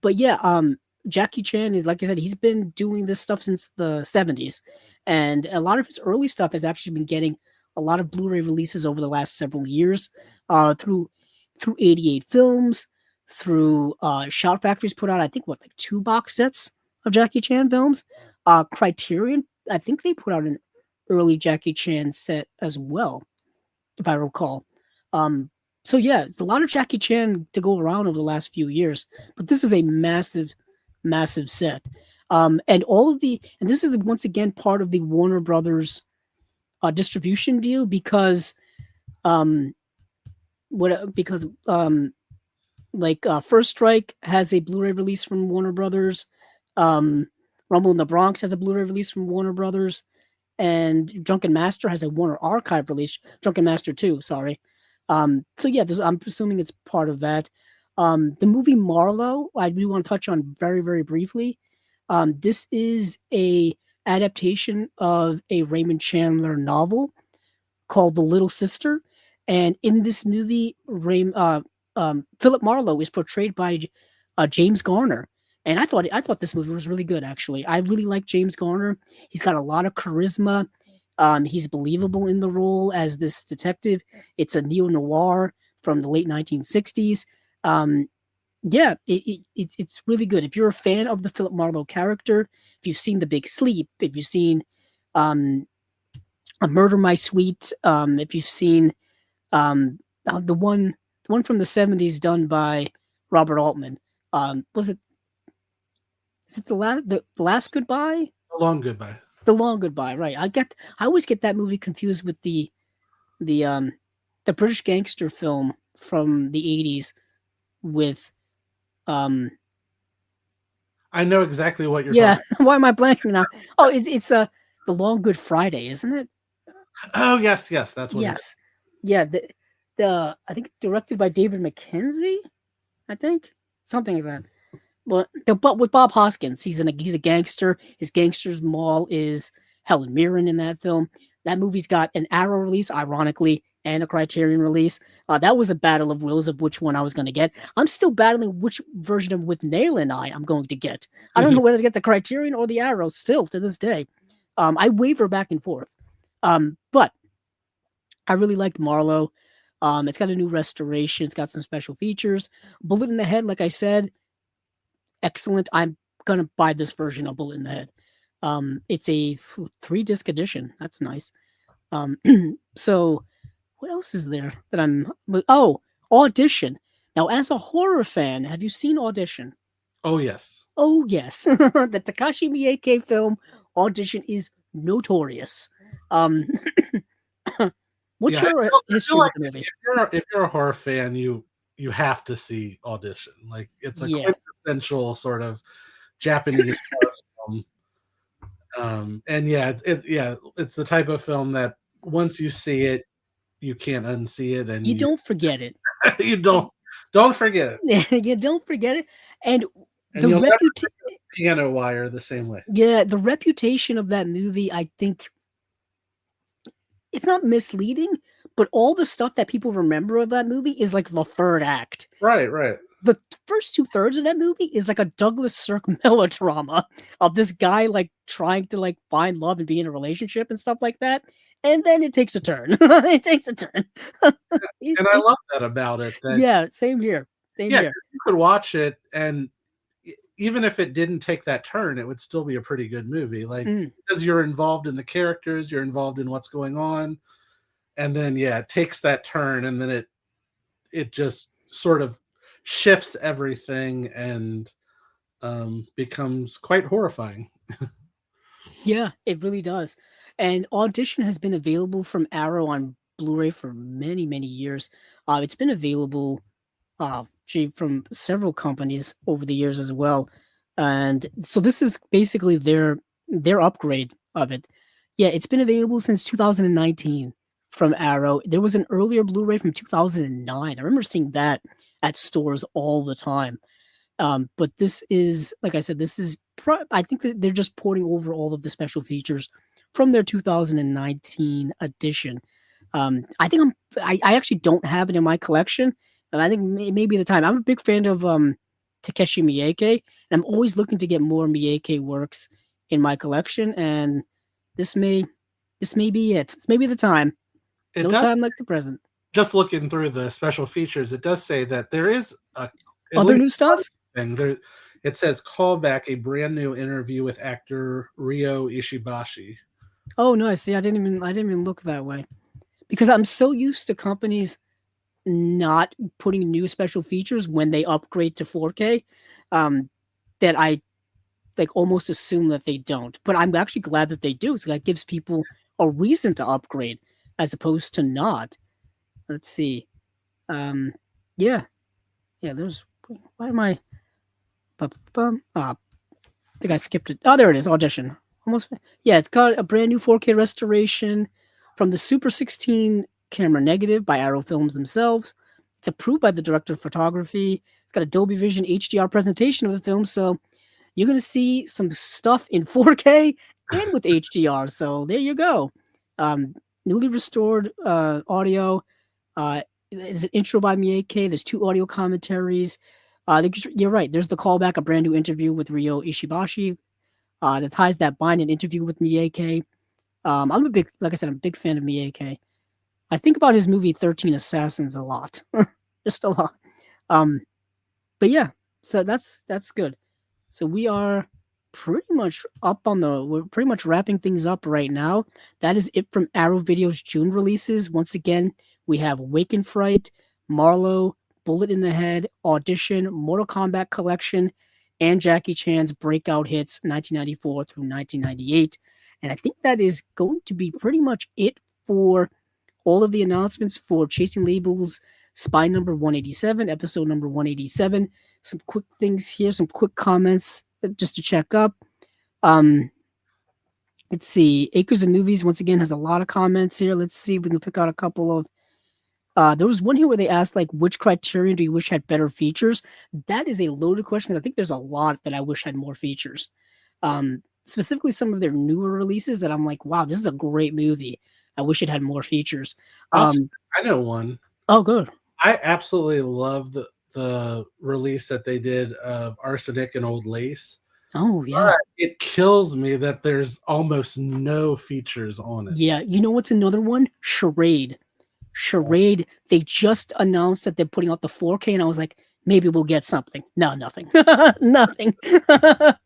yeah, Jackie Chan is, like I said, he's been doing this stuff since the 70s. And a lot of his early stuff has actually been getting a lot of Blu-ray releases over the last several years, through 88 Films, through Shout Factory's put out, I think, 2 box sets of Jackie Chan films. Criterion, I think they put out an early Jackie Chan set as well, if I recall. So yeah, it's a lot of Jackie Chan to go around over the last few years, but this is a massive set. And this is once again part of the Warner Brothers distribution deal because First Strike has a Blu-ray release from Warner Brothers. Rumble in the Bronx has a Blu-ray release from Warner Brothers, and Drunken Master has a Warner Archive release. Drunken Master 2, sorry. So yeah, I'm assuming it's part of that. The movie Marlowe, I do want to touch on very, very briefly. This is a adaptation of a Raymond Chandler novel called The Little Sister, and in this movie, Philip Marlowe is portrayed by James Garner. And I thought this movie was really good, actually. I really like James Garner. He's got a lot of charisma. He's believable in the role as this detective. It's a neo-noir from the late 1960s. Yeah, it's really good. If you're a fan of the Philip Marlowe character, if you've seen The Big Sleep, if you've seen A Murder My Sweet, if you've seen the one from the 70s done by Robert Altman, is it the last goodbye? The Long Goodbye. The Long Goodbye, right? I always get that movie confused with the British gangster film from the 80s with I know exactly what you're talking about. Why am I blanking now? Oh, it's The Long Good Friday, isn't it? Oh, yes, that's what. Yes. Yeah, the I think directed by David Mackenzie, I think. Something like that. But with Bob Hoskins, he's a gangster. His gangster's mall is Helen Mirren in that film. That movie's got an Arrow release, ironically, and a Criterion release. That was a battle of wills of which one I was going to get. I'm still battling which version of With Nail and I'm going to get. I don't know whether to get the Criterion or the Arrow still to this day. I waver back and forth. But I really liked Marlowe. It's got a new restoration. It's got some special features. Bullet in the Head, like I said, excellent. I'm going to buy this version of Bullet in the Head. It's a 3-disc edition. That's nice. So what else is there that Audition. Now, as a horror fan, have you seen Audition? Oh, yes. Oh, yes. The Takashi Miike film Audition is notorious. What's your history with the movie? If you're a horror fan, you have to see Audition. Like, it's a quintessential sort of Japanese horror film. And it's the type of film that once you see it, you can't unsee it, and you don't forget it. You don't forget it. You don't forget it. And And The you'll never reputation, Piano Wire the same way. yeah, the reputation of that movie, I think it's not misleading, but all the stuff that people remember of that movie is like the third act. Right, right. The first 2/3 of that movie is like a Douglas Sirk melodrama of this guy like trying to like find love and be in a relationship and stuff like that. And then it takes a turn. It takes a turn. And I love that about it. That Yeah, same here. Same yeah, here. you could watch it, and even if it didn't take that turn, it would still be a pretty good movie. Like Mm. because you're involved in the characters, you're involved in what's going on, and then yeah, it takes that turn, and then it just sort of shifts everything and becomes quite horrifying. Yeah, it really does. And Audition has been available from Arrow on Blu-ray for many, many years. It's been available from several companies over the years as well. And so this is basically their upgrade of it. Yeah, it's been available since 2019 from Arrow. There was an earlier Blu-ray from 2009. I remember seeing that at stores all the time. But this is, like I said, this is. I think that they're just porting over all of the special features from their 2019 edition. I think I actually don't have it in my collection, and I think maybe the time. I'm a big fan of Takeshi Miike, and I'm always looking to get more Miike works in my collection. And this may be it. This may be the time. It No does. time like the present. Just looking through the special features, it does say that there is Other new stuff. Thing there. It says callback, a brand new interview with actor Ryo Ishibashi. Oh, nice. See, I didn't even look that way because I'm so used to companies not putting new special features when they upgrade to 4K, that I like almost assume that they don't. But I'm actually glad that they do, so that gives people a reason to upgrade as opposed to not. Let's see. Yeah. There's why am I? I think I skipped it. Oh, there it is. Audition. Almost. Yeah, it's got a brand new 4K restoration from the Super 16 camera negative by Arrow Films themselves. It's approved by the director of photography. It's got a Dolby Vision HDR presentation of the film, so you're going to see some stuff in 4K and with HDR. So there you go. Newly restored audio. There's an intro by Miike. There's 2 audio commentaries. You're right. There's the callback, a brand new interview with Ryo Ishibashi. That ties that bind an interview with Miike. I'm like I said, I'm a big fan of Miike. I think about his movie 13 Assassins a lot, just a lot. But yeah, so that's good. So we are pretty much we're pretty much wrapping things up right now. That is it from Arrow Video's June releases. Once again, we have Wake and Fright, Marlowe, Bullet in the Head, Audition, Mortal Kombat Collection, and Jackie Chan's Breakout hits 1994 through 1998. And I think that is going to be pretty much it for all of the announcements for Chasing Labels Spy number 187, episode number 187. Some quick things here, some quick comments just to check up. Let's see. Acres of Movies, once again, has a lot of comments here. Let's see if we can pick out a couple of. There was one here where they asked, like, which criterion do you wish had better features? That is a loaded question. I think there's a lot that I wish had more features. Specifically, some of their newer releases that I'm like, wow, this is a great movie. I wish it had more features. I know one. Oh, good. I absolutely love the release that they did of Arsenic and Old Lace. Oh, yeah. It kills me that there's almost no features on it. Yeah. You know what's another one? Charade. They just announced that they're putting out the 4K, and I was like, maybe we'll get something. No, nothing. Nothing.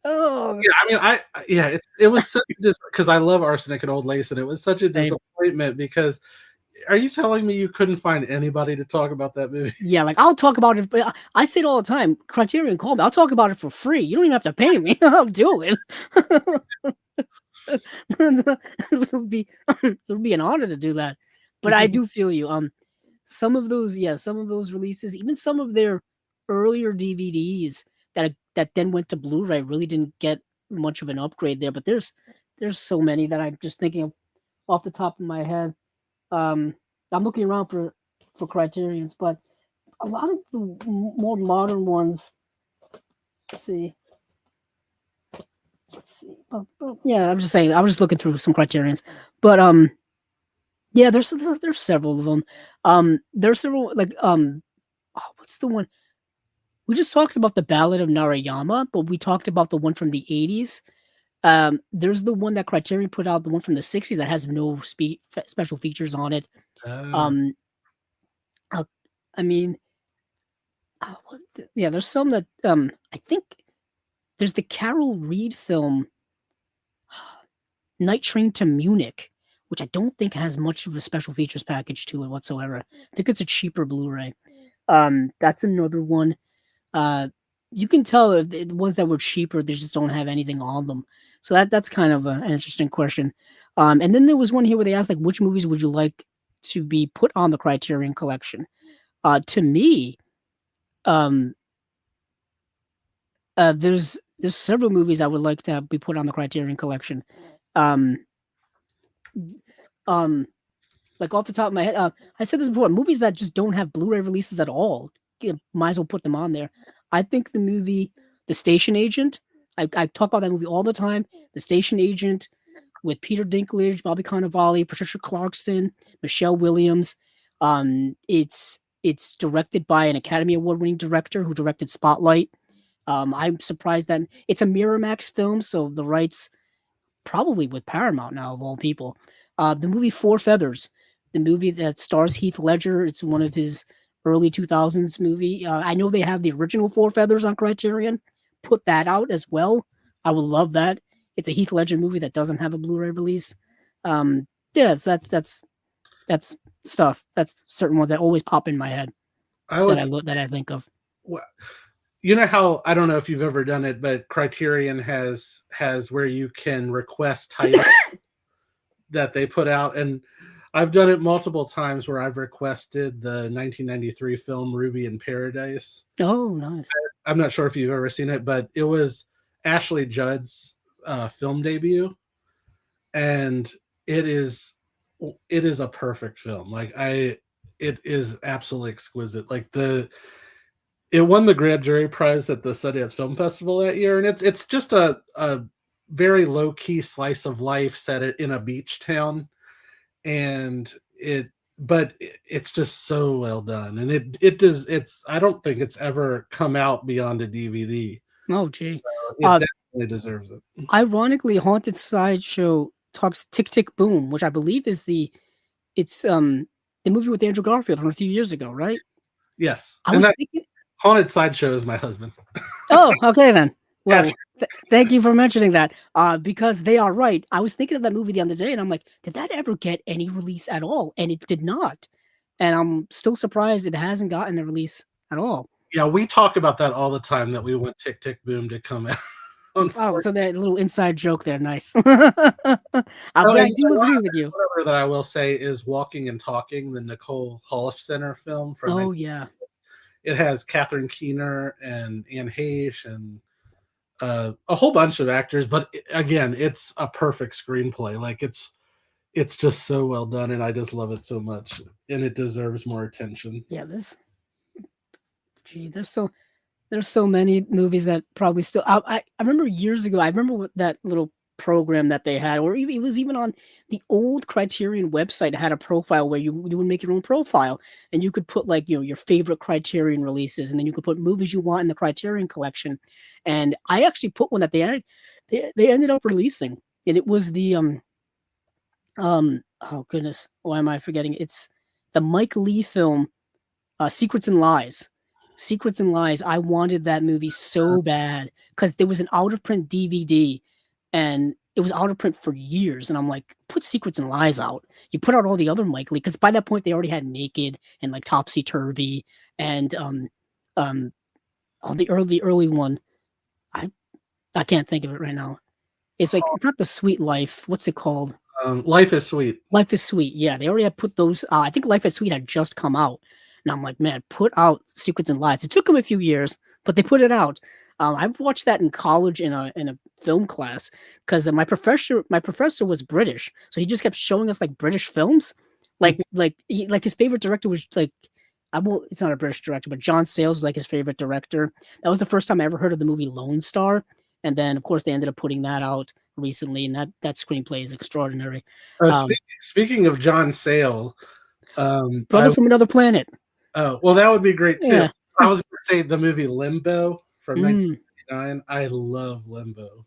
Oh. Yeah, I mean, it was just because I love Arsenic and Old Lace, and it was such a disappointment because are you telling me you couldn't find anybody to talk about that movie? Yeah, like I'll talk about it. I say it all the time. Criterion, call me. I'll talk about it for free. You don't even have to pay me. I'll do it. It would be an honor to do that. But I do feel you. Some of those releases, even some of their earlier DVDs that then went to Blu-ray really didn't get much of an upgrade there. But there's so many that I'm just thinking of off the top of my head. I'm looking around for Criterions, but a lot of the more modern ones Let's see. Yeah, I'm just saying. I was just looking through some criterions, but yeah, there's several of them. There's several like what's the one we just talked about? The Ballad of Narayama, but we talked about the one from the 80s. There's the one that Criterion put out, the one from the 60s that has no special features on it. I mean, yeah, there's some that I think there's the Carol Reed film Night Train to Munich, which I don't think has much of a special features package to it whatsoever. I think it's a cheaper Blu-ray. That's another one. You can tell if the ones that were cheaper, they just don't have anything on them. So that's kind of an interesting question. And then there was one here where they asked, like, which movies would you like to be put on the Criterion Collection? To me, there's several movies I would like to be put on the Criterion Collection. Like off the top of my head, I said this before, movies that just don't have Blu-ray releases at all, might as well put them on there. I think the movie The Station Agent, I talk about that movie all the time. The Station Agent with Peter Dinklage, Bobby Cannavale, Patricia Clarkson, Michelle Williams. It's directed by an Academy Award-winning director who directed Spotlight. I'm surprised that it's a Miramax film, so the rights probably with Paramount now, of all people. The movie Four Feathers, the movie that stars Heath Ledger. It's one of his early 2000s movie. I know they have the original Four Feathers on Criterion. Put that out as well. I would love that. It's a Heath Ledger movie that doesn't have a Blu-ray release. Yeah, that's stuff. That's certain ones that always pop in my head that I think of. Well, you know how, I don't know if you've ever done it, but Criterion has where you can request titles that they put out, and I've done it multiple times where I've requested the 1993 film Ruby in Paradise. Oh, nice. I'm not sure if you've ever seen it, but it was Ashley Judd's film debut, and it is a perfect film. Like it is absolutely exquisite. Like it won the grand jury prize at the Sundance Film Festival that year, and it's just a very low key slice of life set it in a beach town, and it's just so well done, and it's I don't think it's ever come out beyond a DVD. Oh, gee, so it definitely deserves it. Ironically, Haunted Sideshow talks Tick Tick Boom, which I believe is the movie with Andrew Garfield from a few years ago, right? Yes, I was thinking Haunted Sideshow is my husband. Oh, okay then. Well, thank you for mentioning that. Because they are right. I was thinking of that movie the other day, and I'm like, did that ever get any release at all? And it did not. And I'm still surprised it hasn't gotten a release at all. Yeah, we talk about that all the time, that we want Tick Tick Boom to come out. Oh, so that little inside joke there, nice. I do agree with you. Whatever that I will say is Walking and Talking, the Nicole Holofcener film from. Oh yeah. It has Catherine Keener and Anne Heche and a whole bunch of actors, but again, it's a perfect screenplay. Like it's just so well done, and I just love it so much, and it deserves more attention. Yeah, there's so many movies that probably still. I remember years ago. I remember that little program that they had, or it was even on the old Criterion website. It had a profile where you would make your own profile, and you could put like your favorite Criterion releases, and then you could put movies you want in the Criterion collection. And I actually put one that they ended up releasing, and it was the oh goodness, why am I forgetting? It's the Mike Leigh film, Secrets and Lies. Secrets and Lies. I wanted that movie so bad because there was an out of print DVD, and it was out of print for years. And I'm like, put Secrets and Lies out. You put out all the other Mike Leigh, because by that point they already had Naked and like Topsy Turvy and on the early one. I can't think of it right now. It's like, it's not The Sweet Life. What's it called? Life is Sweet. Life is Sweet. Yeah, they already had put those. I think Life is Sweet had just come out. And I'm like, man, put out Secrets and Lies. It took them a few years, but they put it out. I watched that in college in a film class because my professor was British, so he just kept showing us like British films, like his favorite director was like It's not a British director, but John Sayles was like his favorite director. That was the first time I ever heard of the movie Lone Star. And then, of course, they ended up putting that out recently, and that screenplay is extraordinary. Speaking of John Sayles, Brother from Another Planet. Oh, well, that would be great too. Yeah. I was going to say the movie Limbo from 1999. I love Limbo,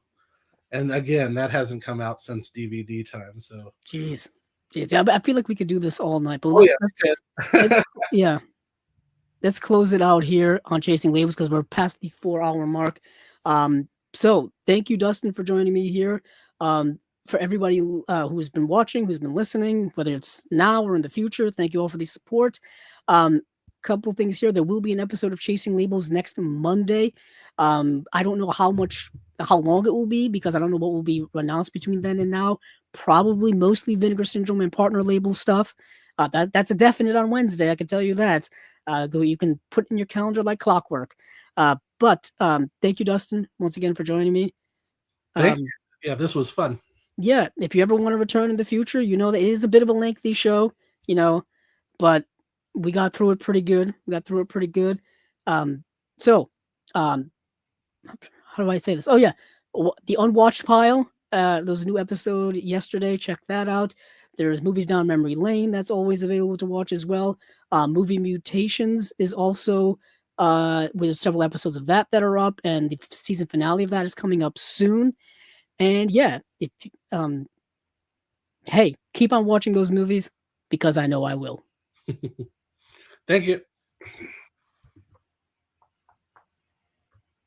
and again, that hasn't come out since DVD time. So, jeez, I feel like we could do this all night. But let's close it out here on Chasing Labels because we're past the 4-hour mark. So thank you, Dustin, for joining me here. For everybody who's been watching, who's been listening, whether it's now or in the future, thank you all for the support. Couple things here. There will be an episode of Chasing Labels next Monday. I don't know how long it will be because I don't know what will be announced between then and now. Probably mostly Vinegar Syndrome and partner label stuff. That's a definite on Wednesday. I can tell you that. You can put in your calendar like clockwork. But thank you, Dustin, once again for joining me. Thank you. Yeah, this was fun. Yeah, if you ever want to return in the future, you know that it is a bit of a lengthy show, but we got through it pretty good. So, how do I say this? Oh yeah, the Unwatched Pile. There was a new episode yesterday. Check that out. There's Movies Down Memory Lane. That's always available to watch as well. Movie Mutations is also with several episodes of that are up, and the season finale of that is coming up soon. And yeah, hey, keep on watching those movies because I know I will. Thank you.